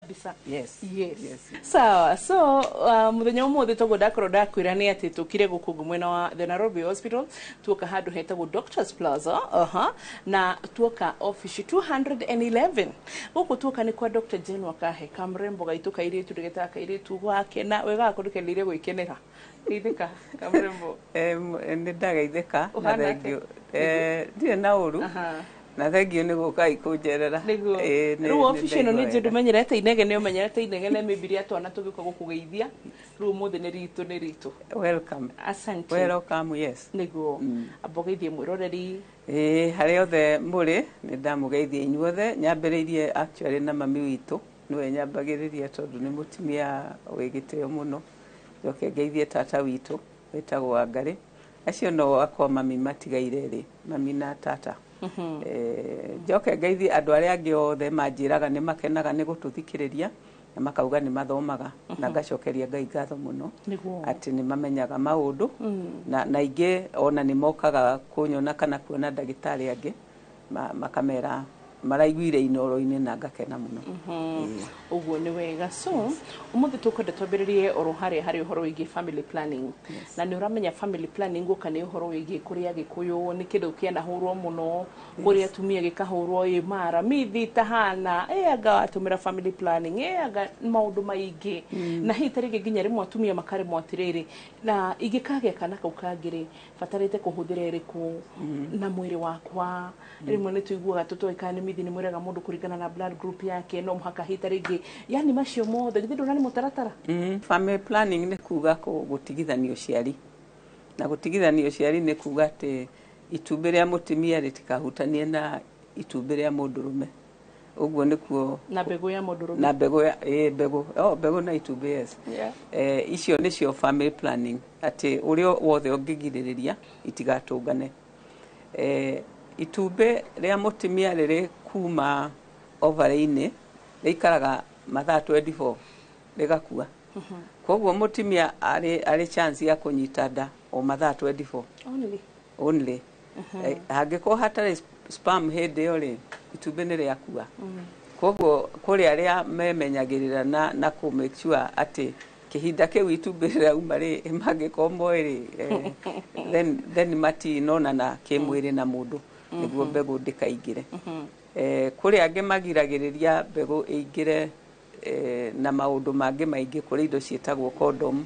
Yes. Yes. Yes. Sawa. So muthenya umwe togo ndakoro ndakwira ni ati tukire gukungu mwena wa the Nairobi Hospital tuoka handu hetagwo Doctors Plaza na tuoka office 211 guku tuoka ni kwa Dr. Jane Wakahe kamrembo gaitu kairitu digeta kairitu gwake na wega kurukenire gwikenera idika kamrembo Ni ndagaitheka na thengio ndire na uru na thengio ni guka ikunjerera riu office no ni jindu menyerete inege ni umenyerete inege na mibiri atwana tugikuka gukugeithia riu muthi ni ritu welcome. Asante. Welcome. Yes. Niguo abogeithie mwiroreri hari othe muri ni ndamugeithie inyuothe nyambiriirie actually na mami witu niwe nyambagiriria tondu ni mutimia wigiteo muno njoke ngeithie tata witu wetagwo Wangari acio no akwa mami matigaire ri mami na tata njoke ngeithie andu aria angi othe manjiraga ni makenaga ni gututhikiriria na makauga ni mathomaga na ngacokeria Ngai ngatho muno ati ni mamenyaga maundu na ingi ona ni mokaga kunyona kana kuona ndagitari angi makamera maraiguire inoro-ini na ngakena muno uguo ni wega. So umuthi tukwenda twambiririe hari uhoro wigi family planning na ni uramenya family planning guka ni uhoro wigi kuria gikuyu ni kindu kiana hurwo muno kuria atumia gikahurwo mara mithi tahana anga atumira family planning anga maundu maingi na hitari ginya rimwe atumia makare mwatiriri na igikage kana kaukagire fatarite kuhuthira iriku na mwiri wakwa rimwe ni tuiguaga tutoikane mithi ni mwiraga mundu kuringana na blood group yake no mhaka hitarigi yani macio mothe githindo nani mutaratara family planning ni kuga gutigithania uciari na gutigithania uciari ni kuga ati itumbi ria mutimia ritikahutanie na itumbi ria mundurume uguo nikuo na mbegu ya mundurume na mbegu ya mbegu na itumbi yes icio nicio family planning ati urio wothe ungigiriria itigatungane itumbi ria mutimia riri kuma ovary-ini rikaraga mathaa 24 rigakua koguo mutimia ari chance ya kunyita nda o mathaa 24 only hangiko hatari sperm hindi yo ri itumbi ni riakua koguo kuri aria memenyagirira na ku make sure ati kihinda kiu itumbi rirauma ri mangiko moiri then mati nona na kimwiri na mundu niguo mbegu ndikaingire kuri angi magiragiriria mbegu ingire na maundu mangi maingi kuri indo cietagwo condom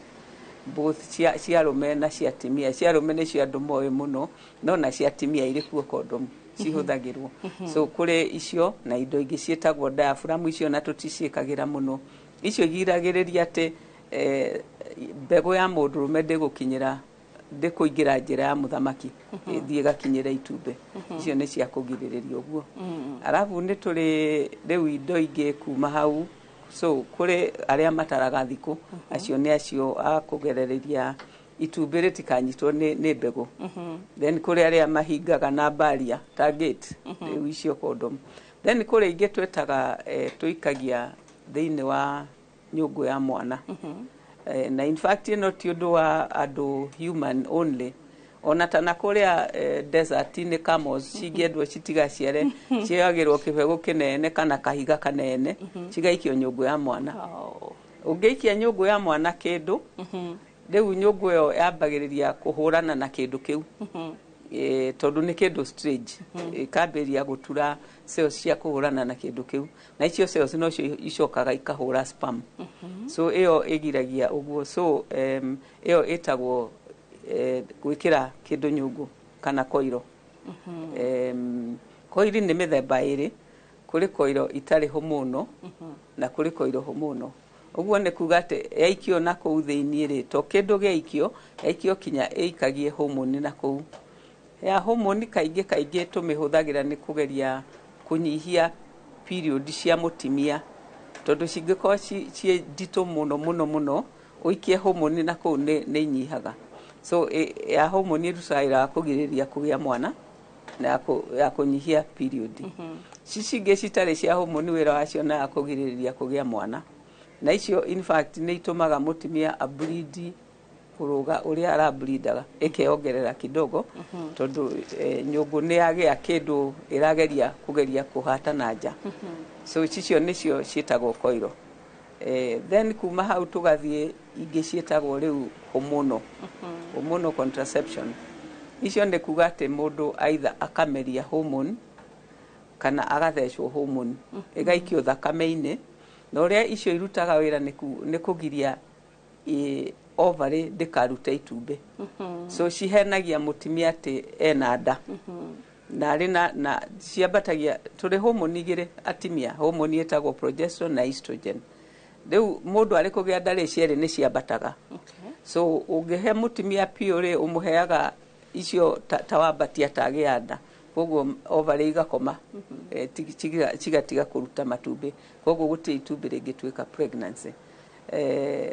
both cia rume na cia timia cia rume ni cia andu moe muno no na cia timia iri kuo condom cihuthagirwo so kuri icio na indo ingi cietagwo diaphragm icio na tuticiikagira muno icio giragiriria ati mbegu ya mundu rume ndigukinyira ndikuingira njira ya muthamaki thie gakinyira itumbe icio ni cia kugiririria uguo arabu ni turi riu indo ingi kuma hau so kuri aria mataraga thiku acio ni acio a kugerereria itumbi ritikanyitwo ni mbegu then kuri aria mahingaga na baria target riu icio condom then kuri ingi twetaga tuikagia thiini wa nyungu ya mwana na in fact not undu wa andu human only ona tana kuria desert ni camels cingĩendwo citigaciare ciagirwo kibego kinene kana kahiga kanene cigaikio nyungu ya mwana ungeikia nyungu ya mwana kindu riu nyungu yo yambagiriria kuhurana na kindu kiu tondu ni kindu strange ikambiria gutura cells cia kuhurana na kindu kiu na icio cells no cio icokaga ikahura sperm so iyo igiragia uguo so iyo itagwo gwikira kindu nyungu kana koiro koiro ni mithemba iri kuri koiro itari humuno na kuri koiro humuno uguo ni kuga ati yaikio na kuu thiini ri to kindu giaikio yaikio kinya ikagie homoni na kuu ya homoni kaingi tumihuthagira ni kugeria kunyihia period cia mutimia tondu cingiko cie ndito muno uikie homoni na kuu ni nyihaga so ya homoni irutaira kugiriria kugia mwana na ya kunyihia period cicinge citari cia homoni wira wacio na kugiriria kugia mwana na icio in fact ni itumaga mutimia abreed kuruga uria arabreedaga ikeongerera kidogo tondu nyungu ni yagia kindu irageria kugeria kuhata na nja so cicio nicio cietagwo koiro then kuma hau tugathie ingĩ ciĩtagwo rĩu hormonal contraception. Icio nĩ kuga atĩ mũndũ either akameria hormone kana agathecwo hormone ĩgaikio thakame-inĩ, na ũrĩa icio irutaga wĩra nĩ kũgiria ovary ndĩkarute itumbĩ. So cihenagia mũtumia atĩ ena nda na arĩ na ciambatagia tũrĩ hormone igĩrĩ atimia, hormone ĩtagwo progesterone na estrogen. Rĩu mũndũ arĩ kũgĩa nda rĩ cierĩ nĩ ciambataga. So ũngĩhe mũtumia piũ ũmũheaga icio ta wambatia tagĩa nda, koguo ovary igakoma cigatiga kũruta matumbĩ, koguo gũtirĩ itumbĩ rĩngĩtuĩka pregnancy.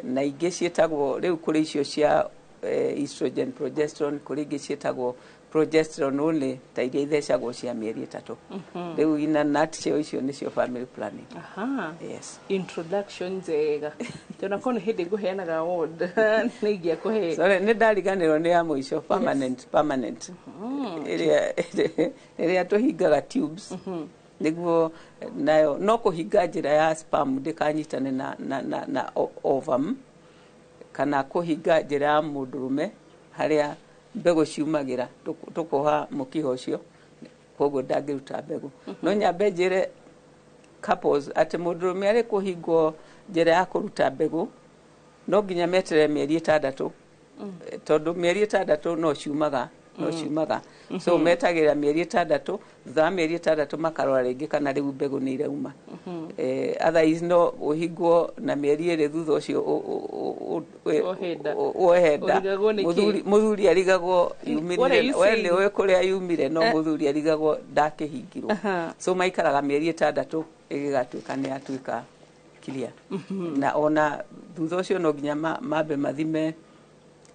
Na ingĩ ciĩtagwo rĩu kũrĩ icio cia estrogen progesterone, kũrĩ ingĩ ciĩtagwo progesterone only ta iria ithecagwo cia mĩeri 3. Rĩu ina nutshell icio nĩcio family planning. Yes. Introduction njega. Tunakuwa ni hĩndĩ ngũheanaga award nĩ ingĩakũhe. Sorry, nĩ ndariganĩrwo nĩ ya mũico permanent. Ĩrĩa tũhingaga tubes. Nĩguo nayo no kũhinga njĩra ya sperm ndĩkanyitane na ovum, kana kũhinga njĩra ya mũndũrũme harĩa mbegũ ciumagĩra tũkoha mũkiha ũcio, koguo ndangĩruta mbegũ. No nyambe njĩre couples atĩ mũndũrũme arĩ kũhingwo njĩra ya kũruta mbegũ no nginya meterere mĩeri 6, tondũ mĩeri 6 no ciumaga. So metagĩrĩra mĩeri 6, thutha wa mĩeri 6 makarora rĩngĩ kana rĩu mbegũ nĩ irauma. Otherwise no ũhingwo na mĩeri 2 thutha ũcio wohenda mũthuri arigagwo yumire, we nĩ ũĩ kũrĩa yumire, no mũthuri arigagwo ndakĩhingirwo. So maikaraga mĩeri 6 ĩgĩgatuĩka nĩ yatuĩka clear. Na ona thutha ũcio no nginya mambe mathime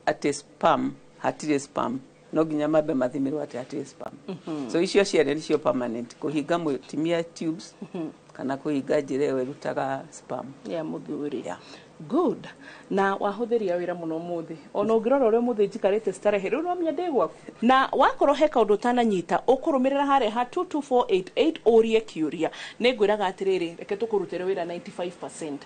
atĩ sperm hatirĩ sperm, no nginya mambe mathimirwo atĩ hatirĩ sperm. So icio cierĩ nĩcio permanent, kũhinga mũtumia tubes kana kũhinga njĩra ĩyo ĩrutaga sperm ya mũthuri. Good. Na wahũthĩria wĩra mũno mũthĩ. Ona ũngĩrora ũrĩa mũthĩ njikarĩte starehe rĩu no menya ndĩ gwaku. Na wakorwo he kaũndũ ũtananyita ũkũrũmĩrĩra harĩa ha 22488 ũrie kĩũria. Nĩ ngwĩraga atĩrĩrĩ, reke tũkũrutĩre wĩra 95%.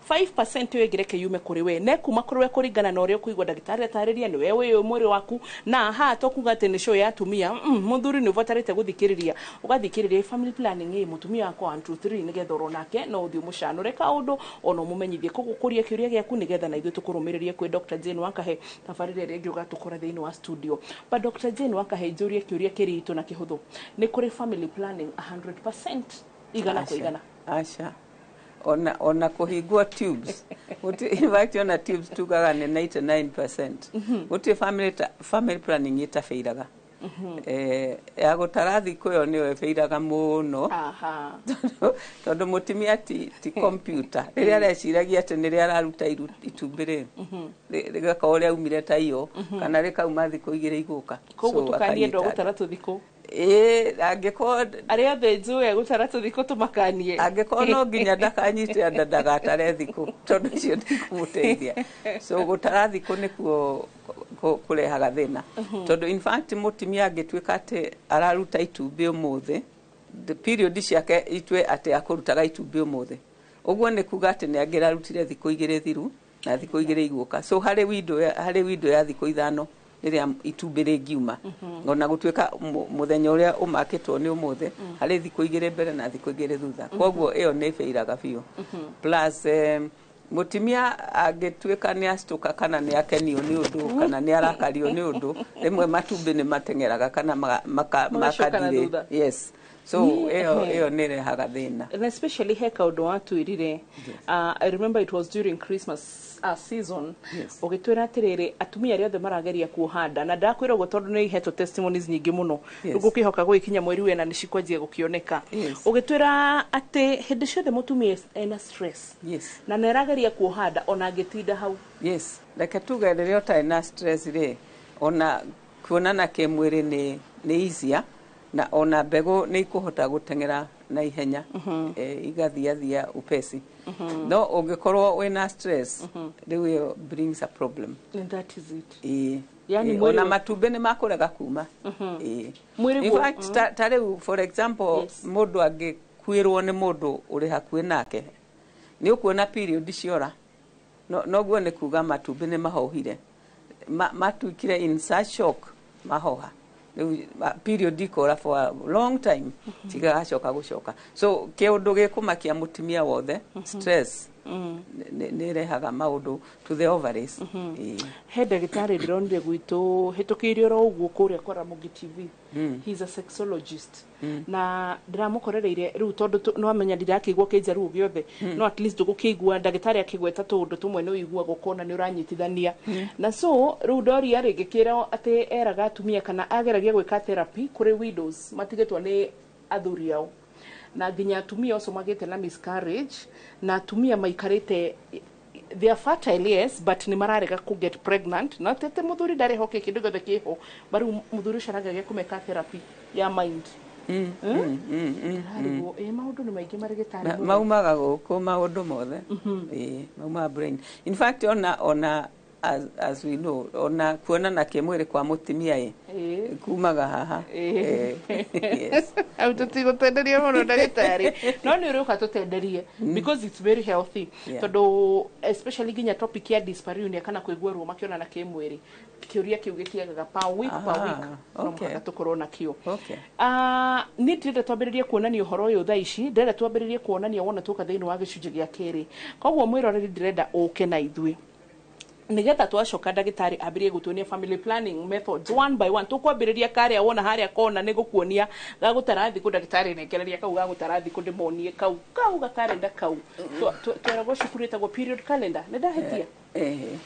5% ĩyo ĩngĩreke yume kũrĩ we, ne kuma kũrĩ we kũringana na ũrĩa ũkũigua ndagĩtarĩ atarĩria nĩ wewe ũyũ mwĩrĩ waku, na ha tokuga atĩ nĩ show ya atumia. Mũthuri nĩ ũbatarĩte gũthikĩrĩria, ũgathikĩrĩria family planning mũtumia wako 1 2 3 nĩgetha ũrwo nake no ũthiĩ mũcanũre kaũndũ ona mũmenyithie kũgũkũria kĩũria gĩaku nĩgetha na ithuĩ tũkũrũmĩrĩrie kwĩ Dr. Jane Wakahe tabarĩra ĩrĩa ĩngĩ ũgatũkora thĩinĩ wa studio. But Dr. Jane Wakahe njũrie kĩũria kĩritũ na kĩhũthũ, nĩ kũrĩ family planning 100% igana kwa igana? Aca ona kũhingwo tubes in fact ona tubes tugaga nĩ 99%. Gũtirĩ family planning ĩtabĩiraga. Ya gũtara thikũ ĩyo nĩyo ĩbĩiraga mũno, tondũ mũtumia ti computer. Rĩrĩa areciragia atĩ nĩrĩa araruta itumbĩ rĩgakorwo rĩa umire ta iyo kana rĩkauma thikũ 2 igũka. Koguo tukanie ndo gũtara tũthikũ. Angĩkorwo arĩa othe njũĩ gũtara tũthikũ tũmakanie, angĩkorwo no nginya ndakanyite ndagatare thikũ, tondũ icio ndikũmũteithia. So gũtara thikũ nĩkuo kũrehaga thĩna, tondũ in fact mũtumia angĩtuĩka atĩ araruta itumbĩ ũmũthĩ, the period ciake itue atĩ akũrutaga itumbĩ ũmũthĩ, ũguo nĩ kuga atĩ nĩ angĩrarutire thikũ 2 thiru na thikũ 2 igũka. So harĩ window ya thikũ 5 rĩrĩa itumbĩ rĩngiuma, ona gũtuĩka mũthenya ũrĩa ũmakĩtwo nĩ ũmũthĩ, harĩ thikũ 2 mbere na thikũ 2 thutha. Koguo ĩyo nĩ ĩbĩiraga biũ. Plus mũtumia angĩtuĩka nĩ acitũka kana nĩ akenio nĩ ũndũ kana nĩ arakario nĩ ũndũ, rĩmwe matumbĩ nĩ mateng'eraga kana makathire. Yes. So ĩyo nĩ ĩrehaga thĩna. And especially he kaũndũ watwĩrire, I remember it was during Christmas season, ũgĩtwĩra atĩrĩrĩ atumia arĩa othe marageria kuohanda, na ndakwĩra ũguo tondũ nĩ ihetwo testimonies nyingĩ mũno, ngũkĩhoka gũikinya mweri wena nĩ cikwanjia gũkĩoneka. Ũgĩtwĩra atĩ hĩndĩ ciothe mũtumia ena stress, na nĩ arageria kuohanda ona angĩtinda hau. Yes, reke tuge rĩrĩa ũtarĩ na stress rĩ, ona kuonana kĩmwĩrĩ nĩ easier, na ona mbegũ nĩ ikũhota gũteng'era na ihenya, igathiathia upesi. No ũngĩkorwo wĩna stress, rĩu ĩyo brings a problem. And that is it. Yani ona matumbĩ nĩ makũrega kuma. In fact, ta rĩu for example, mũndũ angĩkuĩrwo nĩ mũndũ ũrĩ hakuhĩ nake, ni ukuona period ciora no guo ni kuga matumbi ni mahohire matuikire in such shock mahoha period ikora for a long time tigacoka gucoka so kiundu gikumakia mutimia wothe stress ne rehaga maundu to the ovaries he ndagĩtarĩ ndĩronire gwitũ hĩtũkĩire ro ũguo kũrĩa kwa Ramogi TV he's a sexologist na ndĩramũkorereire rĩu tondũ no amenya ndirakĩigua kĩnja ruo gĩothe no at least ndũgũkĩigua ndagĩtarĩ akĩgweta tũndũ tũmwe nĩ ũiguagwo kona nĩ ũranyitithania na so rĩu ndoria rĩngĩ kĩra atĩ eraga atumia kana ageragia gwĩka therapy kũrĩ widows matigĩtwo nĩ athuri ao na nginya atumia oso magĩte na miscarriage na atumia maikarĩte they are fertile yes but ni mararega ku get pregnant na tete muthuri ndare hoke kindu gothe kiho bari muthuri ucaraga kumeka therapy ya mind maundu ni maingi marigitari maumaga guku maundu mothe mauma brain in fact ona as we know ona kuona na kimwiri kwa mutimia kumaga haha yes au tutigutenderia muno ndagitari no ni uruka tutenderie because it's very healthy todo especially ginya topic ya dyspareunia kana kuigua ruo makiona na kimwiri kiuria kiu gitiagaga per week from tukorona kio ni ndire twambiririe kuonania uhoro uyu thaa ici ndire twambiririe kuonania wona tuka thiini wa gicunje gia keri koguo mwiroreri ndirenda uke na ithui nigetha twacoka ndagitari ambirie gutuonia family planning methods one by one tukwambiriria kare wona haria kona nigukuonia gagutarathi ku ndagitari nekereria kau gagutarathi ku ndimonie kau ga calendar kau twarago shukurita go period calendar nedahetia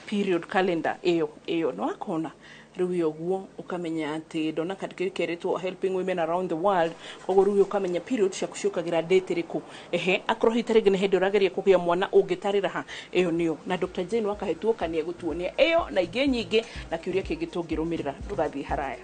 period calendar iyo no akona riu oguo ukamenya ati ndona katikĩrĩtwo helping women around the world koguo riu ukamenya period cia kuciukagira date riku akrohita rĩngĩ nĩ hĩndĩ ũrageria kũgĩa mwana ũngĩtarĩra ha iyo nĩyo na Dr. Jane wakahetwo kania gutuonia iyo na ingĩ nyingĩ na kiuria kĩngĩ tũngĩrũmĩrĩra ndũgathiĩ haraya.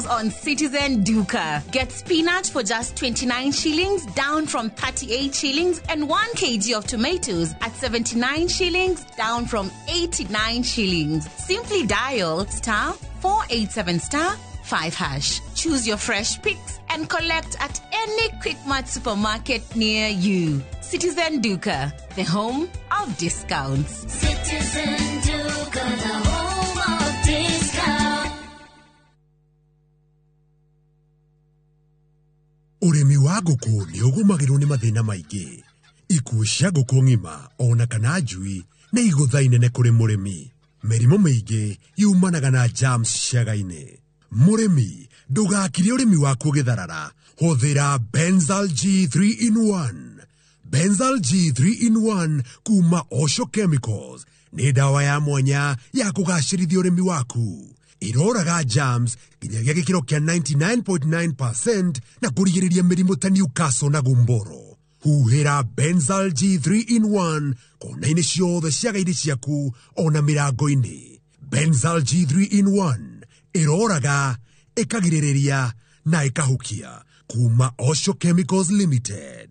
On Citizen Duka. Get spinach for just 29 shillings, down from 38 shillings, and 1 kg of tomatoes at 79 shillings, down from 89 shillings. Simply dial *487*5#. Choose your fresh picks and collect at any Quickmart supermarket near you. Citizen Duka, the home of discounts. Citizen Duka, the home of discounts. Urimi wa ngũkũ nĩ ũgũmagĩrwo nĩ mathĩna maingĩ. Ikuũ cia ngũkũ ng'ima ona kana njui nĩ igũtha inene kũrĩ mũrĩmi. Mĩrimũ mĩingĩ yumanaga na germs ciaga-inĩ. Mũrĩmi ndũgakire ũrĩmi waku ũgĩtharara. Hũthĩra Benzal G3 in 1. Benzal G3 in 1 kuma Osho Chemicals nĩ dawa ya mwanya ya kũgacĩrithia ũrĩmi waku. Iroraga germs nginyagia gĩkĩro kĩa 99.9% na kũrigĩrĩria mĩrimũ ta Newcastle na Gumboro. Huhĩra Benzal G3 in 1 kona-inĩ ciothe ciaga-inĩ ciaku ona mĩrango-inĩ. Benzal G3 in 1 iroraga, ĩkagirĩrĩria na ĩkahukia. Kuma Osho Chemicals Limited.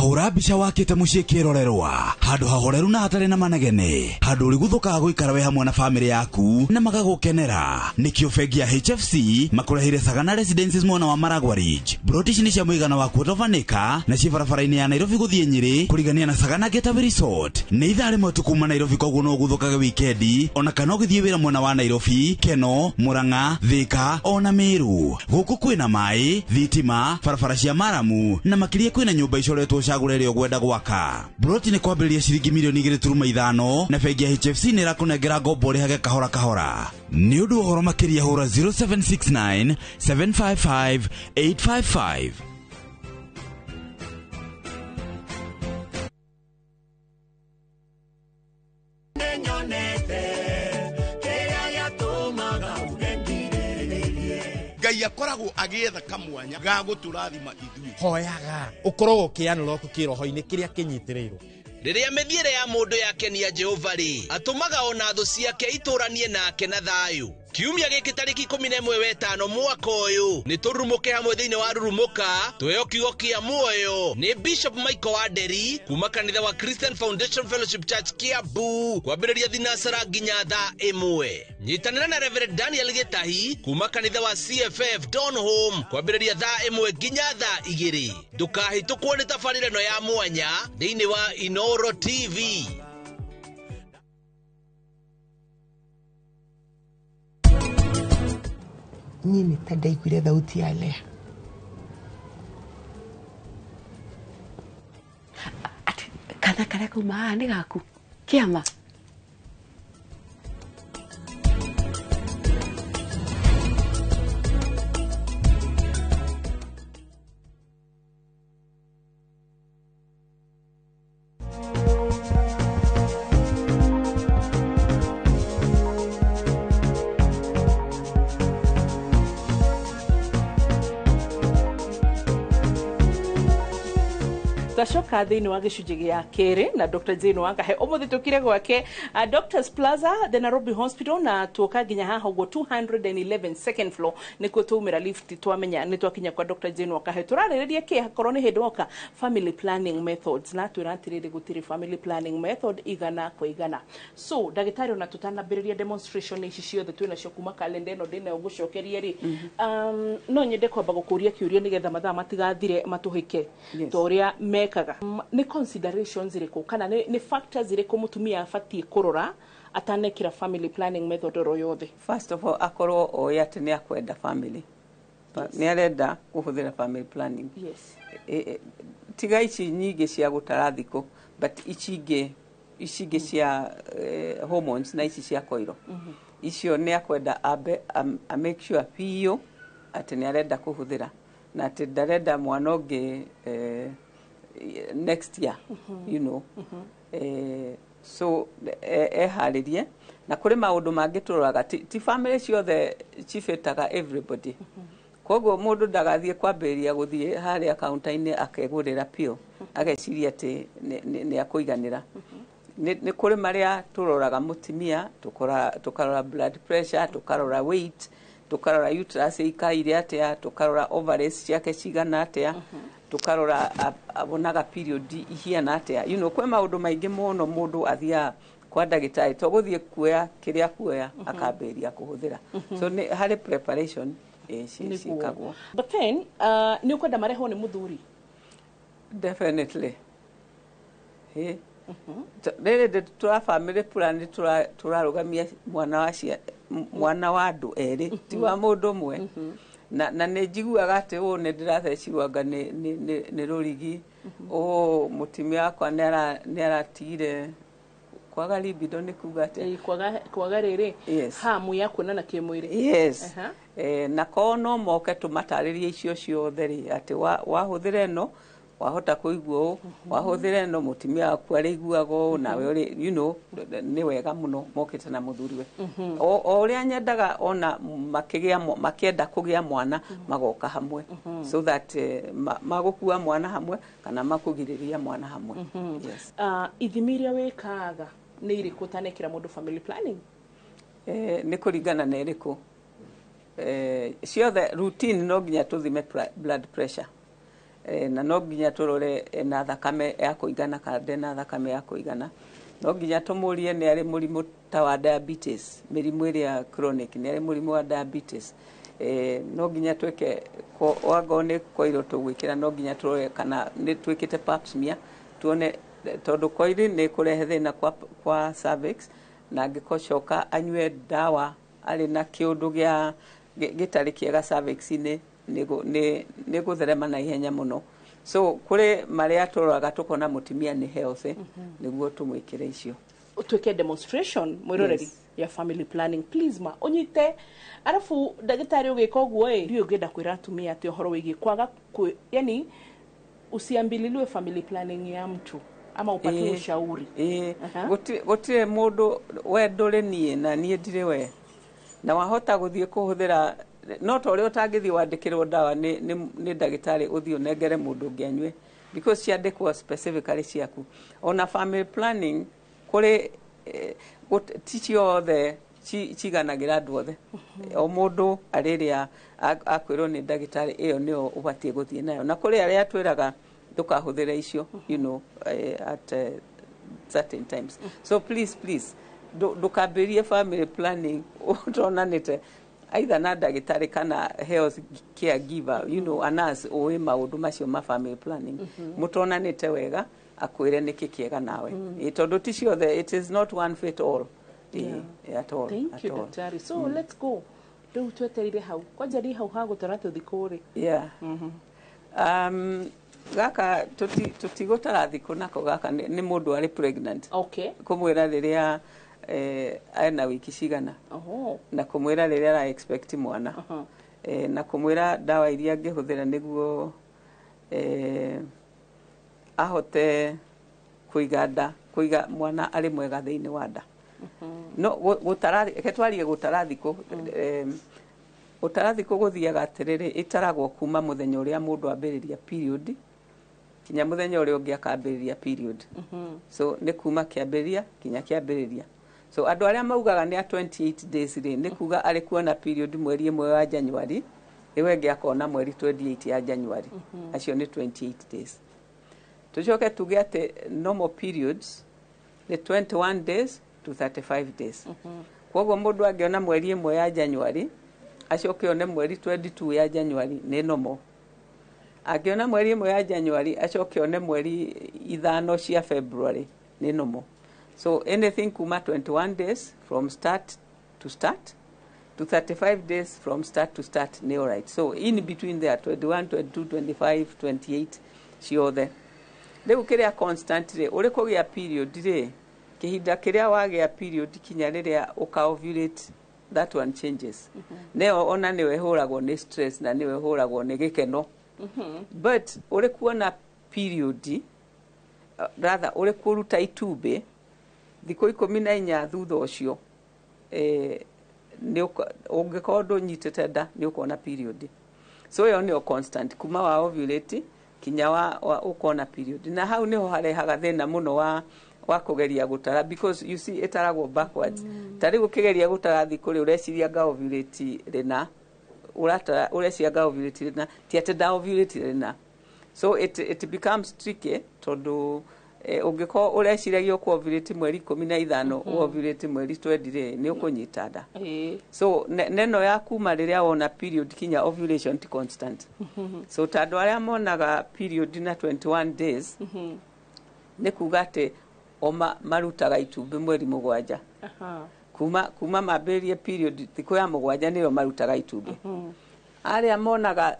Hura mbica wakĩte mũciĩ kĩrorerwa handũ hahoreru na hatarĩ na manegene, handũ ũrĩ gũthũkaga gũikara we hamwe na famĩlĩ yaku na magagũkenera. Nĩkĩo bengi ya HFC makũrehire Sagana Residences mwena wa Maragwa Ridge. Broti ici nĩ cia mũigana wa quarter of an acre na ci barabara-inĩ ya Nairobi gũthiĩ Nyĩrĩ kũrigania na Sagana Getaway Resort. Nĩ ithaa rĩmwe tu kuma Nairobi, koguo no gũthũkaga wikendi ona kana ũgĩthiĩ wĩra mwena wa Nairobi, Keno, Murang'a, Thika ona Meru. Gũkũ kwĩna maĩ, thitima, barabara cia maramu na makĩria kwĩna nyũmba icoretwo cagũrĩre ũgwenda gwaka. Broti nĩ kwambĩrĩria ciringi mirioni 2.5 na bengi ya HFC nĩ ĩrakũnengera ngombo rĩhage kahora kahora. Nĩ ũndũ ũhoro makĩria hũra 0769 755 855. Ngai akoragwo agĩetha kamwanya ga gũtũrathima ithuĩ. Hoyaga ũkorwo ũkĩanũra kĩroho-inĩ kĩrĩa kĩnyitĩrĩirwo. Rĩrĩa mĩthiĩre ya mũndũ yakenia Jehova rĩ, atũmaga ona thũ ciake itũranie nake na thayũ. kiumia giki tariki 11 wetano mwaka uyu ni turumuke hamwe thiini wa rurumuka tweo kiugo kia muoyo ni Bishop Michael Waderi kuma kanitha wa Christian Foundation Fellowship Church Kiambu kwambiriria thinasara nginya thaa 1 nyitanira na Reverend Daniel Gitahi kuma kanitha wa CFF Donholm kwambiriria thaa 1 nginya thaa 2 ndukahitukwo ni tafarirano ya mwanya thiini wa Inoro TV. Nini tadaiguire thauti ya Lea ati kana kare kuma ni gaku kiama Tashoka thiini wa gicunji gia keri na Dr. Jane Wangahe umuthi tukire gwake Doctors Plaza the Nairobi Hospital na tuoka ginya haha go 211 second floor niko tumira lift twamenya ni twakinya kwa Dr. Jane Wangahe turarireria ki hakoro ni hindoka family planning methods na turatirire gutiri family planning method igana kwa igana. So dagitari ona tutanabiriria demonstration ici ciothe twina cio kuma kalenda ino ndina ugucokeria ri no nyende kwamba gukuria kiuria nigetha mathaa matigathire matuhike toria mekaga ni considerations iriko kana ni factors iriko mutumia afatie kurora atanekira family planning method ro yothe. First of all akoro oyate ni akwenda family ni arenda kuhuthira family planning. Yes. Tiga ici nyingi cia gutarathiko but icinge cia hormones na ici cia koiro icio ni akwenda abe a make sure piyo ati ni arenda kuhuthira na ati ndarenda mwana ungi next year you know so haririe na kuri maundu mangituroraga ti family ciothe chifetaga everybody koguo mundu ndagathie kwambiria guthie hari account-ini akegurira pio ageciria ati ni akuiganira ni kuri maria turoraga mutimia tukarora blood pressure tukarora weight tukarora uterus ikaire atia tukarora ovaries ciake cigana atia tukarora abonaga period ihiana atia you know kwe maundu maingi muno mundu athia kwa ndagitari to guthie kuoya kiria kuoya akamberia kuhuthira so ni hari preparation cikagwo. But then ni ukwenda mareho ni muthuri definitely rere tura family plan turarugamia mwana wa andu eri ti wa mundu mwe na ne jiguaga ati ne ndirathecirwanga ni rurigi mutimia akwa ne aratire kwaga libido ni kuga ati kwaga riri hamu ya kuonana kimwiri. Yes. Na kono moke tumataririe icio ciothe ri ati wahuthire no wahota kuigwo wahuthire no mutimia aku ariguago nawe uri you know ni wega muno mokite na muthuriwe o uria nyendaga ona makienda kugia mwana magoka hamwe so that magukua mwana hamwe kana makugiriria mwana hamwe. Yes. Ithimiria wekaga ni iriku tanekira mundu family planning ni kuringana na iriku ciothe routine no nginya tuthime blood pressure na no nginya turore na thakame ya kuigana kana na thakame ya kuigana no nginya tumurie ni ari murimu ta wa diabetes mirimu iria chronic ni ari murimu wa diabetes no nginya tweke wagone koiro tugwikira no nginya turore kana ni twikite pap smear tuone tondu koiri ni kurehe thina kwa cervix na ngikocoka anywe dawa ari na kiundu gia gitari kiega cervix-ini ni gutherema na ihenya muno so kuri maria turoraga tukona mutimia ni healthy niguo tumwikire icio utweke demonstration mwiroreri ya family planning please ma onyite arafu ndagitari ugika uguo ri ugenda kwira atumia ati ohoro wigi kwaga yani usiambililiwe family planning ya mtu ama upate ushauri gutire mundu we nduri nie na nie ndire we na wahota guthie kuhuthira no to rio tangithi wandikirwo dawa ni ndagitari uthio negere mundu ngianywe because ciandikwo specifically ciaku ona family planning kuri ticio the ciganagira andu othe o mundu ariria akwirwo ni ndagitari iyo nio ubatie guthie nayo na kuri aria twiraga ndukahuthire icio at certain times so please ndukambirie family planning utonanite either na ndagitari kana health caregiver a nurse owe maundu macio ma family planning mutonanite wega akwire niki kiega nawe tondu ti ciothe it is not one fit all at all. Thank you, Daktari. So let's go. Riu twetereire hau. Kwanja ri hau ha gutara tuthiko ri. Yeah. Gaka tutigutara thiku nako gaka ni mundu ari pregnant. Okay. Kumwira riria ana wiki cigana. Na kumwira riria ara expect mwana. Na kumwira dawa iria ngihuthira niguo ahote kuiga mwana ari mwega thiini wa nda. No ketwarie gutarathiko utarathiko guthiaga atiriri itaragwo kuma muthenya uria mundu ambiriria period kinya muthenya uria ungi akambiriria period so ni kuma kiambiriria kinya kiambiriria so andu aria maugaga ni 28 days ri ni kuga ari kuona period mweri 1 wa January iwe ngi akona mweri 28 ya January acio ni 28 days tucoke tuge ati normal periods the 21 days to 35 days. Kwoguo mundu angiona mweri 1 ya January acoke one mweri 22 ya January ni normal. Angiona mweri 1 ya January acoke one mweri 5 cia February ni normal. So anything kuma 21 days from start to 35 days from start to start ni all right. So in between there 21, 22, 25, 28 ciothe. Riu kiria constantly uri kugia period ri kihinda kiria wagia period kinya riria ukaovulate that one changes. Neo ona niwe huragwo ni stress na niwe huragwo ni gikeno. But uri kuona period rather uri kuruta itumbi thiko 14 thutha ucio ni ungikorwo ndunyitete nda ni ukona period. So yo ni constant kuma wa ovulate kinya wa ukona period. Na hau niho harehaga thina muno wa kugeria gutara because you see itaragwo backwards. Tari gukigeria gutara thiku ri ureciria ga ovulate rina uratara ureciria ga ovulate rina ti ati da ovulate rina. So it becomes tricky tondu ungiko ureciragia ku ovulate mweri 15 ovulate mweri 20 ni ukunyita nda. So neno ya kuma riria wona period kinya ovulation ti constant. So tandu aria monaga period na 21 days ni kugate oma marutaga itumbi mweri 7. Kuma maberie period thiko ya 7 niyo marutaga itumbi. Aria monaga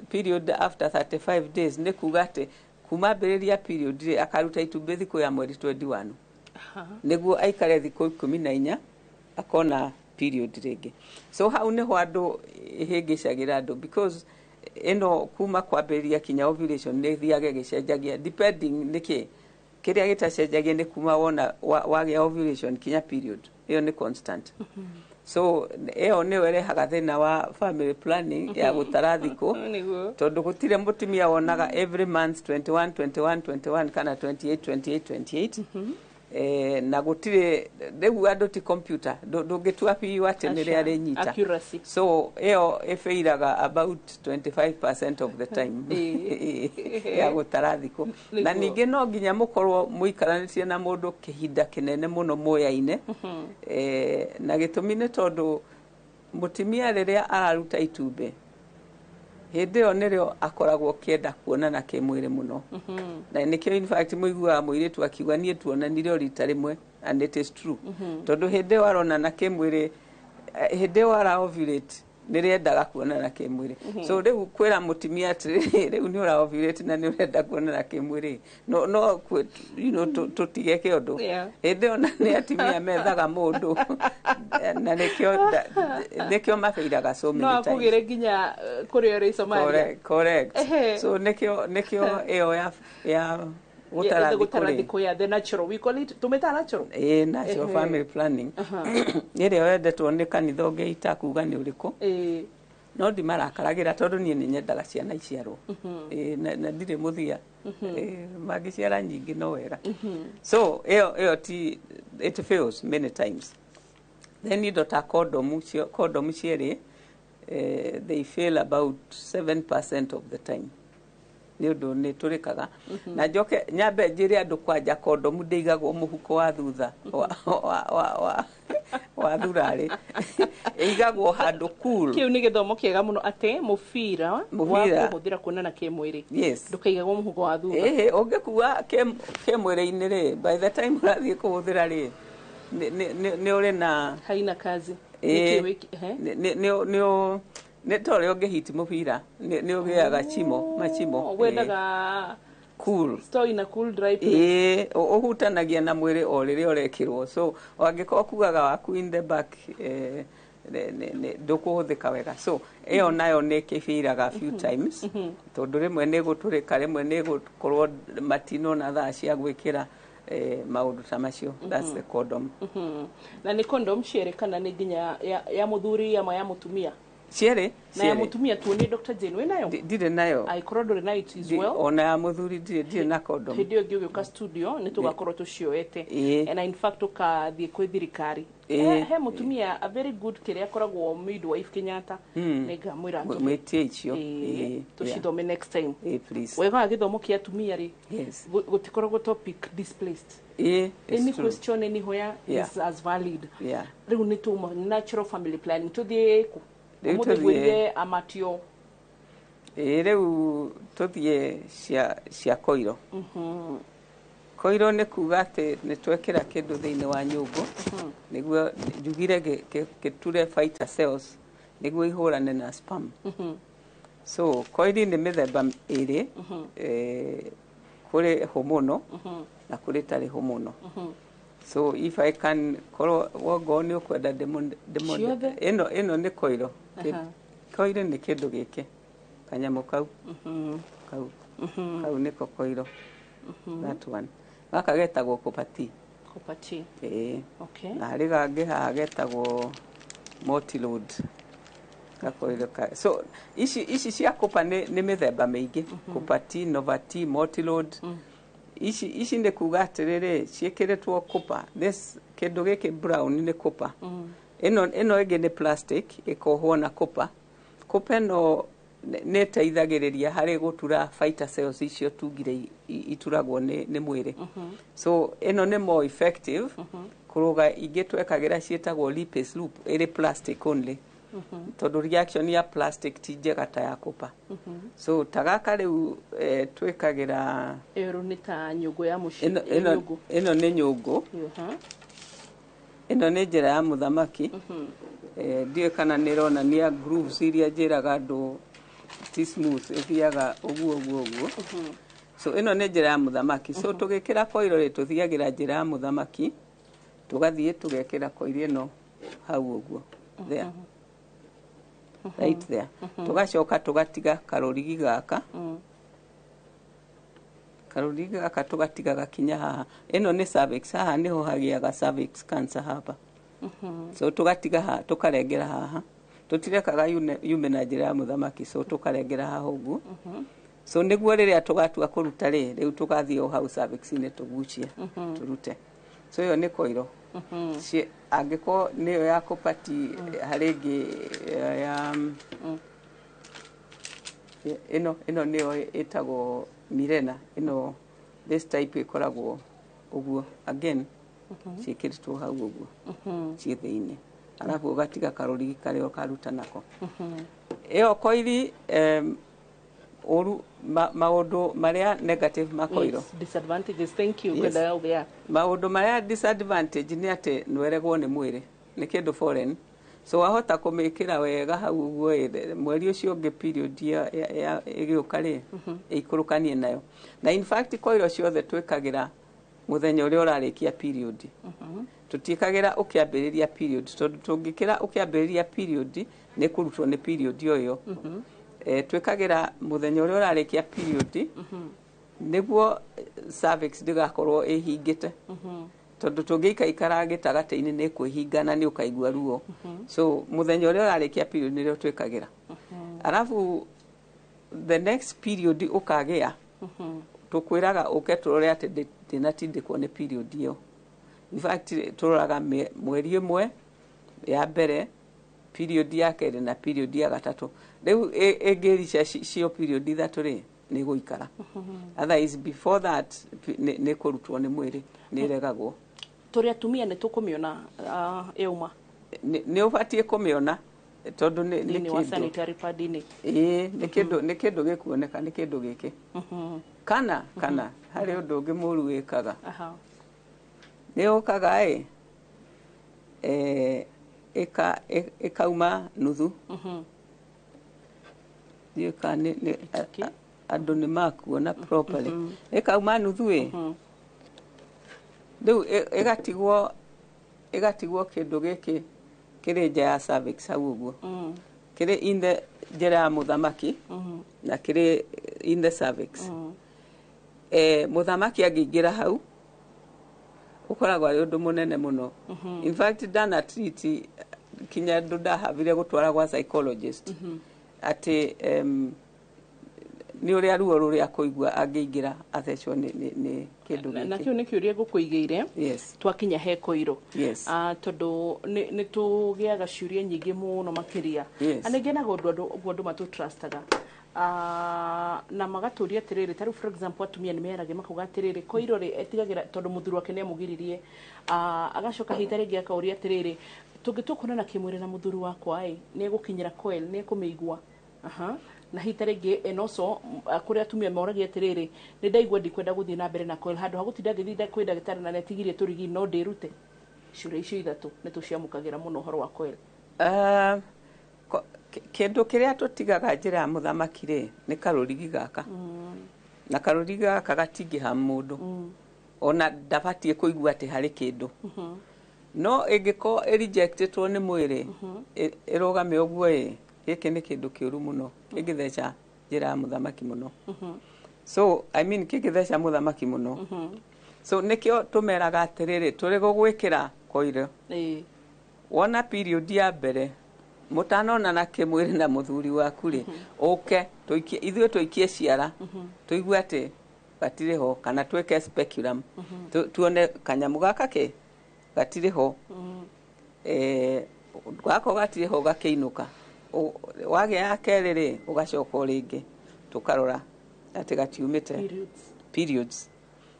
period after 35 days ni kugate kuma beria period ri akaruta itumbi thiko ya mweri 21. Niguo aikare thiko 14 akona period ringi. So hau niho andu ihingicagira andu because eno kuma kwaberia kinya ovulation ni thiage gicenjagia depending niki kiria gitacenjagia ni kuma wona wagia ovulation kinya period iyo ni constant. So eo ni werehaga thina wa family planning ya gutarathiko tondu gutire mutimia wonaga every month 21 kana 28 na gutire riu andu ti computer ndungitua pi watenere ari nyita. So eo efeiraga about 25% of the time ya gutarathiko. Na ningi no nginya mukorwo muikaranitie na mundu kihinda kinene muno moyaine na gitumi ni tondu mutimia riria araruta itumbi hindi yo nirio akoragwo kienda kuonana kimwiri muno. Na nikio in fact muigua muiritu akiuga nie tuonanire rita rimwe and it is true. Tondu hindi warona na kimwiri hindi wara ovulate niriendaga kuonana kimwiri. So riu kwira mutimia riu ni ura ovulate na ni urenda kuonana kimwiri no tutige kiondu hindi ona ni atimia methaga mundu na nikio mafeiraga so many times. No akugire ginya kuri ori Somalia. Correct. So nikio eo ya gutarathiko ya the natural, we call it tumeta natural. Natural family planning nire wendetwo ni kanitha ungeita kuga ni uriku no ndi marakaragira tondu nie ni nyendaga ciana iciarwo na ndire muthia magiciara nyingi no wega. So eo ti it fails many times. then indo ta condom cierĩ they fail about 7% of the time nĩ ũndũ nĩ tũrĩkaga na njoke nyambe njĩre andũ kwanja condom ndĩigagwo mũhuko wa thutha wa thurarĩ ĩigagwo handũ cool. Kĩu nĩ gĩthomo kĩega mũno atĩ mũbira wa kũhũthĩra kuonana kĩmwĩrĩ ndũkaigagwo mũhuko wa thutha. Ũngĩkua kĩmwĩrĩ-inĩ rĩ, by the time ũrathiĩ kũhũthĩra rĩ nĩ ũrĩ na haina kazi nĩ tore ũngĩhiti mũbira nĩ ũgĩaga machimo wendaga cool store in a cool dry place ũhutanagia na mwĩrĩ o rĩrĩa ũrekĩrwo, so angĩkorwo kugaga waku in the back ndũkũhũthĩka wega, so ĩyo nayo nĩ kĩbiraga few times tondũ rĩmwe nĩ gũtũrĩka, rĩmwe nĩ gũkorwo matino na thaa cia gwĩkĩra maũndũ ta macio. That's the condom. Na nĩ condom cierĩ kana nĩ nginya ya mũthuri ama ya mũtumia? Cierĩ. Na ya mũtumia tuonie Dr. Jane we nayo? Ndirĩ nayo. Aikorwo ndũrĩ nayo it is well. Ona ya mũthuri ndirĩ na condom. Hĩndĩ ĩyo ũngĩũka studio nĩ tũgakorwo tũcioete and in fact ũkathiĩ kwĩ thirikari he mũtumia a very good kĩrĩa akoragwo midwife Kenyatta nĩngamwĩra mwĩtie icio tũcithome next time. Please. Wega gĩthomo kĩa atumia rĩ gũtikoragwo topic displaced. Any question anywhere is as valid. Rĩu nĩ tuma natural family planning tũthiĩ kũ mũthigwĩrie amatio rĩu tũthiĩ cia koiro. Koiro nĩ kuga atĩ nĩ twekĩra kĩndũ thĩinĩ wa nyũngũ nĩguo njugire gĩture fighter cells nĩguo ihũrane na spam. So koiri nĩ mĩthemba ĩrĩ, kũrĩ hormonal na kũrĩ tarĩ hormonal. So if I can korwo wogo nĩ ũkwenda ĩno nĩ koiro. Koiro nĩ kĩndũ gĩkĩ kanyamũ kau nĩko koiro. That one gaka getagwo kopati. Na harĩ gangĩ haha getagwo multi-load gakoiro ka. So ici cia kopa nĩ mĩthemba mĩingĩ, kopati, novati, multi-load. Ici nĩ kuga atĩrĩrĩ ciĩkĩrĩtwo kopa. Kĩndũ gĩkĩ brown nĩ kopa. Ĩno ĩngĩ nĩ plastic ĩkohwo na kopa. Kopa ĩno nĩ teithagĩrĩria harĩ gũtura fighter cells icio tungire ituragwo nĩ mwĩrĩ. So ĩno nĩ more effective kũrũga ingĩ twekagĩra ciĩtagwo lipase loop ĩrĩ plastic only. Tondũ reaction ya plastic ti njega ta ya kopa. So tagaka rĩu twekagĩra ĩyo nĩ ta nyũngũ ya mũciĩ. Ĩno nĩ nyũngũ. Ĩno nĩ njĩra ya mũthamaki. Ndiũĩ kana nĩ ĩronania grooves iria njĩraga andũ ti smooth ĩthiaga ũguo. So ĩno nĩ njĩra ya mũthamaki. So tũgĩkĩra koiro rĩ tũthiagĩra njĩra ya mũthamaki tũgathiĩ tũgekĩra koiro ĩno hau ũguo. There. Right there. Tũgacoka tũgatiga karũrigi gaka. Karũrigi gaka tũgatiga gakinya haha. Ĩno nĩ cervix, haha nĩho hagĩaga cervix cancer hapa. So tũgatiga haha tũkarengera haha. Tũtirekaga yume na njĩra ya mũthamaki, so tũkarengera haha ũguo. So nĩguo rĩrĩa tũgatua kũruta rĩu tũgathiĩ o hau cervix-inĩ tũgucie tũrute. So ĩyo nĩ koiro. Angĩkorwo nĩyo ya kopati harĩ ĩngĩ ya ĩno nĩyo ĩtagwo Mirena. Ĩno this type ĩkoragwo ũguo again ciĩkĩrĩtwo hau ũguo ciĩ thĩinĩ, arabu ũgatiga karũrigi karĩa ũkaruta nako. Ĩyo koiri ũru maũndũ marĩa negative makoiro. Disadvantages. Thank you. Maũndũ marĩa disadvantage nĩ atĩ nĩweregwo nĩ mwĩrĩ, nĩ kĩndũ foreign. So wahota kũmĩkĩra wega hau ũguo mweri ũcio ũngĩ period ĩgĩũka rĩ ĩikũrũkanie nayo. Na in fact koiro ciothe twĩkagĩra mũthenya ũrĩa ũrarĩkia period. Tũtiĩkagĩra ũkĩambĩrĩria period tondũ tũngĩkĩra ũkĩambĩrĩria period nĩ kũrutwo nĩ period ĩyo. Twĩkagĩra mũthenya ũrĩa ũrarĩkia period nĩguo cervix ndĩgakorwo ĩhingĩte. Tondũ tũngĩikara gĩtagatĩ-inĩ nĩ kwĩhingana nĩ ũkaigua ruo. So mũthenya ũrĩa ũrarĩkia period nĩrĩo twĩkagĩra. Arabu the next period ũkagĩa tũkwĩraga ũke tũrore atĩ ndĩnatindĩkwo nĩ period ĩyo. In fact tũroraga mweri ĩmwe ya mbere period ya kerĩ na period ya gatatũ rĩu ĩngĩrica cio period ithatũ rĩ nĩ gũikara otherwise before that nĩ kũrutwo nĩ mwĩrĩ nĩ regagwo tũrĩ atumia nĩ tũkũmĩona yauma nĩ ũbatiĩ kũmĩona tondũ nĩ wa sanitary pad -inĩ nĩ kĩndũ gĩkuoneka nĩ kĩndũ gĩkĩ kana harĩ ũndũ ũngĩ mũru wĩkaga nĩ ũkaga ĩkauma nuthu andũ nĩ makuona properly ĩkauma nuthu rĩu ĩgatigwo kĩndũ gĩkĩ kĩrĩ nja ya cervix hau ũguo kĩrĩ in the njĩra ya mũthamaki na kĩrĩ in the cervix mũthamaki angĩingĩra hau ũkoragwo arĩ ũndũ mũnene mũno in fact ndana treat kinya andũ ndahavire gũtwara gwa psychologist atĩ nĩ ũrĩa ruo rũrĩa kũigua angĩingĩra athecwo nĩ kĩndũ gĩkĩ na kĩu nĩ kĩũria ngũkũigĩire twakinya he koiro tondũ nĩ tũgĩaga ciũria nyingĩ mũno makĩria anengenaga ũndũ matũtrustaga na magatũria atĩrĩrĩ tarĩu for example atumia nĩ meragia makauga atĩrĩrĩ koiro rĩ etigagĩra tondũ mũthuri wake nĩ amũgiririe agacoka hita rĩngĩ akauria atĩrĩrĩ tũngĩtua kuonana kĩmwĩrĩ na mũthuri wakwa nĩ egũkinyĩra coil nĩ ekũmĩigua na hita rĩngĩ enoso kũrĩa atumia moragia atĩrĩrĩ nĩ ndaigua ndikwenda gũthiĩ na mbere na coil handũ ha gũtinda ngĩthiĩ kwĩ ndagĩtarĩ na netigirie tũrigi no ndĩrute ciũria icio ithatũ nĩ tũciamũkagĩra mũno ũhoro wa coil kĩndũ kĩrĩa tũtigaga njĩra ya mũthamaki rĩ nĩ karũrigi gaka na karũrigi gaka gatingĩha mũndũ ona ndabatiĩ kũigua atĩ harĩ kĩndũ no ĩngĩkorwo ĩrejectĩtwo nĩ mwĩrĩ ĩrũgame ũguo gĩkĩ nĩ kĩndũ kĩũru mũno kĩngĩtheca njĩra ya mũthamaki mũno so I mean kĩngĩtheca mũthamaki mũno so nĩkĩo tũmeraga atĩrĩrĩ tũrĩ gũgwĩkĩra koiro wona period ya mbere mũtanonana kĩmwĩrĩ na mũthuri waku rĩ ũke ithuĩ tũikie ciara tũigue atĩ gatirĩ ho kana twĩke speculum tuone kanyamũ gaka gatirĩ ho gako gatirĩ ho gakĩinũka wagĩa ya kerĩ rĩ ũgacoka rĩngĩ tũkarora atĩ gatiumĩte periods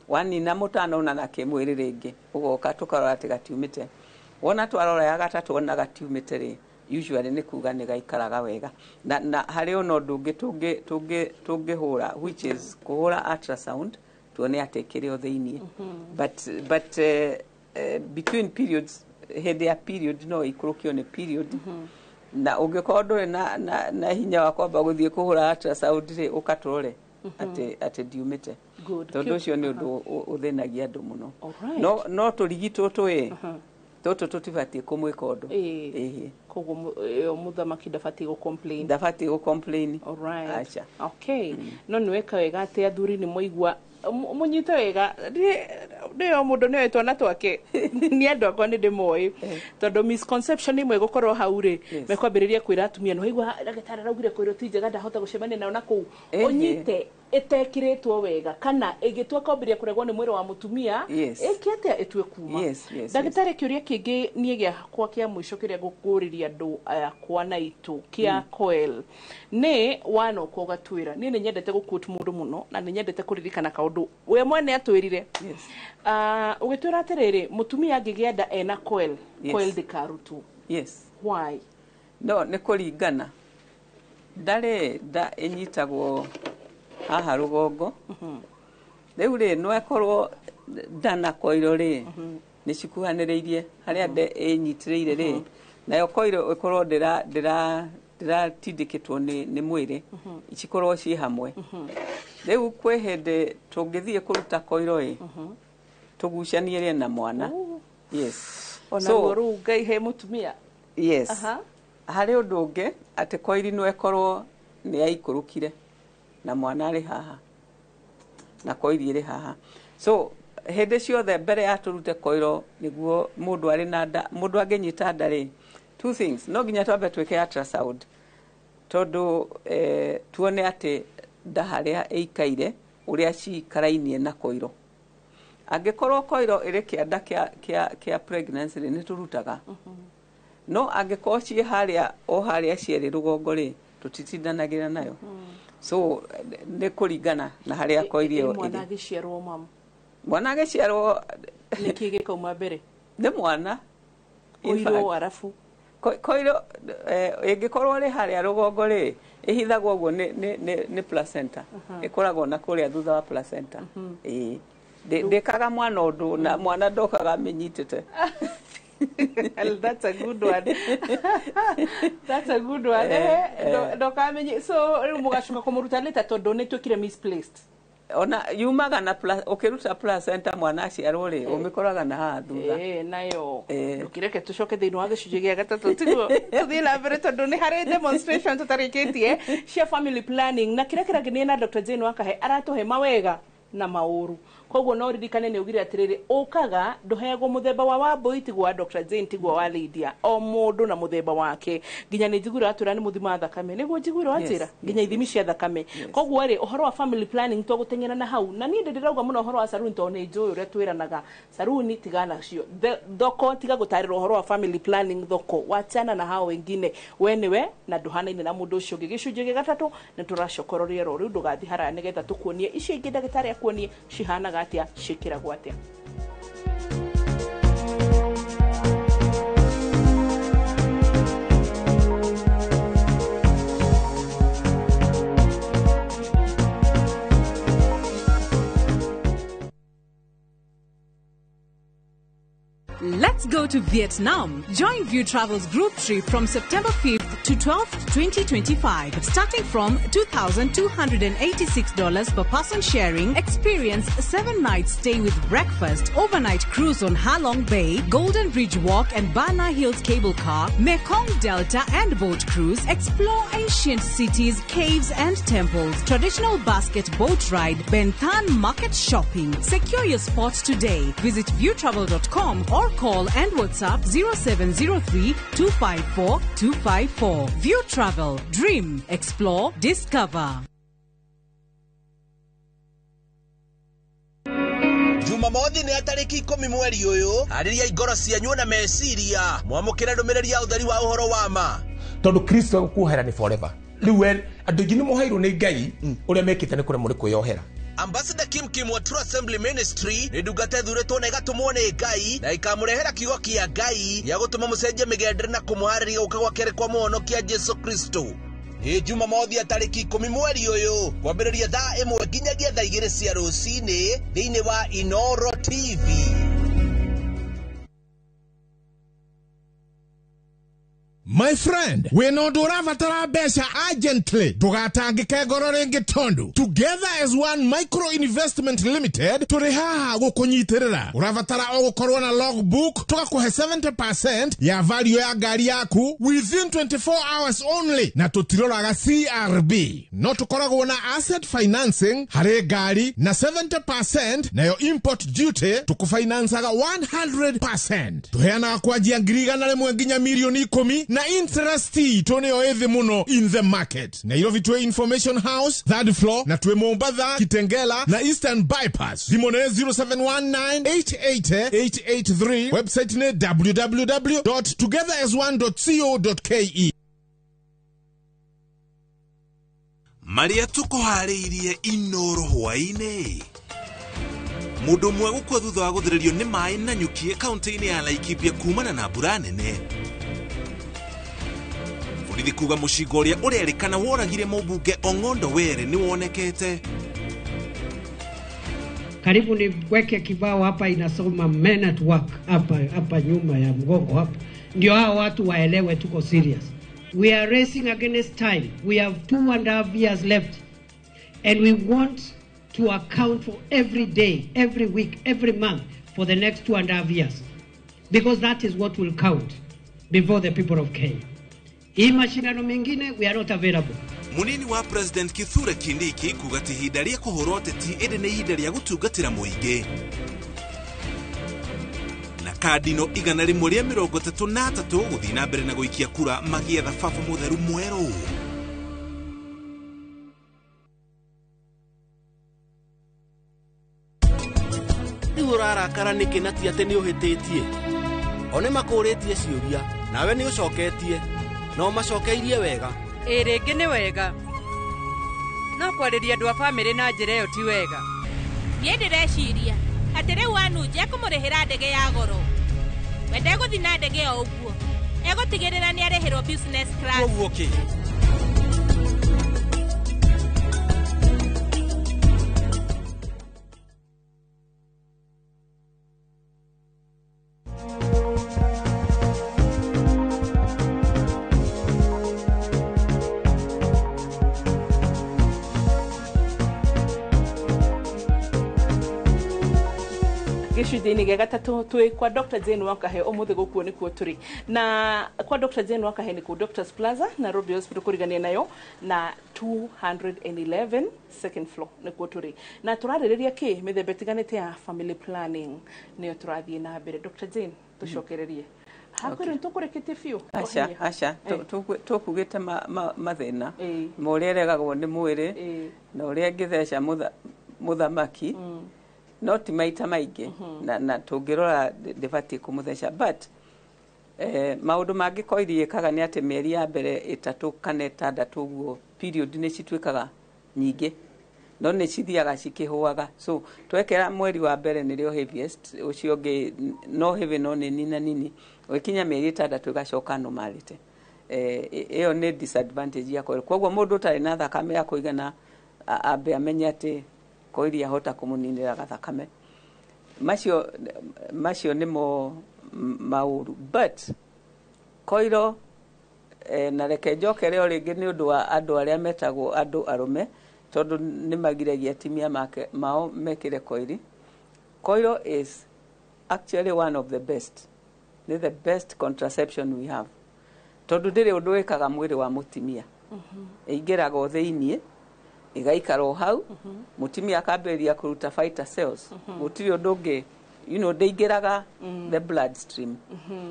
wanina mũtanonana kĩmwĩrĩ rĩngĩ ũgoka tũkarora atĩ gatiumĩte wona twarora ya gatatũ ona gatiumĩte rĩ usually nĩ kuga nĩ gaikaraga wega na harĩ ona ũndũ ũngĩ tũngĩhũra which is kũhũra ultrasound tuone atĩ kĩrĩ o thĩinĩ but between periods hĩndĩ ya period no ikũrũkio nĩ period na ũngĩkorwo ndũrĩ na hinya wa kwamba gũthiĩ kũhũra ultrasound rĩ ũkatũrore atĩ ndiumĩte tondũ ũcio nĩ ũndũ ũthĩnagia andũ mũno no tũrigitwo tũtũ tũtibatiĩ kũmwĩka ũndũ koguo mũthamaki ndabatiĩ gũcomplain acha okay no nĩ weka wega atĩ athuri nĩ moigua mũnyite wega nĩyo mũndũ nĩoĩ twana twake nĩ andũ akwa nĩ ndĩmoĩ tondũ misconception imwe gũkorwo hau rĩ mekwambĩrĩria kwĩra atumia nĩ waigua ndagĩtarĩ araugire kwĩrwo ti njega ndahota gũcemania nayo na kũu ũnyite ĩtekĩrĩtwo wega kana ĩngĩtua kwambĩrĩria kũregwo nĩ mwĩrĩ wa mũtumia ĩke atĩa ĩtue kuma ndagĩtarĩ kĩũria kĩngĩ niĩ gĩakwa kĩa mũico kĩrĩa ngũkũrĩria andũ akwa na itũ kĩa coil nĩ wanoka ũgatwĩra niĩ nĩ nyendete gũquote mũndũ mũno na nĩ nyendete kũririkana kaũndũ we mwene atwĩrire ũgĩtwĩra atĩrĩrĩ mũtumia angĩgĩa nda ena coil ndĩkarutwo why no nĩ kũringana ndarĩ nda ĩnyitagwo haha rũgongo rĩu rĩ no ĩkorwo ndana koiro rĩ nĩ cikuhanĩrĩirie harĩa nda ĩnyitĩrĩire rĩ nayo koiro ĩkorwo ndĩratindĩkĩtwo nĩ mwĩrĩ cikorwo ciĩ hamwe rĩu kwĩ hĩndĩ tũngĩthiĩ kũruta koiro tũgucanie rĩ na mwana ona rĩu Ngai he mũtumia harĩ ũndũ ũngĩ atĩ koiri no ĩkorwo nĩ yaikũrũkire na mwana arĩ haha na koiri ĩrĩ haha so hĩndĩ ciothe mbere ya tũrute koiro nĩguo mũndũ arĩ na nda mũndũ angĩnyita nda rĩ two things no nginya twambe twĩke ultrasound tondũ tuone atĩ nda harĩa ĩikaire ũrĩa cikarainie na koiro angĩkorwo koiro ĩrĩ kĩanda kĩa pregnancy nĩ tũrutaga no angĩkorwo ciĩ harĩa o harĩa cierĩ rũgongo rĩ tũtitindanagira nayo so nĩ kũringana na harĩa koirio mwana agĩciarwo mama mwana agĩciarwo nĩkĩ gĩkauma mbere nĩ mwana koiro arafu koiro ĩngĩkorwo rĩ harĩa rũgongo rĩ ĩhithagwo ũguo nĩ placenta ĩkoragwo na kũrĩa thutha wa placenta ndĩkaga mwana ũndũ na mwana ndokaga amenyitĩte. That's a good one. That's a good one. Ndoka so mugashuka kumuruta leta tondu nĩ twĩkire misplaced. Ona yumaga na ukiruta placenta mwana aciarwo rĩ umikoraga na haha thutha nayo ukireke tucoke thĩinĩ wa gĩcunjĩ gĩa gatatũ tiguo tuthii na mbere tondu nĩ harĩ demonstration tutarĩkĩtie cia family planning na kĩrĩa kĩrangenia na Dr. Jane Wakahe aratuhe mawega na maũru koguo no ririkane nĩ ugire atirĩrĩ ũkaga ndũheagwo mũthemba wa Wambui tigwo wa Dr. Jane tigwo wa Lydia o mũndũ na mũthemba wake nginya nĩ njiguire atwĩra nĩ mũthima wa thakame nĩguo njiguire atĩra nginya ithimi cia thakame koguo rĩ ũhoro wa family planning tũgũteng'era na hau na niĩ ndĩrauga mũno ũhoro wa saruni tondũ nĩ njũĩ ũrĩa twĩranaga saruni tigana cio thoko tiga gũtarĩra ũhoro wa family planning thoko wachana na hao wengine we nĩwe na ndũhanaine na mũndũ ũcio ũngĩ gĩcunjĩ gĩa gatatũ nĩ tũracokororia rĩu ndũgathi haraya nĩgetha tũkuonie icio ingĩ ndagĩtarĩ akuonie cihanaga atia shikiragwo atia. Let's go to Vietnam. Join View Travel's group trip from September 5th to 12th, 2025. Starting from $2,286 per person sharing, experience 7 nights stay with breakfast, overnight cruise on Ha Long Bay, Golden Bridge Walk and Bana Hills cable car, Mekong Delta and boat cruise, explore ancient cities, caves and temples, traditional basket boat ride, Benthan market shopping. Secure your spots today. Visit viewtravel.com or call and WhatsApp 0703 254 254. View Travel. Dream. Explore. Discover. Jumamothi nĩ atarĩki 10 mweri ũyũ arĩria ingoro cianyu na meciria mwamũkĩre ndũmĩrĩri ya ũtheri wa ũhoro wa ma tondu Kristo kuohera ni forever riu andu ingĩ nĩ mohairwo nĩ Ngai ũrĩa mekĩte nĩ kũremwo nĩ kwĩyohera. Ambassador Kim wa True Assembly Ministry nĩ ndungata ĩthurĩtwo na ĩgatũmwo nĩ Ngai na ikamũrehera kiugo kĩa Ngai ya gũtũma mũcenjie mĩgendere na kũmũharĩria gũka gwa kerĩ kwa mũhonokia Jesu Kristo. Nĩ Jumamothi atarĩki 10 mweri ũyũ kwambĩrĩria thaa 1 nginyagia thaa 2 cia rũcinĩ thĩinĩ wa Inoro TV. My friend, we no ndũrabatara mbeca urgently ndũgatangĩke ngoro rĩngĩ tondu Together as One Micro Investment Limited tũrĩ haha gũkũnyitĩrĩra. Ũrabatara o gũkorwo na logbook tũgakũhe 70% ya value ya ngari yaku within 24 hours only na tũtiroraga CRB. No tũkoragwo na asset financing harĩ ngari na 70% nayo import duty tũkũfinansaga 100%. Tũheanaga kwanjia ngiri 100 nginya milioni 10 na interest toneo ethi muno in the market. Nairobi Twe Information House, 3rd floor, na Twe Mombasa, Kitengela, na Eastern Bypass. Limone 0719-880-883. Website ne www.togetheras1.co.ke. Maria tukuharĩirie Inoro hwainĩ. Mũndũ mwe gũkua thutha wa gũthererio nĩ maĩ na nyuki kaunti-inĩ ya Laikipia kumana na mbura nene. Borithi kuga mũcinga ũrĩa ũrerĩkana woragire mũmbunge Ong'ondo Were nĩ wonekete. Karibu niweke kibao hapa inasoma men at work hapa nyuma ya mgongo hapa. Ndio hao watu waelewe tuko serious. We are racing against time. We have 2.5 years left. And we want to account for every day, every week, every month for the next 2.5 years. Because that is what will count before the people of Kenya. Hii mashindano mengine we are not available. Munini wa President Kithure Kindiki kuga ti ihinda rĩa kũhũra ũteti ĩrĩ nĩ ihinda rĩa gũtungatĩra mũingĩ. Na kandino 133 gũthiĩ na mbere na gũikia kura magĩetha baba mũtheru mwerũ. Ũrarakara nĩkĩ na ti atĩ nĩ ũhĩtĩtie? O nĩ makũrĩtie ciũria. nawe nĩ ũcoketie no macokeirie wega. Rĩngĩ nĩ wega no kwarĩria andũ a bamĩrĩ na njĩra ĩyo ti wega. Niĩ ndĩreciria atĩ rĩu Anunje kũmũrĩhĩra ndege ya goro, we ndegũthiĩ na ndege o ũguo, egũtigĩrĩra nĩ arĩhĩrwo business class. Ũguo kĩ? gĩcunjĩ-inĩ gĩa gatatũ twĩ kwa Dr. Jane Wakahe ũmũthĩ gũkuo nĩkuo tũrĩ na kwa Dr. Jane Wakahe nĩkuo Doctors Plaza Nairobi Hospital kũrigania nayo na 211 second floor nĩkuo tũrĩ na tũrarĩrĩria kĩ mĩthemba ĩtiganĩte ya family planning nĩyo tũrathiĩ na mbere. Dr. Jane tũcokererie hakwĩrĩ nĩtũkũrĩkĩtie biũ. Aca tũkugĩte mathĩna ma ũrĩa regagwo nĩ mwĩrĩ na ũrĩa ngĩtheca mũthamaki no ti maita maingĩ na tũngĩrora ndĩbatiĩ kũmũtheca but maũndũ mangĩ koiriĩkaga nĩ atĩ mĩeri ya mbere 3 kana 6 ũguo period nĩ cituĩkaga nyingĩ no nĩ cithiaga cikĩhũaga so twekera mweri wa mbere nĩrĩo heaviest ũcio ũngĩ no heavy no nĩ nini ũkinya mĩeri 6 ĩgacoka normality. Ĩyo nĩ disadvantage ya koiro. Koguo mũndũ ũtarĩ na thakame ya kũigana ambe amenye atĩ koiri ahota kũmũninĩra gathakame. Macio nĩmo maũru but koiro na reke njokere o rĩngĩ nĩ ũndũ wa andũ arĩa metagwo andũ arũme tondũ nĩ magiragia atimia mao mekĩre koiri. Koiro is actually one of the best. Nĩ the best contraception we have. Tondũ ndĩrĩ ũndũ wĩkaga mwĩrĩ wa mũtimia. Ĩingĩraga o thĩiniĩ igaikara o hau mutimia akambĩrĩria kũruta fighter cells gũtirĩ ũndũ ũngĩ ndĩingĩraga the blood stream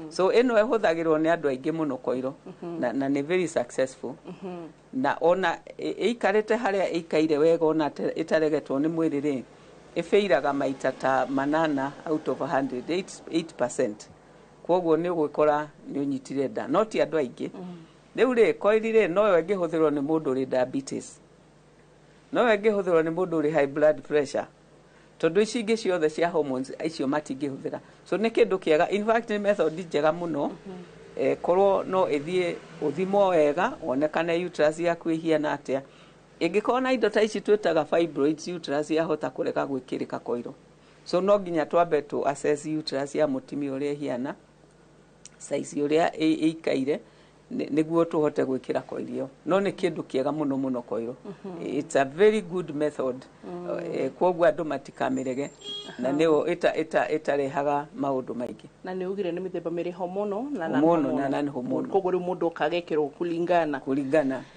so ĩno ĩhũthagĩrwo nĩ andũ aingĩ mũno koiro na nĩ very successful na ona ĩikarĩte harĩa ĩikaire wega ona ĩtaregetwo nĩ mwĩrĩ rĩ ĩfĩiraga maita ta 8 out of 100 8%. Koguo nĩ ũgwĩkora nĩ ũnyitire nda no ti andũ aingĩ rĩu rĩ koiri rĩ no yo ĩngĩhũthĩrwo nĩ mũndũ ũrĩ diabetes no ĩngĩhũthĩrwo nĩ mũndũ ũrĩ high blood pressure tondũ ici ingĩ ciothe cia hormones icio matingĩhũthĩra so nĩ kĩndũ kĩega in fact nĩ method njega mũno korwo no ĩthiĩ ũthimo wega onekane uterus yaku ĩhiana atĩa ĩngĩkorwo na indo ta ici twĩtaga fibroids uterus yahota kũreka gwĩkĩrĩka koiro so no nginya twambe tu assess uterus ya mũtumia ũrĩa ĩhiana size ũrĩa ĩikaire nĩguo tũhote gwĩkĩra koirio no nĩ kĩndũ kĩega mũno koiro. It's a very good method. Koguo andũ matikamĩrege na nĩyo ĩtarehaga maũndũ maingĩ na nĩ ugire nĩ mĩthemba mĩrĩ hormonal na non-hormonal. Koguo rĩu mũndũ akagekĩrwo kulingana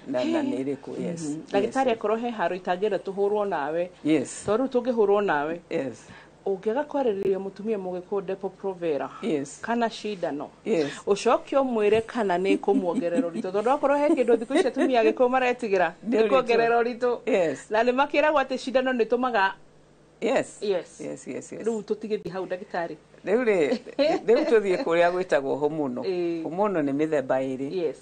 na nĩ ĩrĩkũ. Yes, ndagĩtarĩ akorwo he haro itangĩenda tũhũrwo nawe tondũ tũngĩhũrwo nawe ũngĩaga kwarĩrĩria mũtumia mũgĩkũyũ Depo-Provera kana cindano ũcoke ũmwĩre kana nĩ kũmuongerera ũritũ tondũ akorwo he kĩndũ thikũ ici atumia agĩkũyũ maretigĩra nĩ kuongerera ũritũ na nĩ makĩragwo atĩ cindano nĩ tũmaga rĩu tũtigĩthiĩ hau ndagĩtarĩ rĩu tũthiĩ kũrĩa gwĩtagwo homono. Homono nĩ mĩthemba ĩrĩ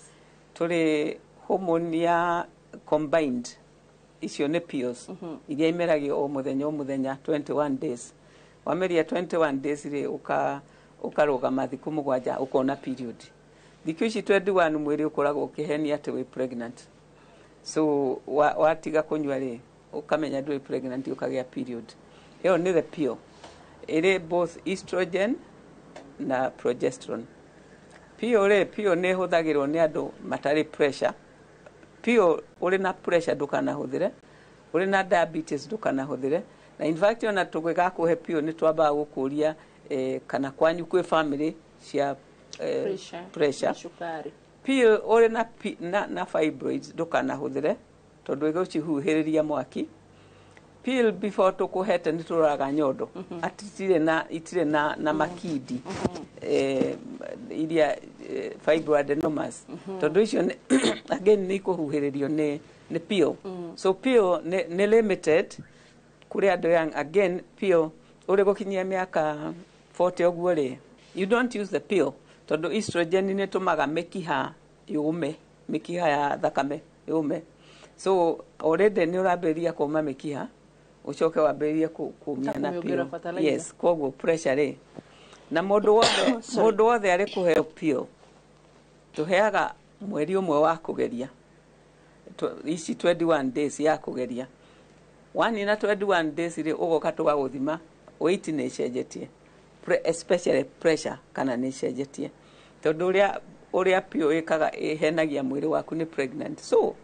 tũrĩ homoni ya combined icio nĩ pills iria imeragio o mũthenya 21 days wameria 21 days rĩ ũkarũgama thikũ 7 ũkona period thikũ ici 21 mwĩrĩ ũkoragwo ũkĩhenia atĩ wĩ pregnant so watiga kũnyua rĩ ũkamenya ndũrĩ pregnant ũkagĩa period. Ĩyo nĩ the pill ĩrĩ both estrogen na progesterone. Pill nĩ hũthagĩrwo nĩ andũ matarĩ pressure. Pill ũrĩ na pressure ndũkanahũthĩre ũrĩ na diabetes ndũkanahũthĩre na in fact ona tũgĩgakũhe pill nĩ twambaga gũkũria kana kwanyu kwĩ family cia pressure. Pill ũrĩ na fibroids ndũkanahũthĩre tondũ ĩgũcihuhĩrĩria mwaki. Pill before tũkũhete nĩ tũroraga nyondo atĩ itirĩ na makindi iria fibroadenomas tondũ icio again nĩ ikũhuhĩrĩrio nĩ pill. So pill nĩ limited kũrĩ andũ young. Again pill ũrĩ gũkinyia mĩaka 40 ũguo rĩ you don't use the pill tondu estrogen nĩ tũmaga mĩkiha yũme, mĩkiha ya thakame yũme. So already nĩ ũrambĩrĩria kũma mĩkiha, ucoke wambĩrĩrie kumia na pio. Yes, koguo pressure na mũndũ wothe arĩ kũheo pio tũheaga mweri ũmwe wa kũgeria ici 21 days ya kũgeria. One na 21 days rĩ ũgoka tũgagũthima weight nĩ ĩcenjetie, especially pressure kana nĩ ĩcenjetie, tondũ ũrĩa pio ĩkaga ĩhenagia mwĩrĩ waku nĩ pregnant. So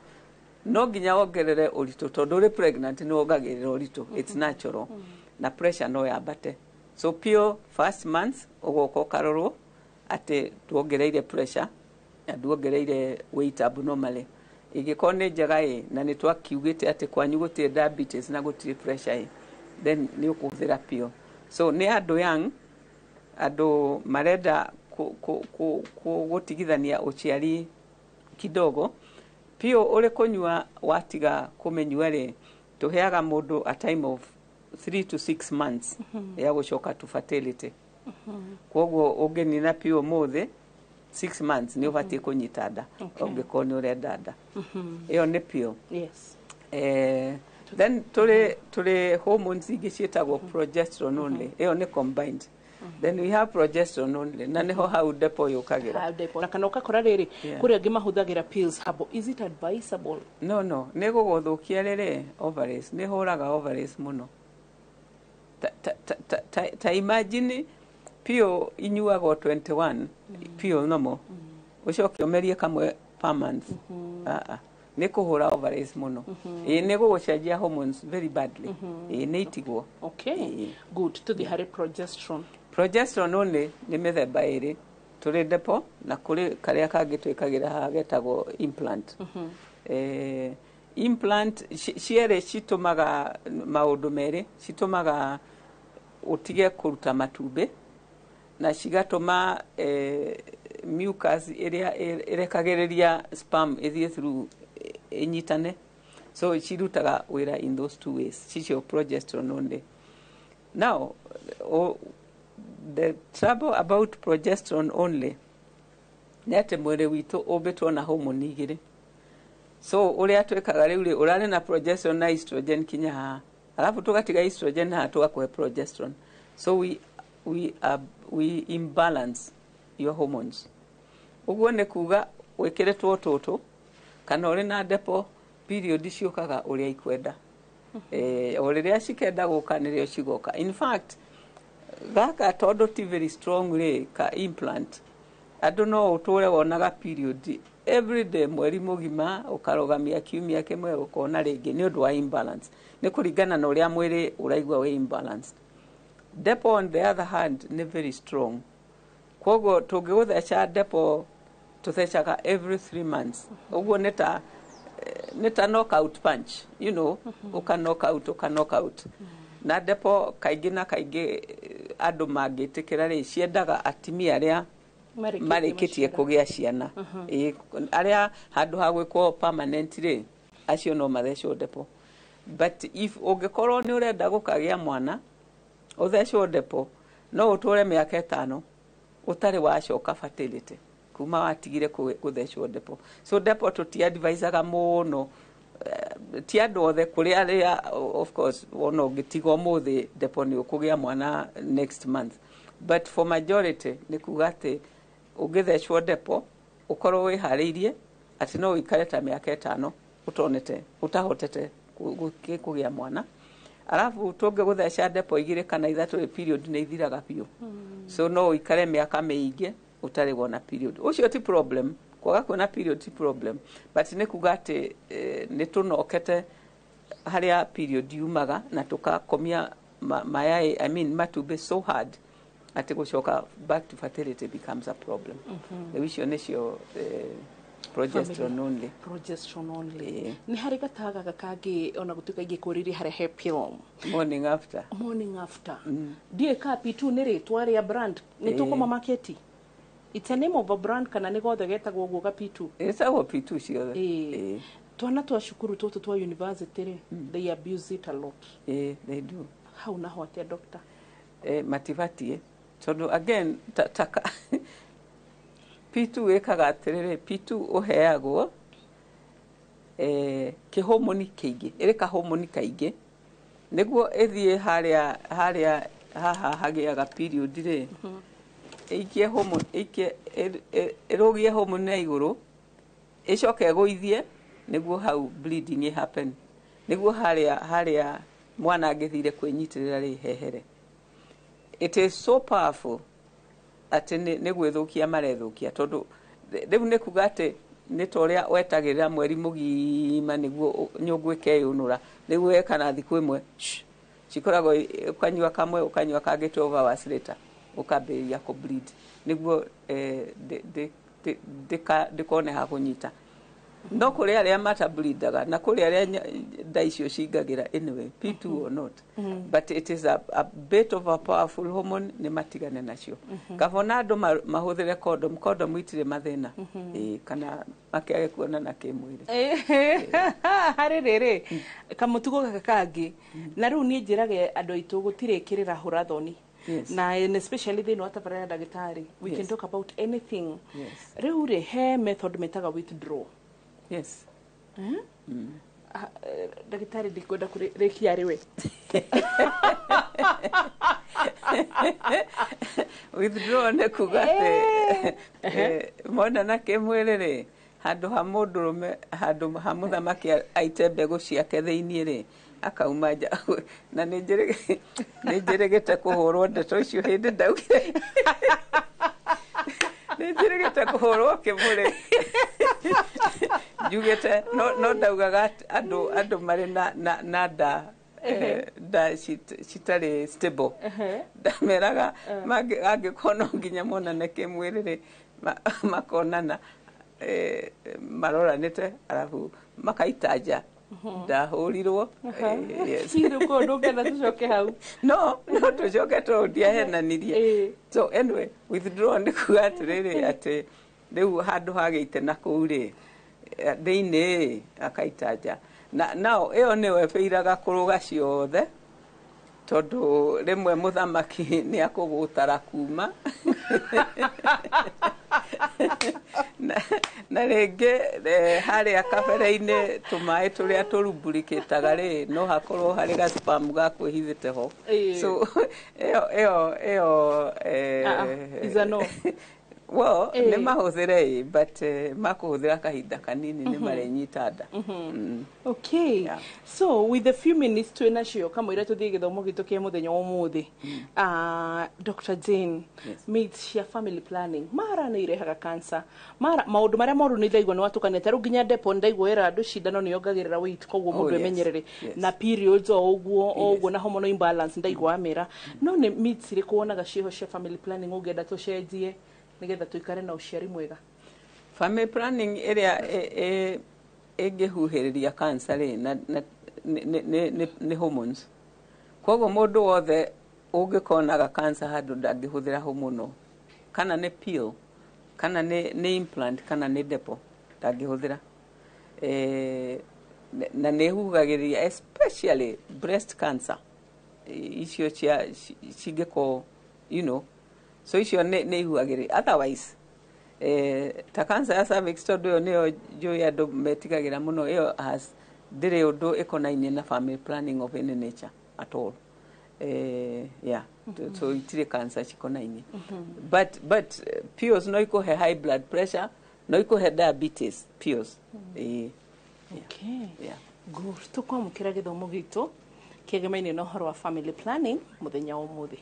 no nginya wongerere ũritũ tondũ ũrĩ pregnant nĩ wongagĩrĩra ũritũ, it's natural, na pressure no yambate. So pio first month ũgoka ũkarorwo atĩ tuongereire pressure na duongereire weight abnormally. Ingĩkorwo nĩ njega na nĩ twakiugĩte atĩ kwanyu gũtirĩ diabetes na gũtirĩ pressure then nĩ ũkũhũthĩra pio. So nĩ andũ young, andũ marenda gũtigithania ũciari kidogo. Pio ũrĩ kũnyua watiga kũmenyua rĩ tũheaga mũndũ a time of 3 to 6 months ya gũcoka to fertility. Koguo ũngĩnina pio mũthĩ 6 months nĩ ũbatiĩ kũnyita nda ũngĩkorwo nĩ ũrenda nda. Ĩyo nĩ pio. Yes. Then tũrĩ hormones ingĩ ciĩtagwo progesterone only. Ĩyo nĩ combined. Then we have progesterone only. Na niho hau depo yũkagĩra. Na kana ũkakora rĩrĩ kũrĩa angĩ mahũthagĩra pills habo. Is it advisable? No, nĩ gũgũthũkia rĩrĩ ovaries. Nĩ hũraga ovaries mũno. Ta imagine pio inyuagwo 21 pio nomo. Ucoke ũmerie kamwe per month. Nĩ kũhũra ovaries mũno. Nĩ gũgũcenjia hormones very badly. Nĩ itigwo. Okay. Good. Tũthiĩ harĩ progesterone. Progesterone only nĩ mĩthemba ĩrĩ. Tũrĩ depo na kũrĩ karĩa kangĩ twĩkagĩra haha getagwo implant. Implant cierĩ citũmaga maũndũ merĩ, citũmaga ũtige kũruta matumbĩ na cigatũma mucus ĩrĩa ĩrekagĩrĩria sperm ĩthiĩ through inyitane. So cirutaga wĩra in those two ways. Cicio progesterone only. Now the trouble about progesterone only nĩ atĩ mwĩrĩ witũ ũmbĩtwo na hormone igĩrĩ. So ũrĩa twĩkaga rĩu ũrarĩ na progesterone na estrogen kinya haha, alafu tũgatiga estrogen haha tũgakũhe progesterone. So we imbalance your hormones. Ũguo nĩ kuga wĩkĩrĩtwo tũtũ kana ũrĩ na depo period ciũkaga ũrĩa ikwenda. O rĩrĩa cikenda gũka nĩrĩo cigoka. In fact gaka tondũ ti very strong rĩ ka implant, andũ no ũtũre wonaga period every day mweri mũgima ũkarogamia kiumia kĩmwe ũkona rĩngĩ nĩ ũndũ wa imbalance. Nĩ kũringana na ũrĩa mwĩrĩ ũraigua wĩ imbalanced. Depo on the other hand nĩ very strong. Koguo tũngĩgũtheca depo tũthecaga every 3 months. Ũguo nĩ ta knockout punch, you know, ũka knock out. Na depo kaingĩ na kaingĩ andũ mangĩtĩkĩra rĩ ciendaga atimia arĩa marĩkĩtie kũgĩa ciana. Arĩa handũ ha gwĩkwo permanent rĩ acio no mathecwo depo. But if ũngĩkorwo nĩ ũrenda gũkagĩa mwana ũthecwo depo no ũtũre mĩaka 5 ũtarĩ wacoka fertility kuma watigire gũthecwo depo. So depo tũti-advisaga mũno, ti andũ othe kũrĩ arĩa of course ona ũngĩtiga ũmũthĩ depo nĩ ũkũgĩa mwana next month. But for majority nĩ kuga atĩ ũngĩthecwo depo ũkorwo wĩharĩirie atĩ no ũikare ta mĩaka 5 ũtahotete kũgĩa mwana. Alafu tũngĩgũtheca depo 2 kana 3 period nĩ ithiraga biũ. So no ũikare mĩaka mĩingĩ ũtarĩ wona period. Ũcio ti problem. Kwaga kuona period ti problem. But nĩ kuga atĩ nĩ tũnokete harĩa period yumaga na tũkakomia mayai, I mean matumbĩ so hard atĩ gũcoka back to fertility becomes a problem. Icio nĩcio progesterone only. Progesterone only. Nĩ harĩ gataga kangĩ ona gũtuĩka ingĩkũrĩria harĩa he pill. Morning after. Morning after. Ndiĩ ka P2 nĩ rĩtwa rĩa brand. Nĩ tũkoma marketi. It's a name of a brand kana nĩ gothe getagwo ũguo ga P2. Ĩtagwo P2 ciothe. Twana twa cukuru tũtũ twa university rĩ, they abuse it a lot. They do. Hau naho atĩa doctor? Matibatiĩ. Tondũ again P2 ekaga atiriri, P2 uheagwo kihomoni kiingi, iri kahomoni kaingi niguo ithie haria haha hagiaga period ri ikie hormone irogie hormone na iguru icoke guithie niguo hau bleeding happen niguo haria mwana angithire kwinyitirira ri hehere. It is so powerful ati ni gwithukia marethukia tondu riu ni kuga ati ni toria wetagirira mweri mugima niguo nyungu ikeyunura niguo kana thiku imwe cikoragwo ukanyua kamwe ukanyua kangi 12 hours later ukambiria ku bleed niguo ndikone ha kunyita no kuri aria mata bleedaga na kuri aria nda icio cingagira anyway P2 or not but it is a bit of a powerful hormone ni matigane nacio kavona andu mahuthire condom itire mathina kana makiage kuona na kimwiri hari riri kamutugo gaka kangi na riu ni njirage andu aitu gutirikirira hurathoni. Yes. Na and especially they know tabaraya dagitari we Yes. can talk about anything. Yes. Riu ri he method metaga withdraw. Yes. Dagitari ndikwenda kurikia riwe withdraw ne kugate mona na kimwiri ri handu ha mundurume handu ha muthamaki aite mbegu ciake thiini ri akauma nja na ninjiregete kuhurwo ndeto icio hindi ndaugire ninjiregete kuhurwo kimuri njugite no ndaugaga andu mari na nda citari stable ndameraga angikona nginya monane kimwiriri makonana maroranite arabu makaitanja ndahurirwo ciruko ndugena tucoke hau no tucoke ndiahenanirie so anyway withdraw ni kuga atiriri ati riu handu hageite na kuuri thiini akaitanja na nao iyo niwe feiraga kuruga ciothe tondu rimwe muthamaki ni akugutara kuma na ringi haria kabere-ini tumai turia turumbulikaga ri no hakorwo hari ga spam ga kwihithite ho so iyo is a no. Well, ni mahuthire but makuhuthira kahinda kanini ni marenyita nda. Okay. Yeah. So with the few minutes to nacio kamwira tuthie githomo gitu kia muthenya umuthi. Dr. Jane, myths cia family planning mara ni irehaga cancer. Mara maundu maria moru ni ndaigwa ni watukanete ru nginya depo ndaigwa era andu cindano ni yongagirira weight koguo mundu emenyerere na periods o uguo na hormonal imbalance ndaigwa amira no ni myths iri kuonaga ciho cia family planning ungenda tucenjie nigetha tuikare na uciari mwega. Family planning iria ingihuhiriria cancer ni hormones. Koguo mundu wothe ungikonaga cancer handu ndangihuthira hormone kana ni pill kana ni implant kana ni depo ndangihuthira na nihugagiriria especially breast cancer icio cingiko so icio ni ihuagiri otherwise ta cancer ya cervix tondu yo niyo njui andu metigagira muno iyo has ndiri undu ikonainie na family planning of any nature at all so itire cancer cikonainie but pills no ikuhe high blood pressure no ikuhe diabetes pills okay good tukwamukira githomo gitu kiegemaine no horo wa family planning muthenya umuthi.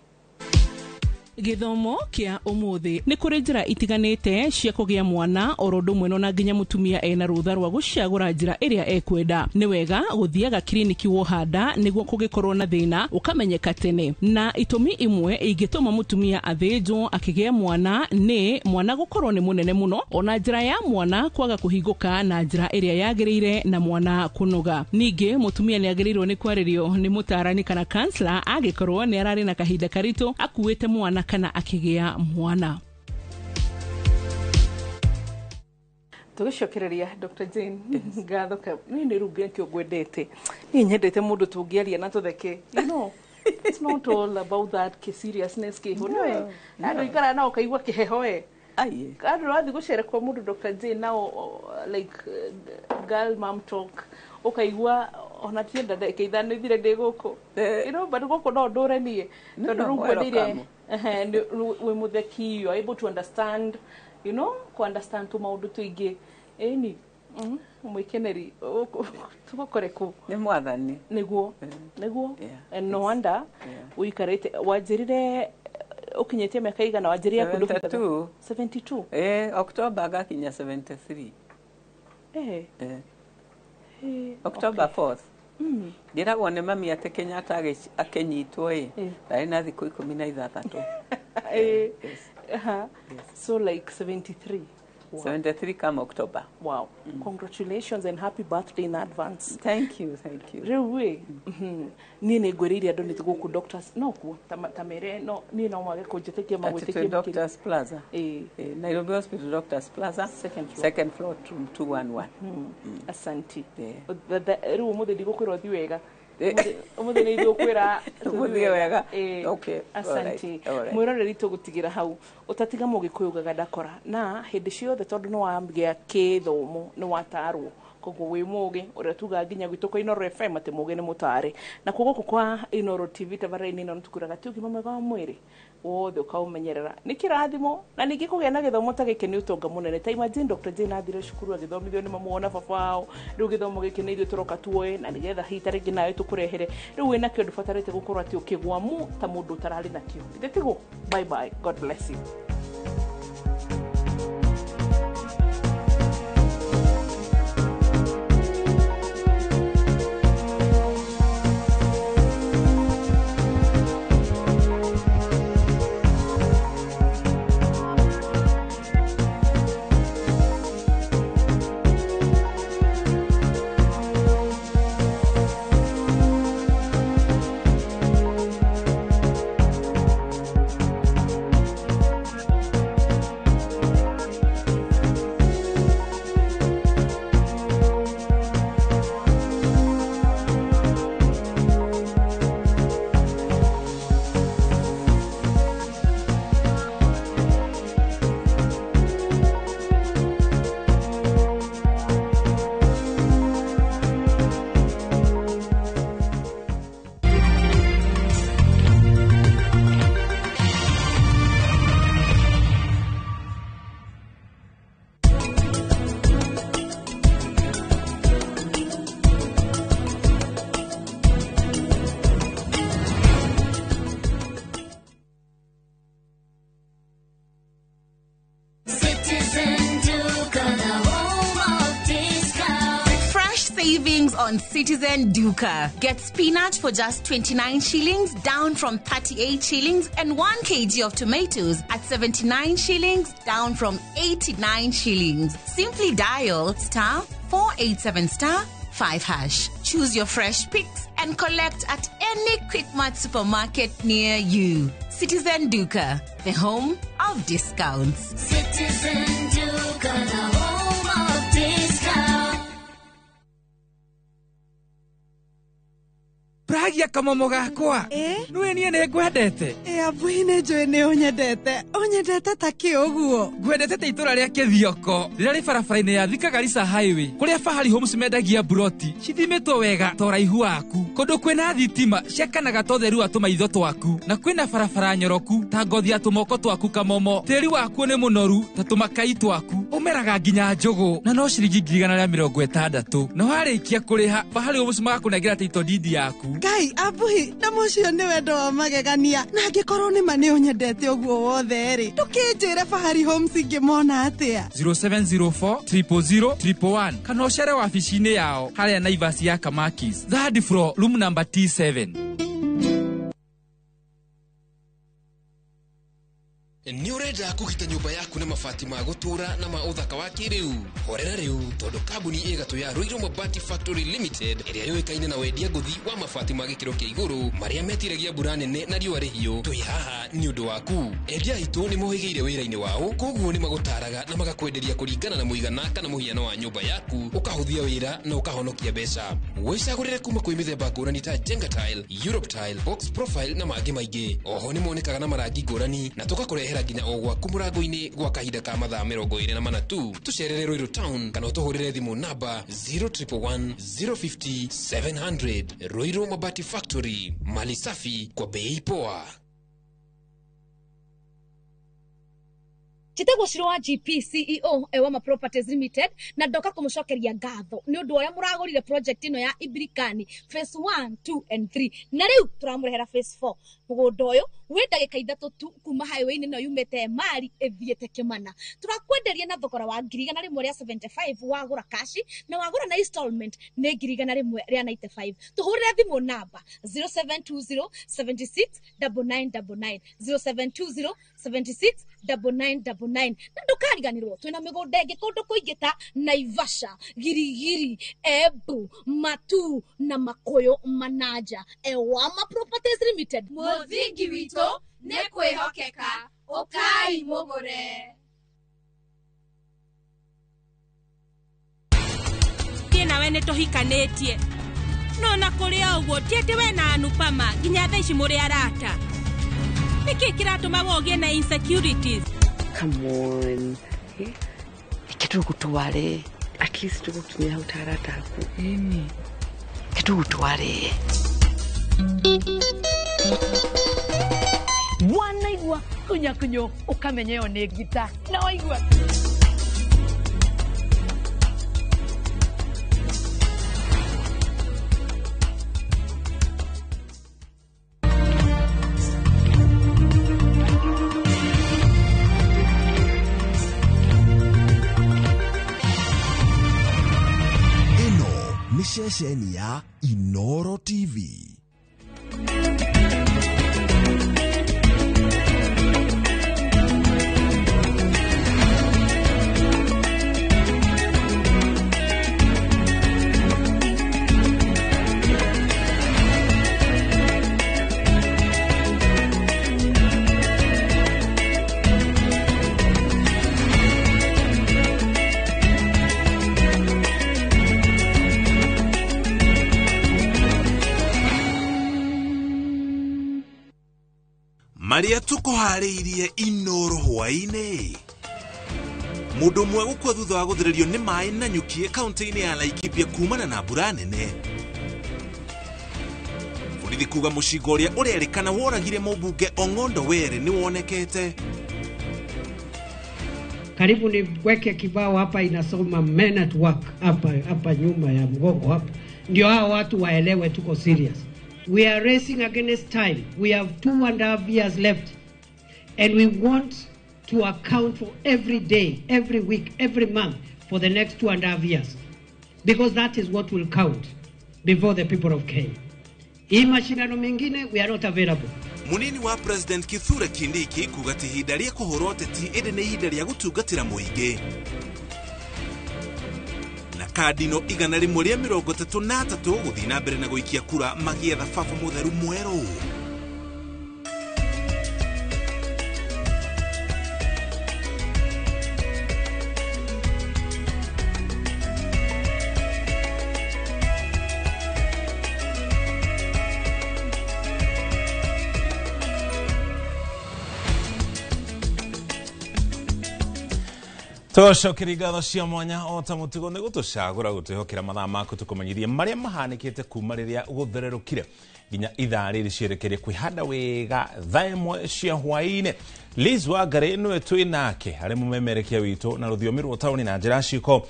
Githomo kia umuthi ni kuri njira itiganite cia kugia mwana orondo mweno na nginya mutumia ena rutha rwa guciagura njira iria ekwenda ni wega guthiaga kliniki wohanda niguo kugikorwo na thina ukamenyeka tene na itumi imwe ingituma mutumia athinjwo akigia mwana ni mwana gukorwo ni munene muno ona njira ya mwana kwaga kuhinguka na njira iria yagirire na mwana kunuga ningi mutumia ni agirirwo ni kwaririo ni mutarani kana counselor agikorwo ni arari na kahinda karitu akuite mwana kana akigia mwana. Tugicokereria Dr. Jane ngathoka ni rumbia kio gwendete ni nyendete mundu tungiaria na tutheke it's not all about that seriousness ke hono andu ikara na ukaigwa kiheho Aye. Kadu wathi gucere kwa mundu Dr. J now like girl mom talk. Ukaigua ona tienda ndeke ithano ithire ndi guku. You know, but guku no ndure nie. Tondu rungu ndire we mutheki, you are able to understand, you know, to understand tu maundu tuingi. Eni. Mwikeneri tugokore ku ni mwathani niguo and no wonder uikarite wajirire ukinyete miaka igana wajiria kundu 72 October gakinya 73 October 4th ndiragwo ni mami ate Kenyatta akenyitwo ndari na thikũ 16 so like 73 73 come October. Wow. Congratulations and happy birthday in advance. Thank you. Rewe. Ni ngwiriria ndo ni tuguku doctors no ku tamere no ni no mwage kunjitekia magwitekia Doctors Plaza. Nairobi Hospital Doctors Plaza second floor room 211. Asante. Rewe mode digukwira thi wega. Umuthi ni ndikukwira muthie wega. Okay. Asante. Mwiroreri tugutigira hau utatiga mugikuyugaga ndakora na hindi ciothe tondu no wambia kithomo ni watarwo koguo wi mugi uria tuga nginya gwitu kwa Inoro FM ati mugi ni mutare na koguo kwa Inoro TV tabaraini no tukuraga tugi mwega wa mwiri wothe ukaumenyerera ni kirathimo na ningi kugia na githomo ta giki ni utonga munene ta imagine Dr. J na thire cukuru agithomithio ni mamuona babao riu githomo giki ni ithu turoka tuoe na nigetha hitare nginayo tukurehere riu wina kio ndubatarite gukorwo ati ukigwa mu ta mundu utarari nakio ndetigo bye bye, God bless you. On Citizen Duka. Get spinach for just 29 shillings, down from 38 shillings, and 1 kg of tomatoes at 79 shillings, down from 89 shillings. Simply dial *487*5#. Choose your fresh picks and collect at any Quickmart supermarket near you. Citizen Duka, the home of discounts. Citizen Duka, the home of discounts. Pragia kamomo gakwa nwe nie ne gwendete abuine njoe ne onyendete ta kioguo gwendete te itura ria kithioko rira ri barabara-ini ya Thika Garissa Highway kuria Fahari Homes mendagia buroti cithimitwo wega to raihu waku kundu kwina thitima ciakanaga to theru wa tumaitho twaku na kwina barabara nyoroku ta ngothi ya tumoko twaku kamomo tiri waku ni munoru ta tumakai twaku umeraga nginya njogo na no ciringi 160 na warikia kuriha Fahari Homes magakunengera title deed yaku Ngai abuhi na mucio ni wendo wa magegania na ngikorwo ni mane onyendete oguo wothe ri tukinjire Fahari Homes ngimona atia 0704 000 111 kana ucere wabici-ini yao haria Naivas ya Kamakis third floor room number T7. Ni urenda kugita nyumba yaku na mabati ma gutura na ma uthaka wa kiriu horera riu tondu kambuni igatu ya Ruiru Mabati Factory Limited iria yoikaine na wendia nguthi wa mabati ma gikiro kia iguru maria metiragia mbura nene na riua rihiu twi haha ni undu waku endia itu ni mohigeire wira-ini wao koguo ni magutaraga na magakwenderia kuringana na muigana kana muhiano wa nyumba yaku ukahuthia wira na ukahonokia mbeca wicagurire kuma kwi mithemba ngurani ta Jenga Tile, Europe Tile, Box Profile na mangi maingi oho ni monekaga na marangi ngurani na tugakurehe kwehera nginya o gwaku murango-ini gwa kahinda ka mathaa 24 tu. Tucerere Ruiru Town kana utuhurire thimu namba 0111 050 700. Ruiru Mabati Factory, mali safi kwa bei poa. Chitagwo Shiro wa GP CEO Ewama Properties Limited na ndoka kumucokeria ngatho ni undu oya muragurire project ino ya Ibirikani phase 1 2 and 3 na riu turamurehera phase 4 mugunda uyu wi ndagika ithatu tu kuma highway ino yumete Mari ethiete Kimana. Turakwenderia na thogora wa 1,175 wagura kashi na wagura na installment ni 1,195. Tuhurire thimu namba 0720 76 9999 0720 76 9999 na ndukariganirwo twina migunda ingi kundu kuingita Naivasha, Girigiri, Embu, Matu na Makoyo Manaja. Ewama Properties Limited, Muthingi wito ne kwihokeka ukai mugure. Tina we nituhikanetie no na kuria uguo tiete we na Anupama ginya tha ici muri arata niki kiratuma wogie na insecurities. Come on. Kitu kutware. At least tukutumia utarata ku. Kitu kutware. Wanaigwa kunyakunyo ukamenyeo ne gita. Na waigwa. Ceceni ya Inoro TV. Maria tukuhariirie Inoro hwaine. Mundu mwe gukwa thutha wa guthiririo ni mai na nyukie kaunti-ini ya Laikipia kumana na mbura nene. Borithi kuga mucinga uria urerikana woragire mũmbunge Ong'ondo Were ni wonekete. Karibu niweke kibao hapa inasoma Men at Work hapa nyuma ya mgongo hapa. Ndio hao watu waelewe tuko serious. We are racing against time. We have 2.5 years left. And we want to account for every day, every week, every month for the next 2.5 years. Because that is what will count before the people of Kenya. Hii mashindano mengine, we are not available. Munini wa President Kithure Kindiki kugati ihinda ria kuhurwo ateti iri ni ihinda ria gutungatira muingi. Na kadino igana rimwe ria 33 guthii na mbere na guikia kura magietha baba mutheru mweru. Tucokeria ngatho cia mwanya o ta mutigo ni gutucagura gutihokera mathaa maku tukumenyithie maria mahanikite kuma riria guthererukire ginya ithaa riri cierekeire kwihanda wega thaa imwe cia hwaine. Liz Wangari niwe twi nake ari mumemerekia witu na ruthiomi rwa tauni na njira ciko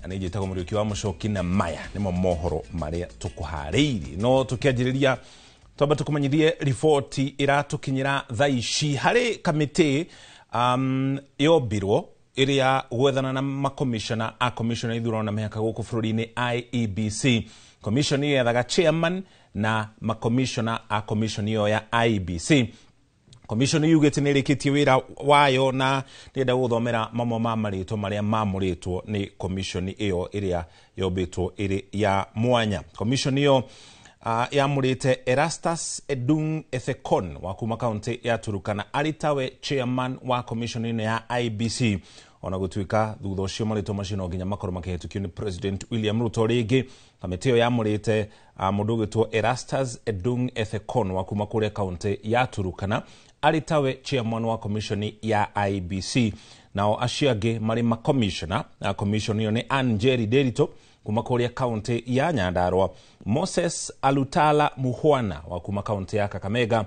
na njitago muriuki wa mucoki na maya nimo mohoro maria tukuhariirie no tukianjiriria twamba tukumenyithie riboti iratukinyira thaa ici hari kamiti yombirwo iria gwethana na makomishona a komishona ithurano na mihaka guku bururi-ini IEBC. Komishoni iyo yethaga chairman na makomishona a komishoni iyo ya IEBC. Komishoni yugite ni rikitie wira wayo na ndenda guthomera mamwe ma marĩtwa maria mamuritwo ni komishoni iyo iria yombitwo iri ya mwanya. Komishoni iyo yamurite Erastus Edung Ethekon wa kuma kaunti ya Turukana aritawe chairman wa komishoni ino ya IEBC. Ona gutuika thutha ucio marĩtwa macio no nginya makorwo makihetukio ni President William Ruto ringi. Kamiti iyo yamurite mundu ugitwo Erastus Edung Ethekon wa kuma kuria kaunti ya Turukana aritawe chairman wa commission ya IBC. Nao aciangi mari ma commissioner na commission yo ni Angeri Derito kuma kuria county ya Nyandarua, Moses Alutala Muhwana wa kuma county ya Kakamega,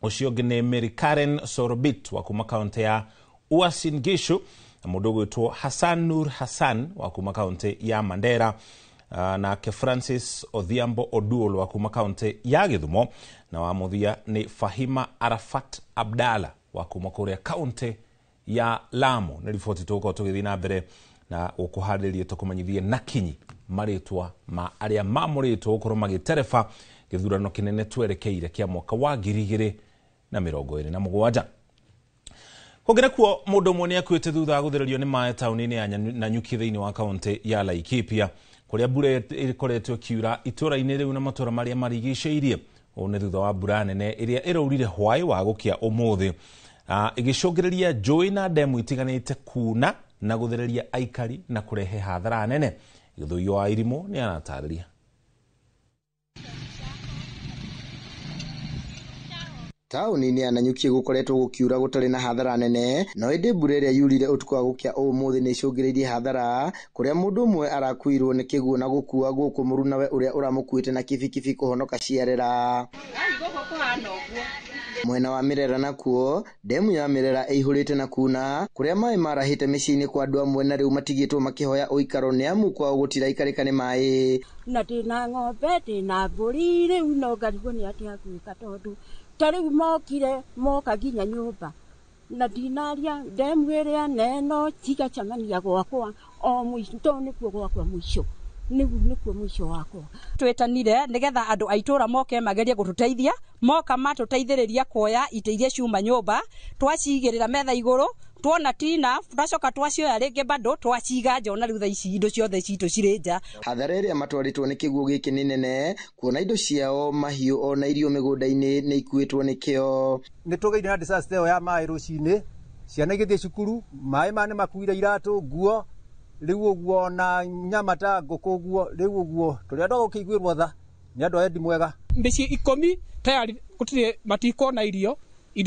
ucio ni Mary Karen Sorobit wa kuma county ya Uasin Gishu, na mudogo to Hassan Nur Hassan wa kuma county ya Mandera, na ke Francis Odhiambo Oduol wa kuma county ya Githumo, na wa muthia ni Fahima Arafat Abdalla wa kuma kuria county ya Lamu. Na ripoti tuko tugithi na mbere na ukuharirie tukumanyithie nakinyi maritwa ma aria mamuritwo ukorwo magiterefa githurano kinene twerekeire kia mwaka wa 2027. Kugera kuo mundu mwe ni akuite thutha wa guthererio ni mae tauni-ini ya Nanyuki thiini wa kaunti ya Laikipia, kuria mbura ikoretwo kiura itura-ini riu na matura maria marigiceirie. One thutha wa mbura nene iria iraurire hwai wa gukia umuthi, igicungireria njui na ndemu itiganite kuna na guthereria aikari na kurehe hathara nene. Githuio wa Irimo ni anatariria. Tauni-ini ya Nanyuki gukoretwo gukiura gutari na hathara nene, no indi mbura iria yurire utuku wa gukia umuthi ni icungireirie hathara, kuria mundu umwe arakuirwo ni kiguo na gukua guku murunawe uria uramukuite na kibikibi kuhonoka ciarera. Mwena wa Mirera nakuo demu ya Mirera ihurite na kuna, kuria mai marahite micini kwa andu amwe na riu matigitwo makihoya uikaro ni amu kwa gutira ikarika ni mai. Na ndina ng'ombe ndina mburi riu no ngarigwo ni atia gwika tondu tariu mokire moka nginya nyumba na ndinaria demu iria neno tigacamania gwakwa o mwisho nikuo gwakwa mwisho nikuo mwisho wakwa. Twetanire nigetha andu aitura moke magerie gututeithia, moka matuteithiriria kuoya ite iria ciuma nyumba, twacigirira metha iguru, tuona tina twacoka twacioya ringi bado twaciga nja, ona riu tha ici indo ciothe citu cirinja. Hathara iria matwaritwo ni kiguo giki ni nene, kuona indo ciao mahiu ona irio migunda-ini ni ikuitwo nikio. Ni tugeire na disaster ya mai rucini, ciana igithie cukuru, mai mane makuire iratu, nguo riu uguo na nyama ta nguku uguo, riu uguo turi andu gukiguirwo tha ni andu endi mwega. Mbici 10 tayari gutire matikona irio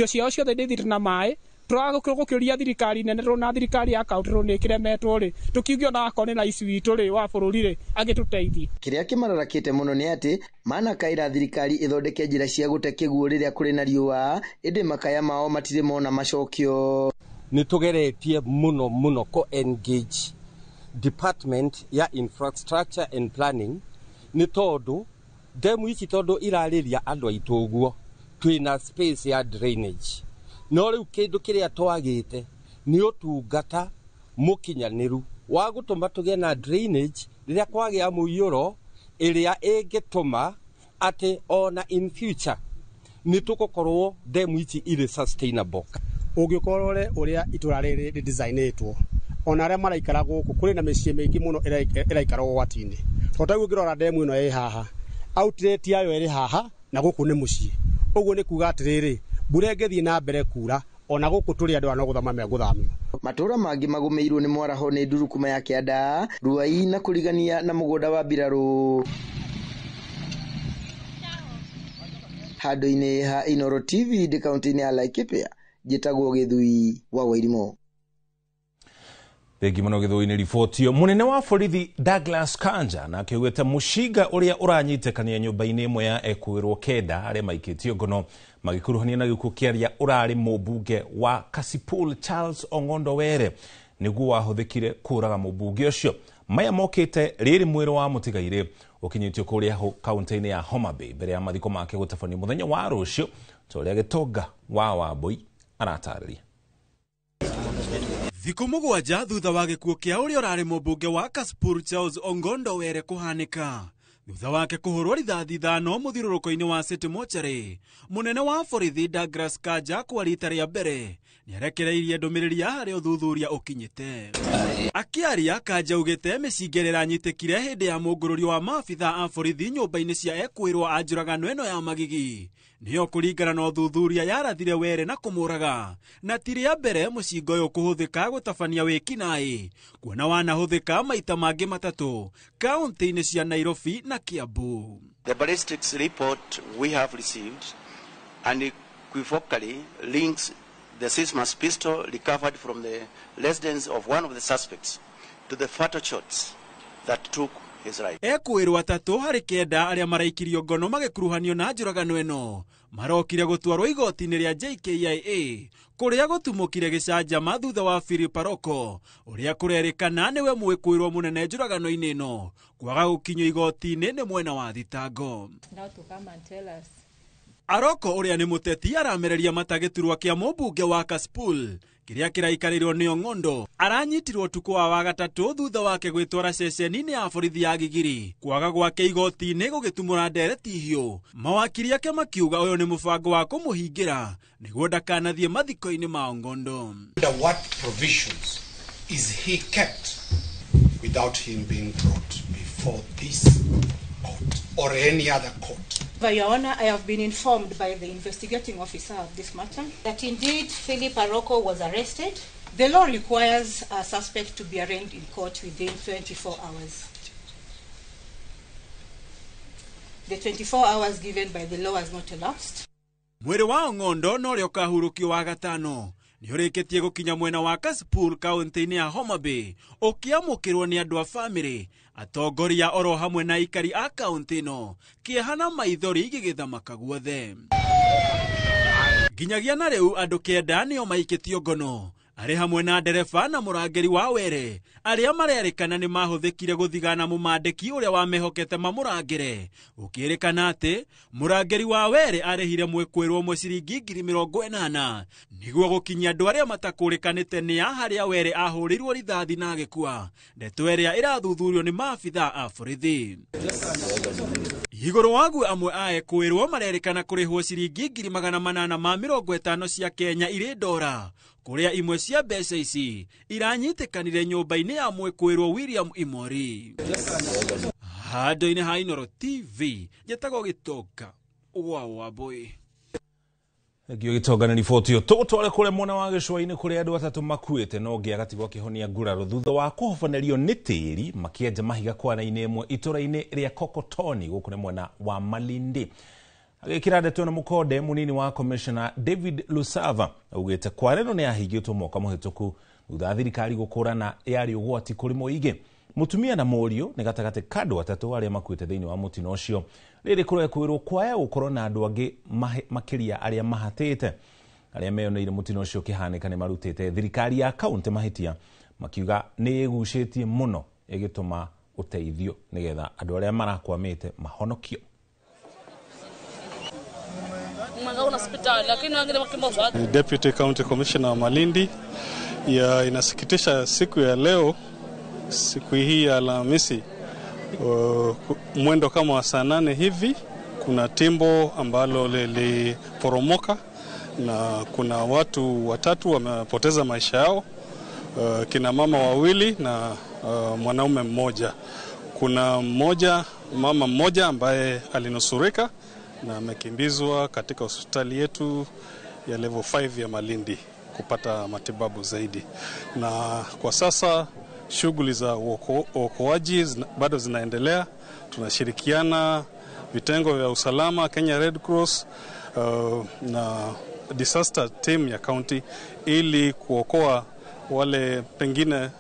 ciao ciothe ndithite na mai. Turagukiria thirikari nene rona thirikari ya kaunti rone kiremetwo ri tukiugio na akone na ici witu ri wa bururi ri agituteithie. Kiria kimararakite muno ni ati mana kaira thirikari ithondeke njira cia gute kiguo riria kuri na riua, indi makaya mao matire mona macokio. Ni tugeretie muno ko engage department ya infrastructure and planning ni tondu demu ici tondu irariria andu aitu uguo twina space ya drainage. No riu kindu kiria twagite ni utungata mukinyaniru wa gutuma tugie na drainage riria kwagia muiyuro iria ingituma ati ona in future ni tugukorwo demu ici iri sustainable. Ungikorore uria itura riri designetwo ona aria maraikara guku kuri na micii mingi muno iraikara gwatini. Totagu ngirora demu ino haha outlet yayo iri haha na guku ni mucii. Uguo ni kuga atiriri mbura ngethie na mbere kura ona guku turi andu ano guthama me guthamio. Matura mangi magumeirwo ni mwaraho ni ndurukuma ya Kianda, Ruai na kurigania na mugunda wa Mbiraru. Handu-ini ha Inoro TV de kaunti-ini ya Laikipia, jitagwo Githui wa Wairimo. Thengi muno Githui-ini ribotio. Munene wa borithi Douglas Kanja na akiugite mushinga uria uranyitekania nyumba-ini imwe ya ekuirwo kenda aria maikitio ngono magikuruhania na gikuo kiaria urari mubunge wa Kasipul Charles Ong'ondo Were niguo wahuthikire kuraga mubunge ucio. Maya mokite riri mwiro wa mutigaire ukinyitio kuria kaunti-ini ya Homa Bay mbere ya mathiko make gutafanio muthenya wa rucio toria Gitonga wa Wambui anatariria. Thiko mugwanja thutha wa gikuo kia uria urari mubunge wa Kasipul Charles Ong'ondo Were kuhanika thutha wake kuhurwo rithathi thano muthiruruko-ini wa City Mortuary, munene wa borithi Douglas Kanja kwa rita ria mbere niarekereirie ndumiriri ya hari uthuthuria ukinyite. Akiaria Kanja ugite micingerera nyitikire hindi ya mungururio wa maabitha a borithi nyumba-ini cia ekuirwo a njuragano eno ya Magigi niyo kuringana na uthuthuria yarathire Were na kumuraga, na tiri ya mbere mucingo uyu kuhuthika gutabania wikinai kuona wanahuthika maita mangi matatu kaunti-ini cia Nairobi na Kiambu. The ballistics report we have received and it unequivocally links the Sismas pistol recovered from the residence of one of the suspects to the fatal shots that took his life. Ekwirwo atatu hari kenda aria maraikirio ngono magikuruhanio na njuragano eno marokire gutwarwo igoti-ini ria JKIA kuria gutumukire gicanjama thutha wa Philip Aroko uria kurerikana niwe mwikwirwo munene njuragano-ini eno kwaga gukinywo igoti-ini ni mwena wa thitango. Now to come and tell us. Aroko uria ni muteti aramereria matagiturwa kia mubunge wa Kasipul kiria kiraikarirwo ni Ong'ondo aranyitirwo tuko wa gatatu thutha wake gwitwara ceceni-ini ya borithi ya Gigiri kwaga gwake igoti-ini gugitumura ndereti hiu. Mawakiri yake makiuga uyu ni mubango wa kumuhingira niguo ndakanathie mathiko-ini ma Ong'ondo. Under what provisions is he kept without him being brought before this court or any other court? Your Honor, I have been informed by the investigating officer of this matter that indeed Philip Aroko was arrested. The law requires a suspect to be arraigned in court within 24 hours. The 24 hours given by the law has not elapsed. Mwiri wa Ong'ondo no rio kahurukio wa gatano ni urikitie gukinya mwena wa Kasipul kaunti-ini ya Homa Bay ukiamukirwo ni andu a family atongoria oro hamwe na ikari a kaunti ino kiehana maithori igigithamaka guothe. Nginyagia na riu andu kenda nio maikitio ngono ari hamwe na ndereba na murangeri wa Were aria marerikana ni mahuthikire guthigana mumandiki uria wamehokete mamurangire ukirikana ati murangeri wa Were arehire mwekwirwo mwe ciringi 80,000 niguo gukinyia andu aria matakurikanite ni haria Were ahurirwo rithathi na agikua ndeto iria irathuthurio ni maabitha a borithi. Iguru wagu amwe ae kwirwo marerikana kurihwo ciringi 850 cia Kenya iri ndora kuria imwe cia mbeca ici iranyitikanire nyumba-ini ya mwekwirwo William Imori. Hado-ini ha Inooro TV njetago Gitoka wa Wambui. Gio Gitoka na riboti yo tugutware kure mwena wa gicwa-ini kuri andu atatu makuite no ngiagatigwo kihonia nguraro thutha wa kuhobanerio ni tiri makienja mahiga kwana-ini imwe itura-ini ria Kokotoni gukure mwena wa Malindi. Agikira ndeto na mukode munini wa Commissioner David Lusava augite kwareno ni ahigitwo mwaka muhituku thutha thirikari gukurana yari ugwati kuri muingi. Mutumia na morio ni gatagate kadu atatu aria makuite thiini wa mutino ucio riri kurekwirwo kwaya gukorwo na andu angi makiria aria mahatite aria meyoneire mutino ucio kihanika ni marutite thirikari ya kaunti mahitia makiuga ni igucitie muno igituma uteithio nigetha andu aria marakwamite mahonokio. Deputy County Commissioner wa Malindi inasikitisha siku ya leo, siku hii ya Alhamisi mwendo kama wa saa 8 hivi kuna timbo ambalo liliporomoka na kuna watu watatu wamepoteza maisha yao, kina mama wawili na mwanaume mmoja. Kuna mama mmoja ambaye alinusurika na amekimbizwa katika hospitali yetu ya level 5 ya Malindi kupata matibabu zaidi. Na kwa sasa shughuli za uokoaji bado zinaendelea. Tunashirikiana vitengo vya usalama, Kenya Red Cross na disaster team ya county ili kuokoa wale pengine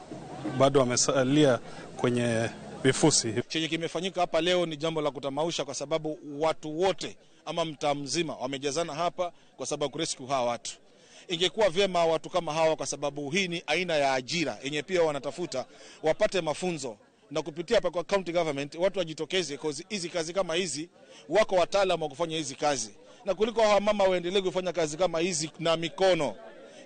bado wamesalia kwenye vifusi. Chenye kimefanyika hapa leo ni jambo la kutamausha kwa sababu watu wote ama mtaa mzima wamejazana hapa kwa sababu kurescue hawa watu. Ingekuwa vyema watu kama hawa, kwa sababu hii ni aina ya ajira yenye pia wanatafuta, wapate mafunzo na kupitia hapa kwa county government watu wajitokeze, cause hizi kazi kama hizi wako wataalamu wa kufanya hizi kazi, na kuliko hawa mama waendelee kufanya kazi kama hizi na mikono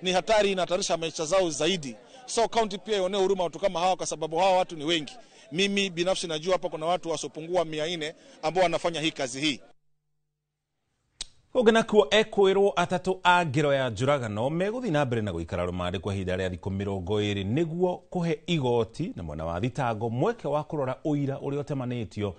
ni hatari, inahatarisha maisha zao zaidi. So county pia ione huruma watu kama hawa kwa sababu hawa watu ni wengi. Mimi binafsi najua hapa kuna watu wasopungua 400 ambao wanafanya hii kazi hii. Ogena kuo ekwirwo atatu a ngiro ya njuragano meguthi na mbere na guikara rumande kwa ihinda ria thikũ 20 niguo kuhe igoti na mwena wa thitango mweke wa kurora uira uria utemanitio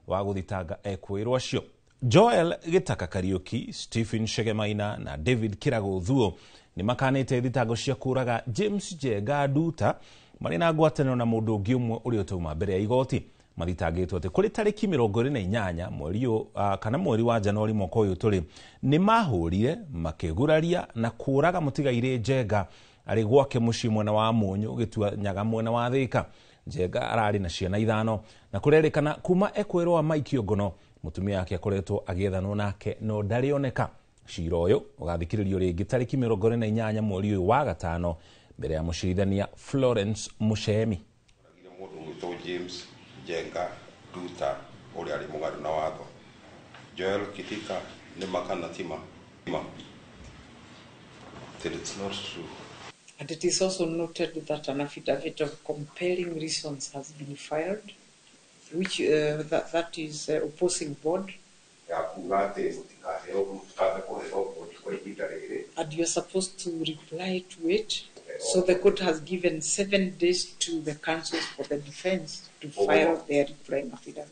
wa guthitanga ekwirwo acio. Joel Gitaka Kariuki, Stephen Shegemaina na David Kirago Thuo ni makanite thitango cia kuraga James Jenga Nduta marĩ na ngwatanĩro na mũndũ ũngĩ ũmwe ũrĩa ũtauma mbere ya igoti. mathitangĩtwo atĩ kũrĩ tarĩki 28 mweri wa Januari mwaka ũyũ tũrĩ nĩ mahũrire makĩguraria na kũraga mũtigairĩ Njenga arĩ gwake mũciĩ mwena wa Mũnyũ gĩtuanyaga mwena wa Thĩka. Njenga ararĩ na ciana 5 na kũrerĩkana kuma ekwĩrwo wa Mike Ogono mũtumia wake akoretwo agĩethanwo nake no ndarĩoneka. Cira ũyũ ũgathikĩrĩrio rĩngĩ tarĩki 28 mweri ũyũ wa gatano mbere ya mũcirithania Florence Muchemi. James Njenga Nduta ũrĩa arĩ mũgarũ na watho. Joel Kitika nĩ makana tima. That it's not true. And it is also noted that an affidavit of compelling reasons has been filed, which that is opposing board. And you are supposed to reply to it. So the court has given 7 days to the counsel for the defense to file their replying affidavit.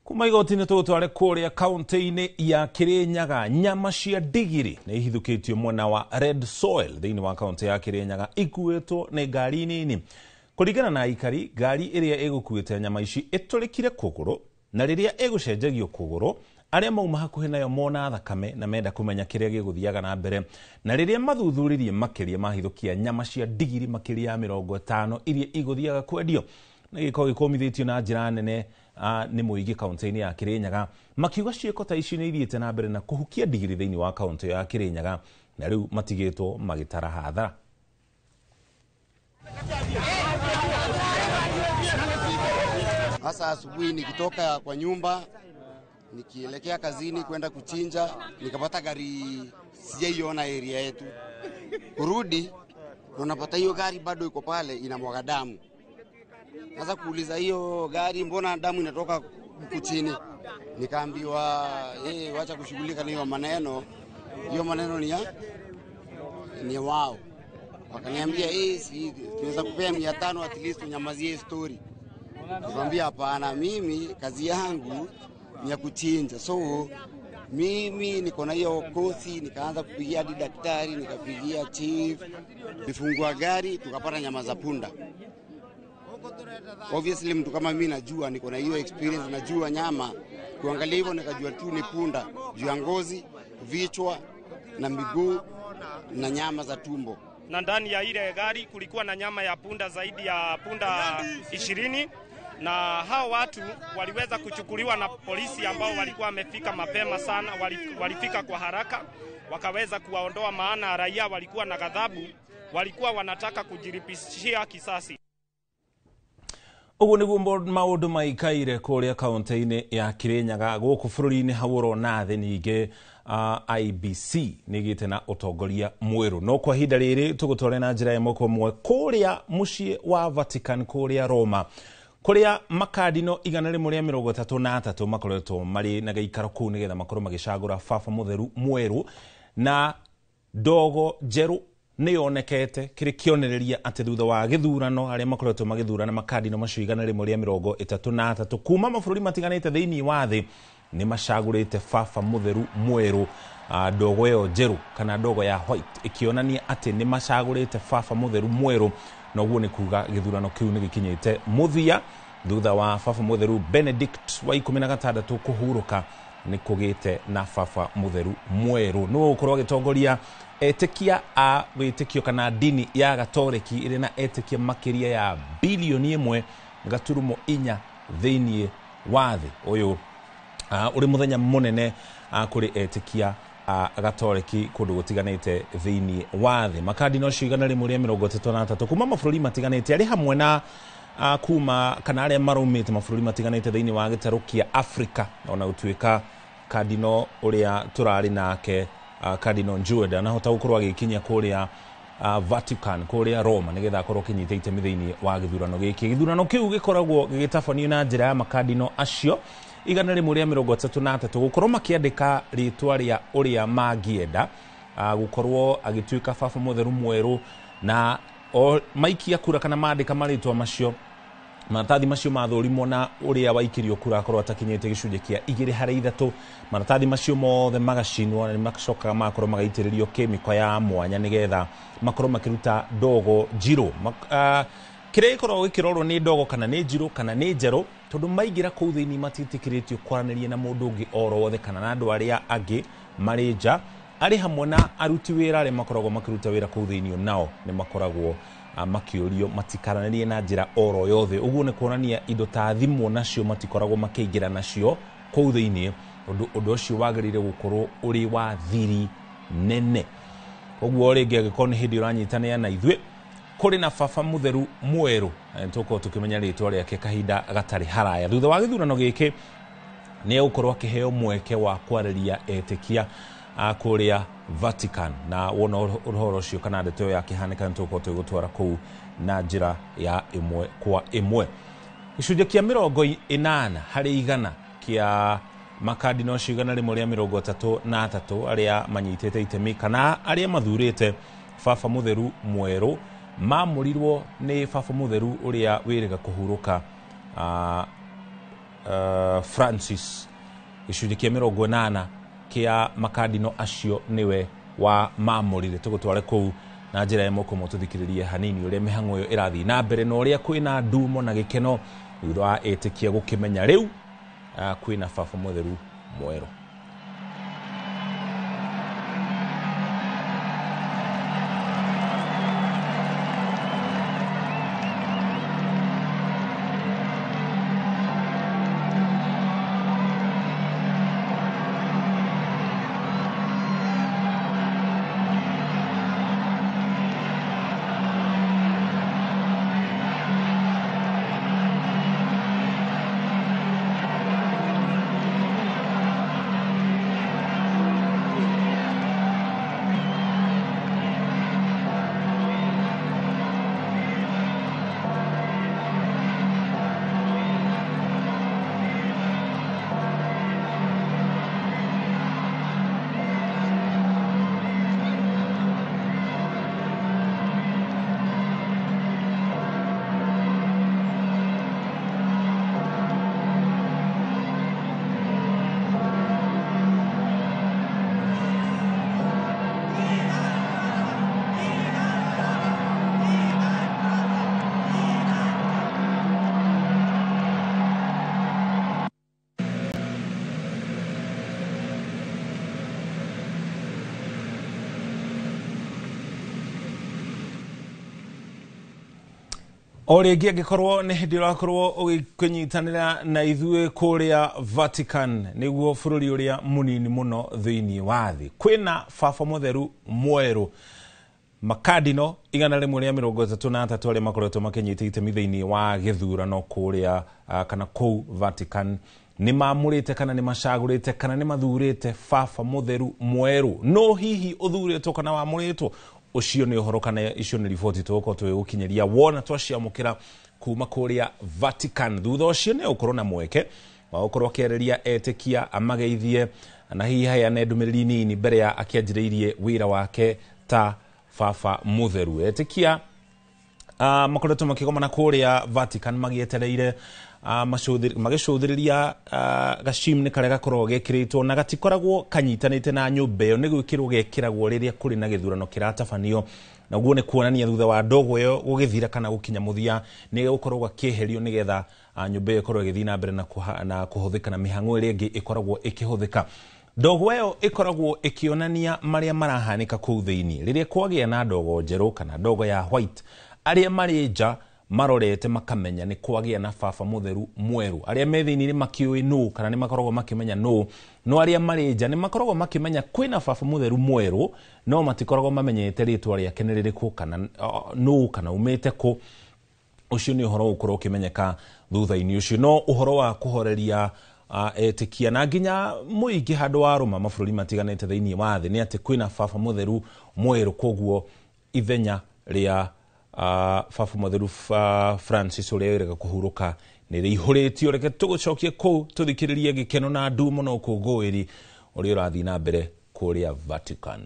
Kuma igoti-inĩ tũtware kũrĩa kaunti-inĩ ya Kirinyaga, nyama cia ndigiri nĩ ihithũkĩtio mwena wa Red Soil thĩinĩ wa kaunti ya Kirinyaga ikuĩtwo nĩ ngari nini. Kũringana na aikari, ngari ĩrĩa ĩgũkuĩte nyama ici ĩtũrĩkire kũgũrũ, na rĩrĩa ĩgũcenjagio kũgũrũ arĩa mauma hakuhĩ nayo mona thakame na menda kũmenya kĩrĩa gĩgũthiaga na mbere, na rĩrĩa mathuthuririe makĩria mahithũkia nyama cia ndigiri makĩria ya 50 iria igũthiaga kwendio. Nĩ gĩkoragwo gĩkomithĩtio na njĩra nene nĩ mũingĩ kaunti-inĩ ya Kirinyaga, makiuga ciĩko ta ici nĩ ithiĩte na mbere na kũhukia ndigiri thĩinĩ wa kaunti ya Kirinyaga, na rĩu matigĩtwo magĩtara hathara. Hasa asubuhi nikitoka kwa nyumba nikielekea kazini kwenda kuchinja, nikapata gari sijaiona area yetu. Kurudi tunapata hiyo gari bado iko pale inamwaga damu. Sasa kuuliza hiyo gari mbona damu inatoka huku chini? Nikaambiwa wacha kushughulika na hiyo maneno. Hiyo maneno ni wao. Wakaniambia si tunaweza kupea 500 at least unyamazie story. Nikamwambia hapana, mimi kazi yangu ni ya kuchinja. So mimi niko na hiyo kosi, nikaanza kupigia hadi daktari, nikapigia chief, nifungua gari tukapata nyama za punda. Obviously mtu kama mimi najua, niko na hiyo experience, najua nyama. Kuangalia hivyo nikajua tu ni punda, juu ya ngozi, vichwa na miguu na nyama za tumbo. Na ndani ya ile gari kulikuwa na nyama ya punda zaidi ya punda 20, na hao watu waliweza kuchukuliwa na polisi ambao walikuwa wamefika mapema sana, walifika kwa haraka, wakaweza kuwaondoa, maana raia walikuwa na ghadhabu, walikuwa wanataka kujiripishia kisasi. Ũguo nĩguo maũndũ maikaire kũrĩa kaunti-inĩ ya Kirinyaga gũkũ bũrũri-inĩ hau na thĩ. Ningĩ IBC nĩgĩte na ũtongoria mwerũ, no kwa ihinda rĩrĩ tũgũtware na njĩra ĩmwe kwa ĩmwe kũrĩa mũciĩ wa Vatican kũrĩa Roma, kũrĩa makardino 133 makoretwo marĩ na gĩikaro kũu nĩgetha makorwo magĩcagũra baba mũtheru mwerũ, na ndogo njerũ nĩ yonekete kĩrĩ kĩonereria atĩ thutha wa gĩthurano arĩa makoretwo magĩthurana makardino macio 133 kuma mabũrũri matiganĩte thĩinĩ wa thĩ nĩ macagũrĩte baba mũtheru mwerũ. Ndogo ĩyo njerũ kana ndogo ya white ĩkĩonania atĩ nĩ macagũrĩte baba mũtheru mwerũ, na ũguo nĩ kuga gĩthurano kĩu nĩ gĩkinyĩte mũthia thutha wa baba mũtheru Benedict wa 16 kũhurũka. Nĩ kũgĩte na baba mũtheru mwerũ no ũkorwo agĩtongoria etĩkia a wĩtĩkio kana dini ya Gatoreki ĩrĩ na etĩkia makĩria ya bilioni 1.4 thĩinĩ wa thĩ. Ũyũ ũrĩ mũthenya mũnene kũrĩ etĩkia a Gatoreki kũndũ gũtiganĩte thĩinĩ wa thĩ. Makardino 133 kuma mabũrũri matiganĩte arĩ hamwe na kuma kana arĩa maraumĩte mabũrũri matiganĩte thĩinĩ wa gĩtarũ kĩa Afrika, ona gũtuĩka kardino ũrĩa tũrarĩ nake Cardinal Njuenda nahota gũkorwo agĩkinyia kũrĩa Vatican kũrĩa Roma nĩgetha akorwo kinyite itemi thĩinĩ wa gĩthurano gĩkĩ. Gĩthurano kĩu gĩkoragwo gĩgĩtabanio na njĩra ya makardino acio 133 gũkorwo makĩandĩka rĩtwa rĩa ũrĩa mangĩenda gũkorwo agĩtuĩka baba mũtheru mwerũ, na maikia kura kana mandĩka marĩtwa macio maratathi macio mathũrimwo na ũrĩa waikirio kura akorwo atakinyĩte gĩcunjĩ kĩa 2/3. Maratathi macio mothe magacinwo na nĩmacokaga makorwo magaitĩrĩrio kemiko ya mwanya nĩgetha makorwo makĩruta ndogo njirũ. kire ikorwo gikirorwo ni ndogo kana ni njiru kana ni njeru tondu maigira kuu thiini matitikiritio kwaranirie na mundu ungi orothe kana na andu aria angi mari nja ari hamwe na aruti wira aria makoragwo makiruta wira kuu thiini nao ni makoragwo makiurio matikaranirie na njira oro yothe uguo ni kuonania indo ta thimu nacio matikoragwo makiingira nacio kuu thiini undu ucio wagirire gukorwo uri wa thiri nene uguo ringi agikorwo ni hindi uranyitania na ithue kuri na baba mutheru mweru tuko tukimenya ritwa riake kahinda gatari haraya thutha wa githurano giki ni ukorwo akiheo mweke wa kwariria etikia kuria Vatican na wona uhoro ucio kana ndeto yake hanika tuko tugutwara kuu na njira ya imwe kwa imwe gicunjĩ kia 80 harĩ igana kia makadino cigana rimwe ria 33 aria manyitete itemi kana aria mathurite baba mutheru mweru mamurirwo ni baba mutheru uria wiriga kuhuruka Francis gicunjĩ kia 80 kia makadino acio niwe wa mamurire tugutware kuu na njira ya moko mututhikiririe hanini uria mihango yo irathi na mbere no uria kwina ndumo na gikeno thutha wa etikia gukimenya riu kwina baba mutheru mweru Oringi agikorwo ni hindi urakorwo ugikunyitanira na ithue kuria Vatican niguo bururi uria munini muno thiini wa thi kwina baba mutheru mweru makadino igana rimwe ria 33 aria makoretwo makinyite itemi thiini wa githurano kuria kana kuu Vatican ni mamurite kana ni macagurite kana ni mathurite baba mutheru mweru no hihi uthuritwo kana wamuritwo ucio ni uhoro kana icio ni riboti tuko tugukinyeria wona twaciamukira kuma kuria Vatican thutha ucio ni ukorwo na mweke wa ukorwo kiereria etikia amageithie na hihi haya ne ndumiriri nini mbere ya akianjiriirie wira wake ta baba mutheru etikia makoretwo makigomana kuria Vatican magietereire magicudhiriria gacimni karia gakorwo gekiritwo na gatikoragwo kanyitanite na nyumba iyo ni gwikirwo gekiragwo riria kuri na githurano kiratafanio na guo ni kuonania thutha wa ndogo iyo gugithira kana gukinya muthia ni gukorwo gakiherio nigetha nyumba iyo ikorwo igithina mbere na kuhuthika na mihango iria ingi ikoragwo ikihuthika ndogo iyo ikoragwo ikionania maria marahanika kuu thiini riria kwagia na ndogo njeru kana ndogo ya white aria marija marorete makamenya ni kwagia na baba mutheru mweru aria methini ni makiui no kana ni makoragwo makimenya no aria marija ni makoragwo makimenya kwina baba mutheru mweru no matikoragwo mamenyete ritwa ria keneririku kana no kana umete ku ucio ni uhoro ukorwo kimenyeka thutha-ini ucio no uhoro wa kuhoreria etikia na nginya muingi handu wa Roma mabũrũri matiganite thiini wa thi ni ati kwina baba mutheru mweru koguo ithenya ria baba mutheru Francis uria wiraga kuhuruka ni rihuritio reke tugucokie ku tuthikiririe gikeno na ndumo no kungwiri uria urathi na mbere kuria Vatican.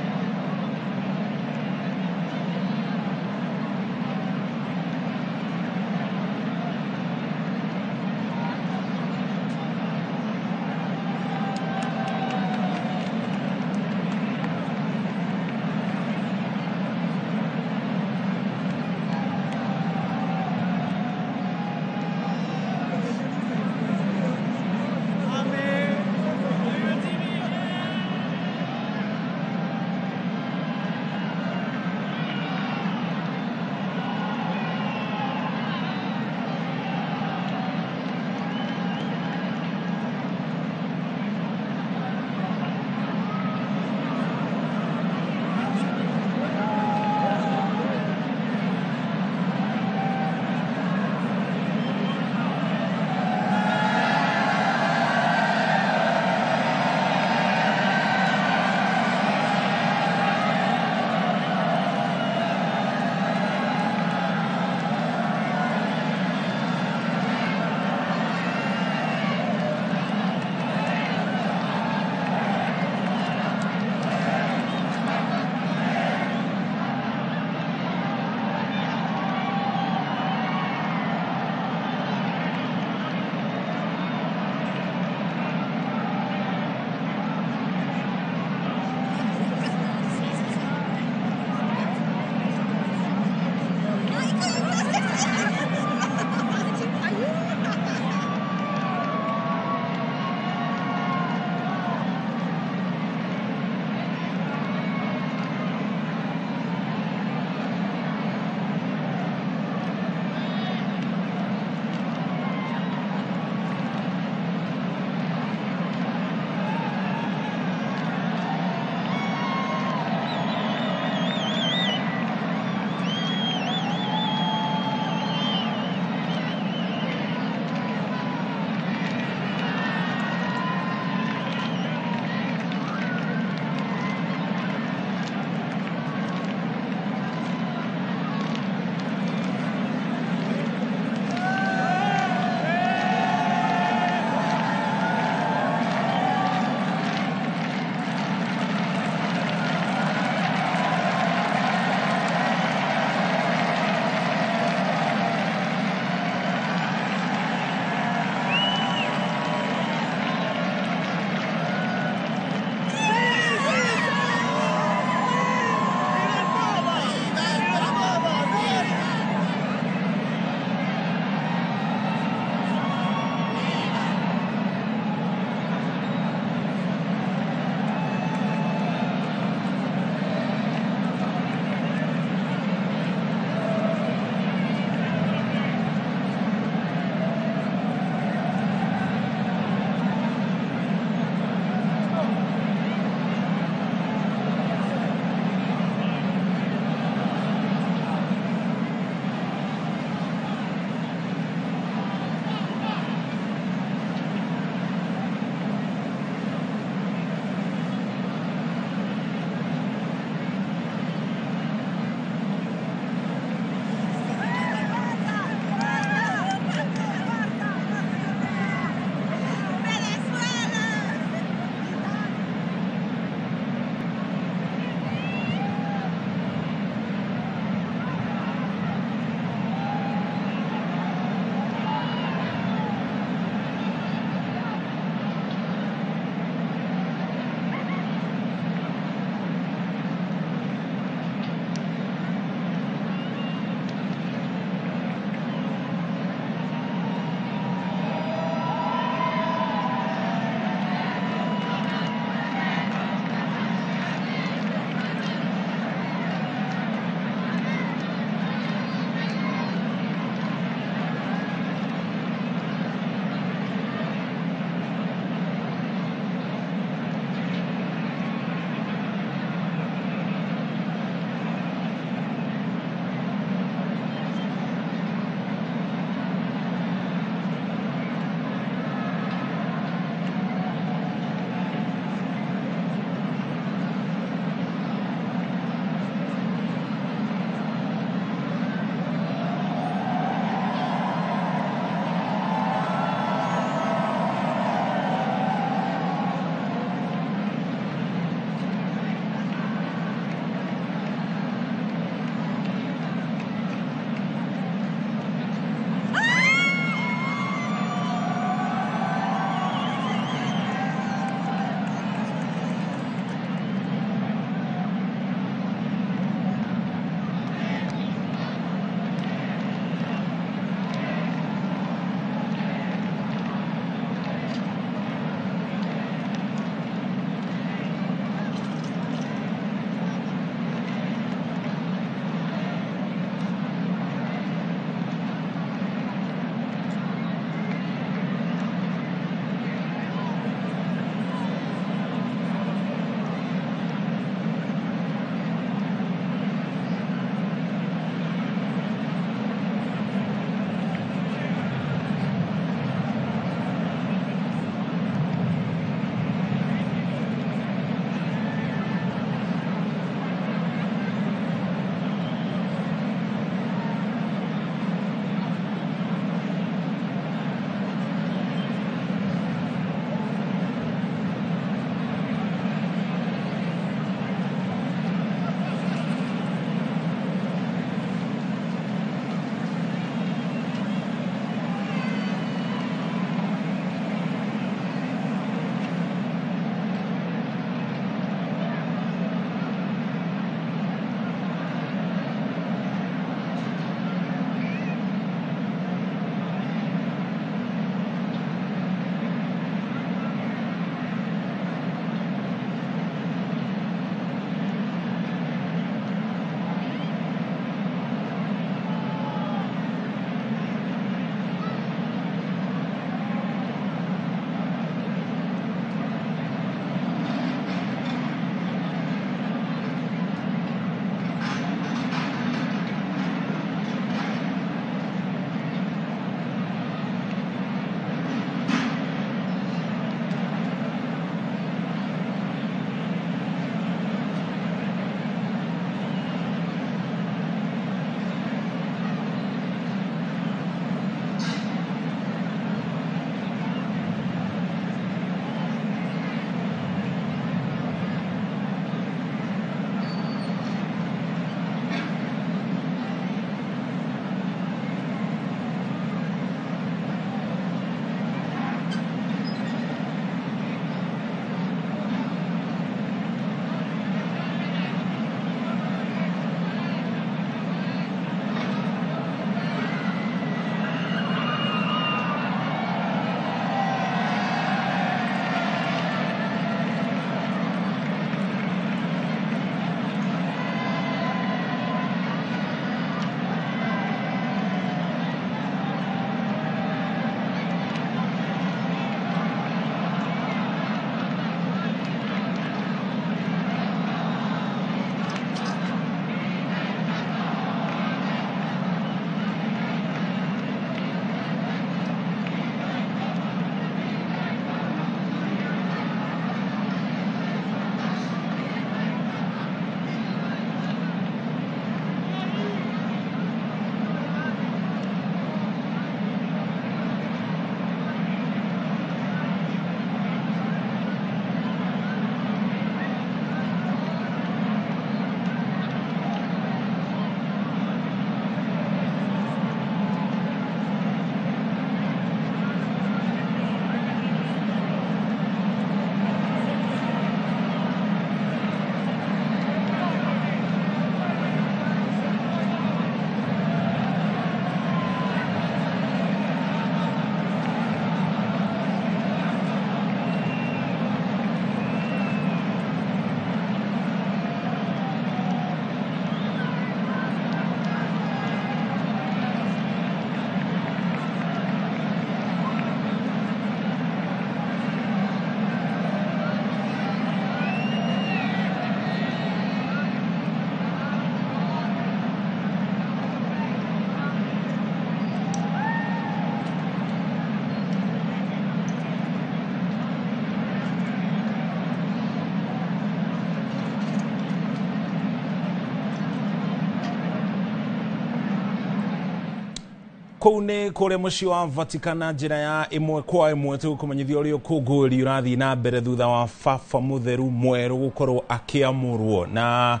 Koune kore muci wa Vatican na njira ya imwe kwa imwe tukumenyithia urio kunguri urathi na mbere thutha wa Baba Mutheru mweru gukorwo akiamurwo na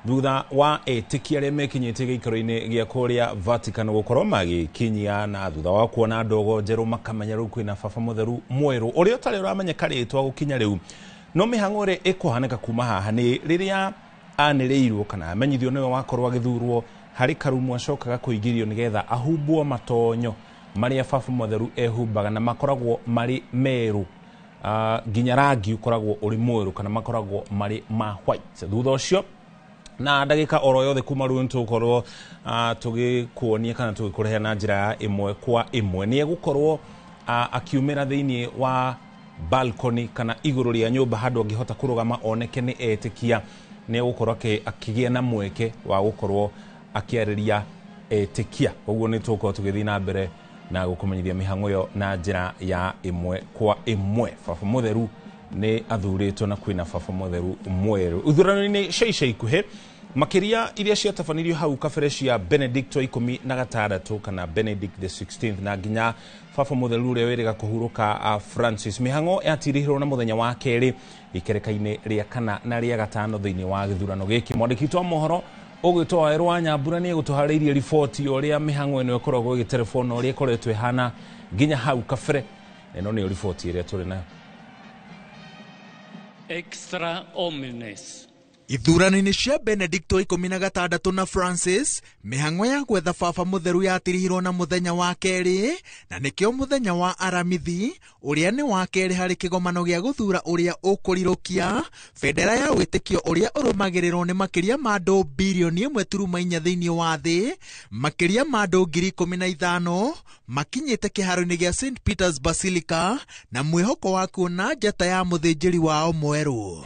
thutha wa etikia aria mekinyite giikaro-ini gia kuria Vatican gukorwo magikinyia na thutha wa kuona ndogo njeru makamenya riu kwina Baba Mutheru mweru uria utari uramenya ritwa gukinya riu no mihango ri ikuhaneka kuma haha ni riria anireirwo kana amenyithio niwe wakorwo agithurwo hari karumu acokaga kuigirio nigetha ahumbwo matonyo maria Baba Mutheru ehumbaga na makoragwo mari meru nginya rangi ukoragwo uri mweru kana makoragwo mari ma white thutha ucio na ndagika oro yothe kuma riu ntukorwo tugikuonia kana tugikurehe na njira imwe kwa imwe ni egukorwo akiumira thiini wa balcony kana iguru ria nyumba handu angihota kurugama oneke ni etikia ni egukorwo akigia na mweke wa gukorwo akiariria etikia uguo ni tuko tugithi na mbere na gukumenyithia mihango yo na njira ya imwe kwa imwe. Baba Mutheru ni athuritwo na kwina Baba Mutheru mweru uthurano-ini cia ikuhi makiria iria ciatabanirio hau kabere cia Benedicto 16 kana Benedict the 16th na nginya Baba Mutheru uria wiriga kuhuruka Francis. Mihango yatirihirwo na muthenya wa keri ikereka-ini ria kana na ria gatano thiini wa githurano giki. Mwandiki twa mohoro ugwitwa Erwa Nyambura ni gutuhariirie riboti uria mihango ino ikoragwo igitelefona uria ikoretwo ihana nginya hau kabere eno ni riboti iria turi nayo. Extra omnes. Ithurano-ini cia Benedicto 16 na Francis mihango ya gwetha Baba Mutheru yatirihirwo na muthenya wa keri na nikio muthenya wa aramithi uria ni wa keri hari kigomano gia guthura uria ukurirukia federa ya witikio uria urumagirirwo ni makiria ma andu bilioni 1.4 thiini wa thi makiria ma andu 15,000 makinyite kiharo-ini gia St Peter's Basilica na mwihoko wa kuona njata ya muthinjiri wao mweru.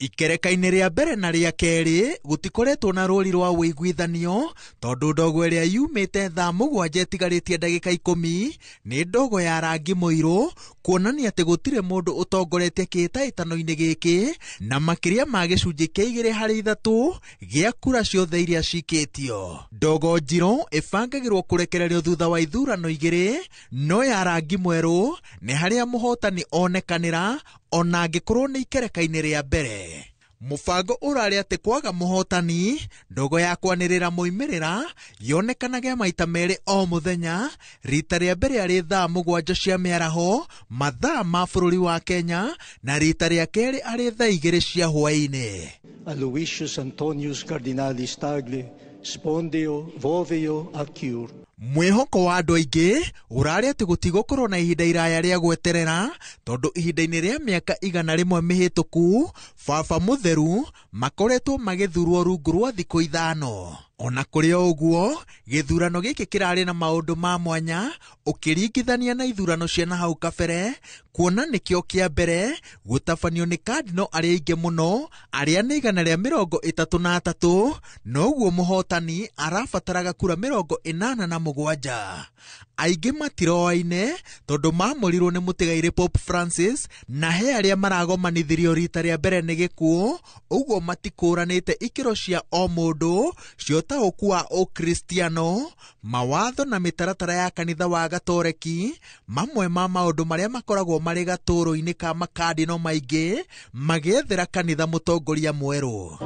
Ikereka-ini ria mbere na ria keri gutikoretwo na ruri rwa wiguithanio tondu ndogo iria yumite thaa 7 tigaritie ndagika 10 ni ndogo ya rangi muiru kuonania ati gutire mundu utongoretie kihitaitano-ini giki na makiria ma gicunji kia 2/3 gia kura ciothe iria cikitio. Ndogo njiro ibangagirwo kurekererio thutha wa ithurano 2 no ya rangi mweru ni haria muhotani onekanira ona angikorwo ni ikereka-ini ria mbere. Mubango urari ati kwaga muhotani ndogo ya kwanirira moimirira yonekanage maita meri o muthenya rita ria mbere ari thaa 7 cia miaraho mathaa ma bururi wa Kenya na rita ria keri ari thaa 2 cia hwaini. Aloysius Antonius Cardinalis Tagle Spondeo Voveo Acure. Mwihoko wa andu aingi urari ati gutigokorwo na ihinda iraya ria gweterera tondu ihinda-ini ria miaka 100 mihituku Baba Mutheru makoretwo magithurwo rungu rwa thikũ 5. Ona kuri uguo githurano giki kirari na maundu ma mwanya ukiringithania na ithurano cia na hau kabere kuona nikio kia mbere gutabanio ni cardinal aria ingi muno aria ni 133 noguo muhotani arabataraga kura 87. Aingi matiroaine tondu mamurirwo ni mutigaire Pope Francis na he aria maragomanithirio rita ria mbere ni gikuo uguo matikuranite ikiro cia o mundu ciota ukua o Kristiano mawatho na mitaratara ya kanitha wa Gatoreki mamwe ma maundu maria makoragwo mari gaturo-ini ka makadino maingi magethera kanitha mutongoria mweru.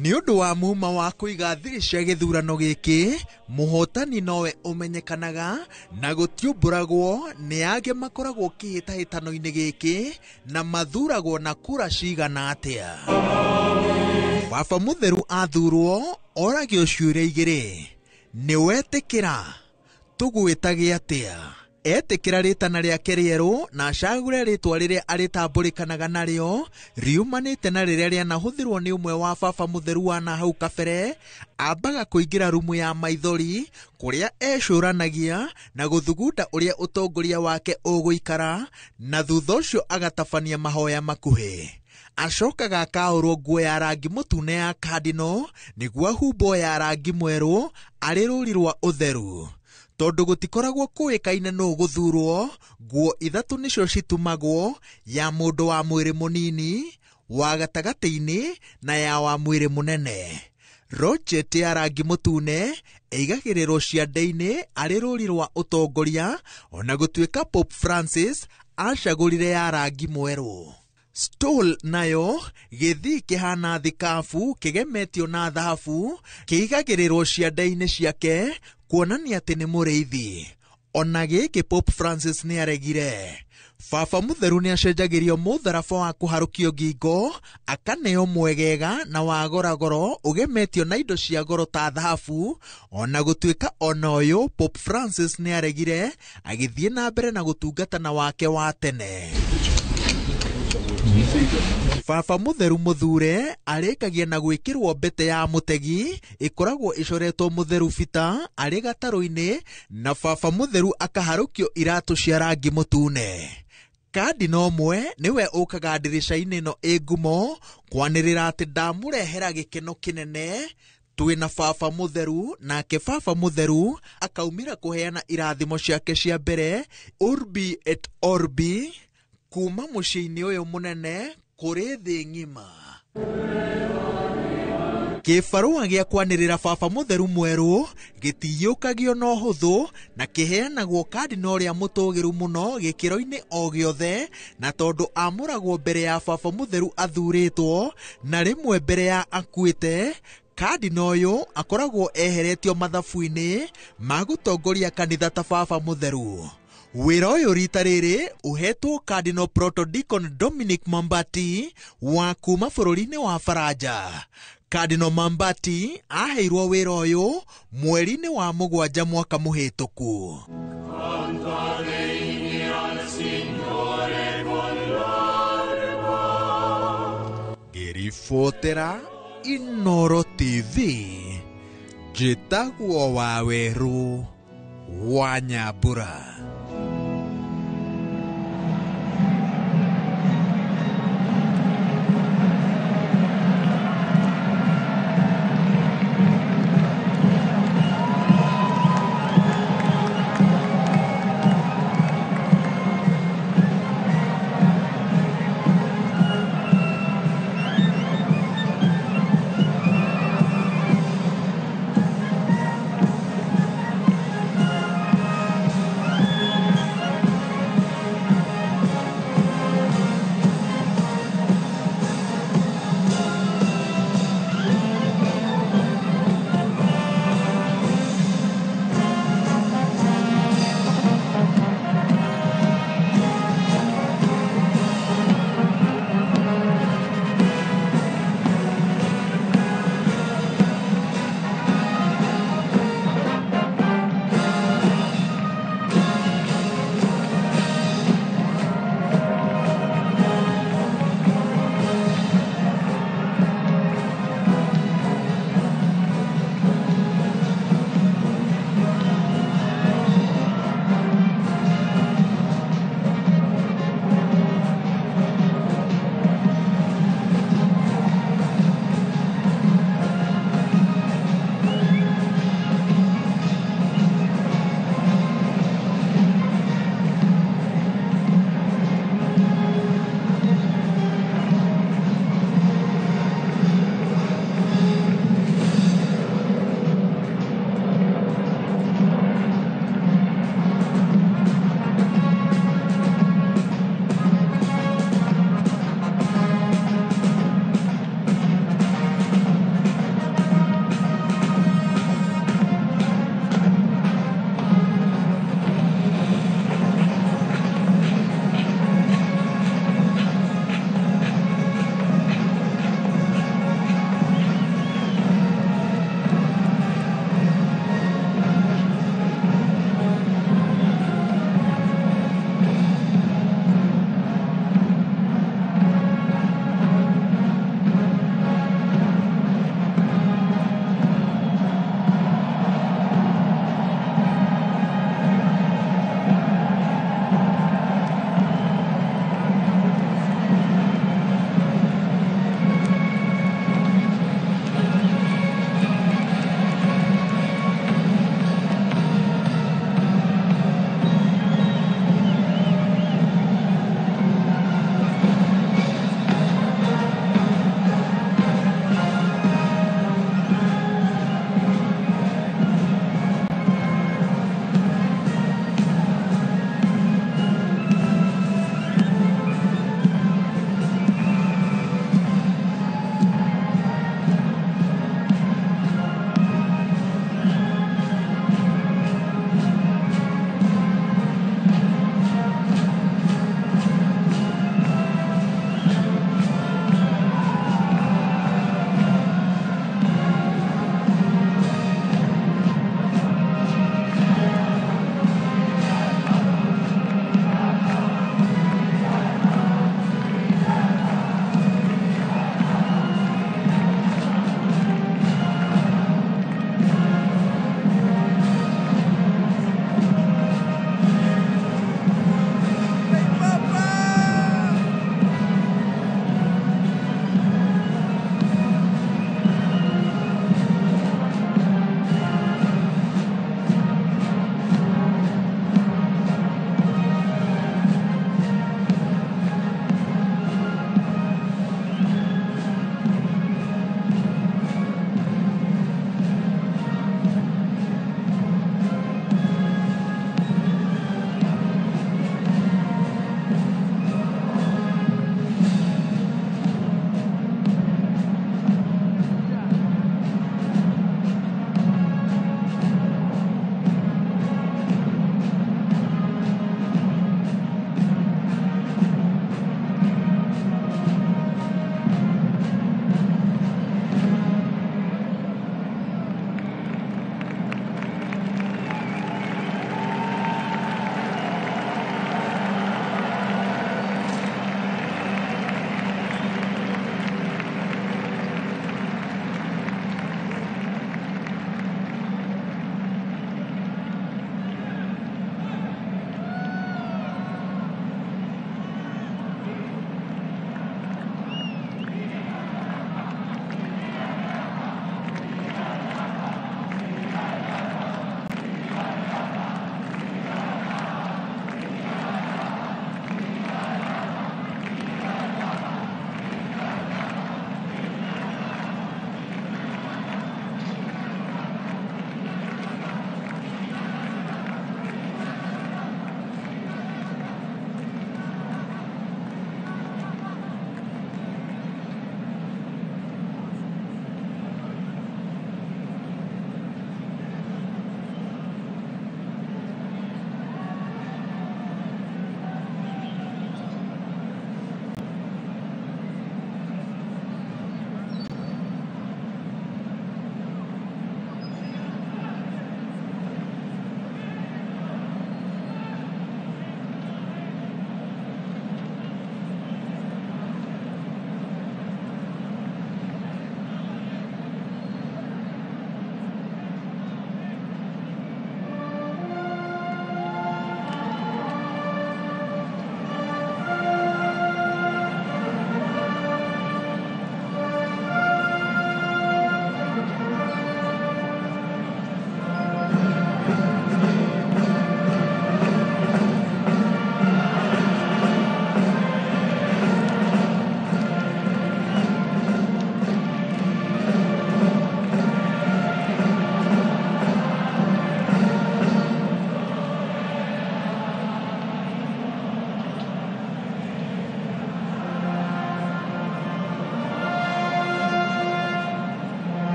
Ni undu wa muma wa kuiga thiri cia githurano giki muhotani nowe umenyekanaga na gutiumburagwo ni age makoragwo kihitahitano-ini giki na mathuragwo na kura cigana atia. Baba Mutheru athurwo oragio ciuria igiri ni wetikira tugwitage atia. Etikira ritana riake rieru na acagure ritwa riria aritamburikanaga nario riumanite na riria rianahuthirwo ni umwe wa Baba Mutheru wa na hau kabere ambaga kuingira rumu ya maithori kuria ecuranagia na guthugunda uria utongoria wake uguikara na thutha ucio agatabania mahoya makuhi. Acokaga akaurwo nguo ya rangi mutune ya cardinal niguo humbo ya rangi mweru ari ruri rwa utheru. Tondu gutikoragwo kuikaine no guthurwo nguo 3 nicio citumagwo ya mundu wa mwiri munini wa gatagati-ini na ya wa mwiri munene. Roget ya rangi mutune ĩigagĩrĩrwo ciande-inĩ arĩ rũri rwa ũtongoria, ona gũtuĩka Pope Francis acagũrire ya rangi mwerũ. Stole nayo gĩthii kĩhana thikabu kĩgemetio na thahabu kĩigagĩrĩrwo ciande-inĩ ciake kuonania atĩ nĩ mũrĩithi. Ona gĩkĩ Pope Francis nĩ aregire. Baba Mũtheru nĩ acenjagĩrio mũtharaba wa kũharũkio ngingo, akaneo mwegega na wa goragoro ũgemetio na indo cia goro ta thahabu, ona gũtuĩka ona ũyũ Pope Francis nĩ aregire, agĩthiĩ na mbere na gũtungatana wake wa tene. Baba Mũtheru mũthure arĩkagia na gwĩkĩrwo mbete ya mũtegi ĩkoragwo ĩcoretwo Mũtheru Peter arĩ gatarũ-inĩ, na Baba Mũtheru akaharũkio iratũ cia rangi mũtune. Kardinal ũmwe nĩwe ũkaga ndirica-inĩ ĩno ĩ ngumo kwanĩrĩra atĩ ndamũrehera gĩkeno kĩnene, twĩna Baba Mũtheru, nake Baba Mũtheru akaumĩra kũheana irathimo ciake cia mbere Urbi et Orbi kuma mũciĩ-inĩ ũyũ mũnene kũrĩ thĩ ng'ima. Kĩbarũa gĩa kwanĩrĩra Baba Mũtheru mwerũ gĩtiyũkagio na ũhũthũ, na kĩheanagwo kardinal ũrĩa mũtũgĩru mũno gĩkĩro-inĩ o gĩothe, na tondũ amũragwo mbere ya Baba Mũtheru athurĩtwo na rĩmwe mbere ya akuĩte, kardinal ũyũ akoragwo eheretio mathabu-inĩ ma gũtongoria kanitha ta Baba Mũtheru. Wĩra ũyũ rita rĩrĩ ũhetwo Cardinal Protodeacon Dominic Mambati wa kuma bũrũri-inĩ wa Faranja. Cardinal Mambati aheirwo wĩra ũyũ mweri-inĩ wa Mũgwanja mwaka mũhĩtũku. Ngĩribotera Inooro TV, njĩtagwo Waweru wa Nyambura.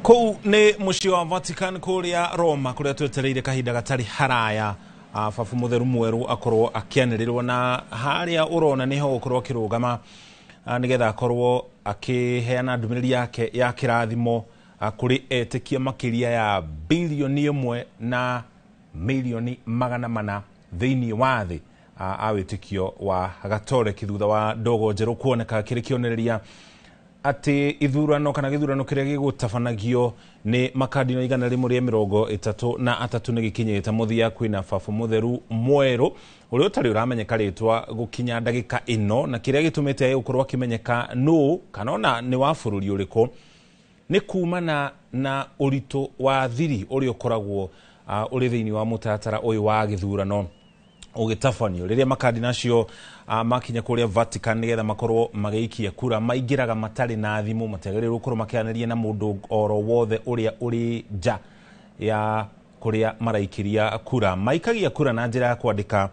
kou nĩ mũciĩ wa Vatican kũrĩa Roma kũrĩa twetereire kahinda gatarĩ haraya Babu Mũtheru mwerũ akorwo akĩanĩrĩrwo, na harĩa ũrona nĩho gũkorwo akĩrũgama nĩgetha akorwo akĩheana ndũmĩrĩri yake ya kĩrathimo kũrĩ etĩkia makĩria ya bilioni 1 na milioni 400 thĩinĩ wa thĩ a wĩtĩkio wa Gatoreki thutha wa ndogo njerũ kuoneka kĩrĩ kĩonereria atĩ ithurano kana gĩthurano kĩrĩa gĩgũtabanagio nĩ makadino igana rĩmwe rĩa 33 nĩ gĩkinyĩte mũthia. Kwĩna Babu Mũtheru mwerũ ũrĩa ũtarĩ ũramenyeka rĩtwa gũkinya ndagĩka ĩno, na kĩrĩa gĩtũmĩte gũkorwo akĩmenyeka nũ kana ona nĩ wa bũrũri ũrĩkũ nĩ kumana na ũritũ wa thiri ũrĩa ũkoragwo ũrĩ thĩinĩ wa mũtaratara ũyũ wa gĩthurano ũgĩtabanio rĩrĩa makadina acio makinya kũrĩa Vatican nĩgetha makorwo magĩikia kura. Maingĩraga matarĩ na thimũ, matiagĩrĩirwo gũkorwo makĩaranĩria na mũndũ oro wothe ũrĩa ũrĩ nja ya kũrĩa maraikĩria kura. Maikagia kura na njĩra ya kwandĩka,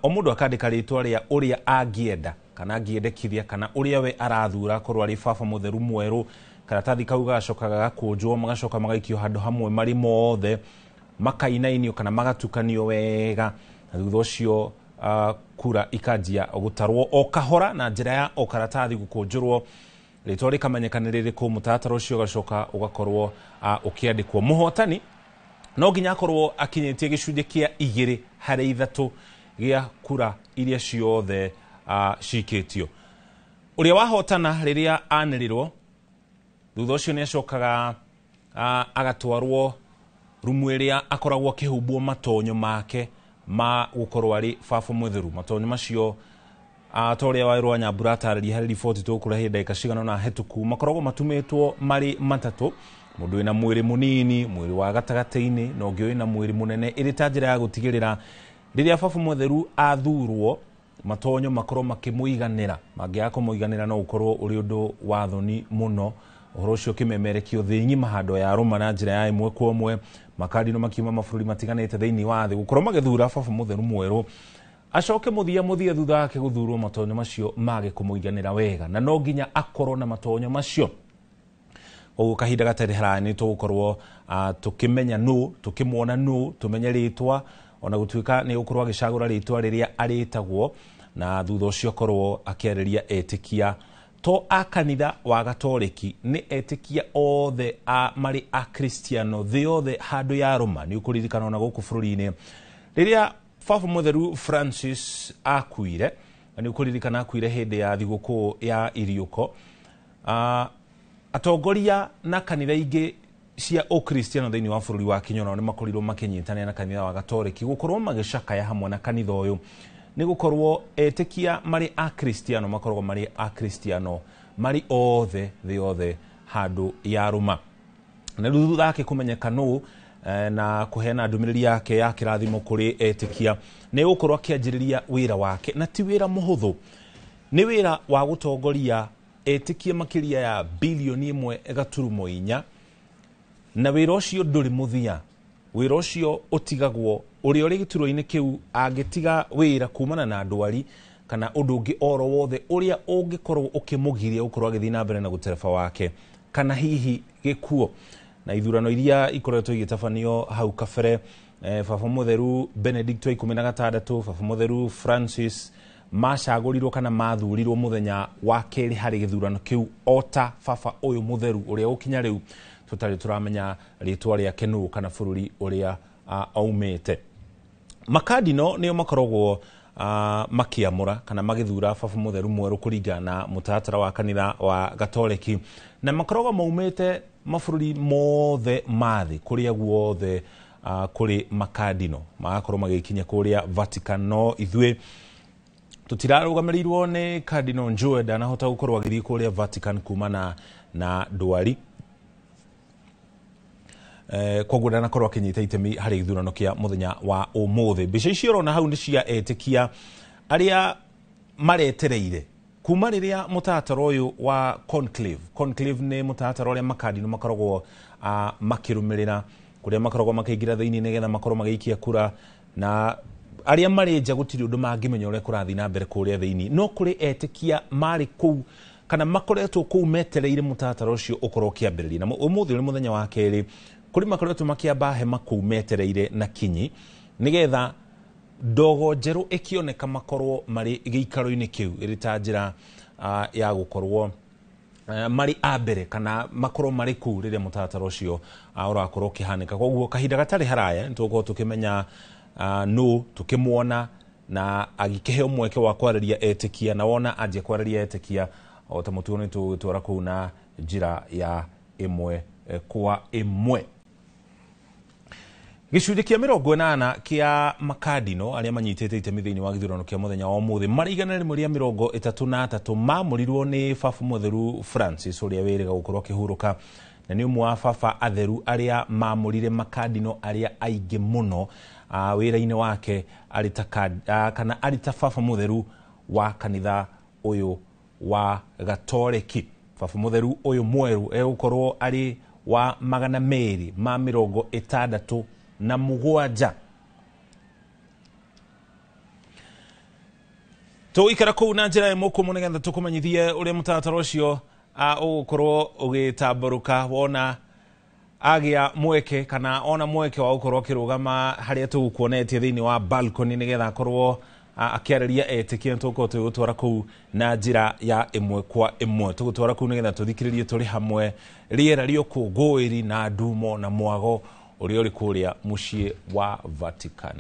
o mũndũ akandĩka rĩtwa rĩa ũrĩa angĩenda kana angĩendekithia kana ũrĩa we arathura akorwo arĩ Babu Mũtheru mwerũ. Karatathi kau gacokaga gakũnjwo, magacoka magaikio handũ hamwe marĩ mothe, makainainio kana magatukanio wega, na thutha ũcio kura ikanjia gũtarwo o kahora na njĩra ya o karatathi gũkũnjũrwo, rĩtwa rĩkamenyeka nĩ rĩrĩkũ, mũtaratara ũcio ũgacoka ũgakorwo ũkĩandĩkwo. Mũhotani no nginya akorwo akinyĩtie gĩcunjĩ kĩa 2/3 gĩa kura iria ciothe cikĩtio. Ũrĩa wahotana rĩrĩa anĩrĩrwo thutha ũcio nĩ acokaga agatwarwo rumu ĩrĩa akoragwo akĩhumbwo matonyo make ma gũkorwo arĩ Babu Mũtheru. Matonyo macio ta ũrĩa Wairũ wa Nyambura atarĩria harĩ riboti tũkũrehe ndagĩka cigana na hetũku, makoragwo matumĩtwo marĩ matatũ: mũndũ wĩna mwĩrĩ mũnini, mwĩrĩ wa gatagatĩ-inĩ, na ũngĩ wĩna mwĩrĩ mũnene, ĩrĩ ta njĩra ya gũtigĩrĩra rĩrĩa Babu Mũtheru athurwo matonyo makorwo makĩmũiganĩra. Mangĩaga kũmũiganĩra no ũkorwo ũrĩ ũndũ wa thoni mũno. Ũhoro ũcio ũkĩmemerekio thĩ ng'ima handũ ya Roma na njĩra ya ĩmwe kwa ĩmwe, makadino makiuma mabũrũri matiganĩte thĩinĩ wa thĩ gũkorwo magĩthura Babu Mũtheru mwerũ acoke mũthia thutha wake gũthurwo matonyo macio mage kũmũiganĩra wega, na no nginya akorwo na matonyo macio. Ũguo kahinda gatarĩ haraya nĩ tũgũkorwo tũkĩmenya nũ, tũkĩmuona nũ, tũmenye rĩtwa, ona gũtuĩka nĩ gũkorwo agĩcagũra rĩtwa rĩrĩa arĩtagwo, na thutha ũcio akorwo akĩarĩria etĩkia to a kanitha wa Gatoreki, nĩ etĩkia othe marĩ a Kristiano thĩ yothe handũ ya Roma. Nĩ ũkũririkana ona gũkũ bũrũri-inĩ rĩrĩa Babu Mũtheru Francis akuire, nĩ ũkũririkana akuire hĩndĩ ya thigũkũ ya Iriũko, atongoria na kanitha ingĩ cia ũkristiano thĩinĩ wa bũrũri wa Kenya nao nĩ makorirwo makĩnyitanĩra na kanitha wa Gatoreki gũkorwo magĩcakaya hamwe na kanitha ũyũ, nĩ gũkorwo etĩkia marĩ a Kristiano makoragwo marĩ a Kristiano marĩ othe thĩ yothe handũ ya Roma. Na thutha wake kũmenyeka nũ na kũheana ndũmĩrĩri yake ya kĩrathimo kũrĩ etĩkia, nĩ gũkorwo akĩanjĩrĩria wĩra wake, na ti wĩra mũhũthũ. Nĩ wĩra wa gũtongoria etĩkia makĩria ya bilioni 1.4, na wĩra ũcio ndũrĩ mũthia. Wĩra ũcio ũtigagwo, ũrĩa ũrĩ gĩturwa-inĩ kĩu angĩtiga wĩra kumana na ndwari kana ũndũ ũngĩ oro wothe ũrĩa ũngĩkorwo ũkĩmũgiria gũkorwo agĩthiĩ na mbere na gũtereba wake, kana hihi gĩkuo. Na ithurano iria ikoretwo igĩtabanio hau kabere, Babu Mũtheru Benedict wa 16, Babu Mũtheru Francis macagũrirwo kana mathurirwo mũthenya wa kerĩ harĩ gĩthurano kĩu, ota Baba ũyũ Mũtheru ũrĩa gũkinya rĩu tũtarĩ tũramenya rĩtwa rĩake nũ kana bũrũri ũrĩa aumĩte. Makadino nĩo makoragwo makĩamũra kana magĩthura Babu Mũtheru mwerũ kũringana na mũtaratara wa kanitha wa Gatoreki, na makoragwo maumĩte mabũrũri mothe mathĩ kũrĩa guothe kũrĩ makadino magakorwo magĩkinya kũrĩa Vatican. No ithuĩ tũtirarũgamĩrĩirwo nĩ Cardinal Njoe, ndanahota gũkorwo agĩthiĩ kũrĩa Vatican kumana na ndwari, koguo ndanakorwo akĩnyita itemi harĩ gĩthurano kĩa mũthenya wa ũmũthĩ. Mbica icio ũrona hau nĩ cia etĩkia arĩa maretereire kuma rĩrĩa mũtaratara ũyũ wa conclave. Conclave nĩ mũtaratara ũrĩa makadino makoragwo makĩrũmĩrĩra, kũrĩa makoragwo makĩingĩra thĩinĩ nĩgetha makorwo magĩikia kura, na arĩa marĩ nja gũtirĩ ũndũ mangĩmenya ũrĩa kũrathiĩ na mbere kũrĩa thĩinĩ. No kũrĩ etĩkia marĩ kũu kana makoretwo kuu metereire mutatara ucio ukorwo kiambiriria. Na umuthi uri muthenya wa keri kuri makoretwo makiamba hema kuu metereire na kinyi nigetha ndogo njeru ikioneka makorwo mari giikaro-ini kiu iri ta njira ya gukorwo mari abere kana makorwo mari kuu riria mutatara ucio urakorwo kihanika. Koguo kahinda gatari haraya nitukorwo tukimenya no tukimwona na agikeheo mweke wa kwariria etikia na wona aje kwariria etikia o ta mutuoni twara kuu na njira ya imwe kwa imwe. Gicunjĩ kĩa 80 kĩa makadino aria manyitĩte itemi thĩinĩ wa gĩthurano kĩa mũthenya wa ũmũthĩ marĩ 133 maamũrirwo nĩ baba mũtheru Francis ũrĩa wĩrĩga gũkorwo akĩhurũka, na nĩ ũmwe wa baba atheru arĩa maamũrire makadino arĩa aingĩ mũno wĩra-inĩ wake kana arĩ ta baba mũtheru wa kanitha ũyũ wa Gatoreki. Baba mũtheru ũyũ mweru egũkorwo arĩ wa 267 na mugwanja. Tuikara kuu na njira mukumu nigetha tukumenyithie uria mutatara ucio ugukorwo ugitamburuka wona agia mweke kana ona mweke wa gukorwo akirugama haria tugukuonetie thiini wa balcony nigetha akorwo akiariria etikia. Tugukorwo tugutwara kuu na njira ya imwe kwa imwe, tugutwara kuu nigetha tuthikiririe turi hamwe riera rio kungũĩri na ndumo na mwago uria uri kuria muciĩ wa Vatican.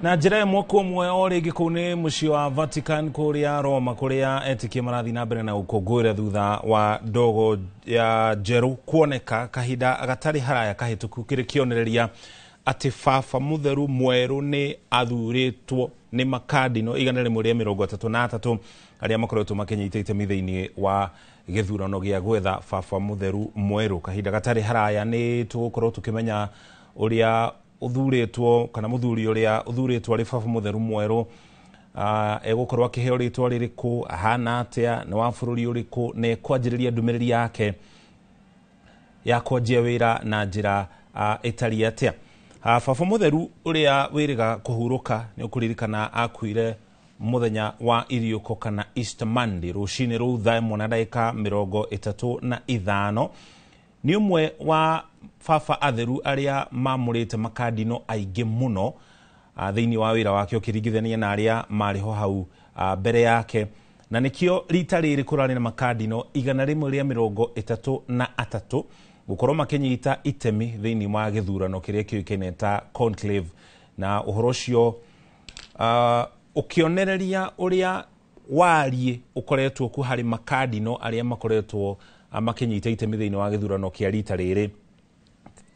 na njira ĩmwe kwa ĩmwe o rĩngĩ kũu nĩ mũciĩ wa Vatican kũrĩa Roma kũrĩa etĩkia marathi na mbere na gũkũngũĩra thutha wa ndogo ya njerũ kuoneka kahinda gatarĩ haraya kahĩtũku kĩrĩ kĩonereria atĩ baba mũtheru mwerũ nĩ athurĩtwo nĩ makardino 133 arĩa makoretwo makĩnyita itemi thĩinĩ wa gĩthurano gĩa gwetha baba mũtheru mwerũ. Kahinda gatarĩ haraya nĩ tũgũkorwo tũkĩmenya ũrĩa uthurĩtwo kana muthuri ũrĩa uthurĩtwo arĩ baba mũtheru mwerũ egũkorwo akĩheo rĩtwa rĩrĩkũ, ahana atĩa, nĩ wa bũrũri ũrĩkũ, na ekwanjĩrĩria ndũmĩrĩri yake ya kwanjia wĩra na njĩra ĩtariĩ atĩa. Baba mũtheru ũrĩa wĩrĩga kũhurũka nĩ ũkũririkana akuire mũthenya wa iriũko kana Easter Monday rũcinĩ rũu thaa 1:35 nĩ ũmwe wa baba atheru arĩa mamũrĩte makardino aingĩ mũno thĩinĩ wa wĩra wake ũkĩringithania na arĩa marĩho hau mbere yake, na nĩkĩo rita rĩrĩ kũrarĩ na makardino 133 gũkorwo makĩnyita itemi thĩinĩ wa gĩthurano kĩrĩa kĩoĩkaine ta conclave, na ũhoro ũcio ũkĩonereria ũrĩa wariĩ ũkoretwo ku harĩ makardino arĩa makoretwo makĩnyita itemi thĩinĩ wa gĩthurano kĩa rita rĩrĩ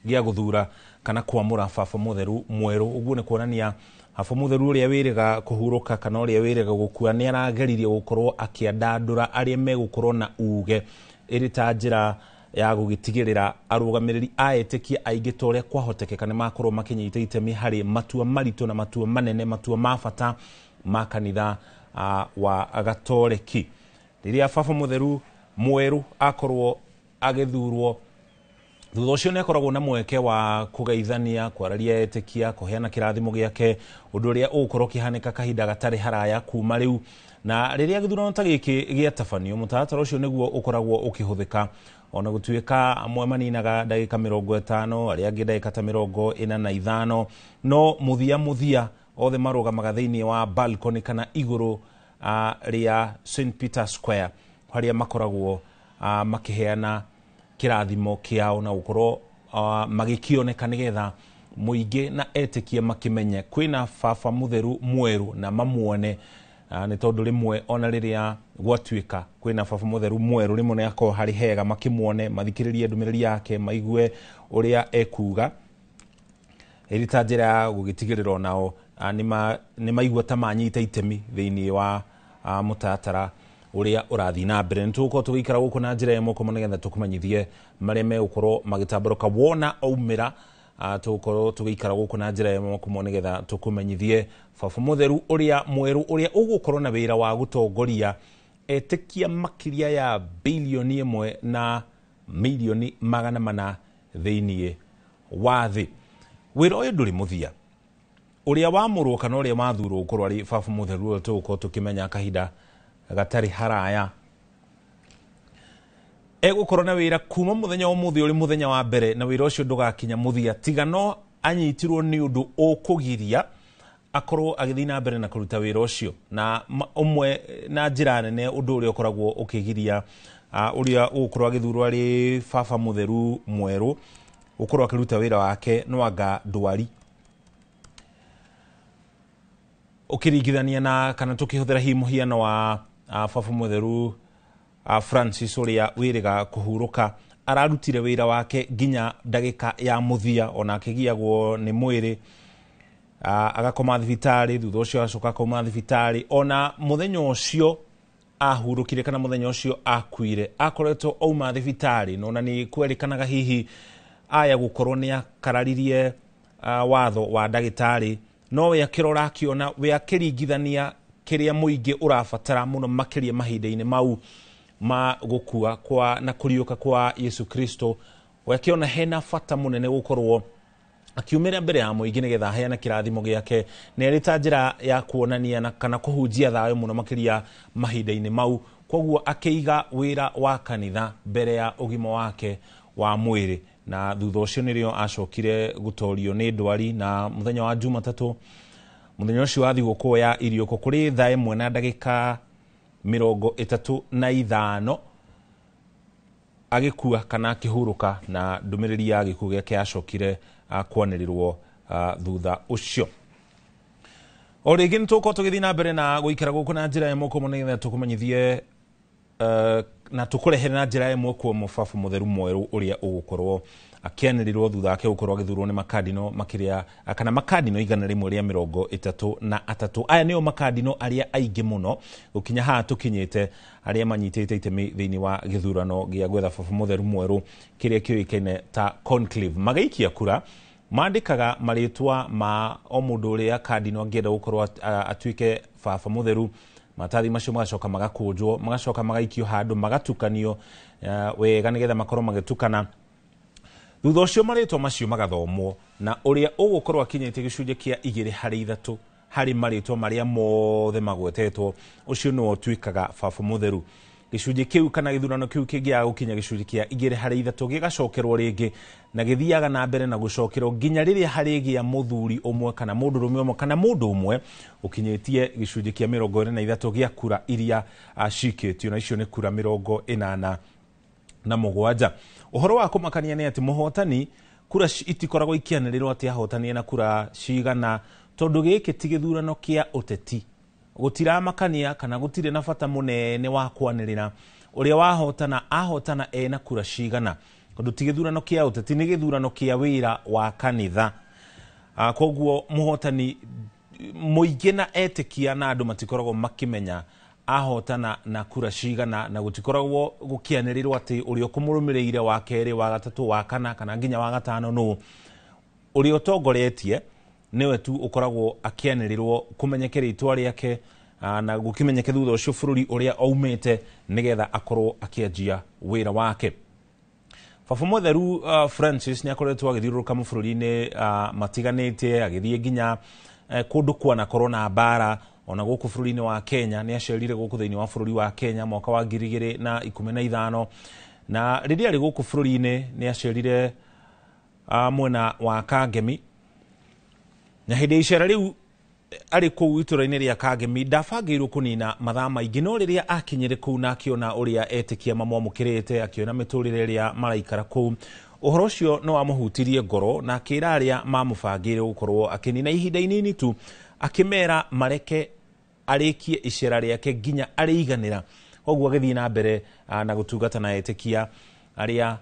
gĩa gũthura kana kwamũra baba mũtheru mwerũ. Ũguo nĩ kuonania baba mũtheru ũrĩa wĩrĩga kũhurũka kana ũrĩa wĩrĩga gũkua nĩ arageririe gũkorwo akĩandandũra arĩa megũkorwo na uge ĩrĩ ta njĩra ya gũgĩtigĩrĩra arũgamĩrĩri aetĩkia aingĩ ta ũrĩa kwahotekeka nĩ makorwo makĩnyita itemi harĩ matua maritũ na matua manene, matua ma bata ma kanitha wa Gatoreki. Rĩrĩa baba mũtheru mwerũ akorwo agĩthurwo, thutha ũcio nĩ akoragwo na mweke wa kũgeithania, kwararia etĩkia, kũheana kĩrathimo gĩake, ũndũ ũrĩa ũgũkorwo ũkĩhanĩka kahinda gatarĩ haraya kuma rĩu. Na rĩrĩa gĩthurano ta gĩkĩ gĩatabanio, mũtaratara ũcio nĩguo ũkoragwo ũkĩhũthĩka, ona gũtuĩka amwe maninaga ndagĩka 50, arĩa angĩ ndagĩka ta 45, no mũthia othe marũgamaga thĩinĩ wa balcony kana igũrũ rĩa St Peter Square harĩa makoragwo makĩheana kĩrathimo kĩao na gũkorwo magĩkĩoneka nĩgetha mũingĩ na etĩkia makĩmenye kwĩna baba mũtheru mwerũ na mamuone, nĩ tondũ rĩmwe ona rĩrĩa gwatuĩka kwĩna baba mũtheru mwerũ rĩmwe nĩ akorwo harĩ hega makĩmuone, mathikĩrĩrie ndũmĩrĩri yake, maigue ũrĩa ekuga, ĩrĩ ta njĩra ya gũgĩtigĩrĩra onao nĩ maigua ta manyita itemi thĩinĩ wa mũtaratara ũrĩa ũrathi na mbere. Nĩ tũgũkorwo tũgĩikara gũkũ na njĩra ĩmwe kũmwe nĩgetha tũkũmenyithie marĩa megũkorwo magĩtambũrũka wona aumĩra. Tũgũkorwo tũgĩikara gũkũ na njĩra ĩmwe kũmwe nĩgetha tũkũmenyithie baba mũtheru ũrĩa mwerũ ũrĩa ũgũkorwo na wĩra wa gũtongoria etĩkia makĩria ya bilioni 1 na milioni 400 thĩinĩ wa thĩ. Wĩra ũyũ ndũrĩ mũthia, ũrĩa wamũrwo kana ũrĩa mathurwo gũkorwo arĩ baba mũtheru ũrĩa tũgũkorwo tũkĩmenya kahinda gatarĩ haraya egũkorwo na wĩra kuma mũthenya ũmũthĩ ũrĩ mũthenya wa mbere, na wĩra ũcio ndũgakinya mũthia tiga no anyitirwo nĩ ũndũ ũkũgiria akorwo agĩthiĩ na mbere na kũruta wĩra ũcio, na ũmwe na njĩra nene ũndũ ũrĩa ũkoragwo ũkĩgiria ũrĩa ũgũkorwo agĩthurwo arĩ baba mũtheru mwerũ gũkorwo akĩruta wĩra wake no anga ndwari, ũkĩringithania na kana tũkĩhũthĩra hihi mũhiano wa baba mũtheru Francis ũrĩa wĩrĩga kũhurũka, ararutire wĩra wake nginya ndagĩka ya mũthia, ona akĩgiagwo nĩ mwĩrĩ agakoma thibitarĩ, thutha ũcio agacoka akauma thibitarĩ, ona mũthenya ũcio ahurũkire kana mũthenya ũcio akuire akoretwo auma thibitarĩ, na ona nĩ kwerĩkanaga hihi aya gũkorwo nĩ akararirie watho wa ndagĩtarĩ, no we akĩrora akĩona we akĩringithania kĩrĩa mũingĩ ũrabatara mũno makĩria mahinda-inĩ mau ma gũkua kwa na kũriũka kwa Yesu Kristo, we akĩona hena bata mũnene gũkorwo akiumĩra mbere ya mũingĩ nĩgetha aheana kĩrathimo gĩake, na ĩrĩ ta njĩra ya kuonania na kana kũhunjia thayũ mũno makĩria mahinda-inĩ mau. Koguo akĩiga wĩra wa kanitha mbere ya ũgima wake wa mwĩrĩ, na thutha ũcio nĩrĩo acokire gũtorio nĩ ndwari, na mũthenya wa Jumatatũ mũthenya ũcio wa thigũkũ ya iriũko kũrĩ thaa 1:35 agĩkua kana akĩhurũka, na ndũmĩrĩri ya gĩkuũ gĩake acokire kwanĩrĩrwo thutha ũcio. O rĩngĩ nĩ tũgũkorwo tũgĩthiĩ na mbere na gũikara gũkũ na njĩra ĩmwe kũmwe nĩgetha tũkũmenyithie na tũkũrehere na njĩra ĩmwe kwa mũbabu mũtheru mwerũ ũrĩa ũgũkorwo akĩanĩrĩrwo thutha wake gũkorwo agĩthurwo nĩ makadino makĩria kana makadino 133. Aya nĩo makadino arĩa aingĩ mũno gũkinya haha tũkinyĩte arĩa manyitĩte itemi thĩinĩ wa gĩthurano gĩa gwetha babu mũtheru mwerũ kĩrĩa kĩoĩkaine ta conclave. Magaikia kura mandĩkaga marĩtwa ma o mũndũ ũrĩa kadino angĩenda gũkorwo atuĩke baba mũtheru. Matathi macio magacoka magakũnjwo, magacoka magaikio handũ, magatukanio wega nĩgetha makorwo magĩtukana. Thutha ũcio marĩtwa macio magathomwo na ũrĩa ũgũkorwo akinyĩte gĩcunjĩ kĩa 2/3 harĩ marĩtwa marĩa mothe magwetetwo, ũcio nĩwe ũtuĩkaga baba mũtheru. Gĩcunjĩ kĩu kana gĩthurano kĩu kĩngĩaga gũkinya gĩcunjĩ kĩa 2/3 gĩgacokerwo rĩngĩ na gĩthiaga na mbere na gũcokerwo nginya rĩrĩa harĩgĩa mũthuri ũmwe kana mũndũrũme ũmwe kana mũndũ ũmwe ũkinyĩtie gĩcunjĩ kĩa 43 gĩa kura iria cikĩtio, na icio nĩ kura 87. Ũhoro wa kũmakania nĩ atĩ mũhotani kura itikoragwo ikianĩrĩrwo atĩ ahotanie na kura cigana, tondũ gĩkĩ ti gĩthurano kĩa ũteti. Gũtiramakania kana gũtirĩ na bata mũnene wa kwanĩrĩra ũrĩa wahotana ahotana ena kura cigana, tondũ ti gĩthurano kĩa ũteti, nĩ gĩthurano kĩa wĩra wa kanitha. Koguo mũhotani mũingĩ na etĩkia na andũ matikoragwo makĩmenya ahotana na kura cigana, na gũtikoragwo gũkianĩrĩrwo atĩ ũrĩa ũkũmũrũmĩrĩire wa kerĩ, wa gatatũ, wa kana kana nginya wa gatano nũ. Ũrĩa ũtongoretie nĩwe tu ũkoragwo akĩanĩrĩrwo kũmenyeke rĩtwa rĩake na gũkĩmenyeke thutha ũcio bũrũri ũrĩa aumĩte nĩgetha akorwo akĩanjia wĩra wake. Baba mũtheru Francis nĩ akoretwo agĩthiũrũrũka mabũrũri-inĩ matiganĩte, agĩthiĩ nginya kũndũ kwanakorwo na mbara. Ona gũkũ bũrũri-inĩ wa Kenya nĩ acerire gũkũ thĩinĩ wa bũrũri wa Kenya mwaka wa 2015, na rĩrĩa arĩ gũkũ bũrũri-inĩ nĩ acerire mwena wa Kangemi, na hĩndĩ icera rĩu arĩ kũu itũra-inĩ rĩa Kangemi ndabangĩirwo kũnina mathaa maingĩ, no rĩrĩa akinyire kũu na akĩona ũrĩa etĩkia mamwamũkĩrĩte, akĩona mĩtũrĩre ĩrĩa maraikara kũu, ũhoro ũcio nĩ wamũhutirie ngoro na akĩra arĩa mamũbangĩire gũkorwo akĩnina ihinda inini tu, akĩmera mareke arĩkie icera rĩake nginya arĩiganĩra. Koguo agĩthiĩ na mbere na gũtungata na etĩkia arĩa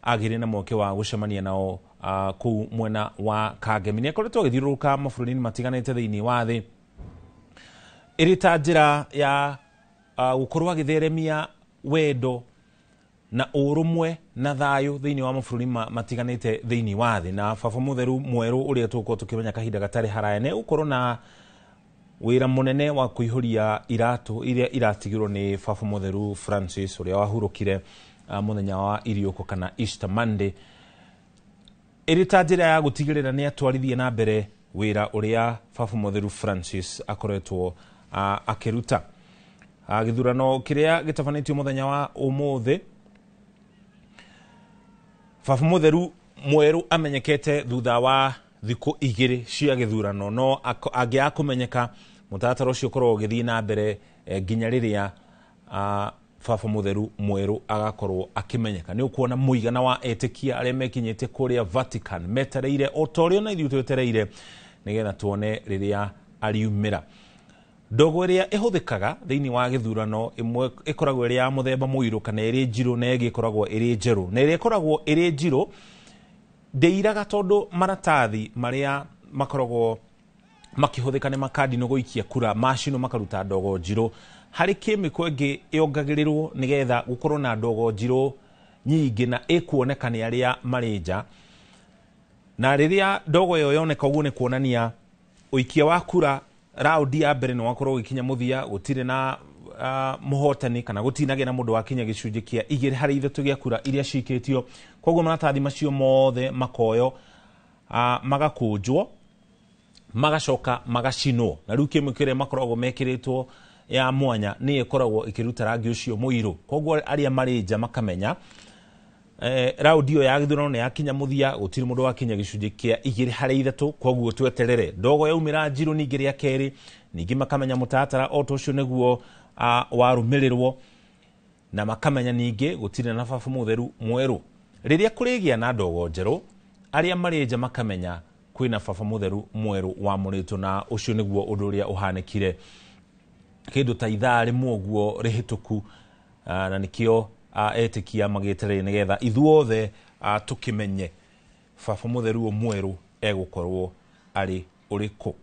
agĩrĩ na mweke wa gũcemania nao kũu mwena wa Kangemi. Nĩ akoretwo agĩthiũrũrũka mabũrũri-inĩ matiganĩte thĩinĩ wa thĩ ĩrĩ ta njĩra ya gũkorwo agĩtheremia wendo na ũrũmwe na thayũ thĩinĩ wa mabũrũri matiganĩte thĩinĩ wa thĩ. Na baba mũtheru mwerũ ũrĩa tũgũkorwo tũkĩmenya kahinda gatarĩ haraya nĩ gũkorwo na wĩra mũnene wa kũihũria iratũ iria iratigirwo nĩ baba mũtheru Francis ũrĩa wahurũkire mũthenya wa iriũko kana Easter Monday, ĩrĩ ta njĩra ya gũtigĩrĩra nĩ atwarithia na mbere wĩra ũrĩa baba mũtheru Francis akoretwo akĩruta. Gĩthurano kĩrĩa gĩtabanĩtio mũthenya wa ũmũthĩ, baba mũtheru mwerũ amenyekete thutha wa thikũ 2 cia gĩthurano, no angĩaga kũmenyeka mũtaratara ũcio ũkorwo ũgĩthiĩ na mbere nginya rĩrĩa baba mũtheru mwerũ agakorwo akĩmenyeka. Nĩ ũkuona mũigana wa etĩkia arĩa mekinyĩte kũrĩa Vatican metereire o ta ũrĩa na ithuĩ twetereire nĩgetha tuone rĩrĩa ariumĩra. Ndogo ĩrĩa ĩhũthĩkaga thĩinĩ wa gĩthurano ĩmwe ĩkoragwo ĩrĩ ya mũthemba mũirũ kana ĩrĩ njirũ, na ĩngĩ ĩkoragwo ĩrĩ njerũ. Na ĩrĩa ĩkoragwo ĩrĩ njirũ ndĩiraga tondũ maratathi marĩa makoragwo makĩhũthĩka nĩ makadino gũikia kura macino makaruta ndogo njirũ. Harĩ kĩmĩko ĩngĩ yongagĩrĩrwo nĩgetha gũkorwo na ndogo njirũ nyingĩ na ĩkuoneka nĩ arĩa marĩ nja. Na rĩrĩa ndogo ĩyo yoneka ũguo nĩ kuonania ũikia wa kura raundi ya mbere nĩ wakorwo gĩkinya mũthia, gũtirĩ na mũhotani kana gũtinagĩa na mũndũ wakinya gĩcunjĩ kĩa 2/3 gĩa kura iria cikĩtio. Koguo maratathi macio mothe makoyo magakũnjwo magacoka magacinwo, na rĩu kĩmĩko ĩrĩa makoragwo mekĩrĩtwo ya mwanya nĩ ĩkoragwo ĩkĩruta rangi ũcio mũirũ. Koguo arĩa marĩ nja makamenya raundi ĩyo ya gĩthurano nĩ yakinya mũthia, gũtirĩ mũndũ wakinya gĩcunjĩ kĩa 2/3, koguo tweterere ndogo yaumĩra njirũ ningĩ rĩa kerĩ. Ningĩ makamenya mũtaratara o ta ũcio nĩguo warũmĩrĩrwo, na makamenya ningĩ gũtirĩ na baba mũtheru mwerũ. Rĩrĩa kũrĩgĩa na ndogo njerũ, arĩa marĩ nja makamenya kwina baba mutheru mweru wa murito na ucio niguo undu uria uhanekire kindu ta ithaa rimwe uguo rihituku na nikio etikia magitire nigetha ithuothe tukimenye baba mutheru mweru egukorwo ari uriku.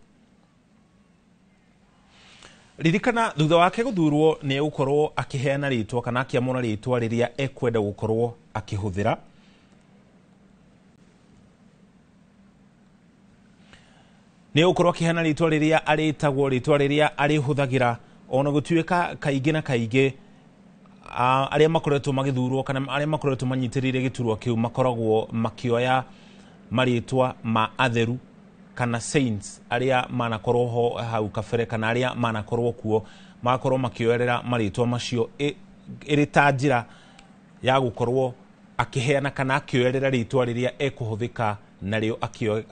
Ririkana thutha wake guthurwo ni egukorwo akiheana ritwa kana akiamura ritwa riria ekwenda gukorwo akihuthira. Ni egukorwo akiheana ritwa riria aritagwo, ritwa riria arihuthagira ona gutuika kaingi na kaingi aria makoretwo magithurwo kana aria makoretwo manyitirire giturwa kiu makoragwo makioya maritwa ma atheru kana saints aria manakorwo ho hau kabere kana aria manakorwo kuo makorwo makioerera maritwa macio iri ta njira ya gukorwo akiheana kana akioerera ritwa riria ekuhuthika nario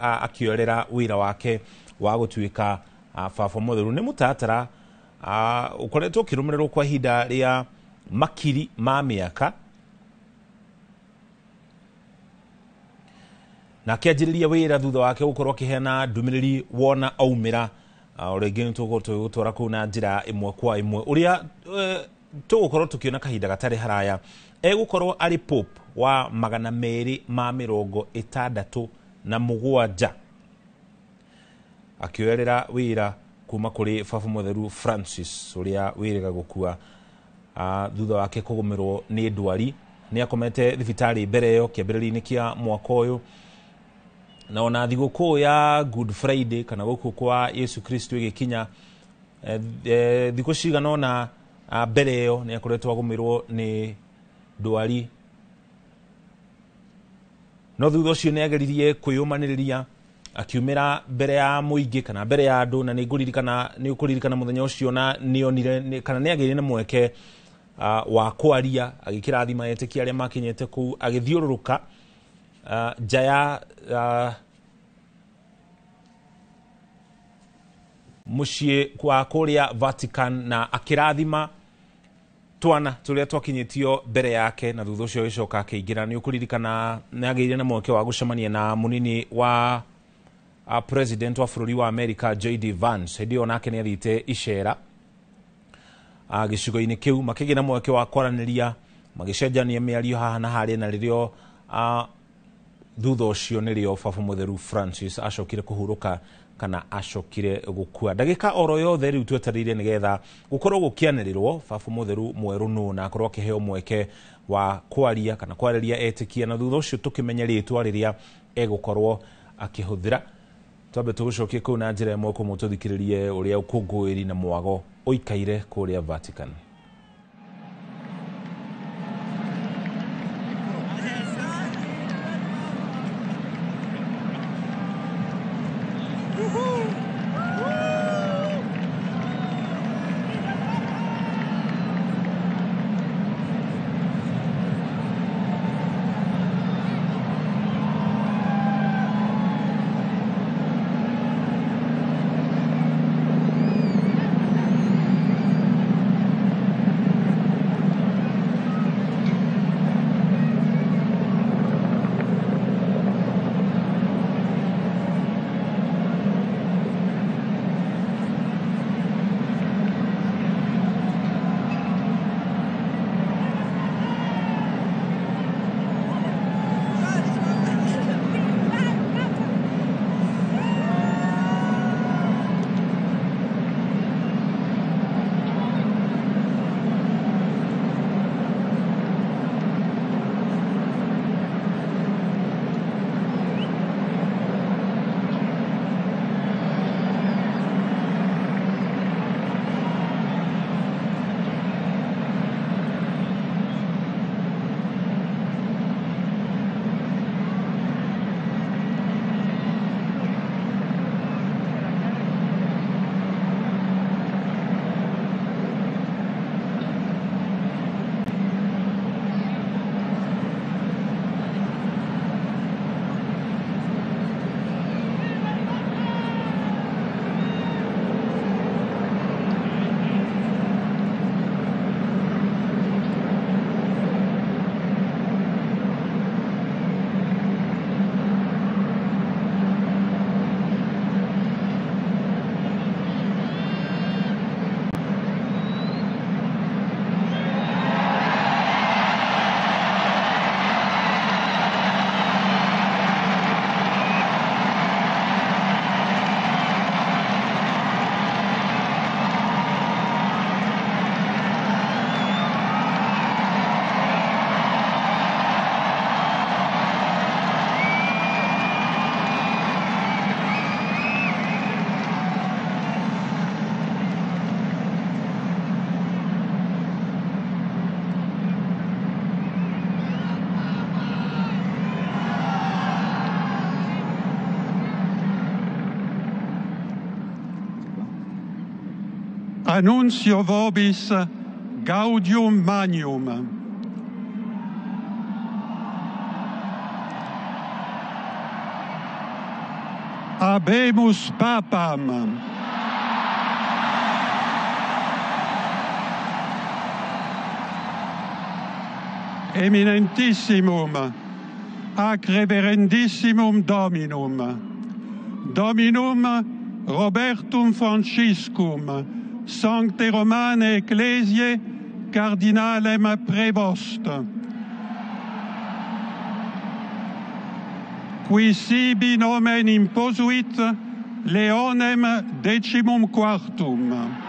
akioerera wira wake wa gutuika baba mutheru. Ni mutatara ukoretwo kirumiriro kwa hinda ria makiri ma miaka na kianjiriria wira thutha wake gukorwo akiheana ndumiriri wona aumira uringi nitugutwara kuu na njira imwe kwa imwe uria tugukorwo tukiona kahinda gatari haraya egukorwo ari pope wa 267 akioerera wira kuma kuri baba mutheru Francis uria wiriga gukua thutha wake kugumirwo ni ndwari. Ni akomete thibitari mbere yo kiambiriri-ini kia mwaka uyu na ona thiguku ya Good Friday kana guku kwa Yesu Kristo igikinya thiku cigana ona mbere yo ni akoretwo agumirwo ni ndwari, no thutha ucio ni ageririe kwiyumaniriria akiumira mbere ya muingi kana mbere ya andu na ni ukuririkana muthenya ucio na nionire kana ni agirire mweke wa kwaria agikirathima etiki aria makinyete ku agithiururuka jaya mushie kwa kuria Vatican na akirathima twana turia twakinyitio mbere yake na thutha ucio icoka akiingira. Ni ukuririkana ni agirire na mweke wa gucemania na munini wa president wa bururi wa America J.D. Vance hindi onake ni athite icera gicigo-ini kiu makigina mweke wa kwaraniria magicenjania miario haha na haria na ririo thutha ucio nirio baba mutheru Francis acokire kuhuruka kana acokire gukua. Ndagika oro yothe riu twetarire nigetha gukorwo gukianirirwo baba mutheru mweru nu na akorwo akiheo mweke wa kwaria kana kwariria etikia na thutha ucio tukimenya ritwa riria egukorwo akihuthira. Twabe tugucokie kuu na njira imwe kumututhikiririe uria ukungwiri na mwago uikaire kuria Vatican. Annuncio vobis gaudium magnum. Habemus papam. Eminentissimum, ac reverendissimum Dominum, Dominum Robertum Franciscum, Sancte Romane Ecclesiae, Cardinalem Prevost, qui sibi nomen imposuit Leonem 14.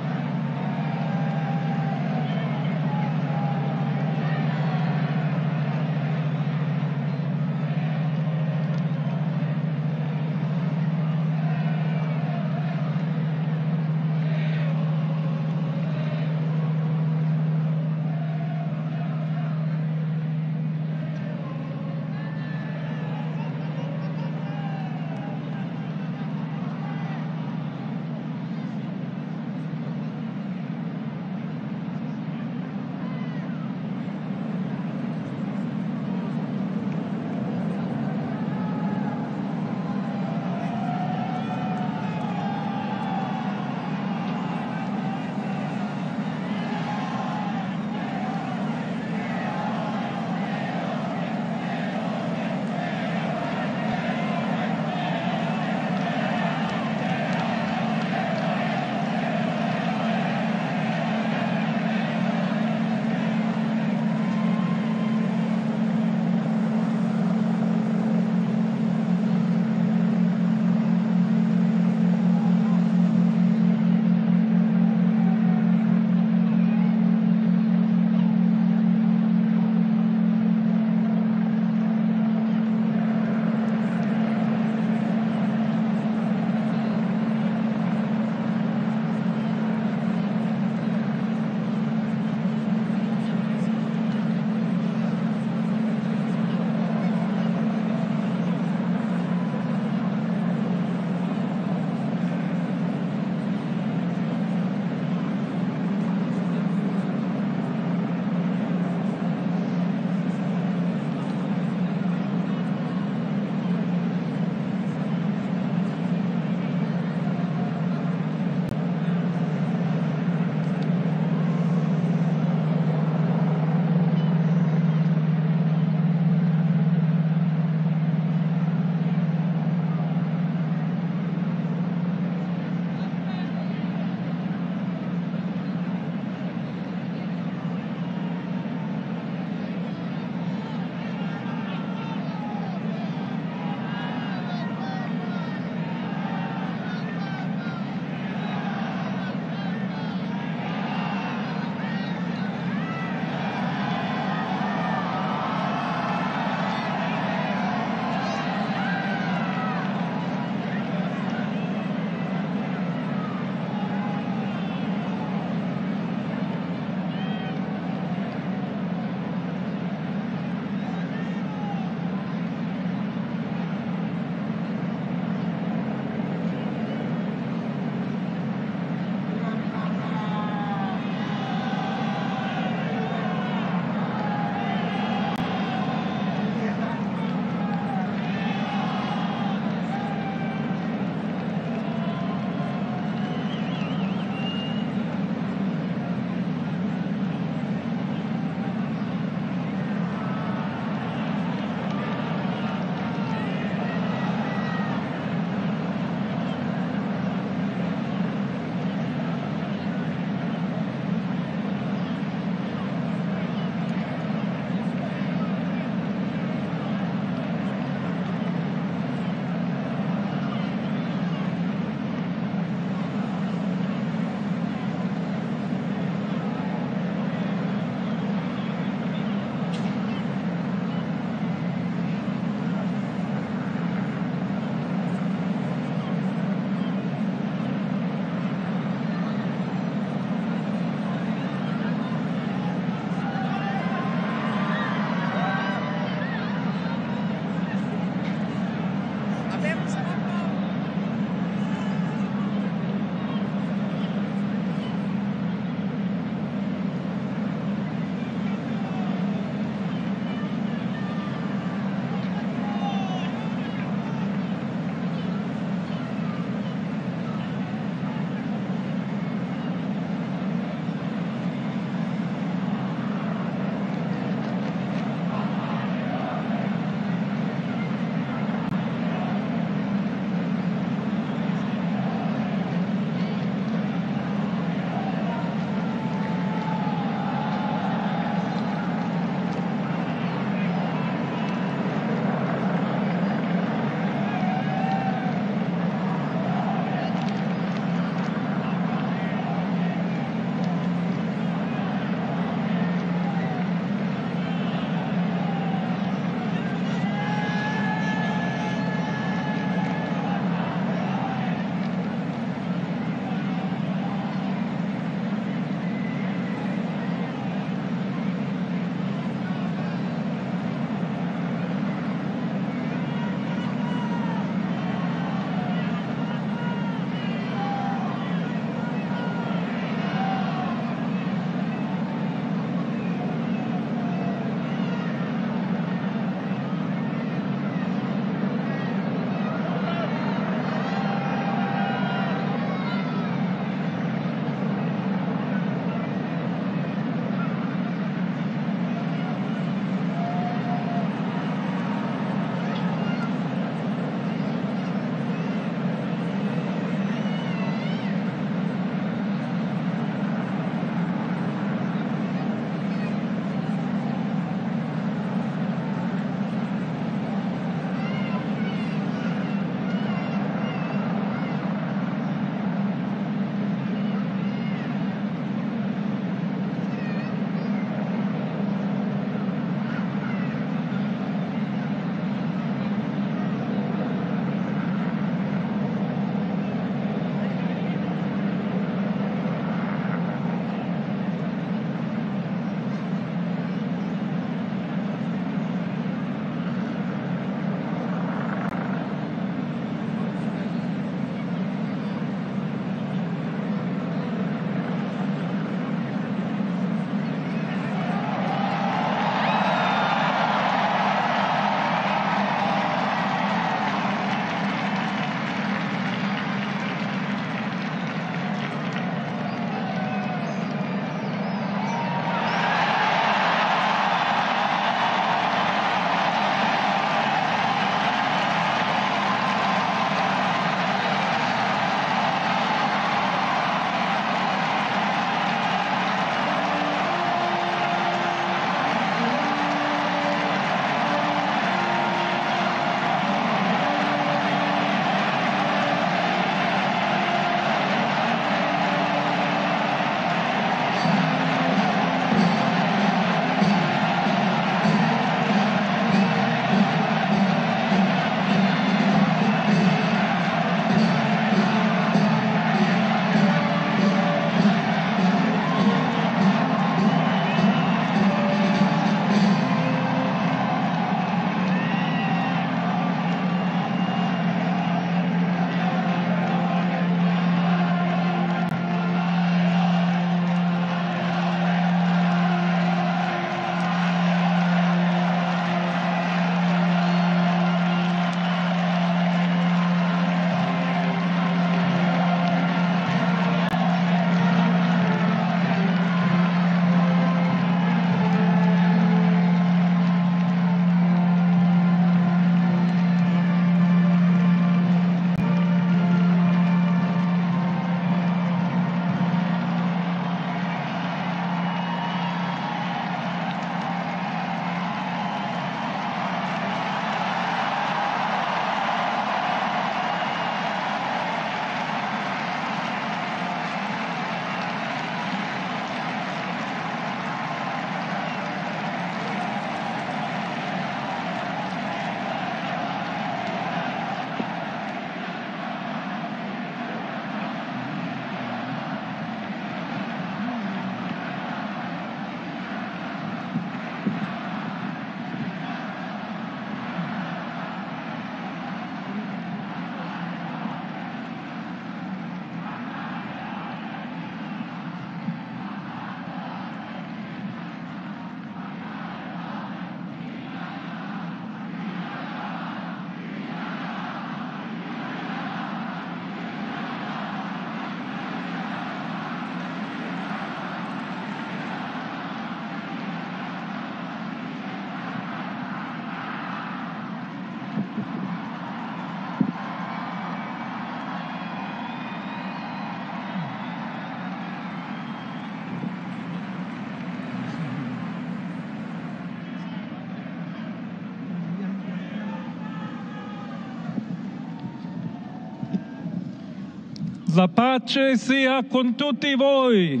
La pace sia con tutti voi.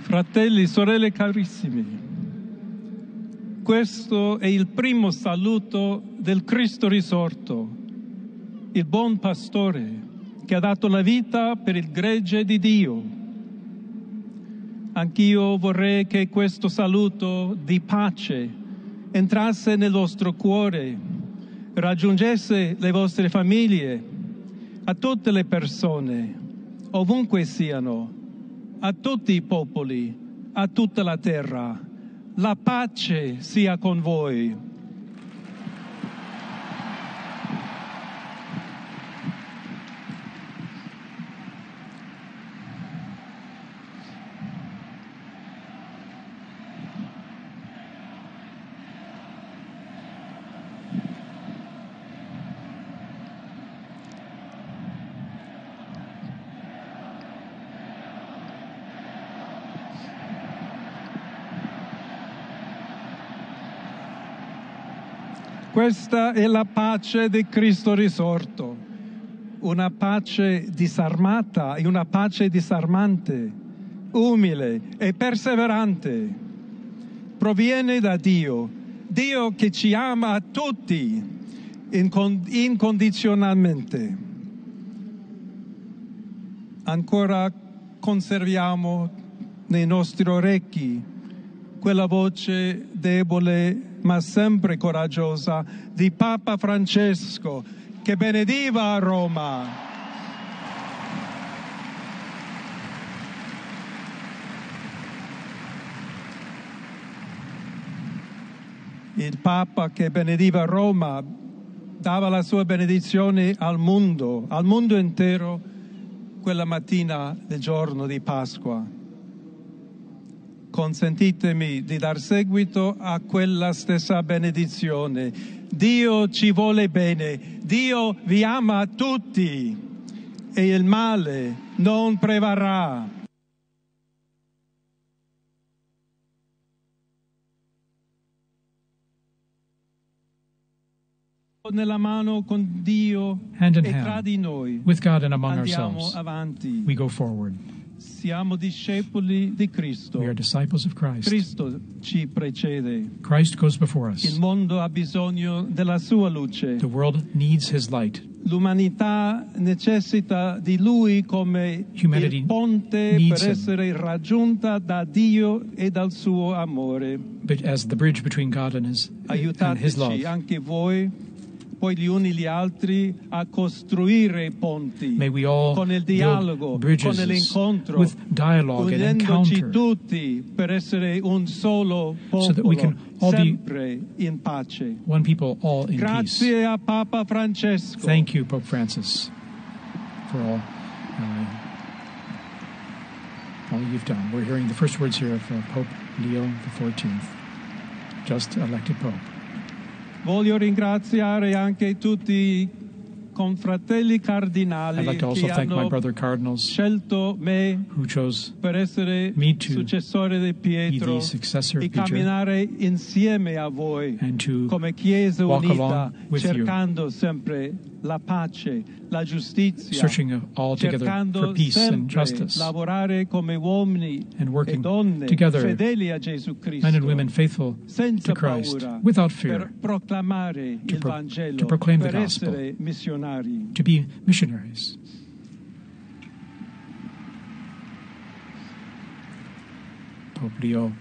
Fratelli, sorelle carissimi, questo è il primo saluto del Cristo risorto, il buon pastore che ha dato la vita per il gregge di Dio. Anch'io vorrei che questo saluto di pace entrasse nel vostro cuore, raggiungesse le vostre famiglie, a tutte le persone, ovunque siano, a tutti i popoli, a tutta la terra. La pace sia con voi. Questa è la pace di Cristo risorto, una pace disarmata e una pace disarmante, umile e perseverante. Proviene da Dio, Dio che ci ama a tutti incondizionalmente. Ancora conserviamo nei nostri orecchi quella voce debole ma sempre coraggiosa di Papa Francesco che benediva a Roma. Il Papa che benediva Roma dava la sua benedizione al mondo intero, quella mattina del giorno di Pasqua. Consentitemi di dar seguito a quella stessa benedizione. Dio ci vuole bene, Dio vi ama tutti e il male non prevarrà. Nella mano con Dio hand in e tra hand di noi. with God and among Andiamo ourselves, avanti. we go forward. Siamo discepoli di Cristo. We are disciples of Christ. Cristo ci precede. Christ goes before us. Il mondo ha bisogno della sua luce. The world needs his light. L'umanità necessita di Lui come Humanity il ponte needs per him. essere raggiunta da Dio e dal suo amore. But as the bridge between God and his love. Aiutateci anche voi, poi gli uni gli altri, a costruire ponti May we all con il build dialogo, bridges con l'incontro, with dialogue and unendoci encounter, tutti per essere un solo so that we popolo, can all be sempre in pace. one people, all in peace. Grazie a Papa Francesco. Thank you, Pope Francis, for all you've done. We're hearing the first words here of Pope Leo XIV, just elected Pope. Voglio ringraziare anche tutti i confratelli cardinali I'd like to also che thank my hanno brother cardinals scelto me who chose per essere me to successore di Pietro be the successor of e Peter camminare insieme a voi and to come Chiesa walk unita, along with you, cercando sempre la pace, la giustizia, searching all together cercando for peace and sempre justice, lavorare come uomini and e working donne together, fedeli a Gesù Cristo, men and women faithful senza to Christ, paura, without per fear, proclamare il to Vangelo, proclaim the per gospel, essere missionari. to be missionaries. Pope Leo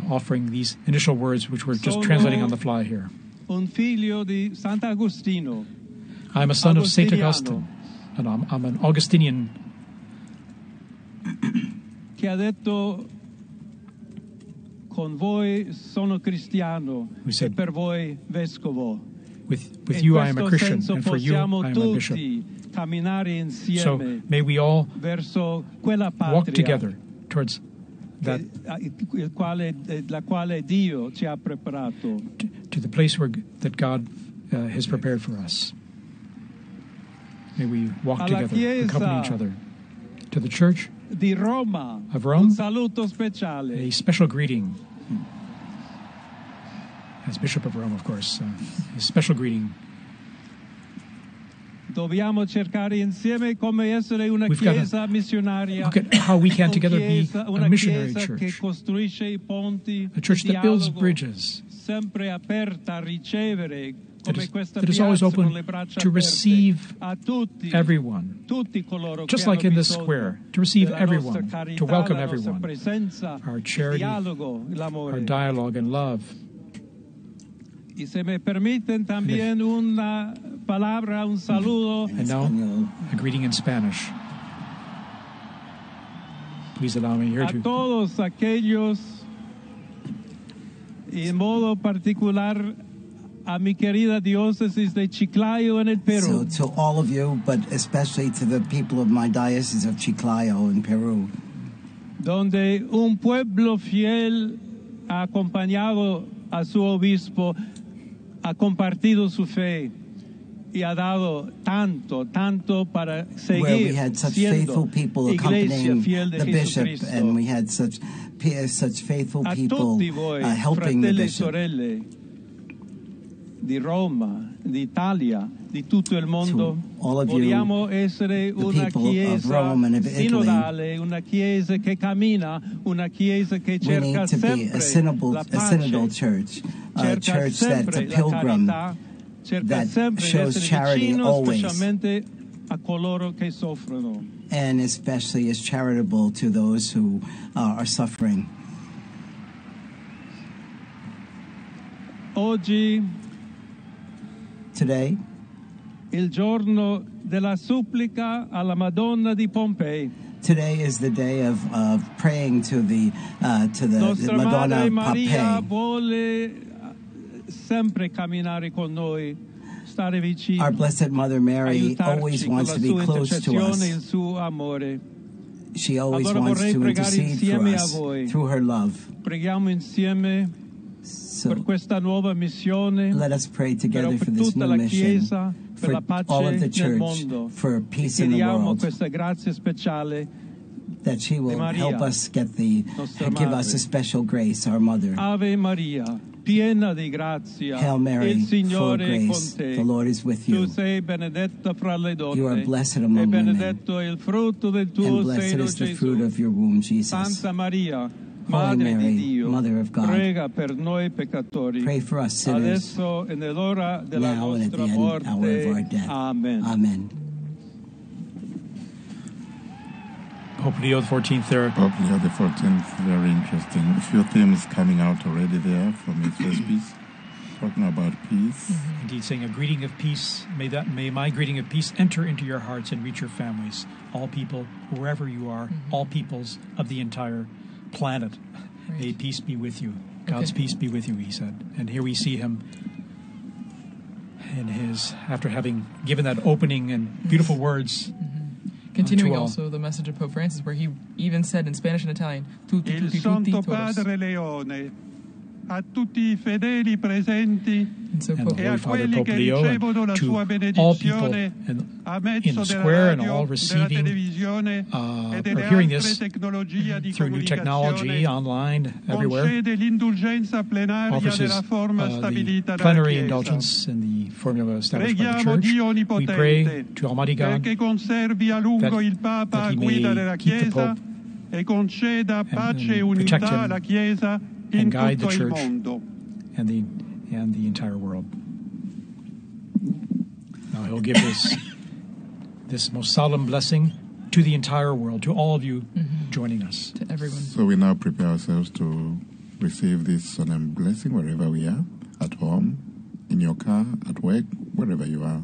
offering these initial words, which we're just Sono translating on the fly here. Un figlio di Sant'Agostino. I'm a son of St. Agostiniano. Augustine, and I'm an Augustinian Che ha detto: con voi sono cristiano Who e said, per voi vescovo. with In you I am a questo Christian, senso and for you possiamo I am a bishop. tutti camminare So insieme may we all verso quella walk patria together towards that, la quale Dio ci ha preparato. to the place that God has prepared for us. May we walk Alla together, Chiesa accompany each other. To the Church Di Roma, of Rome, un saluto speciale. a special greeting. as Bishop of Rome, of course, a special greeting. Dobbiamo cercare insieme come essere una chiesa missionaria. Look at how we can together be a missionary che church, costruisce i ponti, a church that builds bridges, sempre aperta a ricevere, come questa that is always piazza con open le braccia to aperte receive a tutti, everyone, tutti coloro just che like hanno in this bisogno square, to receive della everyone, nostra carità, to welcome la nostra everyone, presenza, our il charity, dialogo, l'amore. our dialogue and love. Y se me permiten también una palabra, un saludo. And now, a greeting in Spanish. Please allow me here A to todos aquellos, y en modo particular a mi querida diócesis de Chiclayo en el Perú. So to all of you, but especially to the people of my diocese of Chiclayo in Peru, donde un pueblo fiel ha acompañado a su obispo, ha compartido su fe y ha dado tanto para where seguir we had such siendo faithful people iglesia accompanying fiel de the bishop, Jesucristo. and we had such faithful A people tutti voi, helping the fratelli e bishop. sorelle di Roma, d'Italia, di tutto il mondo, all of you, vogliamo essere una people of chiesa Rome and of Italy, sinodale, una chiesa che cammina, una chiesa che We cerca need to be sempre a synodal pace, church, a cerca church that's a sempre la pilgrim, carità, cerca that sempre di shows essere charity vicino always, specialmente a coloro che soffrono. and especially is charitable to those who are suffering. Oggi, Today, il giorno della supplica alla Madonna di Pompei. Today is the day of praying to the Nostra Madonna Madre of Maria Pompeii. vuole sempre camminare con noi, stare vicino, Our Blessed Mother Mary aiutarci always con wants la to be sua close to intercessione, il us. suo amore. She always Allora wants vorrei to pregare intercede for insieme a us voi. through her love. Preghiamo insieme per questa nuova missione, Let us pray together però for per this tutta new la mission, Chiesa, per for la pace all of the nel church, mondo. for peace in the Chiediamo world, questa grazia speciale that she will Maria, help us give nostra us madre. a special grace, our mother. Ave Maria, piena di grazia, Hail Mary, il full of Signore è con grace, te. the Lord is with Tu you. sei benedetta fra le donne, You are blessed e among women, benedetto è il frutto del tuo and blessed seno, is the Gesù. fruit of your womb, Jesus. Santa Maria, Holy Madre Mary, di Dio, Mother of God, prega per noi peccatori, pray for us sinners, adesso e nell'ora della now and at nostra the morte. hour of our death. Amen. Amen. Pope Leo XIV there. Pope Leo XIV, very interesting. A few themes coming out already there from his first piece, talking about peace. Indeed, saying a greeting of peace. May my greeting of peace enter into your hearts and reach your families. All people, wherever you are, all peoples of the entire planet. May peace be with you. God's peace be with you, he said. And here we see him in his, after having given that opening and beautiful words. Continuing to all. also the message of Pope Francis, where he even said in Spanish and Italian, tutti, Il tutti, tutti, Santo todos. Padre Leone, a tutti i fedeli presenti And the e a Holy Father quelli Pope che Leo, ricevono la to sua all people benedizione a in mezzo the della square and radio, all della receiving, televisione e or delle hearing altre this tecnologie di through new technology, comunicazione, online, everywhere. concede l'indulgenza plenaria Offers his, della forma the stabilita dalla plenary Chiesa. indulgence in the formula established by the Preghiamo Church. Dio We pray Onnipotente to Almighty God perché conservi a lungo that- il Papa that a he guida may della keep the Chiesa Pope e conceda pace e protect unità him alla Chiesa in and guide the tutto il Church mondo. and the entire world. Now he'll give this most solemn blessing to the entire world, to all of you joining us. To everyone. So we now prepare ourselves to receive this solemn blessing wherever we are, at home, in your car, at work, wherever you are.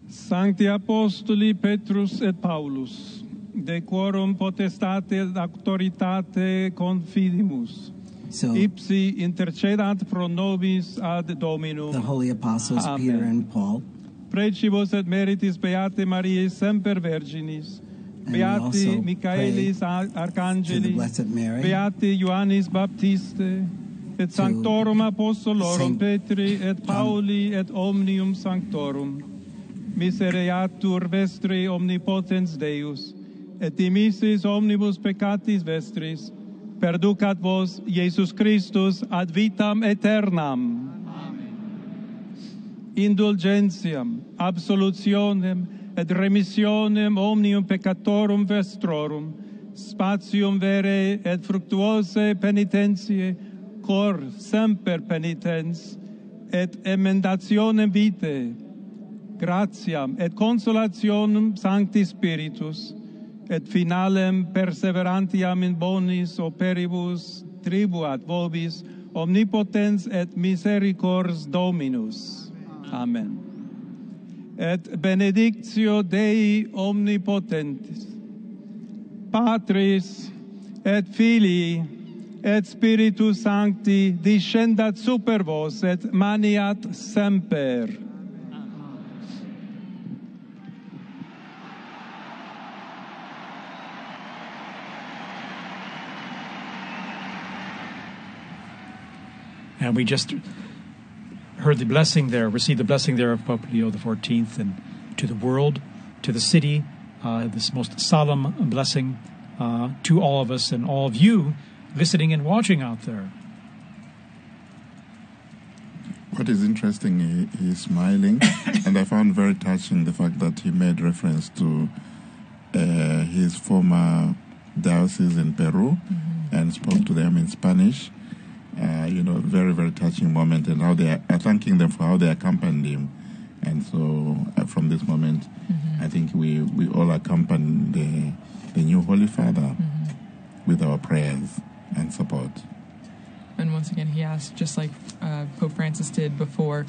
Sancti Apostoli Petrus et Paulus, de quorum potestate et auctoritate confidimus, So ipsi intercedant pro nobis ad Dominum. the holy apostles Amen. Peter and Paul, Precibus et meritis Beate Mariae semper Virginis, And we Beati also Michaelis to the Arcangeli, Blessed Mary, Beati Ioannis Baptiste, et Sanctorum Apostolorum Saint Petri et Pauli et Omnium Sanctorum, misereatur vestri omnipotens Deus, et dimissis omnibus peccatis vestris, perducat vos Iesus Christus ad vitam aeternam. Indulgentiam, absolutionem et remissionem omnium peccatorum vestrorum, spatium vere et fructuose penitentiae, cor semper penitens, et emendationem vitae, gratiam et consolationem Sancti Spiritus, et finalem perseverantiam in bonis operibus tribuat vobis omnipotens et misericors Dominus. Amen. Et benedictio Dei omnipotentis, Patris et Filii et Spiritus Sancti descendat super vos et maniat semper. And we just heard the blessing there, received the blessing there of Pope Leo XIV, and to the world, to the city, this most solemn blessing to all of us and all of you listening and watching out there. What is interesting, he's smiling, and I found very touching the fact that he made reference to his former diocese in Peru and spoke to them in Spanish. Very, very touching moment, and how they are thanking them for how they accompanied him. And so from this moment, I think we all accompany the new Holy Father with our prayers and support. And once again, he asked, just like Pope Francis did before,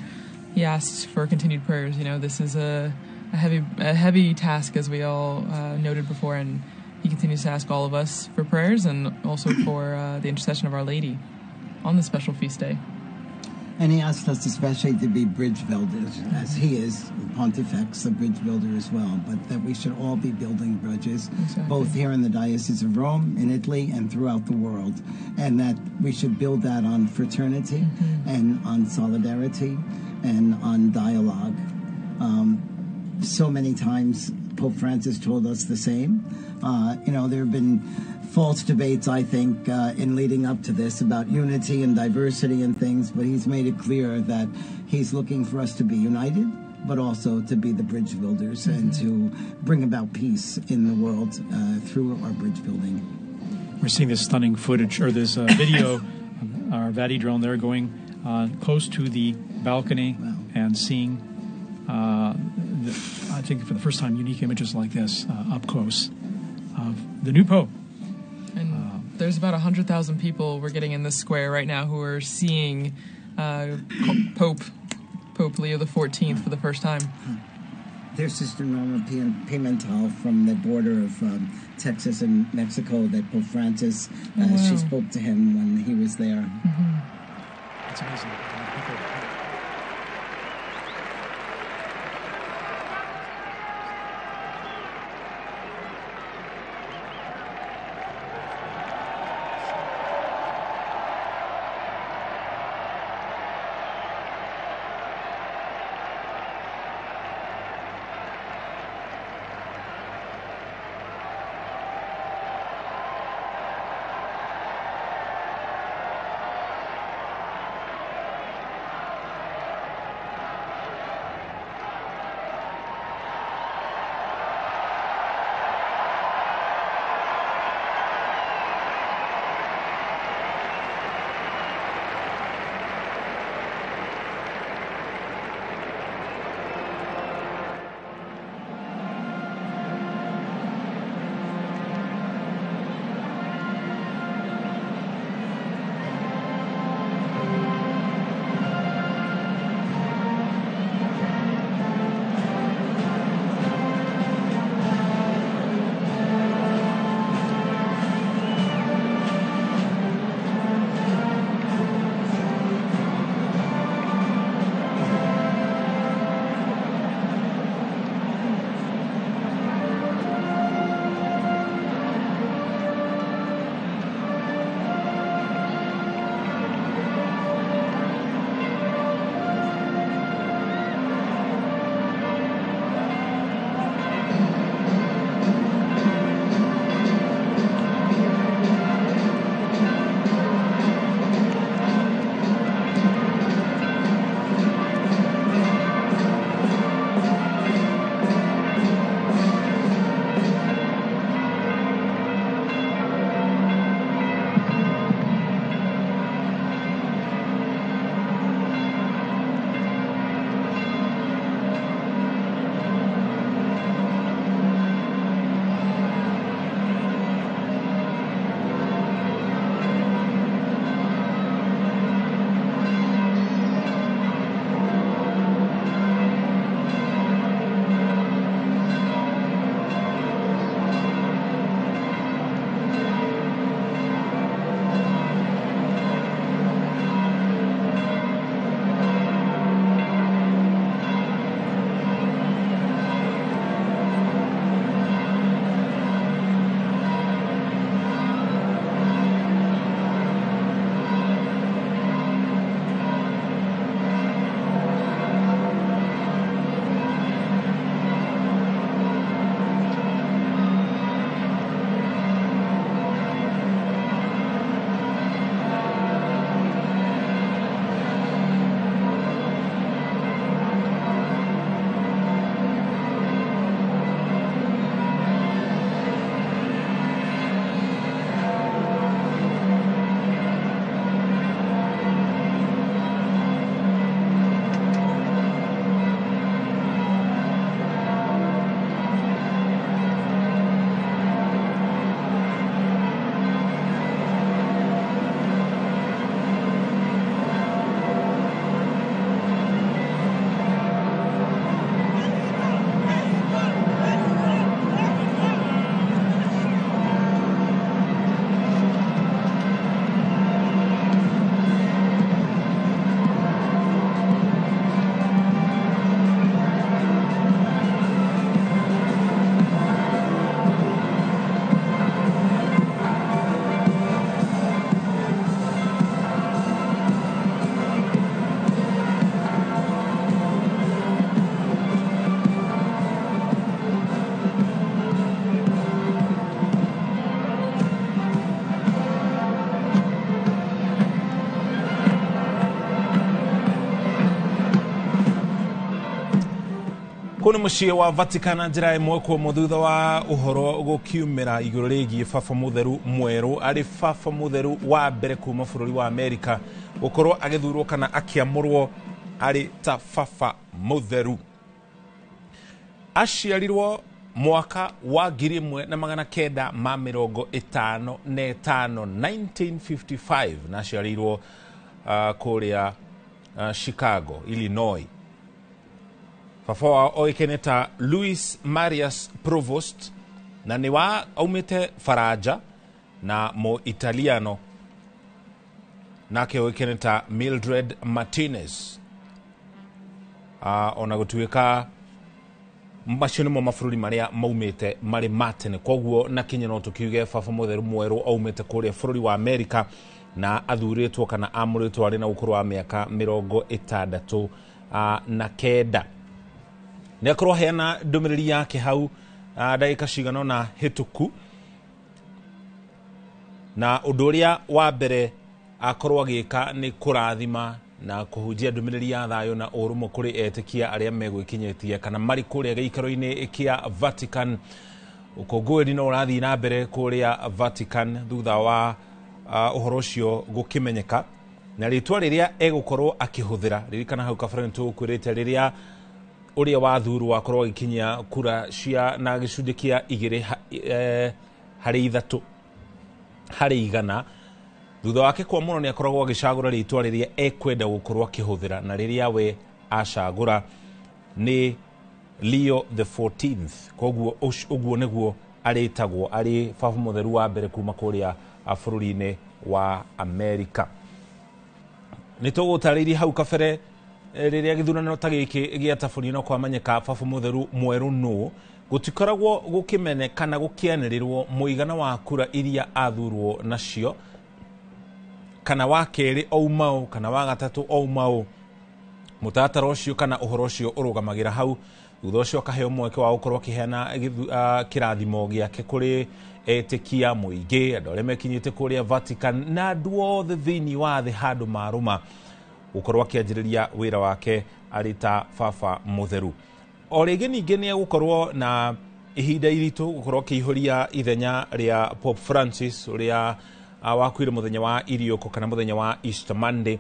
he asked for continued prayers. This is a heavy task, as we all noted before, and he continues to ask all of us for prayers and also for the intercession of Our Lady on this special feast day. And he asked us especially to be bridge builders, as he is, Pontifex, a bridge builder as well, but that we should all be building bridges, both here in the Diocese of Rome, in Italy, and throughout the world, and that we should build that on fraternity and on solidarity and on dialogue. So many times Pope Francis told us the same. There have been false debates, I think, in leading up to this about unity and diversity and things, but he's made it clear that he's looking for us to be united, but also to be the bridge builders and to bring about peace in the world through our bridge building. We're seeing this stunning footage, or this video, our Vati drone there going close to the balcony and seeing, I think for the first time, unique images like this up close of the new Pope. And there's about 100,000 people we're getting in this square right now who are seeing Pope Leo XIV for the first time. There's Sister Norma Pimentel from the border of Texas and Mexico that Pope Francis, she spoke to him when he was there. That's amazing. Kuna muciĩ wa Vatican njĩra ĩmwe kwa thutha wa ũhoro gũkiumĩra igũrũ rĩgiĩ baba mũtheru mwerũ arĩ baba mũtheru wa mbere kuma bũrũri wa Amerika gũkorwo agĩthurwo kana akĩamũrwo arĩ ta baba mũtheru. Aciarirwo mwaka wa 1955 1955 na aciarirwo kũrĩa Chicago, Illinois. Baba wao oĩkaine ta Luis Marius Provost na nĩ wa aumĩte Faraja na Mo-Italiano, nake oĩkaine ta Mildred Martinez. Ona gũtuĩka macio nĩmo mabũrũri marĩa maumĩte marĩ matene, koguo na Kenya no tũkiuge baba mũtheru mwerũ aumĩte kũrĩa bũrũri wa Amerika na athurĩtwo kana amũrĩtwo arĩ na ũkũrũ wa mĩaka 69. Nĩ akorwo heana ndũmĩrĩri yake hau ndagĩka cigana na hĩtũku, na ũndũ ũrĩa wa mbere akorwo agĩka nĩ kũrathima na kũhunjia ndũmĩrĩri ya thayũ na ũrũmwe kũrĩ etĩkia arĩa megwĩkinyetie kana marĩ kũrĩa gĩikaro-inĩ kĩa Vatican. Ũkũngũĩri no ũrathiĩ na mbere kũrĩa Vatican thutha wa ũhoro ũcio gũkĩmenyeka, na rĩtwa rĩrĩa egũkorwo akĩhũthĩra ririkana hau kabere nĩtũkwĩrĩte rĩrĩa ũrĩa wathurwo akorwo agĩkinyia kura cia na gĩcunjĩ kĩa 2/3 harĩ 100. Thutha wake kwa mũno nĩ akoragwo agĩcagũra rĩtwa rĩrĩa ekwenda gũkorwo akĩhũthĩra, na rĩrĩa we acagũra nĩ Leo the 14th. Koguo ũguo nĩguo arĩtagwo arĩ baba mũtheru wa mbere kuma kũrĩa bũrũri-inĩ wa Amerika. Nĩtũgũtarĩria hau kabere rĩrĩa gĩthurano ta gĩkĩ gĩatabũrio no kwamenyeka baba mũtheru mwerũ nũ, gũtikoragwo gũkĩmenekana gũkĩanĩrĩrwo mũigana wa kura iria athurwo nacio, kana wa kerĩ oumao kana wa gatatũ oumao. Mũtaratara ũcio kana ũhoro ũcio ũrũgamagĩra hau, thutha ũcio akaheo mweke wa gũkorwo akĩheana kĩrathimo gĩake kũrĩ etĩkia mũingĩ, andũ arĩa mekinyĩte kũrĩa Vatican na andũ othe thĩinĩ wa thĩ handũ marũma, gũkorwo akĩanjĩrĩria wĩra wake arĩ ta baba mũtheru. O rĩngĩ ningĩ nĩ egũkorwo na ihinda iritũ gũkorwo akĩihũria ithenya rĩa Pope Francis ũrĩa wakuire mũthenya wa iriũko kana mũthenya wa Easter Monday.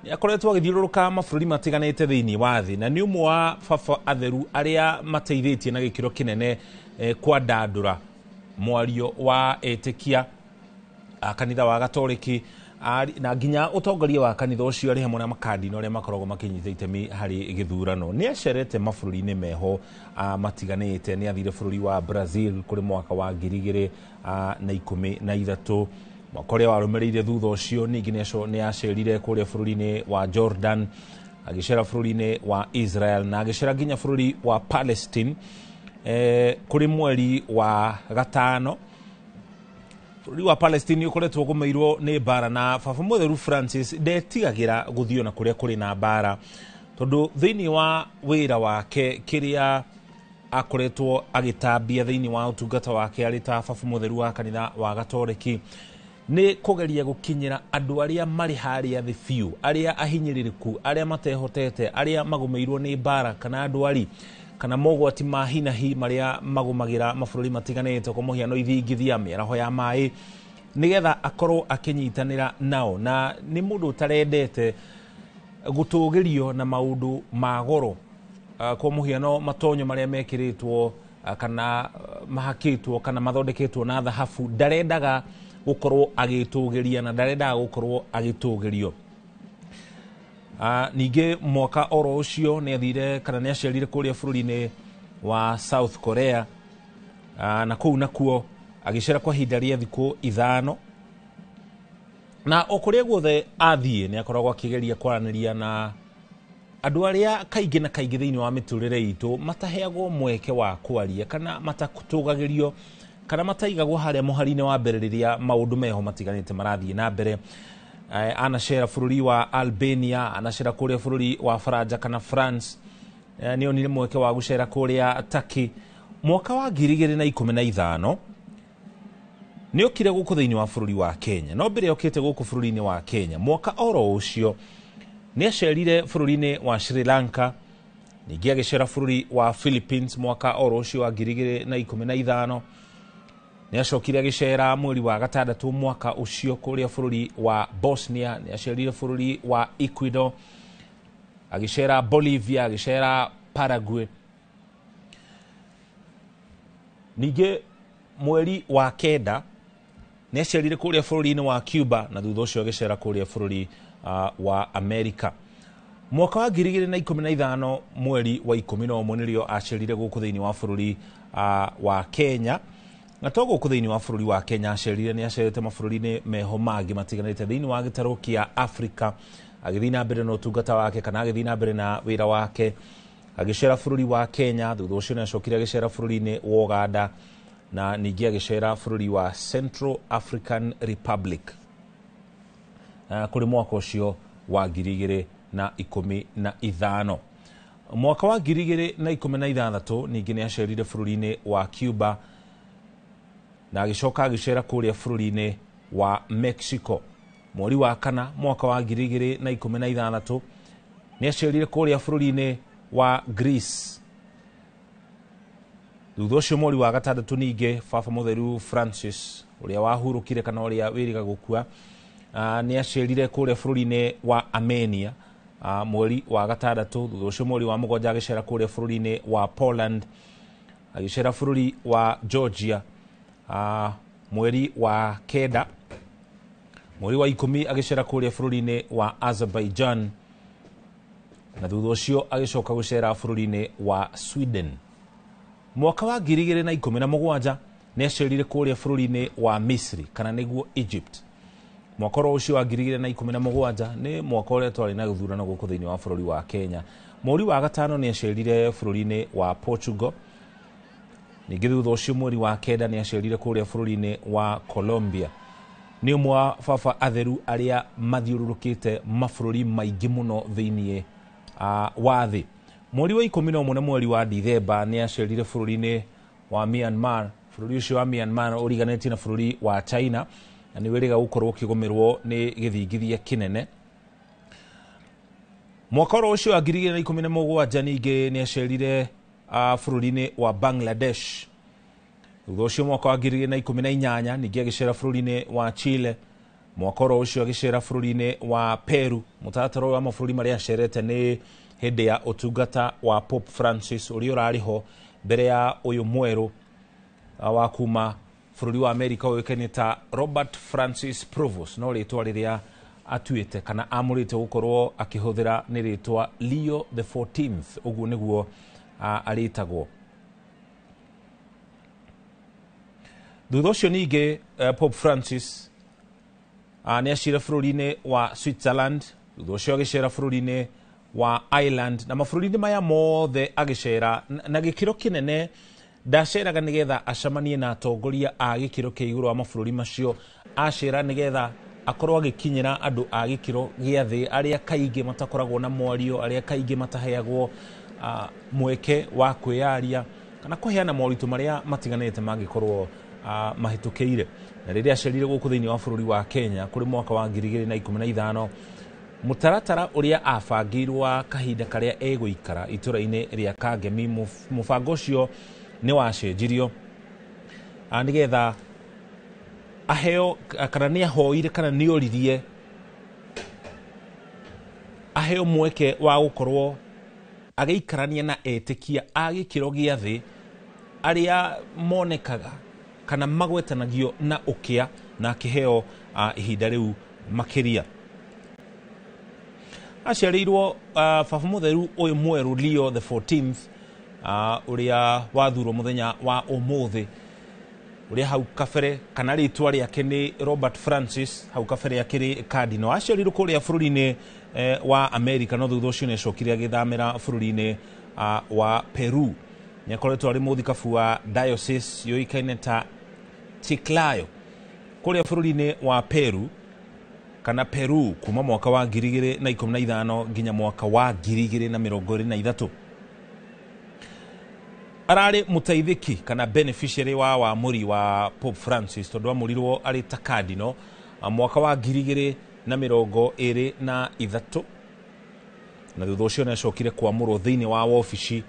Nĩ akoretwo agĩthiũrũrũka mabũrũri matiganĩte thĩinĩ wa thĩ, na nĩ ũmwe wa baba atheru arĩa mateithĩtie na gĩkĩro kĩnene kwandandũra mwario wa etĩkia kanitha wa Gatoliki na nginya ũtongoria wa kanitha ũcio arĩ hamwe na makandino arĩa makoragwo makĩnyita itemi harĩ gĩthurano. Nĩ acerete mabũrũri-inĩ meho matiganĩte. Nĩ athire bũrũri wa Brazil kũrĩ mwaka wa 2013, mwaka ũrĩa warũmĩrĩire thutha ũcio ningĩ nĩ acerire kũrĩa bũrũri-inĩ wa Jordan, agĩcera bũrũri-inĩ wa Israel na agĩcera nginya bũrũri wa Palestine kũrĩ mweri wa gatano. Bũrũri wa Palestine ũkoretwo ũgũmĩirwo nĩ mbara, na baba mũtheru Francis ndetigagĩra gũthiĩ na kũrĩa kũrĩ na mbara, tondũ thĩinĩ wa wĩra wake kĩrĩa akoretwo agĩtambia thĩinĩ wa ũtungata wake arĩ ta baba mũtheru wa kanitha wa Gatoliki nĩ kũgeria gũkinyĩra andũ arĩa marĩ harĩa thĩ biũ, arĩa ahinyĩrĩrĩku, arĩa matehotete, arĩa magũmĩirwo nĩ mbara kana ndwari kana mogwati ma hinahi marĩa magũmagĩra mabũrũri matiganĩte kwa mũhiano ithingithia, mĩaraho ya maĩ, nĩgetha akorwo akĩnyitanĩra nao. Na nĩ mũndũ ũtarendete gũtũgĩrio na maũndũ ma goro, kwa mũhiano matonyo marĩa mekĩrĩtwo kana mahakĩtwo kana mathondeketwo na thahabu. Ndarendaga gũkorwo agĩtũgĩria na ndarendaga gũkorwo agĩtũgĩrio. Ningĩ mwaka oro ũcio nĩ athire kana nĩ acerire kũrĩa bũrũri-inĩ wa South Korea, na kũu nakuo agĩcera kwa ihinda rĩa thikũ 5, na o kũrĩa guothe athiĩ nĩ akoragwo akĩgeria kwaranĩria na andũ arĩa kaingĩ na kaingĩ thĩinĩ wa mĩtũrĩre itũ mataheagwo mweke wa kwaria kana matatũgagĩrio kana mataigagwo harĩa mũhari-inĩ wa mbere rĩrĩa maũndũ meho matiganĩte marathiĩ na mbere. Anacera bũrũri wa Albania, anacera kũrĩa bũrũri wa Faraja kana France, nĩ onire mweke wa gũcera kũrĩa Turkey. Mwaka wa 2015 nĩ okire gũkũ thĩinĩ wa bũrũri wa Kenya, no mbere okĩte gũkũ bũrũri-inĩ wa Kenya mwaka oro ũcio nĩ acerire bũrũri-inĩ wa Sri Lanka, ningĩ agĩcera bũrũri wa Philippines mwaka oro ũcio wa 2015 nĩ acokire agĩcera mweri wa gatandatũ mwaka ũcio kũrĩa bũrũri wa Bosnia, nĩ acerire bũrũri wa Ecuador, agĩcera Bolivia, agĩcera Paraguay. Ningĩ mweri wa kenda nĩ acerire kũrĩa bũrũri-inĩ wa Cuba na thutha ũcio agĩcera kũrĩa bũrũri wa Amerika. Mwaka wa 2015 mweri wa 11 nĩrĩo acerire gũkũ thĩinĩ wa bũrũri wa Kenya. Na to gũkũ thĩinĩ wa bũrũri wa Kenya acerire, nĩ acerete mabũrũri-inĩ meho mangĩ matiganĩte thĩinĩ wa gĩtarũ kĩa Afrika, agĩthiĩ na mbere na ũtungata wake kana agĩthiĩ na mbere na wĩra wake. Agĩcera bũrũri wa Kenya, thutha ũcio nĩ acokire agĩcera bũrũri-inĩ wa Uganda na ningĩ agĩcera bũrũri wa Central African Republic kũrĩ mwaka ũcio wa 2015. Mwaka wa 2016 ningĩ nĩ acerire bũrũri-inĩ wa Cuba na agĩcoka agĩcera kũrĩa bũrũri-inĩ wa Mexico. Mweri wa kana mwaka wa 2016 nĩ acerire kũrĩa bũrũri-inĩ wa Greece. Thutha ũcio mweri wa gatandatũ ningĩ Baba Mũtheru Francis ũrĩa wahurũkire kana ũrĩa wĩrĩga gũkua nĩ acerire kũrĩa bũrũri-inĩ wa Armenia mweri wa gatandatũ. Thutha ũcio mweri wa mũgwanja agĩcera kũrĩa bũrũri-inĩ wa Poland, agĩcera bũrũri wa Georgia mweri wa kenda. Mweri wa 10 agĩcera kũrĩa bũrũri-inĩ wa Azerbaijan na thutha ũcio agĩcoka gũcera bũrũri-inĩ wa Sweden. Mwaka wa 2017 nĩ acerire kũrĩa bũrũri-inĩ wa Misri kana nĩguo Egypt. Mwaka ũcio wa 2017 nĩ mwaka ũrĩa twarĩ na gĩthurano gũkũ thĩinĩ wa bũrũri wa Kenya. Mweri wa gatano nĩ acerire bũrũri-inĩ wa Portugal. Ningĩ thutha ũcio mweri wa kenda nĩ acerire kũrĩa bũrũri-inĩ wa Colombia. Nĩ ũmwe wa baba atheru arĩa mathiũrũrũkĩte mabũrũri maingĩ mũno thĩinĩ wa thĩ. Mweri wa 11 mweri wa Dithemba nĩ acerire bũrũri-inĩ wa Myanmar. Bũrũri ũcio wa Myanmar ũriganĩtie na bũrũri wa China na nĩ wĩrĩga gũkorwo ũkĩgũmĩrwo nĩ gĩthingithia kĩnene. Mwaka ũcio wa 2017 ningĩ nĩ acerire bũrũri-inĩ wa Bangladesh. Thutha ũcio mwaka wa 2018 ningĩ agĩcera bũrũri-inĩ wa Chile. Mwaka ũcio agĩcera bũrũri-inĩ wa Peru. Mũtaratara wa mabũrũri marĩa acerete nĩ hĩndĩ ya ũtungata wa Pope Francis ũrĩa ũrarĩ ho mbere ya ũyũ mwerũ wa kuma bũrũri wa Amerika ũĩkaine ta Robert Francis Provost, no rĩtwa rĩrĩa atuĩte kana amũrĩte gũkorwo akĩhũthĩra nĩ rĩtwa Leo the 14th, ũguo nĩguo arĩtagwo. Thutha ũcio ningĩ Pope Francis nĩ acire bũrũri-inĩ wa Switzerland. Thutha ũcio agĩcera bũrũri-inĩ wa Ireland na mabũrũri-inĩ maya mothe agĩcera na gĩkĩro kĩnene. Ndaceraga nĩgetha acemanie na atongoria a gĩkĩro kĩa igũrũ wa mabũrũri macio. Acera nĩgetha akorwo agĩkinyĩra andũ a gĩkĩro gĩa thĩ arĩa kaingĩ matakoragwo na mwario, arĩa kaingĩ mataheagwo mweke wa kwĩyaria kana kũheana moritũ marĩa matiganĩte mangĩkorwo mahĩtũkĩire. Na rĩrĩa acerire gũkũ thĩinĩ wa bũrũri wa Kenya kũrĩ mwaka wa 2015, mũtaratara ũrĩa abangĩirwo wa kahinda karĩa egũikara itũra-inĩ rĩa Kangemi, mũbango ũcio nĩ wacenjirio nĩgetha aheo kana nĩ ahoire kana nĩ oririe aheo mweke wa gũkorwo agĩikarania na etĩkia a gĩkĩro gĩa thĩ arĩa monekaga kana magwetanagio na ũkĩa na akĩheo ihinda rĩu makĩria. Aciarĩirwo baba mũtheru ũyũ mwerũ Leo the 14th ũrĩa wathurwo mũthenya wa ũmũthĩ, ũrĩa hau kabere kana rĩtwa rĩake nĩ Robert Francis, hau kabere akĩrĩ cardinal. Aciarĩirwo kũrĩa bũrũri-inĩ wa Amerika, no thutha ũcio nĩ acokire agĩthamĩra bũrũri-inĩ wa Peru. Nĩ akoretwo arĩ mũthikabu wa diocese yoĩkaine ta Chiclayo kũrĩa bũrũri-inĩ wa Peru kana Peru kuma mwaka wa 2015 nginya mwaka wa 2023. Ararĩ mũteithĩki kana beneficiary wa wamũri wa Pope Francis tondũ amũrirwo arĩ ta cardinal mwaka wa 2023. na thutha ucio nĩacokire kwamũrwo thĩinĩ wa wabici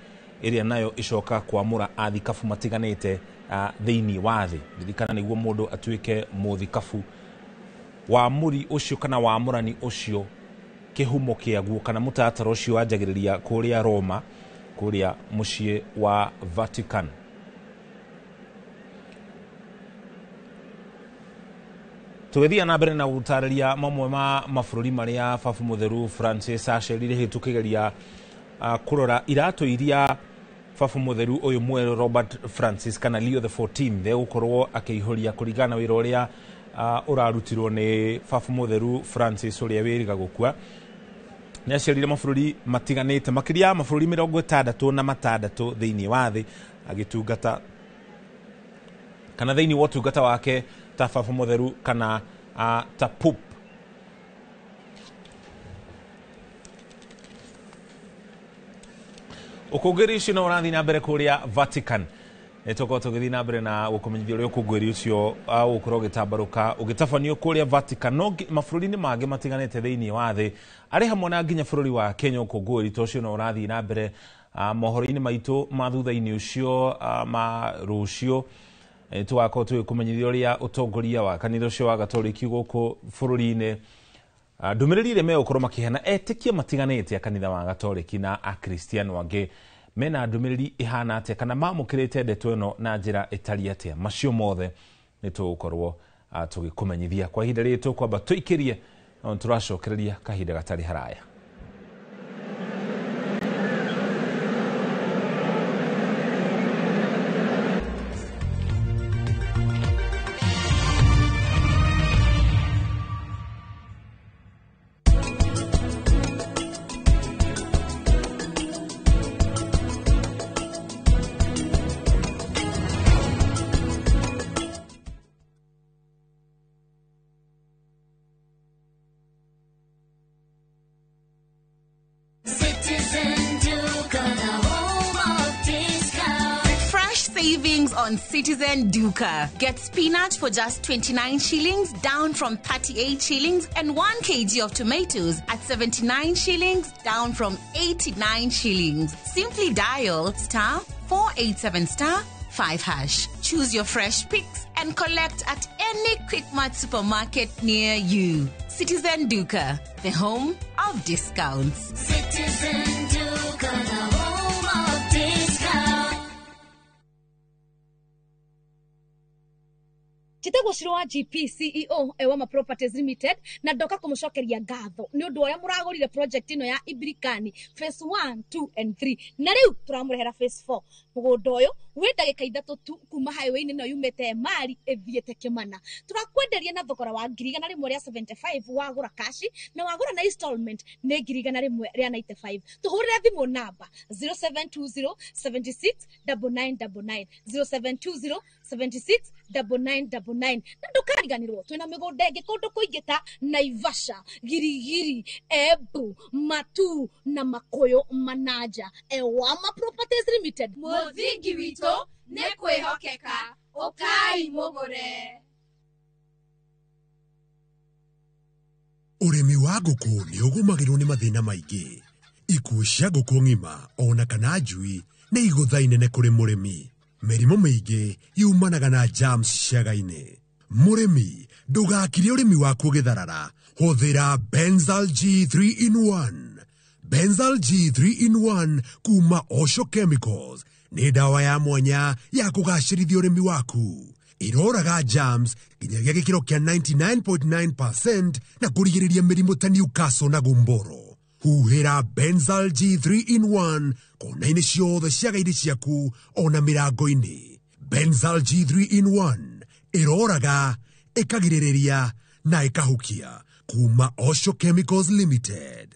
ĩrĩa nayo icoka kwamũra athikabu matiganĩte thĩinĩ wa thĩ. Ririkana nĩguo mũndũ atuĩke mũthikabu, wamũri ũcio kana wamũrani ũcio kĩhumo kĩaguo kana mũtaratara ũcio wanjagĩrĩria kũrĩa Roma, kũrĩa mũciĩ wa Vatican. Tũgĩthiĩ na mbere na gũtarĩria mamwe ma mabũrũri marĩa Baba Mũtheru Francis acerire hĩndĩ tũkĩgeria kũrora iratũ iria Baba Mũtheru ũyũ mwerũ Robert Francis kana Leo the 14th egũkorwo akĩihũria kũringana wĩra ũrĩa ũrarutirwo nĩ Baba Mũtheru Francis ũrĩa wĩrĩga gũkua. Nĩacerire mabũrũri matiganĩte makĩria mabũrũri 66 thĩinĩ wa thĩ agĩtungata kana thĩinĩ wa ũtungata wake ta Baba Mũtheru kana ta Pope. Ũkũngũĩri ũcio no ũrathiĩ na mbere kũrĩa Vatican. Nĩtũkorwo tũgĩthiĩ na mbere na gũkũmenyithia ũrĩa ũkũngũĩri ũcio ũgũkorwo ũgĩtambarũka ũgĩtabanio kũrĩa Vatican no mabũrũri-inĩ mangĩ matiganĩte thĩinĩ wa thĩ arĩ hamwe na nginya bũrũri wa Kenya. Ũkũngũĩri ta ũcio no ũrathiĩ na mbere mohoro-inĩ maitũ ma thutha-inĩ ũcio ma rũciũ. Tũgakorwo tũgĩkũmenyithia ũrĩa ũtongoria wa kanitha ũcio wa Gatoliki gũkũ bũrũri-inĩ ndũmĩrĩri ĩrĩa megũkorwo makĩheana etĩkia matiganĩte a kanitha wa Gatoliki na akristiano angĩ mena ndũmĩrĩri ihana atĩa kana mamũkĩrĩte ndeto ĩno na njĩra ĩtariĩ atĩa. Macio mothe nĩtũgũkorwo tũgĩkũmenyithia kwa ihinda rĩrĩ. Tũkwamba tũikĩrie no tũracokereria kahinda gatarĩ haraya. On Citizen Duka. Get spinach for just 29 shillings, down from 38 shillings, and 1 kg of tomatoes at 79 shillings, down from 89 shillings. Simply dial *487*5#. Choose your fresh picks and collect at any Quickmart supermarket near you. Citizen Duka, the home of discounts. Citizen Duka, the home of discounts. Chitego Shirwa GP CEO Ewama Properties Limited na ndoka kumucokeria ngatho ni undu uria muragurire project ino ya Ibirikani phase 1, 2 and 3 na riu turamurehera phase 4. Mugunda uyu wi ndagika ithatu tu kuma highway-ini no yumete Mari ethiete Kimana. Turakwenderia na thogora wa 175 wagura cash na wagura na installment ni 195. Tuhurire thimu namba 0720 76 9999 0720 76 9999 na ndukariganirwo twina migunda ingi kundu kuingita Naivasha, Girigiri, Embu, Matu na Makoyo Manaja. Ewama Properties Limited, muthingi wito ne kwihokeka ukai mugure. Urimi wa ngũkũ nĩ ũgũmagĩrwo nĩ mathĩna maingĩ. Ikuũ cia ngũkũ ng'ima ona kana njui nĩ igũtha inene kũrĩ mũrĩmi. Mĩrimũ mĩingĩ yumanaga na germs ciaga-inĩ. Mũrĩmi ndũgakire ũrĩmi waku ũgĩtharara. Hũthĩra Benzal G3 in 1. Benzal G3 in 1 kuma Osho Chemicals nĩ dawa ya mwanya ya kũgacĩrithia ũrĩmi waku. Iroraga germs nginyagia gĩkĩro kĩa 99.9% na kũrigĩrĩria mĩrimũ ta Newcastle na Gumboro. Huhĩra Benzal G3 in 1 kona-inĩ ciothe ciaga-inĩ ciaku ona mĩrango-inĩ. Benzal G3 in 1 ĩroraga, ĩkagirĩrĩria na ĩkahukia. Kuma Osho Chemicals Limited.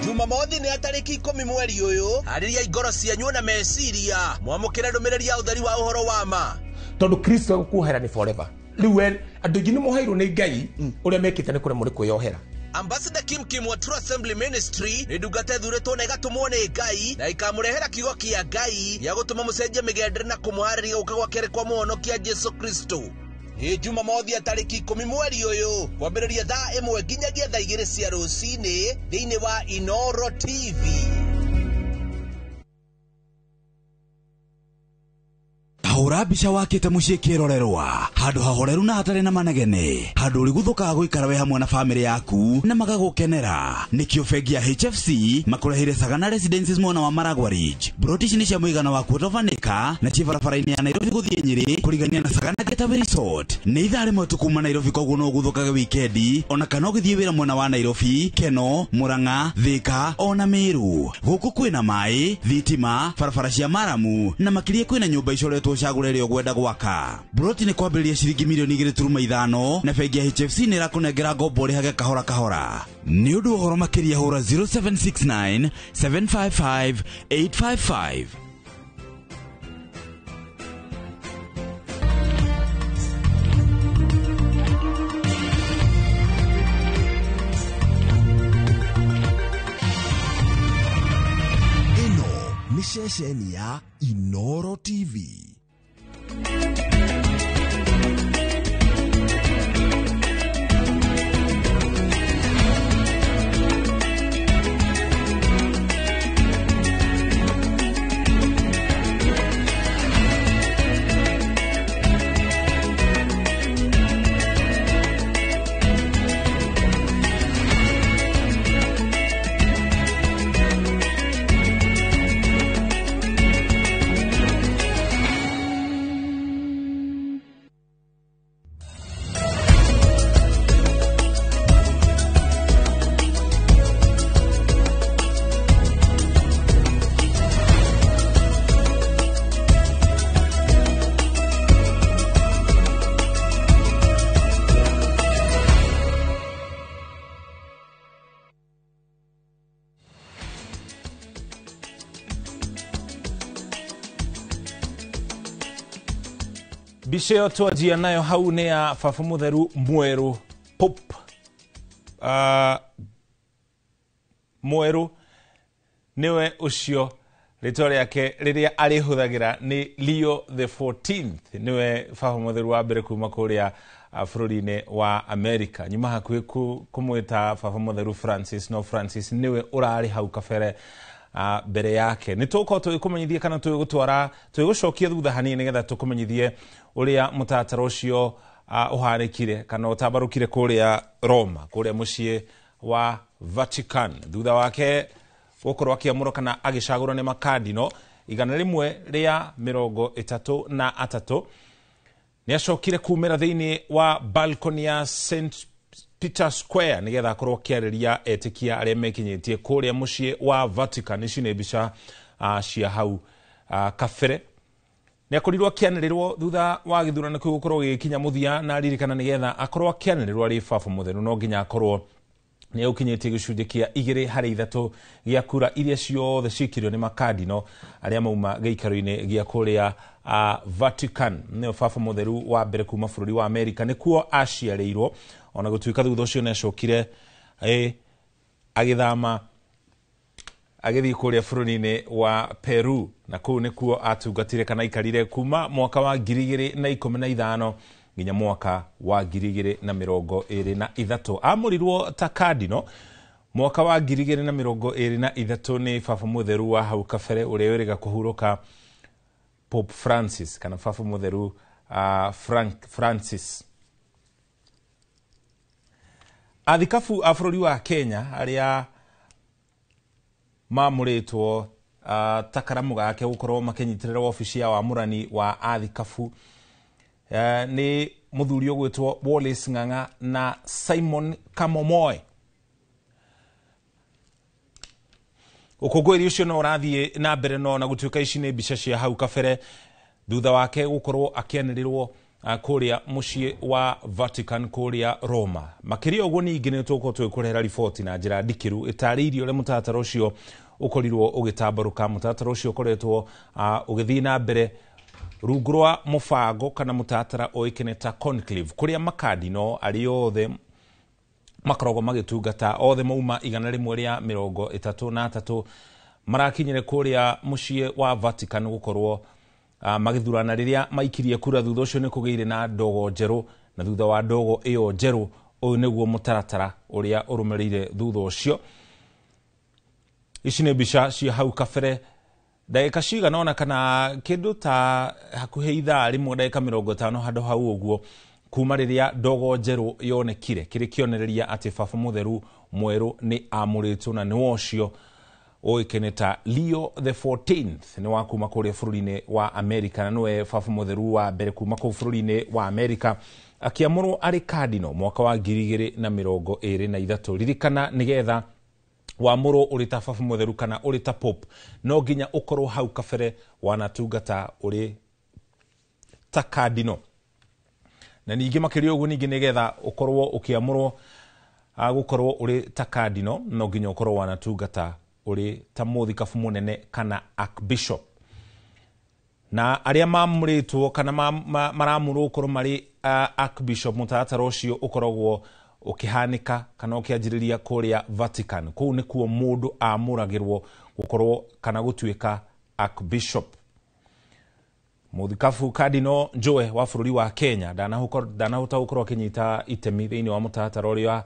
Jumamothi nĩ atarĩki 10 mweri ũyũ. Harĩria ingoro cianyu na meciria mwamũkĩre ndũmĩrĩri ya ũtheri wa ũhoro wa ma. Tondũ Kristo gũkuohera ni forever. Rĩu andũ aingĩ nĩ mohairwo nĩ Ngai ũrĩa mekĩte nĩ kũrĩa mũrĩ kwĩyohera. Ambassador Kim wa True Assembly Ministry nĩ ndungata ĩthurĩtwo na ĩgatũmwo nĩ Ngai na ikamũrehera kiugo kĩa Ngai gĩa gũtũma mũcenjie mĩgendere na kũmũharĩria gũka gwa kerĩ kwa mũhonokia Jesu Kristo. nĩ Jumamothi tarĩki 10 mweri ũyũ kwambĩrĩria thaa 1 nginyagia thaa 2 cia rũcinĩ thĩinĩ wa Inoro TV. Hahũra mbica wakĩte mũciĩ kĩrorerwa handũ hahoreru na hatarĩ na manegene, handũ ũrĩguthũkaga gũikara we hamwe na famĩlĩ yaku na magagũkenera. Nĩkĩo bengi ya HFC makũrehire Sagana Residences mwena wa Maragwa Ridge. Broti ici nĩ cia mũigana wa quarter of an acre na ciĩ barabara-inĩ ya Nairobi gũthiĩ Nyĩrĩ kũrigania na Sagana Getaway Resort. Nĩ ithaa rĩmwe tu kuma Nairobi, koguo no ũguthũkage wikendi ona kana ũgĩthiĩ wĩra mwena wa Nairobi, Keno, Murang'a, Thika ona Meru. Gũkũ kwĩna maĩ, thitima, barabara cia maramu na makĩria kwĩna nyũmba icoretwo cagũre rĩo gwenda gwaka. Broti nĩ kwambĩrĩria ciringi mirioni 2.5 na bengi ya HFC nĩ ĩrakũnengera ngombo rĩhage kahora kahora. Nĩ ũndũ ũhoro makĩria hũra 0769 755 855. Ĩno nĩ ceceni ya Inoro TV. Mbica ĩyo twanjia nayo hau nĩ ya baba mũtheru mwerũ Pope mwerũ niwe ũcio rĩtwa rĩake rĩrĩa arĩhũthagĩra nĩ Leo the 14th. Niwe baba mũtheru wa mbere kuma kũrĩa bũrũri-inĩ wa America. Nyuma hakuhĩ kũmwĩta baba mũtheru Francis, no Francis niwe ũrarĩ hau kabere mbere yake. Nĩ tũgũkorwo tũgĩkũmenyithia kana tũgũcokia thutha hanini nĩgetha tũkũmenyithie ũrĩa mũtaratara ũcio ũhanĩkire kana ũtambarũkire kũrĩa Roma, kũrĩa mũciĩ wa Vatican. Thutha wake gũkorwo akĩamũrwo kana agĩcagũrwo nĩ makandino 133 nĩ acokire kumĩra thĩinĩ wa balcony ya St Peter Square nĩgetha akorwo akĩarĩria etĩkia arĩa mekinyĩtie kũrĩa mũciĩ wa Vatican. Ici nĩ mbica cia hau kabere. Nĩ akorirwo akĩanĩrĩrwo thutha wa gĩthurano kĩu gũkorwo gĩgĩkinya mũthia, na ririkana nĩgetha akorwo akĩanĩrĩrwo arĩ baba mũtheru no nginya akorwo nĩ ũkinyĩtie gĩcunjĩ kĩa 2/3 gĩa kura iria ciothe cikirio nĩ makandino arĩa mauma gĩikaro-inĩ gĩa kũrĩa Vatican. Nĩyo baba mũtheru wa mbere kuma bũrũri wa America, nĩkuo aciarĩirwo, ona gũtuĩka thutha ũcio nĩ acokire agĩthama agĩthiĩ kũrĩa bũrũri-inĩ wa Peru, na kũu nĩkuo atungatire kana aikarire kuma mwaka wa 2015 nginya mwaka wa 2023. Amũrirwo ta kardino mwaka wa 2023 nĩ baba mũtheru wa hau kabere ũrĩa wĩrĩga kũhurũka Pope Francis kana baba mũtheru Francis. Athikabu a bũrũri wa Kenya arĩa mamũrĩtwo ta karamu gake gũkorwo makĩnyitĩrĩra wabici ya wamũrani wa athikabu nĩ mũthuri ũgwĩtwo Wallace Ng'ang'a na Simon Kamomoe. Ũkũngũĩri ũcio no ũrathiĩ na mbere no na gũtuĩka ici nĩ mbica cia hau kabere thutha wake gũkorwo akĩanĩrĩrwo kũrĩa mũciĩ wa Vatican kũrĩa Roma. Makĩria ũguo ningĩ nĩ tũgũkorwo tũgĩkũrehera riboti na njĩra ndikĩru ĩtarĩirie ũrĩa mũtaratara ũcio ũkorirwo ũgĩtambarũka. Mũtaratara ũcio ũkoretwo ũgĩthiĩ na mbere rungu rwa mũbango kana mũtaratara ũĩkaine ta conclave, kũrĩa makandino arĩ othe makoragwo magĩtungata othe mauma 133 marakinyire kũrĩa mũciĩ wa Vatican gũkorwo magithurana riria maikirie kura thutha ucio ni kugeire na ndogo njeru na thutha wa ndogo iyo njeru uyu niguo mutaratara uria urumirire thutha ucio. Ici nĩ mbica cia hau kabere ndagĩka cigana ona kana kĩndũ ta hakuhĩ ithaa rĩmwe ndagĩka 50 handũ hau ũguo kuma rĩrĩa ndogo njerũ yonekire kĩrĩ kĩonereria atĩ baba mũtheru mwerũ nĩ amũrĩtwo na nĩ ũcio ũĩkaine ta Leo the 14th nĩ wa kuma kũrĩa bũrũri-inĩ wa America na nĩwe baba mũtheru wa mbere kuma kũu bũrũri-inĩ wa America akĩamũrwo arĩ cardinal mwaka wa 2023. Ririkana nĩgetha wamũrwo ũrĩ ta baba mũtheru kana ũrĩ ta pope no nginya ũkorwo hau kabere wanatungata ũrĩ ta cardinal. Na ningĩ makĩria ũguo ningĩ nĩgetha ũkorwo ũkĩamũrwo gũkorwo ũrĩ ta cardinal no nginya ũkorwo wanatungata ũrĩ ta mũthikabu mũnene kana archbishop. Na arĩa mamũrĩtwo kana maramũrwo ũkorwo marĩ archbishop mũtaratara ũcio ũkoragwo ũkĩhanĩka kana ũkĩanjĩrĩria kũrĩa Vatican. Kũu nĩkuo mũndũ amũragĩrwo gũkorwo kana gũtuĩka archbishop. Mũthikabu Cardinal Joe wa bũrũri wa Kenya ndanahota gũkorwo akĩnyita itemi thĩinĩ wa mũtaratara ũrĩa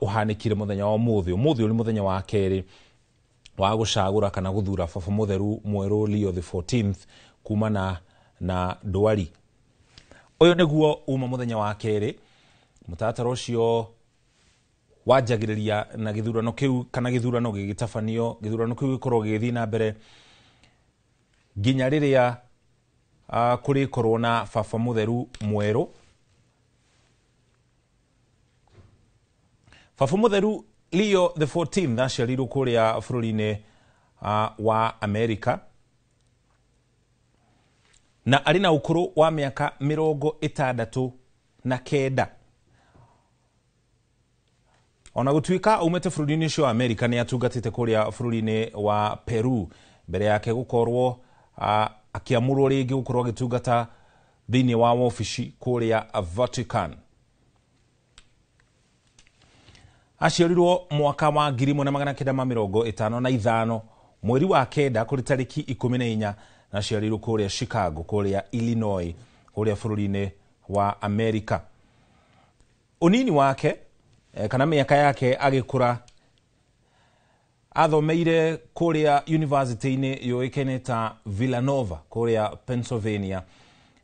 ũhanĩkire mũthenya wa ũmũthĩ. Ũmũthĩ ũrĩ mũthenya wa kerĩ wa gũcagũra kana gũthura baba mũtheru mwerũ Leo the 14th kumana na ndwari. Ũyũ nĩguo uma mũthenya wa kerĩ. Mũtaratara ũcio wanjagĩrĩria na gĩthurano kĩu kana gĩthurano gĩgĩtabanio. Gĩthurano kĩu gĩkorwo gĩgĩthiĩ na mbere nginya rĩrĩa kũrĩkorwo na baba mũtheru mwerũ. Baba mũtheru Leo the 14th aciarirwo kũrĩa bũrũri-inĩ wa America na arĩ na ũkũrũ wa mĩaka 69. Ona gũtuĩka umete bũrũri-inĩ ũcio wa America nĩ atungatĩte kũrĩa bũrũri-inĩ wa Peru mbere yake gũkorwo akĩamũrwo rĩngĩ gũkorwo agĩtungata thĩinĩ wa wabici kũrĩa Vatican. Aciarirwo mwaka wa 1955 mweri wa kenda kũrĩ tarĩki 14 na aciarirwo kũrĩa Chicago kũrĩa Illinois kũrĩa bũrũri-inĩ wa America. Ũnini wake kana mĩaka yake agĩkũra athomeire kũrĩa university-inĩ yoĩkaine ta Villanova kũrĩa Pennsylvania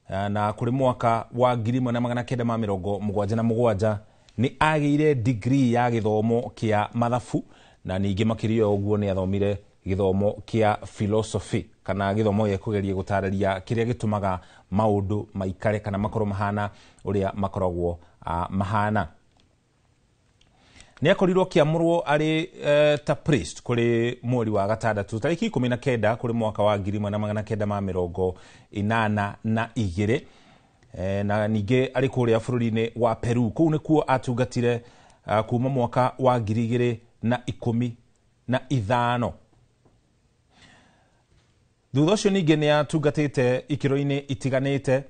na kũrĩ mwaka wa 1977 nĩ agĩire degree ya gĩthomo kĩa mathabu na ningĩ makĩria ũguo nĩ athomire gĩthomo kĩa philosophy kana gĩthomo gĩa kũgeria gũtarĩria kĩrĩa gĩtũmaga maũndũ maikare kana makorwo mahana ũrĩa makoragwo mahana. Nĩ akorirwo kĩamũrwo arĩ ta priest kũrĩ mweri wa gatandatũ tarĩki 19 kũrĩ mwaka wa 1982 na ningĩ arĩ kũrĩa bũrũri-inĩ wa Peru. Kũu nĩkuo atungatire kuma mwaka wa 2015. Thutha ũcio ningĩ nĩ atungatĩte ikĩro-inĩ itiganĩte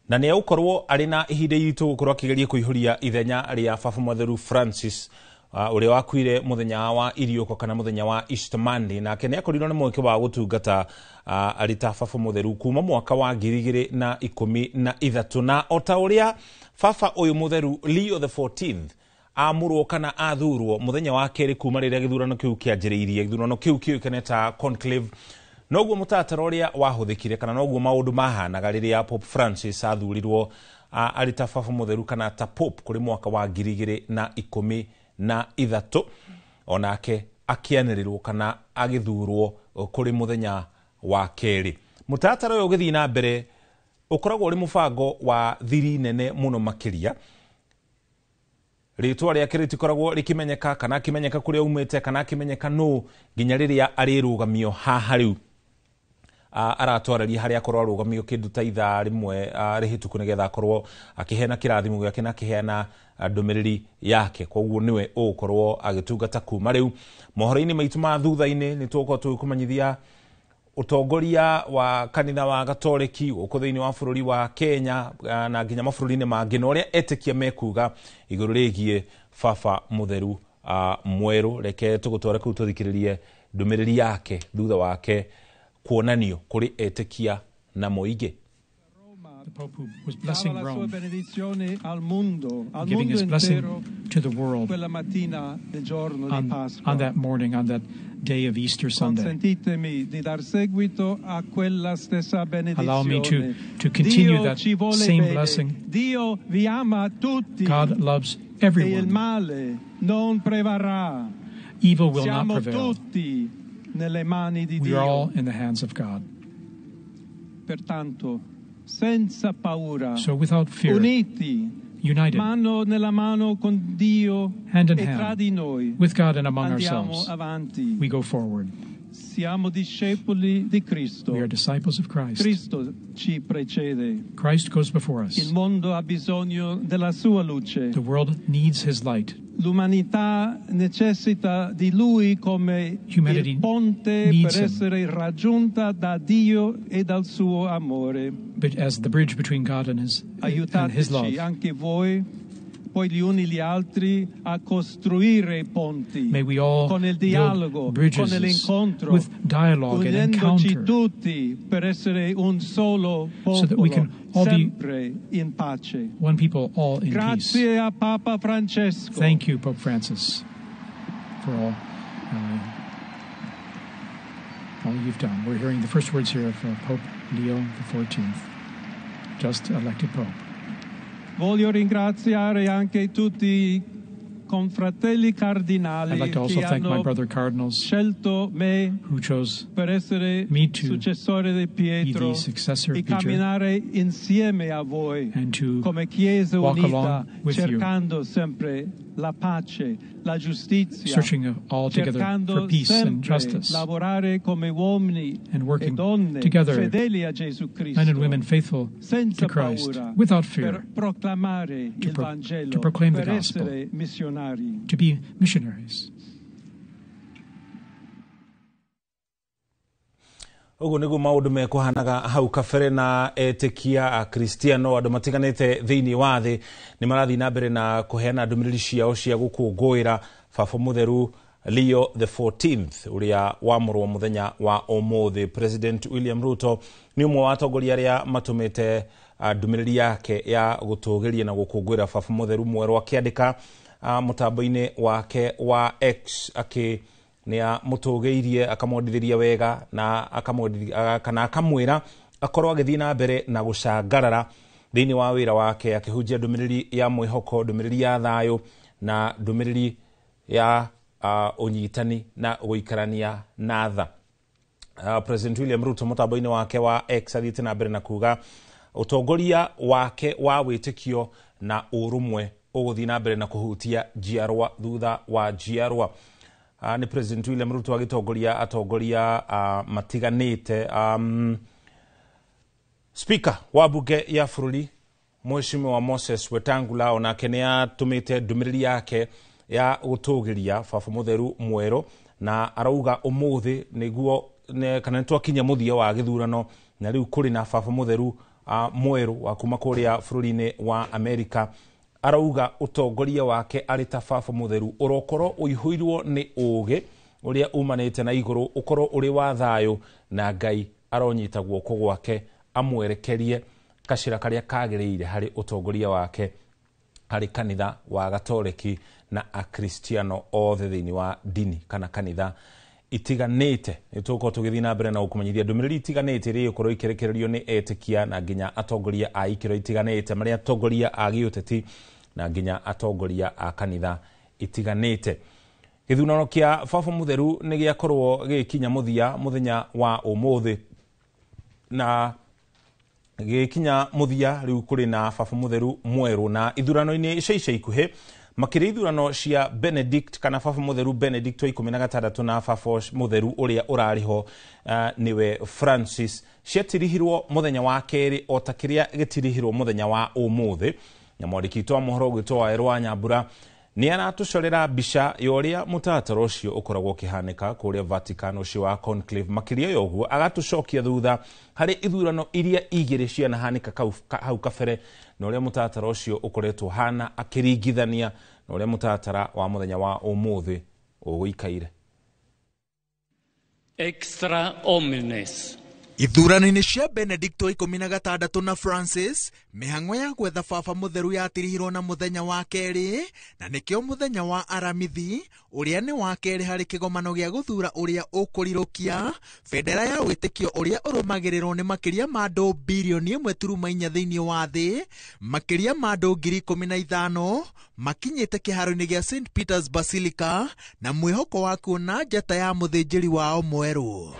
na nĩ agũkorwo arĩ na ihinda iritũ gũkorwo akĩgeria kũihũria ithenya rĩa baba mũtheru Francis ũrĩa wakuire mũthenya wa iriũko kana mũthenya wa Easter Monday. Nake nĩ akorirwo nĩ mweke wa gũtungata arĩ ta baba mũtheru kuma mwaka wa 2013 na o ta ũrĩa baba ũyũ mũtheru Leo the 14th amũrwo kana athurwo mũthenya wa kerĩ kuma rĩrĩa gĩthurano kĩu kĩanjĩrĩirie. Gĩthurano kĩu kĩoĩkaine ta conclave. Noguo mũtaratara ũrĩa wahũthĩkire kana noguo maũndũ mahanaga rĩrĩa Pope Francis athurirwo arĩ ta baba mũtheru kana ta pope kũrĩ mwaka wa 2013. Onake akĩanĩrĩrwo kana agĩthurwo kũrĩ mũthenya wa kerĩ. Mũtaratara ũyũ ũgĩthiĩ na mbere ũkoragwo ũrĩ mũbango wa thiri nene mũno makĩria. Rĩtwa rĩake rĩtikoragwo rĩkĩmenyeka kana akĩmenyeka kũrĩa umĩte kana akĩmenyeka nũ nginya rĩrĩa arĩrũgamio haha rĩu. Aratwarĩria harĩa akorwo arũgamio kĩndũ ta ithaa rĩmwe rĩhĩtũku nĩgetha akorwo akĩheana kĩrathimo gĩake na akĩheana ndũmĩrĩri yake. Koguo nĩwe ũgũkorwo agĩtungata kuma rĩu. Mohoro-inĩ maitũ ma thutha-inĩ nĩ tũgũkorwo tũgĩkũmenyithia ũtongoria wa kanitha wa Gatoliki gũkũ thĩinĩ wa bũrũri wa Kenya na nginya mabũrũri-inĩ mangĩ na ũrĩa etĩkia mekuga igũrũ rĩgiĩ baba mũtheru mweru reke tugutware kuu tuthikiririe ndumiriri yake thutha wake kuonanio kuri etikia na moige. The Pope who was blessing Rome, giving his blessing to the world on that morning, on that day of Easter Sunday. Allow me to continue that same blessing. God loves everyone. Evil will not prevail. We are all in the hands of God. Senza paura, so without fear, uniti, united, mano nella mano con Dio, hand in e tra hand, di noi, with God and among andiamo ourselves, avanti. we go forward. Siamo discepoli di Cristo. We are disciples of Christ. Cristo ci precede. Christ goes before us. Il mondo ha bisogno della sua luce. The world needs his light. L'umanità necessita di lui come il ponte per essere raggiunta da Dio e dal suo amore. But as the bridge between God and his love. Anche voi, poi gli uni gli altri, a costruire ponti. May we all con il dialogo, bridges con l'incontro, with dialogue and encounter, tutti per essere un solo popolo, so that we can all sempre in pace. One people, all in peace. Grazie a Papa Francesco. Thank you, Pope Francis, for all you've done. We're hearing the first words here of Pope Leo XIV, just elected Pope. Voglio ringraziare anche tutti i confratelli cardinali I'd like to also che thank my hanno brother cardinals scelto me who chose per essere me to successore di Pietro be the successor e of Peter, camminare insieme a voi and to come Chiesa walk unita, along with cercando you, sempre la pace, la giustizia, searching all together cercando for peace and sempre justice, lavorare come uomini and working e donne together, fedeli a Gesù Cristo, men and women faithful senza to Christ, paura, without fear, per proclamare il Vangelo, to proclaim the per gospel, essere missionari. to be missionaries. Ugu niguo maundu mekuhanaga hau kabere na etikia a Kristiano andu matiganite thiini wa thi ni marathi na mbere na kuheana ndumiriri ciao cia gukungũĩra baba mutheru Leo the 14th uria wamũrwo muthenya wa ũmũthĩ. President William Ruto ni umwe wa atongoria aria matumite ndumiriri yake ya gũtũgĩria na gũkũngũĩra baba mutheru mwerũ akiandika mutambo-ini wake wa X nia mutugeirie akamwendithĩria wega na akamwĩra akorwo agĩthiĩ na mbere na gũcangarara thĩinĩ wa wĩra wake akĩhunjia ndũmĩrĩri ya mwĩhoko, ndũmĩrĩri ya thayũ na ndũmĩrĩri ya ũnyitani na gũikarania na tha. President William Ruto mutambo-ini wake wa X athiĩte na mbere na kuga ũtongoria wake wa wĩtĩkio na ũrũmwe ũgũthiĩ na mbere na kũhutia njiarwa thutha wa njiarwa. Ni President William Ruto atongoria matiganite. Speaker wa bunge ya bũrũri Mheshimiwa Moses Wetangula onake nĩ atumĩte ndũmĩrĩri yake ya gũtũgĩria baba mutheru mwerũ na arauga ũmũthĩ nĩguo kana twakinya mũthia wa gĩthurano na rĩu kũrĩ na baba mutheru mwerũ wa kuma kũrĩa bũrũri-inĩ wa Amerika. Arauga utongoria wake arĩ ta baba mutheru ũrokorwo ũihũirwo nĩ ũũgĩ ũrĩa umanĩte na igũrũ, ũkorwo ũrĩ wa thayũ na Ngai aronyita guoko gwake amwerekerie kacĩra karĩa kagĩrĩire harĩ utongoria wake harĩ kanitha wa Gatoleki na Akristiano othe thĩinĩ wa dini kana kanitha itiganĩte. Nĩtũgũkorwo tũgĩthiĩ na mbere na gũkũmenyithia ndũmĩrĩri itiganĩte iria igũkorwo ikĩrekererio nĩ etikia na nginya atongoria a ikĩro itiganĩte, marĩ atongoria a gĩũteti na nginya atongoria a kanitha itiganĩte. Gĩthurano kĩa baba mutheru nĩ gĩakorwo gĩkinya mũthia muthenya wa ũmũthĩ na gĩkinya mũthia rĩu kũrĩ na baba mutheru mwerũ na ithurano-inĩ ica ikuhĩ makĩria ithurano cia Benedict kana baba mutheru Benedict wa 16 na baba mutheru ũrĩa ũrarĩho niwe Francis ciatirihirwo muthenya wa kerĩ o ta kĩrĩa gĩtirihirwo muthenya wa ũmũthĩ. Na mwandĩki wa mohoro gwĩtwo Waĩrũ wa Nyambura nĩ aratũcorera mbica ya ũrĩa mũtaratara ũcio ũkoragwo ũkĩhanĩka kũrĩa Vatican ũcio wa conclave. Makĩria ya ũguo agatũcokia thutha harĩ ithurano iria igĩrĩ cianahanĩka hau kabere na ũrĩa mũtaratara ũcio ũkoretwo hana akĩringithania na uria mutatara wa muthenya wa umuthi uguikaire. Extra omnes. Ithurano-inĩ cia Benedicto 16 na Francis, mĩhang'o ya gwetha baba mũtheru yatirihirwo na mũthenya wa kerĩ, na nĩkĩo mũthenya wa aramithi ũrĩa nĩ wa kerĩ harĩ kĩgomano gĩa gũthura ũrĩa ũkũrirũkia bendera ya wĩtĩkio ũrĩa ũrũmagĩrĩrwo nĩ makĩria ma andũ bilioni 1.4 thĩinĩ wa thĩ, makĩria ma andũ 15,000 makinyĩte kĩharo-inĩ gĩa St Peter's Basilica na mwĩhoko wa kuona njata ya mũthĩnjĩri wao mwerũ.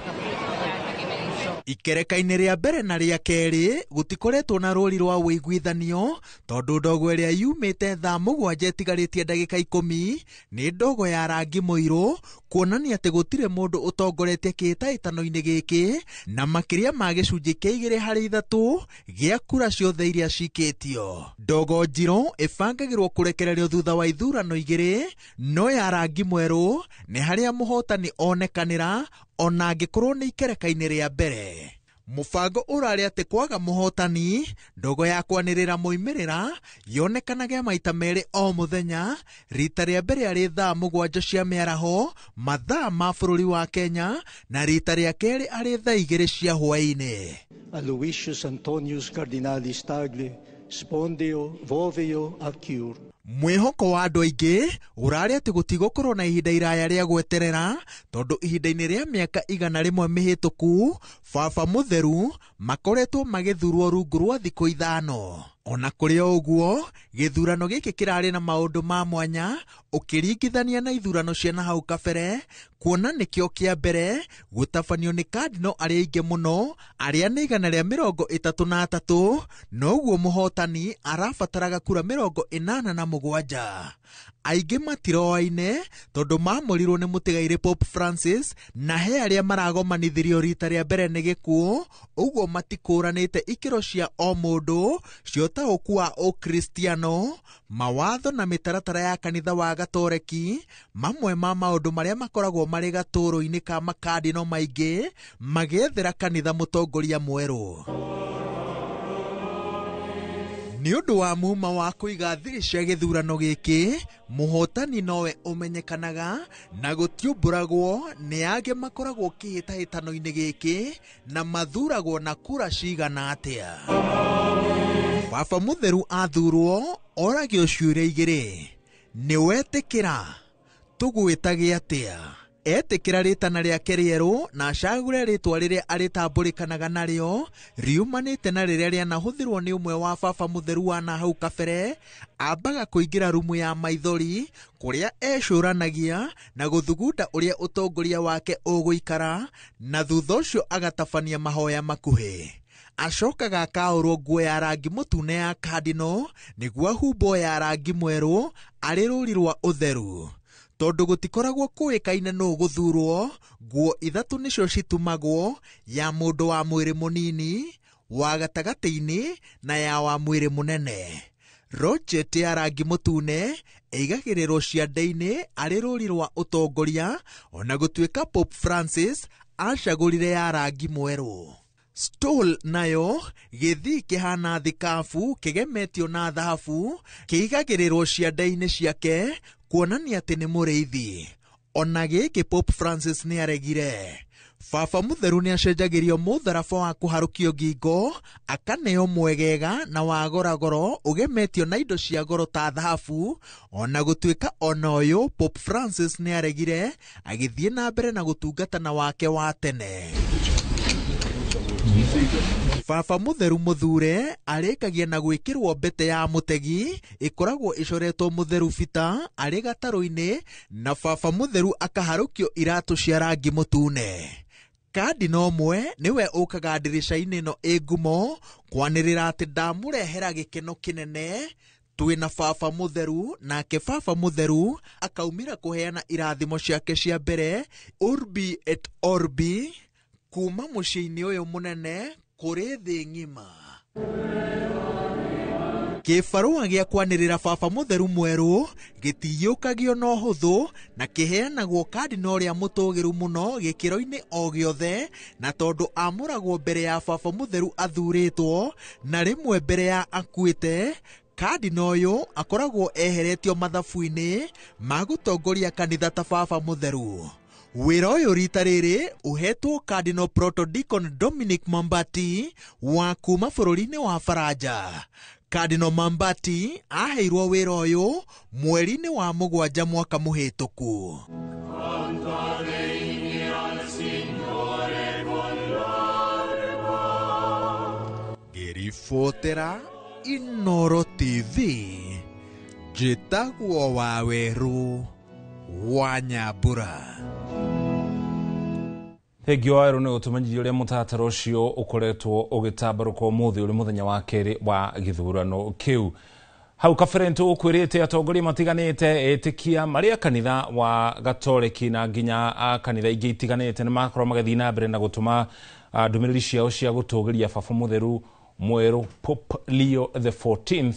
Ikereka-inĩ rĩa mbere na rĩa kerĩ gũtikoretwo na rũri rwa wĩiguithanio tondũ ndogo ĩrĩa yumĩte thaa 7 ĩtigarĩtie ndagĩka 10 nĩ ndogo ya rangi mũirũ, kuonania atĩ gũtirĩ mũndũ ũtongoretie kĩhĩtahĩtano-inĩ gĩkĩ na makĩria ma gĩcunjĩ kĩa 2/3 gĩa kura ciothe iria cikĩtio. Ndogo njirũ ĩbangagĩrwo kũrekererio thutha wa ithurano igĩrĩ, no ya rangi mwerũ nĩ harĩa mũhotani onekanĩra ona angĩkorwo nĩ ikereka-inĩ rĩa mbere. Mũbango ũrarĩ atĩ kwaga mũhotani, ndogo ya kwanĩrĩra moimĩrĩra yonekanage maita merĩ o mũthenya, rita rĩa mbere arĩ thaa 7 cia mĩaraho mathaa ma bũrũri wa Kenya, na rita rĩa kerĩ arĩ thaa 2 cia hwaĩ-inĩ. Aloysius Antonius Cardinalis Tagle, Spondio Vovio Acur. Mwĩhoko wa andũ aingĩ ũrarĩ atĩ gũtigũkorwo na ihinda iraya rĩa gweterera tondũ ihinda-inĩ rĩa mĩaka 100 mĩhĩtũku baba mũtheru makoretwo magĩthurwo rungu rwa thikũ 5. Ona kũrĩ o ũguo, gĩthurano gĩkĩ kĩrarĩ na maũndũ ma mwanya ũkĩringithania na ithurano cia na hau kabere, kuona nĩkĩo kĩa mbere gũtabanio nĩ kandino arĩa aingĩ mũno arĩa nĩ 133, noguo mũhotani arabataraga kura 87. Aingĩ matiroaine tondũ mamũrirwo nĩ mũtigaire Pope Francis na he arĩa maragomanithirio rita rĩa mbere nĩ gĩkuũ, ũguo matikũranĩte ikĩro cia o mũndũ cio ũtaũku wa ũkristiano, mawatho na mĩtaratara ya kanitha wa gatoreki, mamwe ma maũndũ marĩa makoragwo marĩ gatũrũ-inĩ ka makandino maingĩ magĩethera kanitha mũtongoria mwerũ. Nĩ ũndũ wa muma wa kũiga thiri cia gĩthurano gĩkĩ, mũhotani nowe ũmenyekanaga na gũtiũmbũragwo nĩ angĩ makoragwo kĩhĩtahĩtano-inĩ gĩkĩ na mathuragwo na kura cigana atĩa. Baba mũtheru athurwo oragio ciũria igĩrĩ: nĩ wetĩkĩra tũgwĩtage atĩa? Etĩkĩra rĩtana rĩake rĩerũ na acagũre rĩtwa rĩrĩa arĩtambũrĩkanaga narĩo riumanĩte na rĩrĩa rĩanahũthĩrwo nĩ ũmwe wa baba mũtheru wa na hau kabere, ambaga kũingĩra rumu ya maithori kũrĩa ecũranagia na gũthugunda ũrĩa ũtongoria wake ũgũikara, na thutha ũcio agatabania mahoya makuhĩ. Acokaga akaũrwo nguo ya rangi mũtune ya kandino nĩguo ahumbo ya rangi mwerũ arĩ rũri rwa ũtheru. Tondũ gũtikoragwo kũĩkaine nũ gũthurwo, nguo 3 nĩcio citumagwo, ya mũndũ wa mwĩrĩ mũnini, wa gatagatĩ-inĩ na ya wa mwĩrĩ mũnene. Rojeti ya rangi mũtune ĩigagĩrĩrwo ciande-inĩ arĩ rũri rwa ũtongoria, ona gũtuĩka Pope Francis acagũrire ya rangi mwerũ. Stole nayo gĩthii kĩhana thikabu kĩgemetio na thahabu kĩigagĩrĩrwo ciande-inĩ ciake kuonania atĩ nĩ mũrĩithi. Ona gĩkĩ Pope Francis nĩ aregire. Baba mũtheru nĩ acenjagĩrio mũtharaba wa kũharũkio ngingo, akaneo mwegega na wa goragoro ũgemetio na indo cia goro ta thahabu, ona gũtuĩka ona ũyũ Pope Francis nĩ aregire, agĩthiĩ na mbere na gũtungatana wake wa tene. Baba mũtheru mũthure arĩkagia na gwĩkĩrwo mbete ya mũtegi ĩkoragwo ĩcoretwo mũtheru bita arĩ gatarũ-inĩ, na baba mũtheru akaharũkio iratũ cia rangi mũtune. Kandino ũmwe nĩwe ũkaga ndirica-inĩ ĩno ĩ ngumo kwanĩrĩra atĩ ndamũrehera gĩkeno kĩnene, twĩna baba mũtheru, nake baba mũtheru akaumĩra kũheana irathimo ciake cia mbere Urbi et Orbi kuma mũciĩ-inĩ ũyũ mũnene kũrĩ thĩ ng'ima. Kĩbarũa gĩa kwanĩrĩra baba mũtheru mwerũ gĩtiyũkagio na ũhũthũ na kĩheanagwo kandino ũrĩa mũtũgĩru mũno gĩkĩro-inĩ o gĩothe, na tondũ amũragwo mbere ya baba mũtheru athurĩtwo na rĩmwe mbere ya akuĩte, Cardinal ũyũ akoragwo eheretio mathabu-inĩ ma gũtongoria kanitha ta baba mũtheru. Wĩra ũyũ rita rĩrĩ ũhetwo Cardinal Protodeacon Dominic Mambati wa kuma bũrũri-inĩ wa Faranja. Cardinal Mambati aheirwo wĩra ũyũ mweri-inĩ wa 7 mwaka mũhĩtũku. Ngĩribotera Inoro TV, njĩtagwo Waweru wa Nyambura. Thengio wa nĩ gũtũmenyithia ũrĩa mũtaratara ũcio ũkoretwo ũgĩtambarũka ũmũthĩ ũrĩ mũthenya wa kerĩ wa gĩthurano kĩu. Hau kabere nĩtũkwĩrĩte atongoria matiganĩte etĩkia marĩa kanitha wa Gatoreki na nginya kanitha ingĩ itiganĩte nĩmakorwo magĩthiĩ na mbere na gũtũma ndũmĩrĩri ciao cia gũtũgĩria baba mũtheru mwerũ Pope Leo the 14th.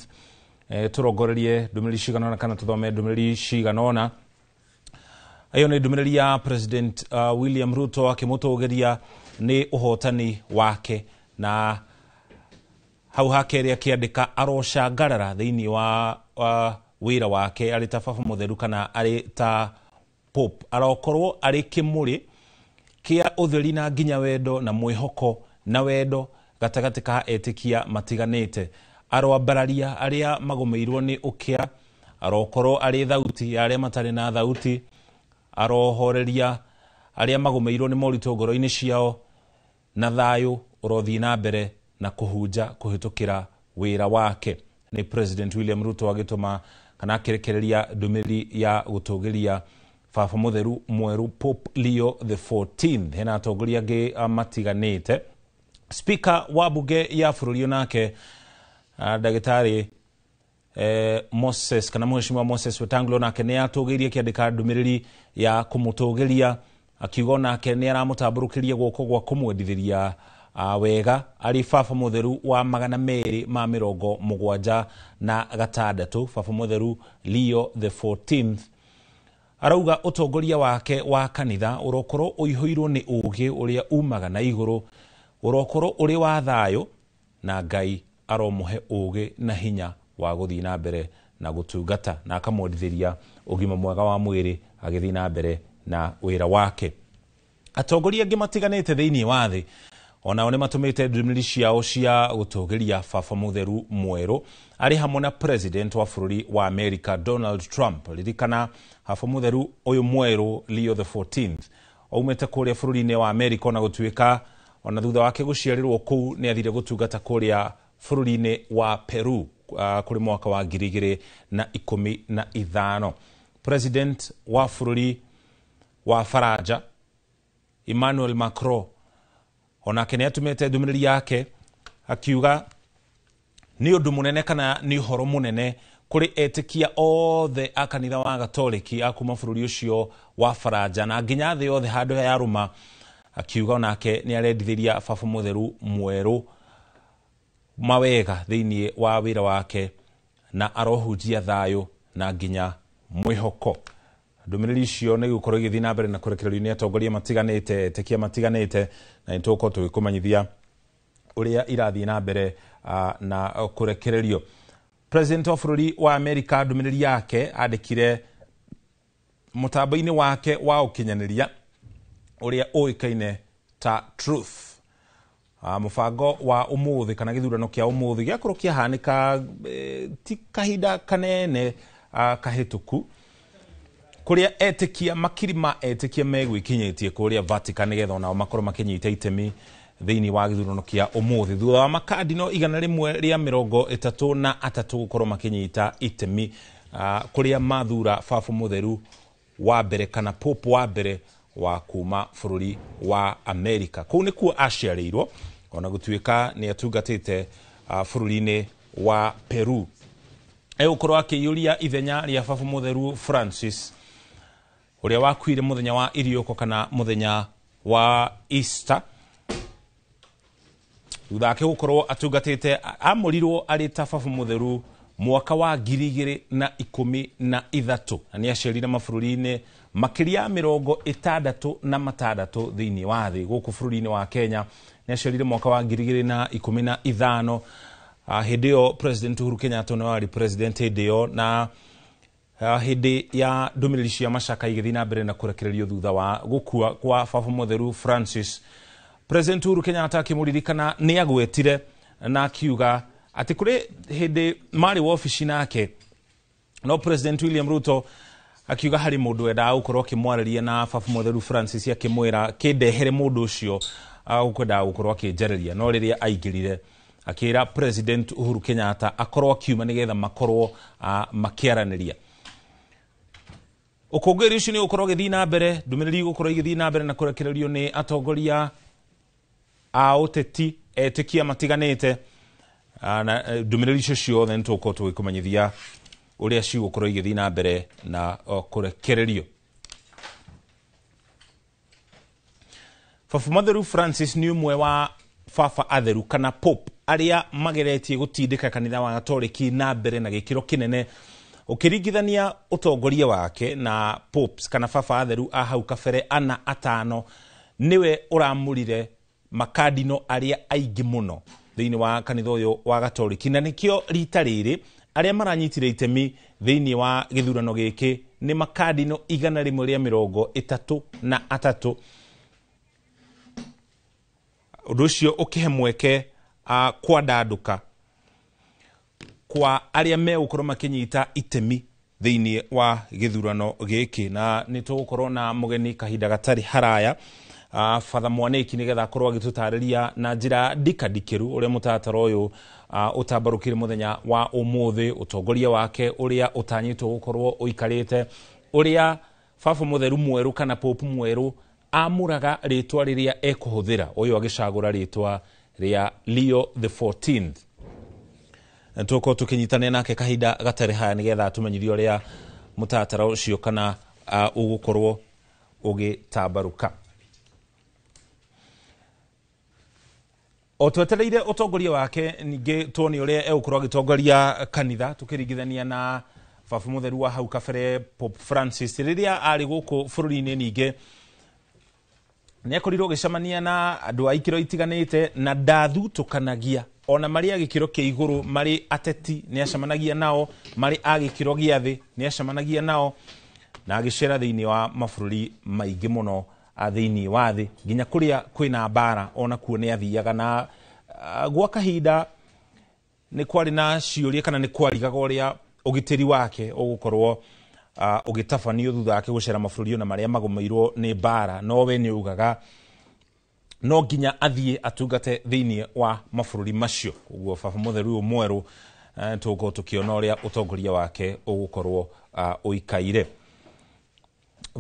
Tũrongorerie ndũmĩrĩri ciganona kana tũthome ndũmĩrĩri ciganona. Ayo nĩ ndũmĩrĩri ya President William Ruto akĩmũtũgĩria nĩ ũhotani wake, na hau hakeri akĩandĩka arocangara thĩinĩ wa wĩra wake arĩ ta baba mũtheru kana arĩ ta Pope. Arokorwo arĩ kĩmũrĩ kĩa ũtheri na nginya wendo na mwĩhoko na wendo gatagatĩ ka etĩkia matiganĩte. Aroambararia arĩa magũmĩirwo nĩ ũkĩa, arokorwo arĩ thauti ya arĩa matarĩ na thauti, arohoreria arĩa magũmĩirwo nĩ moritũ ngoro-inĩ ciao, na thayũ ũrothiĩ na mbere na kũhunja kũhĩtũkĩra wĩra wake. Nĩ President William Ruto agĩtũma kana akĩrekereria ndũmĩrĩri ya gũtũgĩria baba mũtheru mwerũ Pope Leo the 14th. Hena atongoria angĩ matiganĩte. Speaker wa bunge ya bũrũri onake ndagĩtarĩ Moses kana mheshimiwa Moses Wetangula nake nĩ atũgĩirie akĩandĩka ndũmĩrĩri ya kũmũtũgĩria, akiuga nake nĩ aramũtambũrũkĩria guoko gwa kũmwendithĩria wega arĩ baba mũtheru wa 276 baba mũtheru Leo the 14th. Arauga ũtongoria wake wa kanitha ũrokorwo ũihũirwo nĩ ũũgĩ ũrĩa umaga na igũrũ, ũrokorwo ũrĩ wa thayũ, na Ngai aromũhe ũũgĩ na hinya wa gũthiĩ na mbere na gũtungata, na akamwendithĩria ũgima mwega wa mwĩrĩ agĩthiĩ na mbere na wĩra wake. Atongoria angĩ matiganĩte thĩinĩ wa thĩ onao nĩ matũmĩte ndũmĩrĩri ciao cia gũtũgĩria baba mũtheru mwerũ arĩ hamwe na President wa bũrũri wa America Donald Trump. Ririkana baba mũtheru ũyũ mwerũ Leo the 14th aumĩte kũrĩa bũrũri-inĩ wa America, na gũtuĩka ona thutha wake gũciarĩrwo kũu nĩ athire gũtungata kũrĩa bũrũri-inĩ wa Peru kũrĩ mwaka wa 2015. President wa bũrũri wa Faranja Emmanuel Macron onake nĩ atũmĩte ndũmĩrĩri yake akiuga nĩ ũndũ mũnene kana nĩ ũhoro mũnene kũrĩ etĩkia othe a kanitha wa Gatoreki a kuma bũrũri ũcio wa Faranja na nginya thĩ yothe handũ ya rũma. Akiuga onake nĩ arendithĩria baba mũtheru mwerũ mawega thĩinĩ wa wĩra wake na arohunjia thayũ na nginya mwĩhoko. Ndũmĩrĩri icio nĩ gũkorwo igĩthiĩ na mbere na kũrekererio nĩ atongoria matiganĩte, etĩkia matiganĩte, na nĩtũgũkorwo tũgĩkũmenyithia ũrĩa irathiĩ na mbere na kũrekererio. President wa bũrũri wa America ndũmĩrĩri yake andĩkire mũtambo-inĩ wake wa ũkinyanĩria ũrĩa ũĩkaine ta Truth. Mũbango wa ũmũthĩ kana gĩthurano kĩa ũmũthĩ gĩakorwo kĩahanĩka ti kahinda kanene kahĩtũku, kũrĩa etĩkia makiri ma etĩkia megwĩkinyĩtie kũrĩa Vatican nĩgetha onao makorwo makĩnyita itemi thĩinĩ wa gĩthurano kĩa ũmũthĩ, thutha wa makadino 133 gũkorwo makĩnyita itemi kũrĩa mathura baba mũtheru wa mbere kana Pope wa mbere wa kuma bũrũri wa America. Kũu nĩkuo aciarĩirwo, ona gũtuĩka nĩ atungatĩte bũrũri-inĩ wa Peru. Egũkorwo akĩiyũria ithenya rĩa baba mũtheru Francis ũrĩa wakuire mũthenya wa irioko kana mũthenya wa Easter. Thutha wake gũkorwo atungatĩte, amũrirwo arĩ ta baba mũtheru mwaka wa 2013 na nĩ aciarire mabũrũri-inĩ makĩria 66 thĩinĩ wa thĩ. Gũkũ bũrũri-inĩ wa Kenya nĩ aciarire mwaka wa 2015, Hindi yo President Uhuru Kenyatta no wari president hindi yo na hindi ya ndumiriri cia macaka igithii na mbere na kurekererio thutha wa gukua kwa baba mutheru Francis. President Uhuru Kenyatta akimuririkana ni agwetire na akiuga ati kuri hindi mari wa ofici nake no President William Ruto akiuga hari mundu enda gukorwo akimwariria na baba mutheru Francis akimwira kindehere mundu ucio ukwenda gukorwo akinjariria no riria aingirire akira President Uhuru Kenyatta akorwo akiuma nigetha makorwo makiaraniria. Ukongeri ucio ni ukorwo githii na mbere ndumiriri gukorwo igithii na mbere na kurekererio ni atongoria a uteti etikia matiganite na ndumiriri icio ciothe nituko tugikumanyithia uria cigukorwo igithii na mbere na kurekererio. Baba mutheru Francis ni umwe wa baba atheru kana Pope aria mageretie gutindika kanitha wa Gatoliki na mbere na gikiro kinene ukiringithania utongoria wake na popes kana baba atheru a hau kabere ana atano niwe uramurire makadino aria aingi muno thiini wa kanitha uyu wa Gatoliki na nikio rita riri aria maranyitire itemi thiini wa githurano giki ni makadino 133 undu ucio ukihe mweke kwa ndanduka kwa aria me ukorwo makinyita itemi thiini wa githurano giki na nitugukorwo na mugeni kahinda gatari haraya Father Mwaniki nigetha akorwo agitutariria na njira ndikadikiru uria mutatara uyu utambarukire muthenya wa umuthi utongoria wake uria utanyitwo gukorwo uikarite uria baba mutheru mweru kana Pope mweru amuraga ritwa riria ekuhuthira uyu agicagura ritwa ria Leo the 14th. Ntuko tukinyitane nake kahinda gatari haya nigetha tumenyithio uria mutatara ucio kana ugukorwo ugitambaruka. Otwetereire utongoria wake ninge tuoni uria egukorwo agitongoria kanitha tukiringithania na baba mutheru wa hau kabere Pope Francis riria ari guku bururi-ini ninge ni akorirwo gicamania na andu a ikiro itiganite na ndathutukanagia ona mari a gikiro kia iguru mari ateti ni acamanagia nao mari a gikiro gia thi ni acamanagia nao na agicera thiini wa mabururi maingi muno thiini wa thi nginya kuria kwina mbara ona kuo ni athiaga na gwa kahinda ni kwari na ciuria kana ni kwarigaga uria ugitiri wake ugukorwo ugitafanio thutha wake gucera mabururi ona maria magomeirwo ni mbara no we ni ugaga no nginya athie atungate thiini wa mabururi macio uguo baba mutheru mweru tuko tukiona uria utongoria wake ugukorwo uikaire.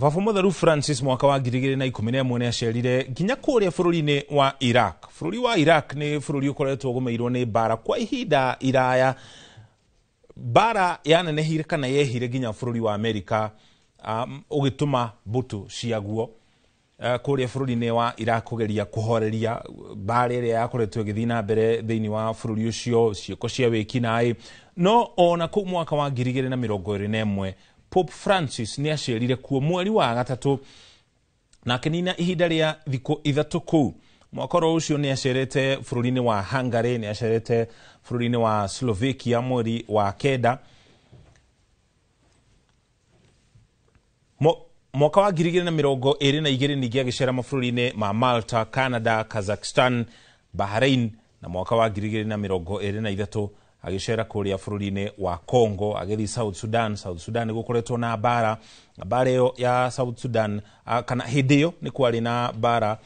Baba mutheru Francis mwaka wa 2011 ni acerire nginya kuria bururi-ini wa Iraq. Bururi wa Iraq ni bururi ukoretwo gumeirwo ni mbara kwa ihinda iraya. Bara yanenehire kana yehire nginya bururi wa Amerika ugituma mbutu ciaguo kuria bururi-ini wa Iraq kugeria kuhoreria bara iria yakoretwo igithii na mbere thiini wa bururi ucio ciiko cia wikinaĩ no ona ku mwaka wa 2021 Pope Francis ni acerire kuo mweri wa gatatu na kinina ihinda ria thikũ ithatu kuu. Mwaka ucio ni acerete bururi-ini wa Hungary ni acerete bururi-ini wa Slovakia mweri wa kenda. Mwaka wa 2022 ningi agicera mabururi-ini ma Malta, Canada, Kazakhstan, Bahrain na mwaka wa 2023 agicera kuria bururi-ini wa Congo agithi South Sudan gukoretwo na bara iyo ya South Sudan kana hindi iyo ni kwari na bara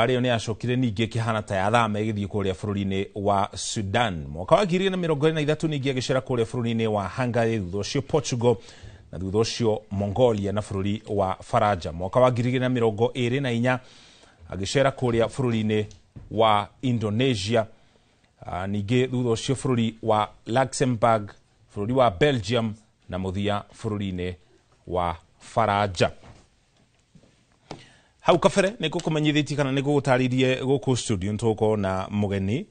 iyo ni acokire ningi kihana ta yathama igithii kuria bururi-ini wa Sudan. Mwaka wa 2023 ningi agicera kuria bururi-ini wa Hungary, thutha ucio Portugal na thutha ucio Mongolia na bururi wa Faraja. Mwaka wa 2024 agicera kuria bururi-ini wa Indonesia ningi thutha ucio bururi wa Luxembourg, bururi wa Belgium na muthia bururi-ini wa Faraja. Hau kabere ni gukumenyithiti kana ni gugutaririe guku studio ntuko na mugeni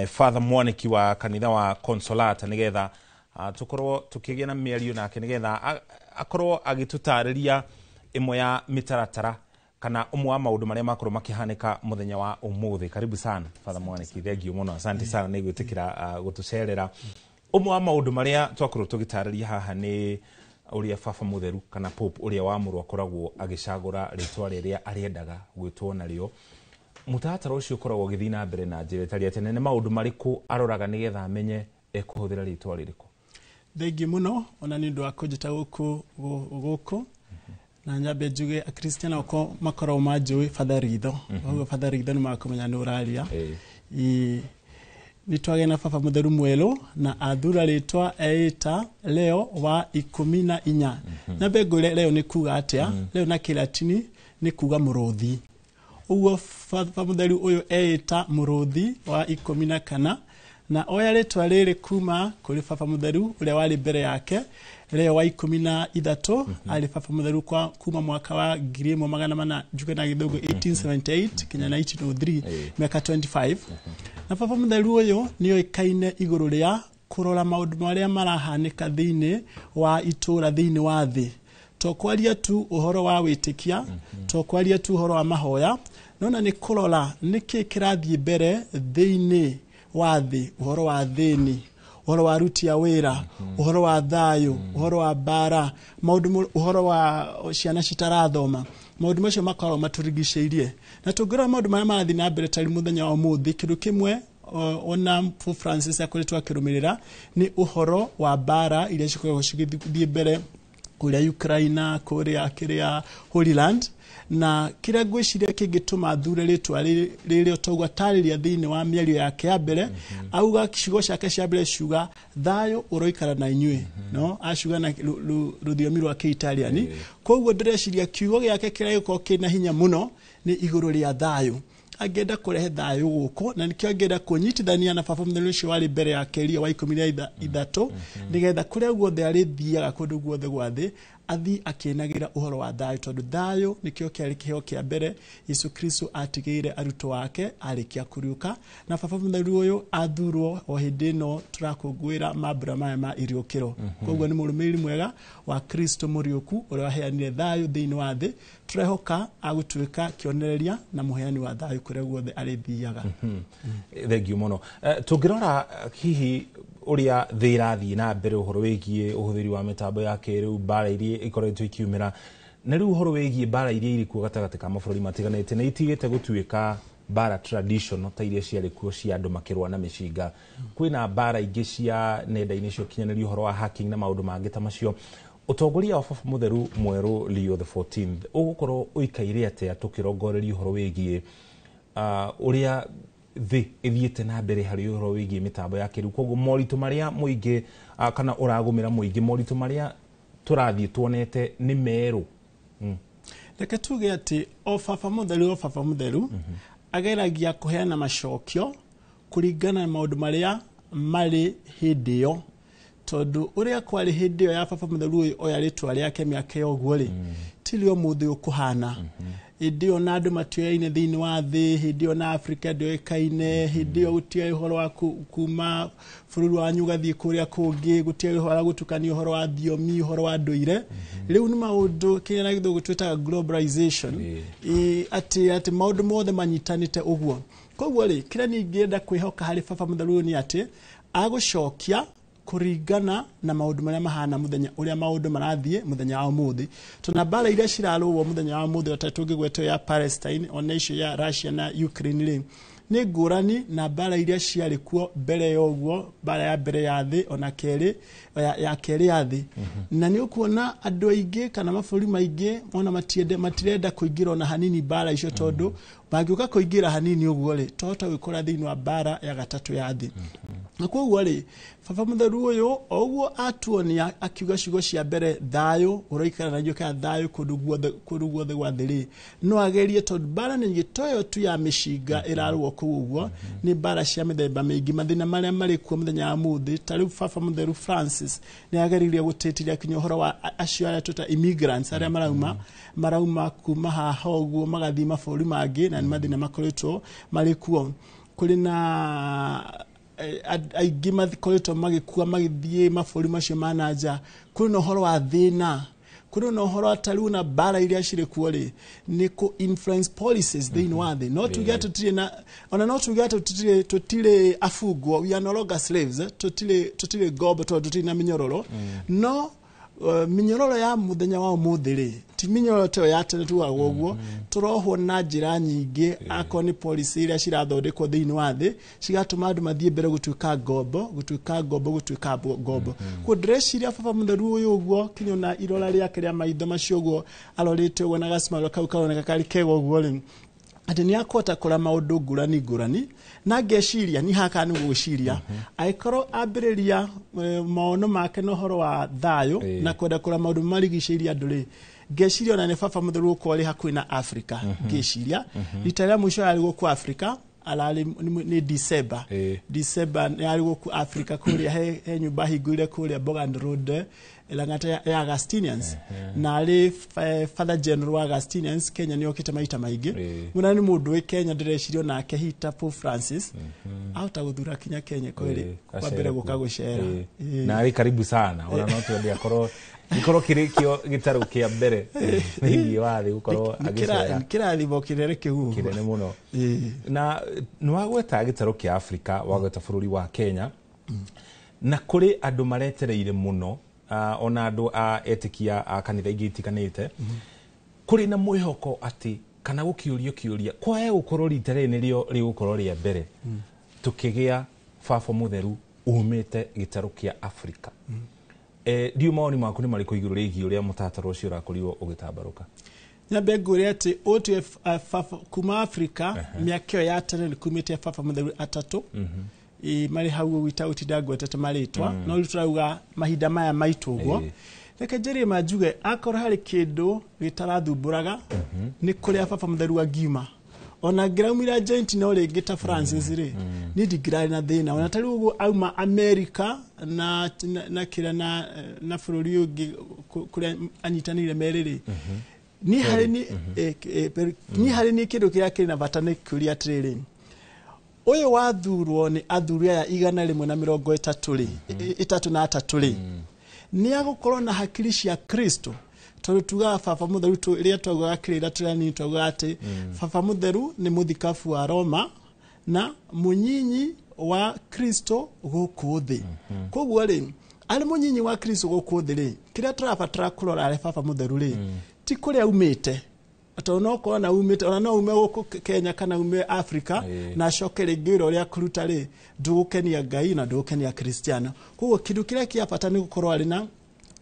Father Mwaniki wa kanitha wa Consolata nigetha tukorwo tukigia na miario nake nigetha akorwo agitutariria imwe ya mitaratara kana umwe wa maundu maria makorwo makihanika muthenya wa umuthi. Karibu sana Father Mwaniki, thengio muno, asante sana ni gwitikira gutucerera. Umwe wa maundu maria twakorwo tugitariria haha ni uria Baba Mutheru kana Pope uria wamurwa koragwo agicagura ritwa riria ariendaga gwitwo nario. Mutatara ucio koragwo githina mbere na njira tari atene ni maundu mariku aroraga nigetha amenye ekuhuthira ritwa ririko. Thengio muno ona ni ndu akujita guku na nyambe njuge akristiana uko makorwo manjui Father Ritho. Oguo Father Ritho ni makomenya ni uraria. Nitwage na Baba Mutheru mwelo na athura ritwa eita Leo wa 14. Na begole leo ni kuga atia leo na Kilatini ni kuga muruthi. Uwo Baba Mutheru uyu eita muruthi wa 14 na oya ritwa riri kuma kuri Baba Mutheru uria wari mbere yake Leo wa 13 ali Baba Mutheru kwa kuma mwaka wa 1878 kinya 1903 miaka 25. Na Baba Mutheru uyu niyo ikaine iguru ria kurora maundu maria marahanika thiini wa itura thiini wa thi. Tokwaria tu uhoro wa witikia, tokwaria tu uhoro wa mahoya, nona ni kurora niki kirathie mbere thiini wa thi, uhoro wa thini, uhoro wa ruti ya wira, uhoro wa thayu, uhoro wa bara, maundu uhoro wa ciana citarathoma. Maundu macio makorwo maturigiceirie. Na tungirora maundu maria marathi na mbere tari muthenya wa umuthi, kindu kimwe ona Pope Francis akoretwo akirumirira ni uhoro wa bara iria cikoragwo cigithie mbere kuria Ukraine, kuria kiria Holy Land, na kira gwiciria kingituma athure ritwa riri otogwa tariria thiini wa miario yake ya mbere auga kishigo ciake cia mbere ciuga thayo uroikara na inyue no ashuga na ruthiomi rwa Kiitaliani. Koguo ndireciria kiugo giake kira giko kina hinya muno ni iguru ria thayo, agenda kurehe thayo guko na nikio agenda kunyitithania na Baba Mutheru ucio wari mbere yake ria wa 13 nigetha kuria guothe ari thiaga kundu guothe gwathi athi akienagira uhoro wa thayo, tondu thayo nikio kiari kiheo kia mbere Yesu Kristo atigire aruto wake arikia kuriuka. Na Baba Mutheru uyu athurwo o hindi no turakungwira mambura maya ma iriukiro. Koguo ni murumiri mwega wa Kristo muriuku uria waheanire thayo thiini wa thi, turehoka agutuika kionereria na muheani wa thayo kuria guothe ari thiaga. Thengio muno. Tungirora hihi uria thirathi na mbere uhoro wigie uhuthiri wa mitambo ya kiriu, bara iria ikoretwo ikiumira na riu uhoro wigie bara iria iriku gatagati ka mabũrũri matiganĩte na itigĩte gũtuĩka bara traditional ta iria ciarĩ kuo cia andũ makĩrũa na mĩcinga. Kwĩna bara ingĩ cia nenda-inĩ cia ũkinyanĩria uhoro wa hacking na maũndũ mangĩ ta macio. Utongoria wa Baba Mutheru mwerũ Leo the 14th ũgũkorwo ũikaire atĩa tũkĩrongoreria uhoro wigie uria thi ithiete na mbere hari uhoro wigie mitambo ya kiriu. Koguo moritu maria muingi kana uragumira muingi moritu maria turathie tuonete ni meru. Reke tuge ati o Baba Mutheru ageragia kuheana macokio kuringana na maundu maria mari hindi yo, tondu uria kwari hindi yo ya Baba Mutheru oya ritwa riake miaka yoguo ri tilio muthi ukuhana. Idio na andu matuyaine thiini wa thi, hidio na Africa ndioikaine, hidio gutia uhoro wa kuma bururi wa nyugathie kuria kungi, gutia uhoro wa gutukania uhoro wa thiomi, uhoro wa nduire. Riu ni maundu kinya na githugu twitaga globalization, ati maundu mothe manyitanite uguo. Koguo ri kira ningienda kwihoka hari Baba Mutheru ni ati agucokia kuringana na maundu maria mahana muthenya uria maundu marathie muthenya wa umuthi. Tuna bara iria cirarũwo muthenya wa umuthi otatungi gweto ya Palestine ona icio ya Russia na Ukraine ri ni ngurani na bara iria ciari kuo mbere yoguo, bara ya mbere ya thi ona keri ya keri ya thi. Na ni ukuona andu aingi kana mabũrũri maingi ona matirenda kuingira ona hanini bara icio, tondu bangiuka kuingira hanini uguo ri tota gwikora thiini wa bara ya gatatu ya thi. Na koguo ri Baba Mutheru uyu oguo atuonia akiuga ciugo cia mbere thayo uroikara na njoka thayo kundu guothe gwa thiri no agerie, tondu bara ni gitoyo tu ya mishinga irarwo kuguo ni bara cia mithemba mingi. Mathina maria mari kuo muthenya wa muthi tariu Baba Mutheru Francis ni ageririe gutetiria kinya uhoro wa acio aria tuta immigrants aria marauma kuma haha uguo magathii mabũrũri mangi na ni mathina makoretwo mari kuo. Kuri na aingĩ makoretwo magĩkua magĩthiĩ mabũrũri macio mananja. Kuri na uhoro wa thina kuri no horo ataru na bara iria shire kuore ni ko influence policies they know they not to get to na ona not to get to tile afugwo we are no longer slaves to tile gobo to tile na minyororo no minyororo ya muthenya wa muthiri ti minyororo to ya tene tu agwo turoho na njira nyingi akoni policy iria cirathondekwo thiini wa thi cigatuma andu mathie mbere gutuika gombo ku dressiria baba mutheru uyu ugwo kinyo na irora riake ria maitho macio ugwo arorite ugwo na gasimaro kau karoneka kari kego ugwo ri ati ni akota kora maundu ngurani na ngeciria ni haka ni gwiciria aikoro ambiriria maono make no horo wa thayo na kwenda kora maundu marigiciria anduri ngeciria ona ni baba mutheru uko ri hakui na Africa ngeciria ritaria mwisho ari guku Africa alali ni December ni ari guku Africa kuria he nyumba higuire kuria Bogand Road elangata ya Augustinians na ali Father General wa Augustinians Kenya ni okite maita maige muna ni mundu we Kenya ndirecirio nake hita Pope Francis auta guthura kinya Kenya kweli kwa mbere gukagucera na ari karibu sana ona no tu ndia ikoro kirikio gitaru kia mbere ni wathi gukorwo agicera kirathimo kinene kihu kinene muno na nwagweta gitaru kia Africa wagweta bururi wa Kenya na kuri andu maretereire muno ona andu a etikia a kanitha igitikanite kuri na mwihoko ati kana gukiuria kwae gukorwo ritere nirio rigukorwo ria mbere tukigia baba mutheru umite gitaru kia Africa dio maoni maku ni mariko iguru rigi uria mutataro ucio urakorirwo ugitambaruka nyabe ngure ati otu kuma Africa miakio ya tene kumite baba mutheru atatu mari hau wita utidagwo tete maritwa no rutrauga mahinda maya maitugwo reke njeri majuge akora hari kindu gitarathuburaga ni kuria baba mutheru agiuma ona graumira Argentina ole gita Francis ri ni digrari na thina ona tari ugo auma America na kira na bururi ugi kuria anyitanire meriri ni hari ni kindu kiria kina batane kuria trailing oyo wathurwo ni athuri aya 133 ri ni agukorwo na hakiri cia Kristo tondu tuga baba mutheru ria twaga kirira turani twaga ati baba mutheru ni muthikafu wa Roma na munyinyi wa Kristo guku thi koguo ri ari munyinyi wa Kristo guku thi ri kiria turabatara kurora ari baba mutheru ri ti kuria umite atono ko na umite ona no ume guku Kenya kana ume Africa na shokere ngiro ria kuruta ri ndukenia Ngai na ndukenia Kristiano koguo kindu kiria kiabata ni gukorwo ari na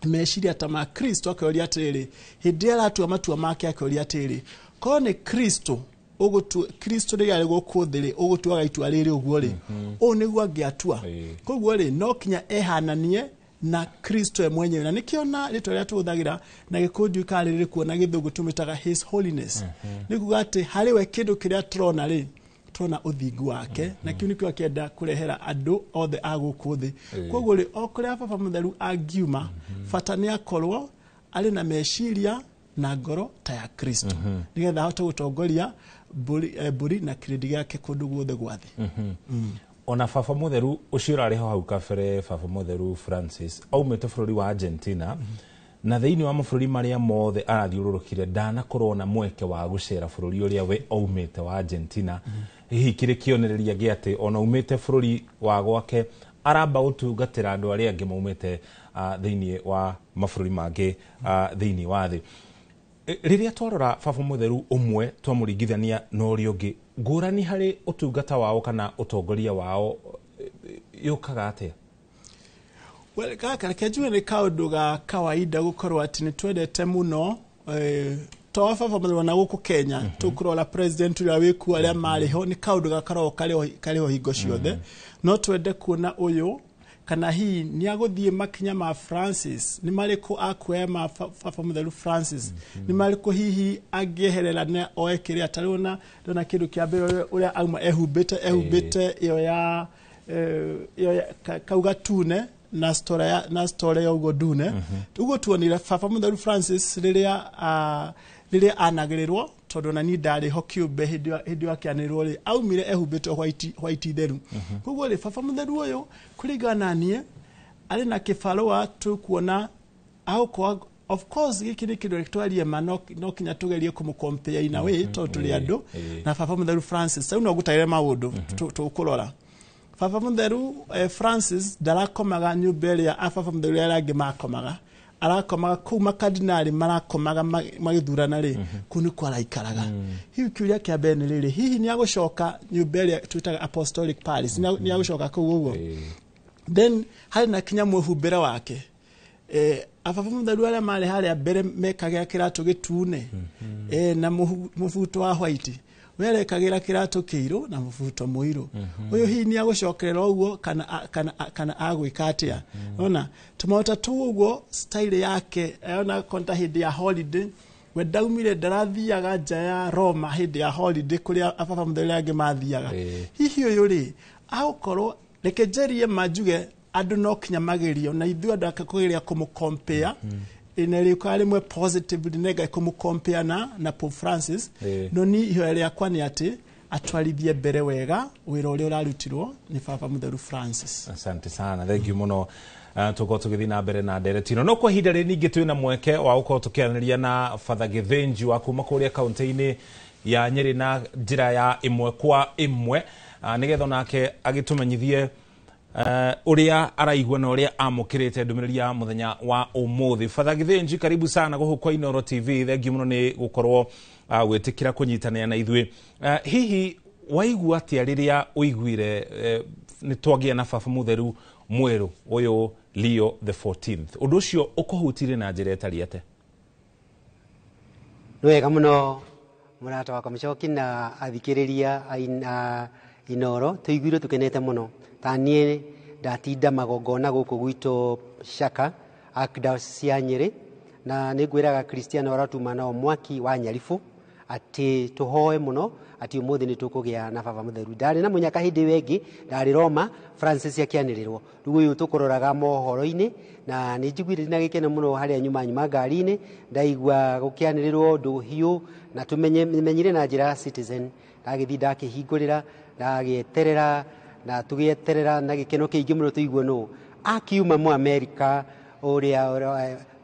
meshiria tama Kristo akoria atiriri hindi aratua matua make akoria atiriri kone Kristo ogutu Kristo ri ari gukuthiri ogutuaga itua riri uguo ri o niguo angiatua koguo ri no kinya ehananie na Kristo mwenyewe na nikiona rito ria tuthagira na gikundu ikariri kuona githungu tumitaga his holiness nikugate hari we kindu kiria turona ri tona uthingu wake na kiu nikio akienda kurehera andu othe agukuthi koguo ri okuria baba mutheru angiuma fatani akorwo ari na meshiria na ngoro ta ya Kristo nigetha ahote gutongoria buri na kirindi yake kundu guothe gwathi ona baba mutheru ucio ari ho hau kabere baba mutheru Francis aumite bururi wa Argentina na thiini wa mabũrũri maria mothe arathiũrũrũkire ndanakorwo mweke wa gucera bũrũri uria we aumite wa Argentina hihi kiri kionereria giati ona umite bũrũri wa gwake aramba utungatira andu aria angi maumite thiini wa mabũrũri mangi thiini wa thi riria twarora baba mutheru umwe twamuringithania no uri ungi ngurani hari utungata wao kana utongoria wao yukaga atia well kaka kejwe ni kaundu ga kawaida gukorwo ati ni twendete muno to baba mutheru na guku Kenya tukurora president uria wiku aria mariho ni kaundu gakorwo kariho hingo ciothe no twende kuona uyu kana hii ni aguthie makinya ma Francis ni mariko akwema baba mutheru Francis ni mariko hihi agieherera ne oekire atarona ndona kindu kia mbere uria auma ehubite iyo ya kauga tune na story ya ugo dune ugo tuonire baba mutheru Francis riria anagirirwo tondu na ni ndari ho kiumbe hindi akianirwo ri aumire ehubite white theru koguo ri baba mutheru uyu kuringana nie ari na kifarua tu kuona au of course giki ni kindu twarie no kinya tugerie kumukompea ina we to tuli andu na Baba Mutheru Francis sau no gutaire maundu tukurora Baba Mutheru Francis darakomaga nyumba ya Baba Mutheru yarangi makomaga arakomaga kuma kardinali marakomaga magithurana ri kuni kwara ikaraga hiu kiuria kia bene riri hihi ni agucoka nyumba ya twitaga Apostolic Palace ni agucoka kuu uguo then hari na kinya mwehumbira wake Baba Mutheru aria mari haria mbere mekagira kiratu gitune na mufuto wa white were kagira kiratu kiiro na mufuto muiro uyu hi ni agucokerera uguo kana agwika atia ona tumota tu uguo style yake ona konta hindi ya holiday we daumire ndarathiaga nja ya Roma hindi ya holiday kuria Baba Mutheru angi mathiaga hihi uyu ri agukorwo rekejerie majuge andu no kinya magerio na ithu andu akakugeria kumucompare ineri kwa rimwe positive nega kumucompare na Pope Francis no ni iho ria kwani ati atwarithie mbere wega wira uria urarutirwo ni Baba Mutheru Francis. Asante sana, thank you muno. Tuko tugithi na mbere na nderetino no kwa hida ningi twina mweke wa uko tukianiria na Father Githinji wa kuma kuria kaunti-ini ya Nyeri na njira ya imwe kwa imwe nigetha nake agitumenyithie uria araigwa na uria amukirite ndumiriri ya muthenya wa umuthi. Father Githinji, karibu sana guhukwa Inoro TV. Thengi muno ni gukorwo gwitikira kunyitanira na ithwe. Hihi waigua atia riria uiguire ni twagia na Baba Mutheru mweru uyu Leo the 14th? Undu ucio ukuhutire na njira etari ate? Wega muno murata wa Kamcoki na athikiriria aina Inoro tuiguire tukenete muno tanie ndatinda magongona guku gwito Shaka Archdiocese ya Nyeri na nigwiraga Kristiano aratuma nao mwaki wa Nyarifu ati tuhoe muno ati umuthi ni tukugia na Baba Mutheru. Ndari na munyaka hindi wengi ndari Roma Francis yakianirirwo riu uyu tukuroraga mohoro-ini na nijiguire na gikeno muno haria nyuma ngari-ini ndaigua gukianirirwo ndu hiu na tumenyire na njira Citizen ndagithi ndakihingurira ndagieterera na tugieterera na gikeno kiingi muno tuigwo no akiuma mu America uria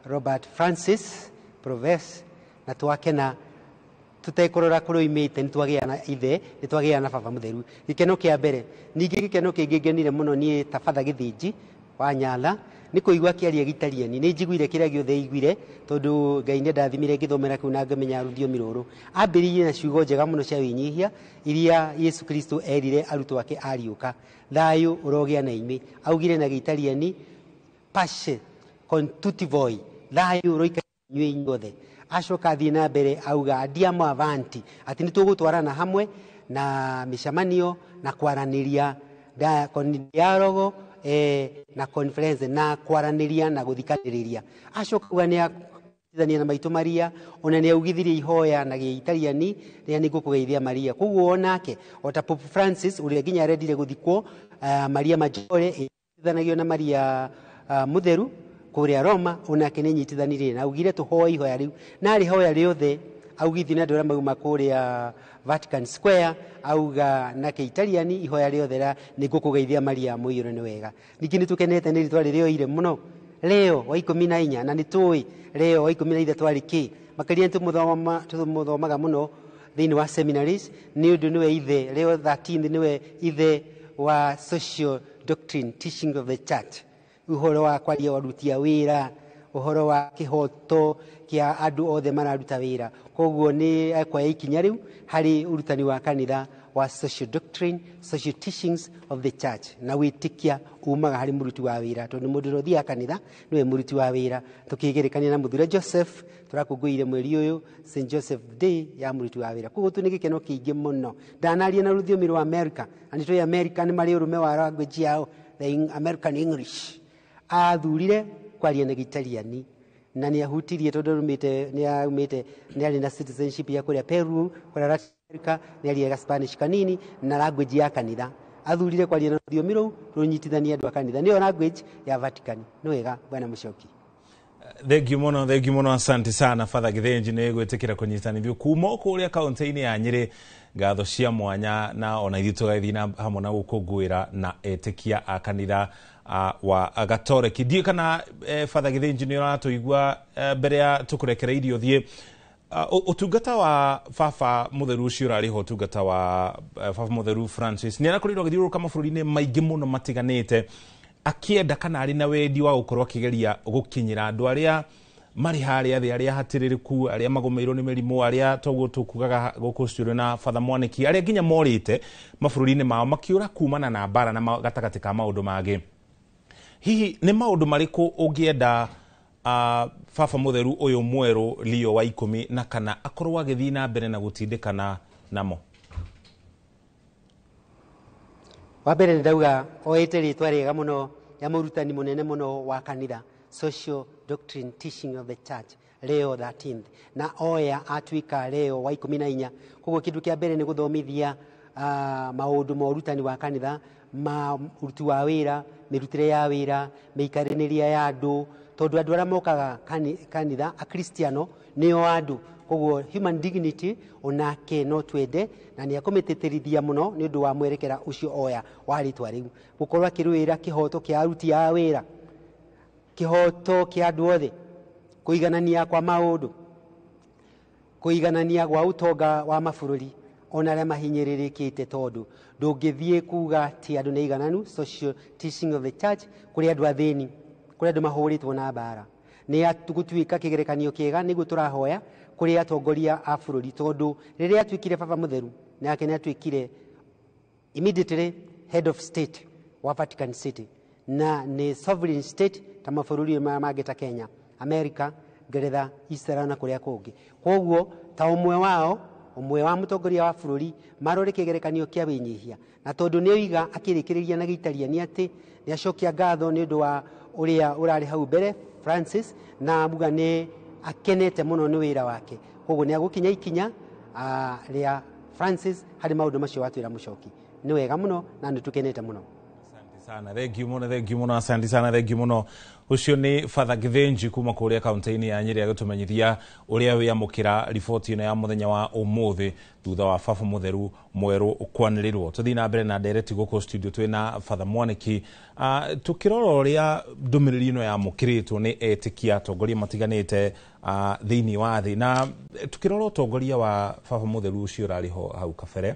Robert Francis Proves na twakena tutekorora kuroimite nitwagia na ithe nitwagia na Baba Mutheru. Gikeno kia mbere ningi gikeno kingi genire muno ni ta Father Githinji wa Nyala ni kuigwa kiaria gitariani ni njiguire kiria giothe igwire tondu Ngai ne ndathimire githomera ku na ngamenya ruthio miruru ambiririe na ciugo njega muno cia winyihia iria Yesu Kristo erire arutwo ake ariuka thayu urogia na imi augire na gitariani pace con tutti voi thayu uroika nywe inyothe acoka thina mbere auga andiamo avanti ati nitugutwarana hamwe na mishamanio na kwaraniria dialogo na conference na kwaraniria na guthikaniria acoka uga ni akithania na maitu Maria ona ni augithirie ihoya na giitariani ria ni gukugeithia Maria kuguo onake ota Pope Francis uria ginya rendire guthikwo Maria Majore ithanagio na Maria Mutheru kuria Roma onake ni nyitithanirie na augire tuhoe ihoya riu na ri hoya riothe augithi na ndora mauma kuria Vatican Square auga na Keitariani ihoya riothe ra ni gukugeithia Maria muiro ni wega nikini tukenete ni ritwa ririo ire muno leo wa 14 na nitui leo wa 13 twari ki makaria tumuthomaga muno thiini wa seminaries ni undu niwe ithe leo 13 niwe ithe wa social doctrine teaching of the church uhoro wa kwaria warutia wira uhoro wa kihoto kia andu othe mararuta wira koguo ni kwa ikinya riu hari urutani wa kanitha wa social doctrine social teachings of the church na witikia umaga hari muruti wa wira tondu mundu rothia kanitha niwe muruti wa wira tukigerekania na muthure Joseph turakunguire mweri uyu St Joseph Day ya muruti wa wira koguo tu ni gikeno kiingi muno ndanaria na ruthiomi rwa America ani to America ni mari urume wa language yao the American English athurire kwaria na gitariani na ni ahutirie tondu ni ari na citizenship ya kuria Peru kuria America ni ari Spanish kanini na language ya kanitha athurire kwaria na rũthiomi rũu rũnyitithania andũ a kanitha niyo language ya Vatican nĩ wega bwana Muchoki. Thank you mono, asante sana Father Githinji ni gwitikira kunyitanithio kuma kuria kaunti-ini ya Nyeri ngatho cia mwanya na ona ithu tugaithina hamwe na gukungwira na etikia a kanitha wa Gatoreki. Ndiye kana Father Githinji ni uratuigua mbere ya tukurekereirio thie utungata wa Baba Mutheru ucio urari ho utungata wa Baba Mutheru Francis ni arakorirwo githiuruka mabũrũri-inĩ maingĩ mũno matiganĩte akienda kana ari na wendi wa gukorwo akigeria gukinyira andu aria mari haria thi aria hatiririku aria magomeirwo ni mirimu aria toguo tukugaga guku studio na Father Mwaniki aria nginya morite mabũrũri-inĩ mao makiura kumana na bara na gatagati ka maundu mangĩ. Hihi ni maundu mariku ungienda Baba Mutheru uyu mweru Leo wa 10 na kana akorwo agithii na mbere na gutindikana namo? Wambere ndauga oete ritwa riega muno ya murutani munene muno wa kanitha, social doctrine teaching of the church, Leo 13th, na oya atuika Leo wa 14. Koguo kindu kia mbere ni guthomithia maundu ma urutani wa kanitha, uruti wa wira, mirutire ya wira, meikaraniria ya andu, tondu andu aria mokaga kanitha a Kristiano nio andu. Koguo human dignity onake no twende na ni akometeterithia muno ni undu wa mwerekera ucio oya wa ritwa riu gukorwa kirwira kihoto kia aruti ya wira, kihoto kia andu othe, kuiganania kwa maundu, kuiganania gwa utonga wa mabũrũri ona aria mahinyiririkite, tondu ndungithie kuga ti andu ni igananu, social teaching of the church, kuri andu athini, kuri andu mahuritwo na bara, ni atugutuika kigerekanio kiega niguo turahoya kuri atongoria a bũrũri, tondu riria atuikire Baba Mutheru nake ni atuikire immediately head of state wa Vatican City, na ni sovereign state ta mabũrũri mangĩ ta Kenya, America, Ngeretha, Israel na kuria kungi. Koguo ta umwe wao, umwe wa mutongoria wa bũrũri marore kigerekanio kia winyihia, na tondu ni oiga akirikiriria na gitaria ni ati ni acokia ngatho ni undu wa uria urari hau mbere Francis, na muga ni akenete muno ni wira wake. Koguo ni agukinya ikinya ria Francis hari maundu macio watwira mucoki ni wega muno na nitukenete muno. Sana thank you muno, asante sana, thank you muno. Ucio ni Father Githinji kuma kuria kaunti-ini ya Nyeri agutumenyithia uria wiamukira riboti ino ya muthenya wa umuthi thutha wa Baba Mutheru mweru kwanirirwo. Tuthii na mbere na direct guku studio twina Father Mwaniki tukirora uria ndumiriri ino ya mukiritwo ni etikia atongoria matiganite thiini wa thi, na tukirora utongoria wa Baba Mutheru ucio urari ho hau kabere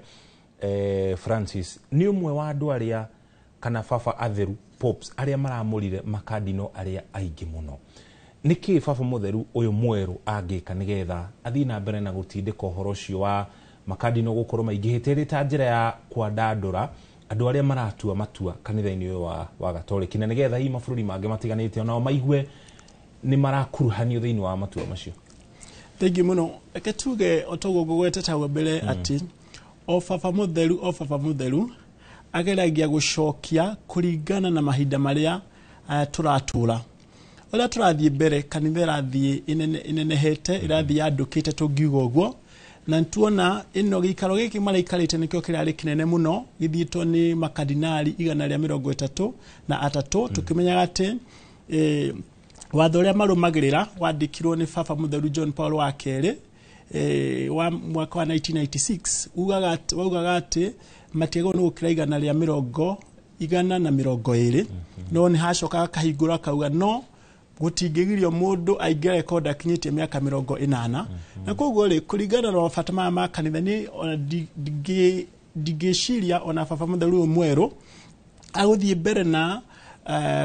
Francis ni umwe wa andu aria kana Baba atheru popes aria maramurire makadino aria aingi muno. Niki Baba Mutheru uyu mweru angika nigetha athii na mbere na gutindika uhoro ucio wa makadino gukorwo maingihite ta njira ya kwandandura andu aria maratua matua kanitha-ini uyu wa Gatoreki, na nigetha hii mabũrũri mangĩ matiganite onao maigue ni marakuruhanio thiini wa matua macio? Thank you muno. Eketuge otogo gugwete tawe mbere ati o Baba Mutheru ageragia gucokia kuringana na mahinda maria turatura. Ola turathie mbere kanitha rathie inenehete irathie andukite tungiuga uguo, na ntuona ino gikaro giki maraikarite nikyo kirari kinene muno githiitwo ni makardinali 133 tukimenyaga ati watho uria marumagirira wandikirwo ni Baba Mutheru John Paul wa kerĩ wa mwaka wa 1996 ugaga ati matiego no gukira 120 no ni hacoka kahingura kauga no gutingigirio mundu aingire record akinyitie miaka 80 na koguo ri kuringana na mabatama ma kanitha ni digeciria ona Baba Mutheru mweru aguthie mbere na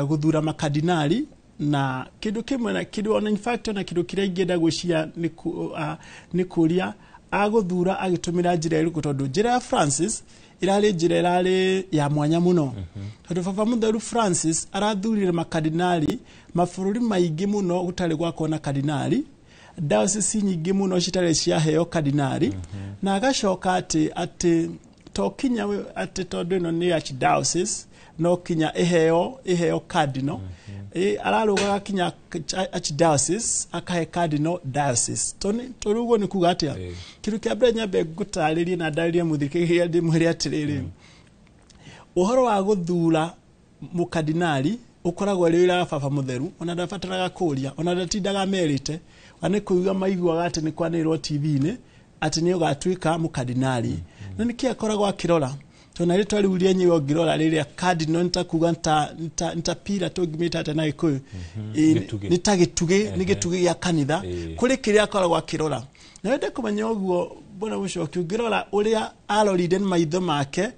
guthura makardinali, na kindu kimwe na kindu on in fact na kindu kiria ingenda gwiciria ni kuria aguthura agitumira njira iriku, tondu njira ya Francis irari njira irari ya mwanya muno. Tondu Baba Mutheru Francis arathurire makardinali mabũrũri maingi muno gutari gwako na kardinali, diocese nyingi muno citari cia heo kardinali, na agacoka ati tokinya ati tondu ino ni archdiocese no kinya iheo cardinal ararugaga kinya archdiocese akahe cardinal diocese. Torugo ni kuga atia kiru kia mbere nyambe gutaririe na ndaririe muthikiriria ndimwire atiriri uhoro wa guthura mukardinali ukoragwo ri wira Baba Mutheru, ona ndabataraga kuria, ona ndatindaga merite, ane kuiga maiguaga ati ni kwanirwo TV-ini ati ni ugatuika mukardinali. Na niki akoragwo akirora tona rito riuria nyi ogirora riria cardinal ntakuga ntapira tongimita ate na ikuyu ni gituge gya kanitha kuri kiria akoragwo akirora na wende kumenya uguo bona Muchoki ungirora uria arorire maitho make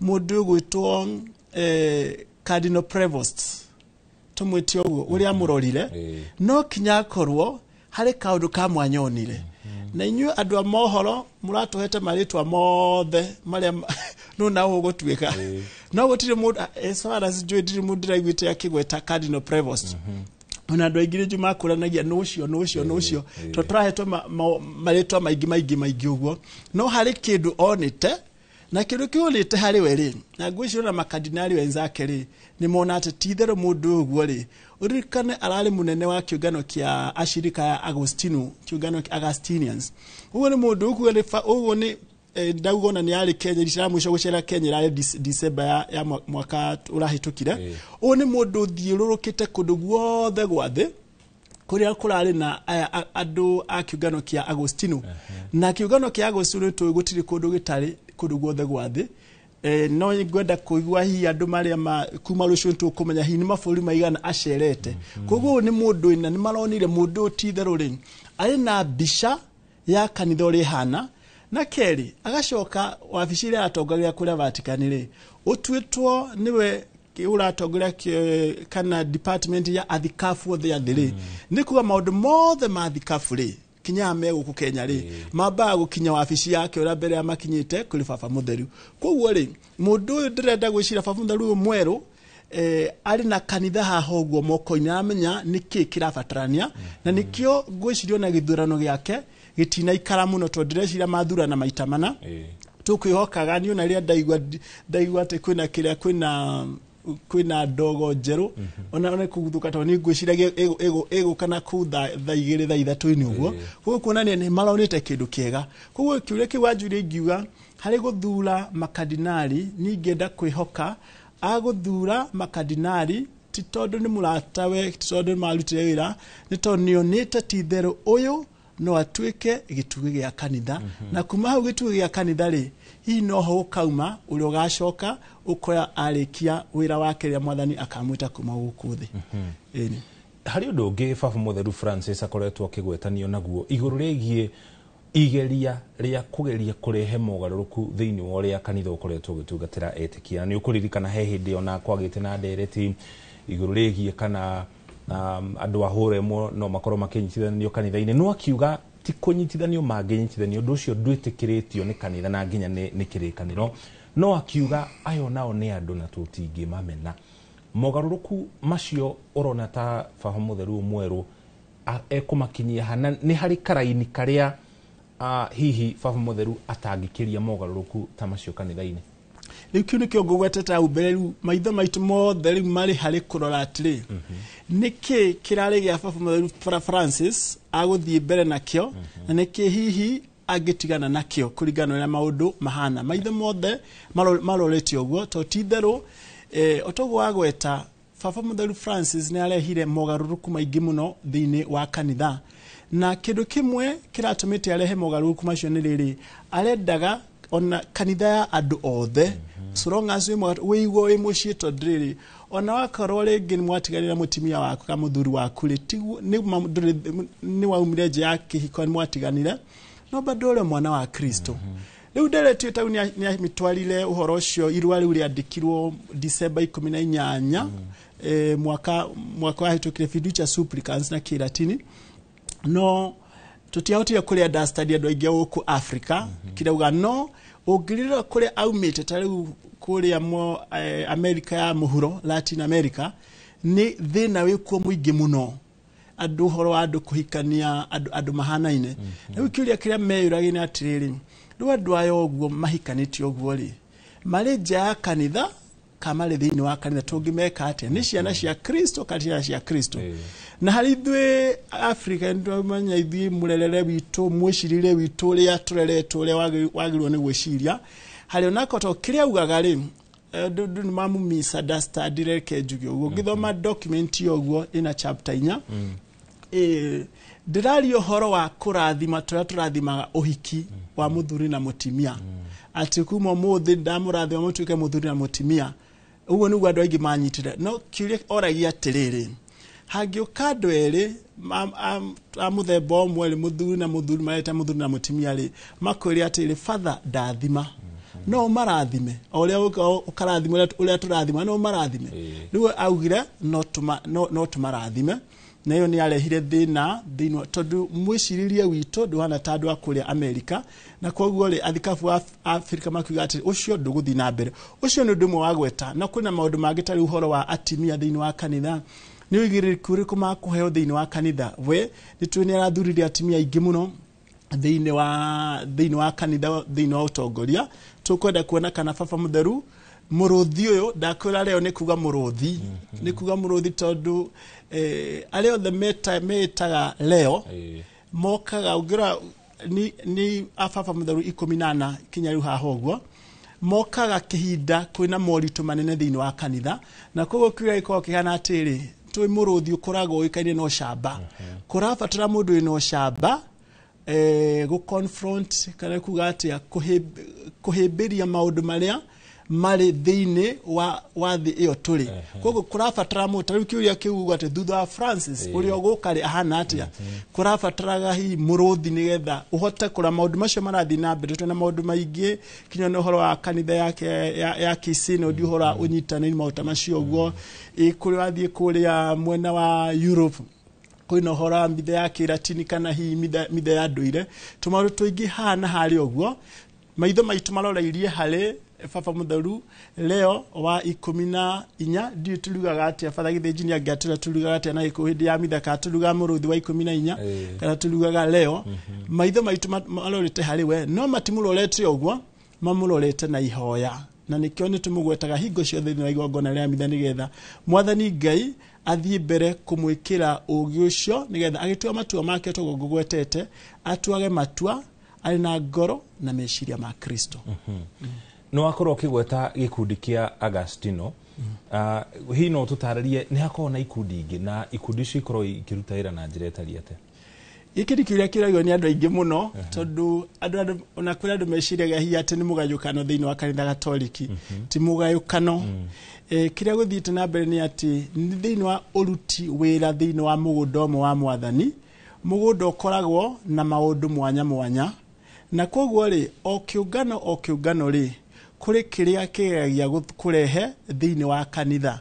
mundu gwitwo Cardinal Prevost tumwiti uguo uria amurorire no kinya korwo hari kaundu ka mwanyonire na inyu andu a mohoro muratuhete maritwa mothe maria no na ugutuika no gutire mundu eswara sijwe mundu raigwite akigweta Cardinal Prevost ona andu aingire ju makuranagia no ucio to turahetwo maritwa maigi uguo no hari kindu onite na kindu kiulite hari weri na ngwicira na makardinali wenzake ri ni mona ati tithero mundu uguo ri urikane arari munene wa kiungano kia ashirika ya Agostino kiungano kia Agustinians uguo ni mundu uguo ni ndagona ni ari Kenya rishara mwisho gucera Kenya rari December ya mwaka urahitukire uguo ni mundu thiururukite kundu guothe gwathi kuria kurari na andu a kiungano kia Agostino na kiungano kia Agostino tu gutiri kundu gitari kundu guothe gwathi no ngwenda kuigua hi andu maria kuma rucio tukumenya hi ni maburi maigana acerete koguo ni mundu ina ni maronire mundu titherũ ri ari na bisha ya kanitha uri hana na keri agacoka wabici iria atongoria kuria Vatican ri utwitwo niwe uratongoria kana department ya athikafu othe athiri ni kuga maundu mothe ma athikafu ri kinya guku Kenya ri mamba gukinya wabici yake ura mbere ya makinyite kuri Baba Mutheru koguo ri mundu ndirenda gwicira Baba Mutheru mweru ari na kanitha haho guo moko-ini amenya niki kirabatarania na nikio gwicirio na githurano giake gitina ikara muno to ndireciria mathurana maita mana tukwihokaga ni ona ria ndaigwa ati kwina kiria kwina ndogo njeru ona kuguthuka to ni ngwiciragia ego kana kutha thaigire tha ithatu-ini uguo koguo kuonania ni maronite kindu kiega koguo kiuria kiwanjuri ngiuga hari guthura makardinali ni ngenda kwihoka aguthura makardinali ti tondu ni muratawe ti tondu marutire wira ni tondu nionite titherũ uyu no atuike gituge gya kanitha na kuma hau gituge gya kanitha ri hi no ho kauma uri ugacoka ukoya arikia wira wake ria mwathani akamwita kuma guku thi eni hari undu ungi Baba Mutheru Francis akoretwo akigwetanio naguo iguru rigie igeria ria kugeria kurehe mogaruruku thiini wa ria kanitha ukoretwo gitungatira etikia ni ukuririkana he hindi ona kwagite na ndereti iguru rigie kana andu ahure mo no makoro makinyitithanio kanitha-ini no akiuga ti kunyitithanio manginyitithanio undu ucio ndwitikiritio ni kanitha na nginya ni kirikaniro no akiuga ayo nao ni andu na tutingi mamena mogaruruku macio urona ta Baba Mutheru mweru ekumakinyia hana ni hari karaini karia hihi Baba Mutheru atangikiria mogaruruku ta macio kanitha-ini riu kiu nikio ngugweteta uberu maitho maitu mothe riu mari hari kurora atiri niki kirari gya Baba Mutheru Francis aguthie mbere nakio na niki hihi agitigana nakio kuringana na maundu mahana maitho mothe marorete uguo to titherũ otogwo agweta Baba Mutheru Francis ni arehire mogaruruku maingi muno thiini wa kanitha na kindu kimwe kiratumite arehe mogaruruku macio ni riri arendaga ona kanitha ya andu othe so long as we mucii to ndiri ona wakorwo ringi ni mwatiganira mutimia waku ka muthuri waku ri ni waumire nje ya kihiko ni mwatiganire no bado ule mwana wa Kristo riu nderetio tau ni mitwarire uhoro ucio irua riu riandikirwo December 18 mwaka wa hitukire fiducia supplicans na kilatini no tutiahotire kuria understand andu aingi guku Africa kirauga no ungirira kuria aumite tariu kuria mo America ya muhuro Latin America ni thina wikuo muingi muno andu horo andu kuhikania andu mahanaine na wikiria kiria meyuragi ni atiriri ru andu ayo oguo mahikaniti oguo ri mari nja ya kanitha kamari thiini wa kanitha tungimeka atia ni ciana cia Kristo katia cia Kristo na hari thwe Africa ndu manya ithi murerere witu mwicirire witu ria tureretwo ria wagirwo ni gwiciria hari onako to kiria ugaga ri ndu ni mamu misunderstand reke njuge uguo ngithoma document yoguo ina chapter 4 ndĩraria ũhoro wa kũrathima tũrĩa tũrathimaga ũhiki wa mũthuri na mũtumia atĩ kuma ũmũthĩ ndamũrathima mũtuĩke mũthuri na mũtumia. Ũguo nĩguo andũ aingĩ manyitire. No kĩũria oragia atĩrĩrĩ, hangĩũka andũ erĩ a mũthemba ũmwe mũthuri na mũthuri mareta mũthuri na mũtumia rĩ, makwĩre atĩrĩ father ndathima, no marathime ũrĩa ũkarathima ũrĩa tũrathima, no marathime. Rĩu augire no tũmarathime, na ĩyo nĩ arehire thĩna thĩinĩ tondũ mwĩcirĩrie witũ ndũhana ta andũ a kũrĩa Amerika, na koguo rĩ athikabu a Afrika makiuga atĩ ũcio ndũgũthiĩ na mbere. Ũcio nĩ ũndũ ũmwe wa gweta, na kwĩna maũndũ mangĩ tarĩ ũhoro wa atimia thĩinĩ wa kanitha. Nĩ ũigĩrĩrĩku ũrĩkũ makũheo thĩinĩ wa kanitha? We nĩtũĩ nĩ arathurire atimia aingĩ mũno thĩinĩ wa kanitha thĩinĩ wa ũtongoria. Tũkwenda kuona kana baba mũtheru mũrũthi ũyũ ndakwĩra leo nĩ kuga mũrũthi, nĩ kuga mũrũthi tondũ arĩa othe metaga leo mokaga ũngĩra ni ababa mũtheru 14 kinya rĩu haha ũguo mokaga kĩhinda kwĩna moritũ manene thĩinĩ wa kanitha, na koguo kĩrĩa gĩkoragwo kĩhana atĩrĩ twĩ mũrũthi ũkoragwo ũĩkaine na ũcamba. Kũrabatara mũndũ wĩna ũcamba gũ-confront kana kuga atĩa kũhĩmbĩria maũndũ marĩa marĩ thĩinĩ wa thĩ ĩyo tũrĩ. Koguo kũrabatara mũndũ tarĩu kĩũria kĩu atĩ thutha wa Francis ũrĩa ũgũkarĩ ahana atĩa, kũrabataraga hihi mũrũthi nĩgetha ũhote kũra maũndũ macio marathiĩ na mbere. Twĩna maũndũ maingĩ kinya na ũhoro wa kanitha ya Kisini ũhoro wa ũnyitanĩri maũndũ macio ũguo. Kũrĩa wathiĩ kũrĩa mwena wa Europe kwĩna ũhoro wa mithe ya Kĩratini kana hihi mithe ya ndũire. Tũmaũndũ tũingĩ hana harĩ ũguo maitho maitũ maroreirie harĩ baba mũtheru leo wa 14 ndiũ tũrugaga atĩa batha gĩthĩnjini angĩatĩra tũrugaga atĩa na gĩkũ hĩndĩ ya mitha kana tũrugaga mũrũthi wa 14 kana tũrugaga leo. Maitho maitũ marorete harĩ we, no matimũrorete ũguo, mamũrorete na ihoya, na nĩkĩo nĩtũmũgwetaga hingo ciothe thĩinĩ wa igongona rĩa mitha nĩgetha Mwathani Ngai athiĩ mbere kũmwĩkĩra ũũgĩ ũcio nĩgetha agĩtua matua make tũgũgwetete atuage matua arĩ na ngoro na meciria ma Kristo. No akorwo kĩgweta gĩkundi kĩa Agustino, hihi no tũtarĩrie nĩ hakorwo na ikundi ingĩ na ikundi icio ikorwo ikĩruta wĩra na njĩra ĩtariĩ atĩa? Gĩkĩ nĩ kĩũria kĩragio nĩ andũ aingĩ mũno tondũ andũ ona kũrĩ andũ meciragia hihi atĩ nĩ mũgayũkano thĩinĩ wa kanitha Gatoliki. Ti mũgayũkano. Kĩrĩa gũthiĩte na mbere nĩ atĩ thĩinĩ wa ũruti wĩra thĩinĩ wa mũgũnda ũmwe wa Mwathani, mũgũnda ũkoragwo na maũndũ mwanya mwanya, na koguo rĩ o kĩũngano rĩ kũrĩ kĩrĩa kĩgeragia kũrehe thĩinĩ wa kanitha.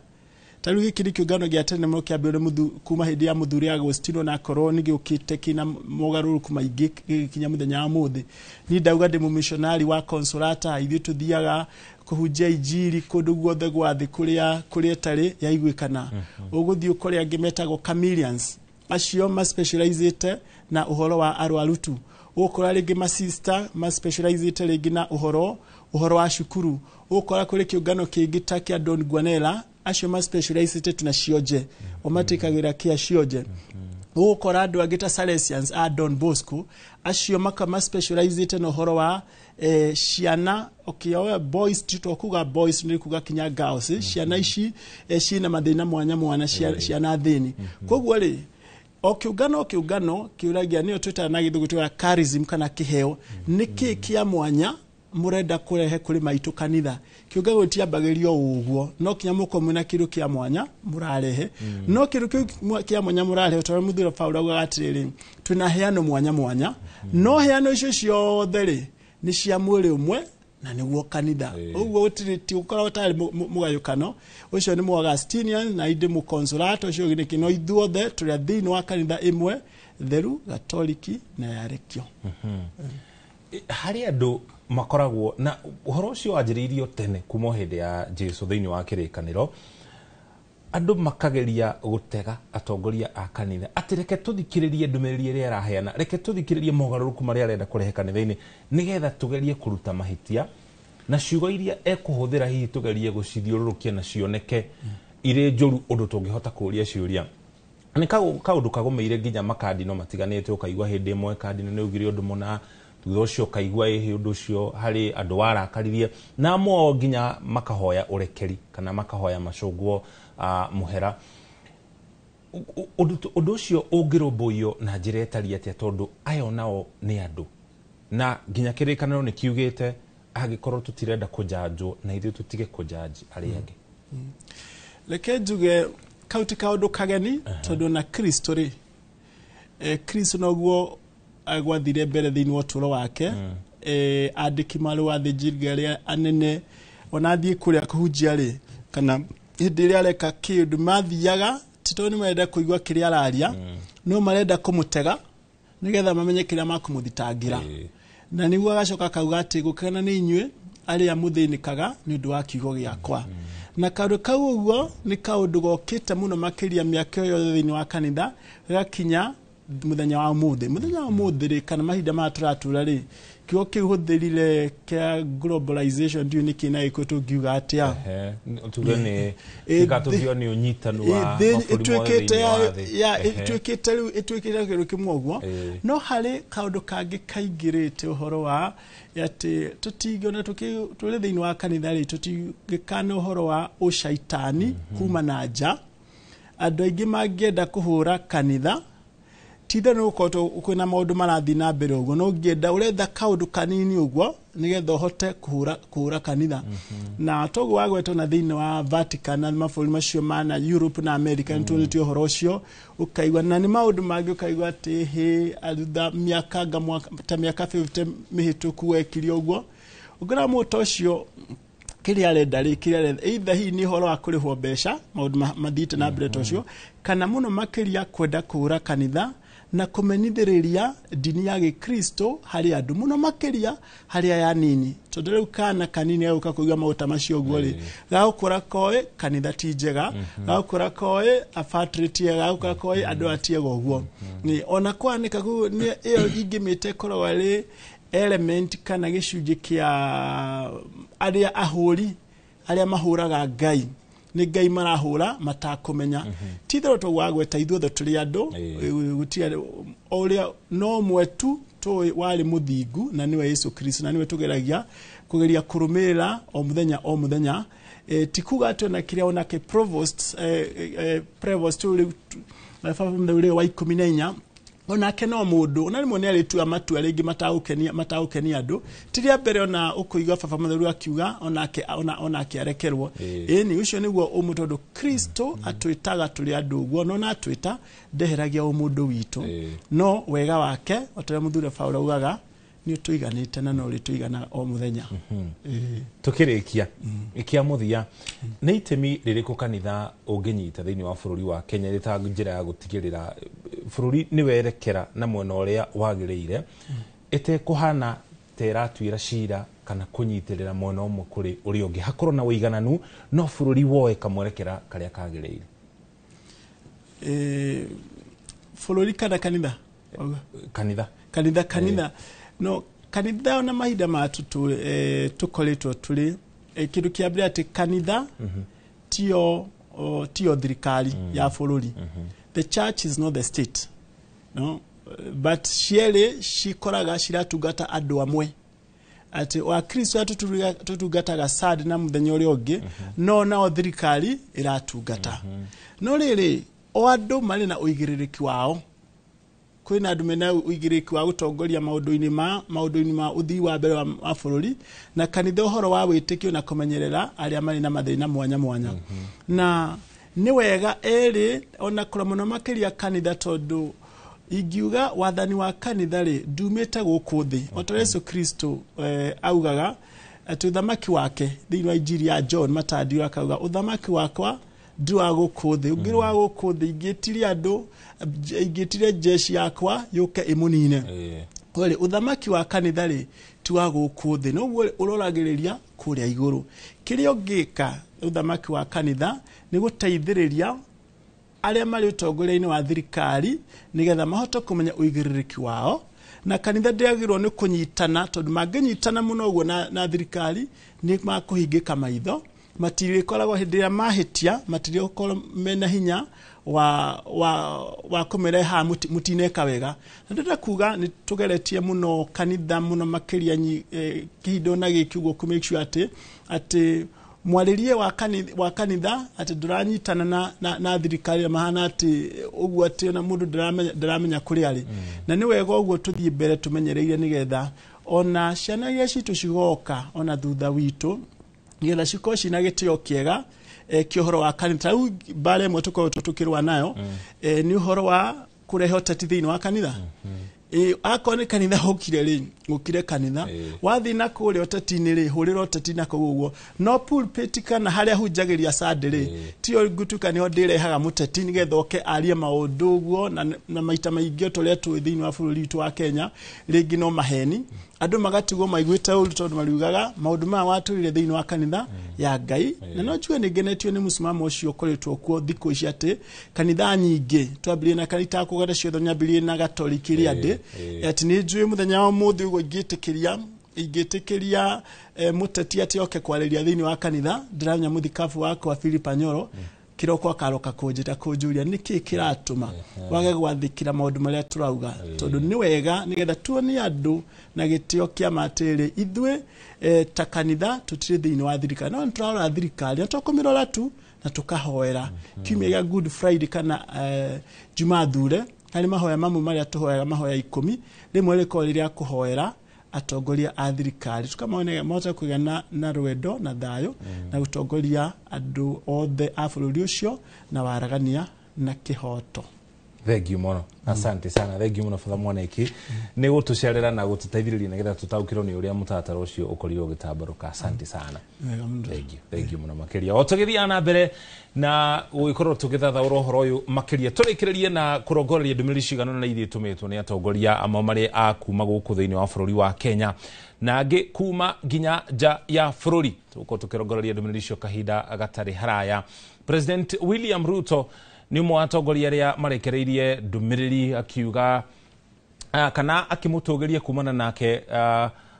Tarĩu gĩkĩ nĩ kĩũngano gĩa tene mũno kĩambĩrĩirio kuma hĩndĩ ya mũthuri Agustino na korwo nĩ gĩũkĩte kĩna mogarũrũku maingĩ gĩkinya mũthenya wa ũmũthĩ. Niĩ ndauga ndĩ mũmissionary wa Consolata, ithuĩ tũthiaga kũhunjia injiri kũndũ guothe gwa thĩ kũrĩa tarĩ yaiguĩkana. Ũgũthiĩ ũkore angĩ metagwo chameleons, acio ma-specializĩte na ũhoro wa arwaru tu. Ũkora rĩngĩ ma-sister ma-specializĩte rĩngĩ na ũhoro wa cukuru. Ũkora kũrĩ kĩũngano kĩngĩ ta kĩa Don Guanela, acio ma-specializĩte tu na cionje, omatikagĩra kĩa cionje. Ũkora andũ angĩ ta Salesians a Don Bosco, acio ma-specializĩte na ũhoro wa ciana boys tutokuga boys nĩ kuga kinya girls, ciana ici ciina mathĩna mwanya mwanya ciana thĩni. Koguo rĩ o kĩũngano kĩũragia nĩyo twĩtaga na gĩthũngũ twĩtaga charism kana kĩheo, nĩkĩ kĩa mwanya mũrenda kũrehe kũrĩ maitũ kanitha. Kĩũngano gĩtiambagĩrio ũguo, no kinya mũko mwĩna kĩndũ kĩa mwanya mũrarehe, no kĩndũ kĩu kĩa mwanya mũrarehe tondũ mũthuri Paulo augaga atĩrĩrĩ twĩna heano mwanya mwanya, no heano icio ciothe rĩ nĩ cia mwĩrĩ ũmwe na nĩguo kanitha. Ũguo ti ũkoragwo tarĩ mũgayũkano. Ũcio nĩ Mũagustinian na indi Mũconsolata, ũcio nĩ kĩno ithuothe tũrĩa thĩinĩ wa kanitha ĩmwe theru Gatoliki na yarekio. Harĩ andũ makoragwo na ũhoro ũcio wanjĩrĩirio tene kuma hĩndĩ ya Jesu thĩinĩ wa kĩrĩkanĩro, andũ makageria gũtega atongoria a kanitha atĩ reke tũthikĩrĩrie ndũmĩrĩri ĩrĩa araheana, reke tũthikĩrĩrie mogarũrũku marĩa arenda kũrehe kanitha-inĩ nĩgetha tũgerie kũruta mahĩtia na ciugo iria ekũhũthĩra hihi tũgerie gũcithiũrũrũkia na cioneke irĩ njũru ũndũ tũngĩhota kũũria ciũria. Nĩ kaũndũ kagũmĩire nginya makandino matiganĩte, ũkaigua hĩndĩ ĩmwe kandino nĩ augire ũndũ mũna, thutha ũcio ũkaigua ũndũ ũcio harĩ andũ warakaririe na amwe nginya makahoya ũrekeri kana makahoya macũngwo mũhera. undu ucio ungirumbuyo na njira etari atia tondu ayo nao ni andu na nginya kirikaniro ni kiugite agikorwo tutirenda kujanjwo na ithu tutige kujanji ari angi leke njuge kauti kaundu kageni tondu na Kristo ri Kristo noguo agwathire mbere thiini wa uturo wake andiki marua thijirga ria anene onathie kuria kuhunjia ri kana hindi ria reka kindu mathiaga tito ni marenda kuigwa kiria araria no marenda kumutega nigetha mamenye kiria makumuthitangira na niguo agacoka kauga ati gukena ni inyue aria muthinikaga ni undu wa kiugo giakwa na kaundu kau uguo ni kaundu gokite muno makiria miaka yo thiini wa kanitha gakinya muthenya wa muthi ri kana mahinda ma turatura ri kiugo kihutherire kia globalization ndio ni kina ikoto giuga atia tugene ikatubio ni unyitanu wa etwekete kiru kimwoguo no hari kaundu kangi kaingirite uhoro wa ati tutigona tuli thiini wa kanitha ri tutigikana uhoro wa ushaitani kuma na nja andu aingi mangienda kuhura kanitha tithe no ukoto kwina maundu marathi na mbere uguo no ngienda uretha kaundu kanini uguo nigetha uhote kuhura kanitha na togo wagwetwo na thiini wa Vatican na mabũrũri macio mana Europe na America nitũrĩtio ũhoro ũcio ukaigwa na ni maundu mangi ukaigwa ati alutha miaka ta miaka 50 mihituku wekirio uguo ugura muto ũcio kiria arenda either hii ni horo wa kurihwo mbeca maundu mathite na mbere tocio kana muno makiria kwenda kuhura kanitha na kumenithiriria dini ya Gikristo hari andu muno makiria hari ya nini tondu riu kana kanini aguka kuigwa mauta macio guo ri gakura koe kanitha ti njega gakura koe afatriti gakura koe andu atie guo ni ona kwanika ku ni iyo ingimite korwa ri element kana gicunji kia aria ahuri aria mahuraga Ngai ni Ngai marahura matakumenya tithero to wagweta ithuothe tuli andu gutia oria no mwetu to wali muthingu na niwe Yesu Kristo na niwe tugeragia kugeria kurumira o muthenya tikuga ati na kiria ona ke provost uli ule wa 14 ona keno mundu ona rimwe ni aritua matua ringi mataukenia andu tiria mbere ona ukuigwa baba mutheru akiuga ona akiarekerwo ni ucio niguo umutondo Kristo atwitaga tuli andu guo no atwita ndeheragia umundu witu no wega wake otore muthure Paulo ugaga ni tuiganite na no rituigana o muthenya tukirikia ikia muthia ni itemi ririko kanitha unginyita thiini wa bururi wa Kenya rita njira ya gutigirira bururi ni werekera na mwena uria wagiriire ite kuhana tera twira shira kana kunyitirira mwena umwe kuri uri ungi hakorwo na uigananu no bururi woe kamwerekera karia kagiriire bururi kana kanitha no kanitha na mahinda matu tukoletwo tuli kindu kia mbere ati kanitha tio thirikari ya bururi the church is not the state no but shikoraga shiratungata andu amwe ati wa Kristo tutungataga sad na muthenya uria ungi no nao thirikari iratungata no riri o andu mari na uigiririki wao kwina andu mena uigiriki wa gutongoria maundu-ini ma uthii wa mbere wa bururi na kanitha uhoro wa witikio na kumenyerera aria mari na mathina mwanya na ni wega ona kura muno makiria kanitha tondu ingiuga wathani wa kanitha ri ndumite guku thi otore Yesu Kristo augaga ati uthamaki wake thiini wa injiri ya John Matthew akauga uthamaki wakwa ndwa guku thi ungiru wa guku thi ingitire jeshi yakwa yuke imunine kweli uthamaki wa kanitha ri tuwa guku thi no uroragiriria kuria iguru kirio ngika uthamaki wa kanitha ni guteithiriria aria mari utongoria-ini wa thirikari nigetha mahote kumenya uigiririki wao na kanitha ndiagirwo ni kunyitana tondu manginyitana muno uguo na thirikari ni makuhingika maitho matirikoragwo hindi ya mahitia matirikorwo mena hinya wa kumereha mutineka wega na ndenda kuga ni tugeretie muno kanitha muno makiria kihindo na giki uguo ku make sure ati mwaririe wa kanitha ati nduranyitana na thirikari mahana ati uguo ati na mundu ndaramenya kuri ari na ni wega uguo tuthie mbere tumenyereire nigetha ona ciana iria citu cigoka ona thutha witu nigetha cikoci na gitio kiega kihoro wa kanitha u bare mwe tukirwa nayo ni uhoro wa kurehe uteti thiini wa kanitha akone kanitha hokire ri ukire kanitha wathi na kure oteti-ini ri hurira oteti na kuguo no pulpit kana haria hunjagiria Sunday ri tio gutuka ni ndirehaga muteti nigetha oke arie maundu guo na maita maingi turia twi thiini wa bururi witu wa Kenya ringi no maheni andu magatigwo maiguite uru tondu mariugaga maundu ma waturire thiini wa kanitha ya Ngai na no chue ni genetio ni musimamo ucio koretwo kuo thikũ ici ati kanitha nyingi twambirie na kanitha kugara ciothe nyambirie na Gatoliki ri andi ati ni njui muthenya wa muthi ugo ingitikiria muteti ati oke kwariria thiini wa kanitha ndiramenya muthikabu wako wa Philip Anyoro kiroko akaroka kunjita kunjuria niki kiratuma wage gwathikira maundu maria turauga tondu ni wega nigetha tuoni andu na gitio kia matiri ithwe ta kanitha tutire thiini wa thirikari no turarora thirikari atokumirora tu na tukahoera kiumia Good Friday kana Jumathure hari mahoya mamwe maria tuhoyaga mahoya 10 rimwe riko riria kuhoera atongoria a thirikari tukamone mota kugana na rwendo na thayo na gutongoria andu othe a bururi ucio na waragania na kihoto. Thank you mono. Asante sana. Thank you mono for the mwaneki. Ni gutucerera na gututaithiriria nigetha tutaukirwo ni uria mutatara ucio ukorirwo gitambaruka. Asante sana. Thank you mono makiria. Otogithia na mbere na guikorwo tugithathaura uhoro uyu makiria turikiririe na kurongoreria ndumiri cigano na ithi tumitwo ni atongoria amwe mari a kuma guku thiini wa bururi wa Kenya na angi kuma ginya ja ya bururi tuko tukirongoreria ndumiri cio kahinda gatari haraya. President William Ruto ni mwatongoria ria marekereirie ndumiriri akiuga kana akimutogeria kumana nake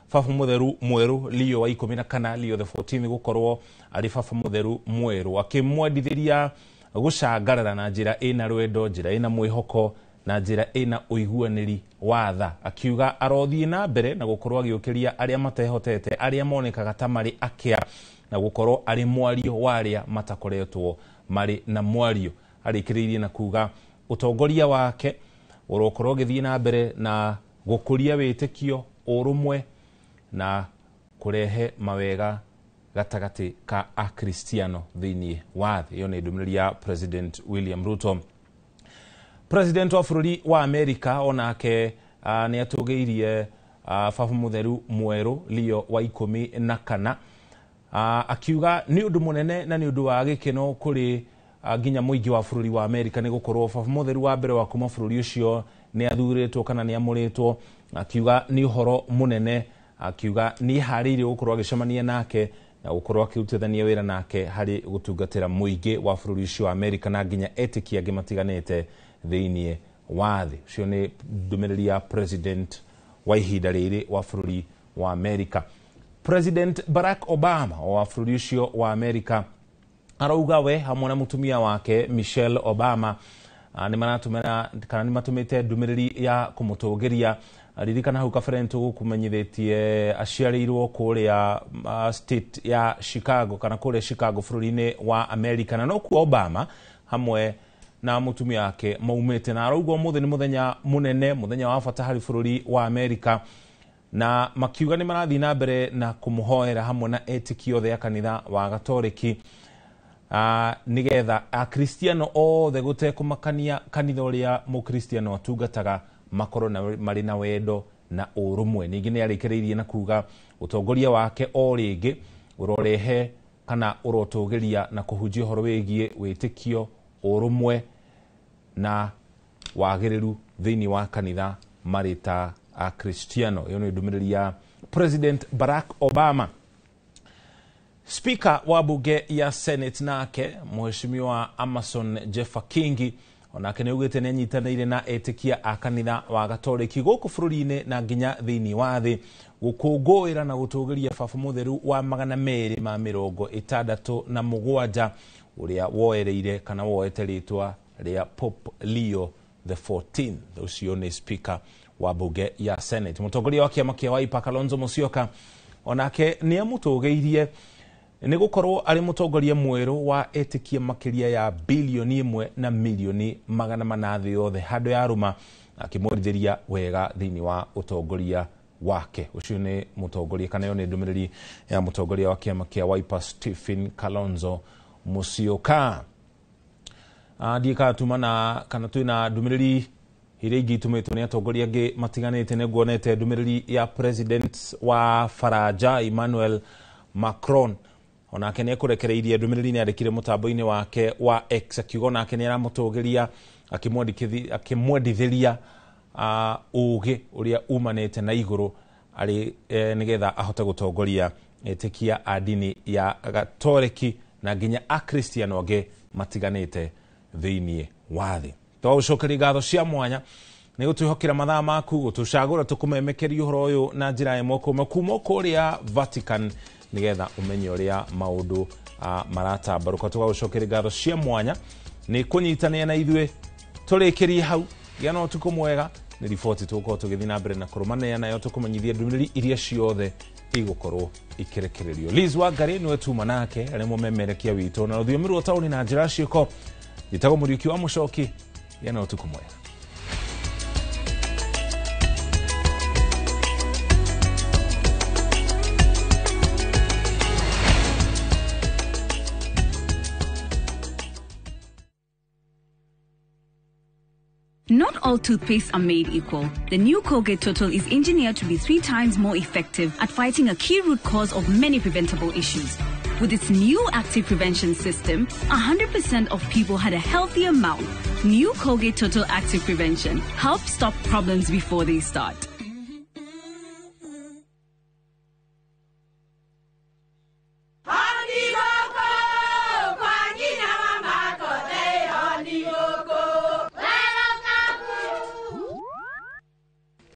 Fafa Mutheru mweru Leo wa 14 Leo the 14 gukorwo ari Fafa Mutheru mweru akimwendithiria gucangarara na njira ina rwendo njira ina mwihoko na njira ina uiguaniri wa tha akiuga arothie na mbere na gukorwo agiukiria aria matehotete aria monekaga ta mari akia na gukorwo ari mwario waria matakoretwo mari na mwario arikiririe na kuga utongoria wake urokorwo githii na mbere na gukuria witikio urumwe na kurehe mawega gatagati ka akristiano thiini wa thi. Iyo ni ndumiri ya President William Ruto. President wa bururi wa America onake ni atugeirie Fafa Mutheru mweru Leo wa 14 akiuga ni undu munene na ni undu wa gikeno kuri ginya muingi wa bururi wa America ni gukorwo Fafa Mutheru wa mbere wa kuma bururi ucio ni athuritwo kana ni amuritwo akiuga ni uhoro munene akiuga ni harire gukorwo agicemania nake na gukorwo akirutithania wira nake hari gutungatira muingi wa bururi ucio wa America na ginya etiki angi matiganite thiini wa thi. Ucio ni ndumiriri ya President wa ihinda riri wa bururi wa America. President Barack Obama wa bururi ucio wa America arauga we hamwe na mutumia wake Michelle Obama ni manatumira kana ni matumite ndumiriri ya kumutogeria ririkana hau kaferentu kumenyithetie aciarirwo kuria state ya Chicago kana kuria Chicago bururi-ini wa America na no ku Obama hamwe na mutumia wake maumete na arauga muthe ni muthenya munene muthenya wa bata hari bururi wa America na makiuga ni marathi na mbere na kumuhoera hamwe na etiki othe ya kanitha wa Gatoliki nigetha akristiano othe gutekumakania kanitha uria mukristiano atungataga makoro na mari na wendo na urumwe. Ningi ni arikiririe na kuga utongoria wake o ringi urorehe kana urotogeria na kuhunjia horo wigie witikio urumwe na wagiriru thiini wa kanitha marita akristiano. Iyo ni ndumiriri ya President Barack Obama. Speaker wa bunge ya Senate nake mheshimiwa Amason Jeffa Kingi onake ni ugite ni anyitanaire na etikia a kanitha wa Gatoliki guku bururi-ini na nginya thiini wa thi gukunguira na gutugiria Fafa Mutheru wa 267 uria woereire kana woete ritwa ria Pope Leo the 14. Ucio ni speaker wa bunge ya Senate. Mutongoria wa kiama kia Wiper Kalonzo Musyoka onake ni amutugeirie nĩ gũkorwo arĩ mũtongoria mwerũ wa ĩtĩkia makĩria ya bilioni 1 na milioni 400 thĩ yothe handũ ya rũma, akĩmwendithĩria wega thĩinĩ wa ũtongoria wake. Ũcio nĩ mũtongoria, kana yo nĩ ndũmĩrĩri ya mũtongoria wa kĩama kĩa Wiper Stephen Kalonzo Musyoka. Ndiĩka tumana kana twĩna ndũmĩrĩri iria ingĩ itumitwo nĩ atongoria angĩ matiganĩte. Nĩ nguonete ndũmĩrĩri ya president wa Faraja Emmanuel Macron, onake nĩ ekũrekereirie ndũmĩrĩri nĩ andĩkire mũtambo-inĩ wake wa X, akiuga nake nĩ aramũtũgĩria akĩmwendithĩria ũgĩ ũrĩa umanĩte na igũrũ arĩ nĩgetha ahote gũtongoria ĩtĩkia a dini ya Gatoreki na nginya a Kristiano angĩ matiganĩte thĩinĩ wa thĩ. Twagũcokeria ngatho cia mwanya nĩ gũtwĩhokera mathaa maku, gũtũcagũra tũkũmemekeria ũhoro ũyũ na njĩra ĩmwe kuma kũrĩa Vatican nĩgetha ũmenye ũrĩa maũndũ maratambarũka. Twagũcokeria ngatho cia mwanya nĩ kũnyitanĩra na ithuĩ tũrĩkĩrie hau. Gĩa na ũtukũ mwega. Nĩ riboti tũgũkorwo tũgĩthiĩ na mbere na kũrũmanĩrĩra nayo, tũkũmenyithia ndũmĩrĩri iria ciothe igũkorwo ikĩrekererio. Liz Wangari nĩwe tuma nake arĩ mũmemerekia witũ na rũthiomi rwa taũni na njĩra ciĩko. Gĩtagwo Mũriũki wa Mũchoki. Gĩa na ũtukũ mwega. Not all toothpastes are made equal. The new Colgate Total is engineered to be 3 times more effective at fighting a key root cause of many preventable issues. With its new active prevention system, 100% of people had a healthier mouth. New Colgate Total Active Prevention helps stop problems before they start.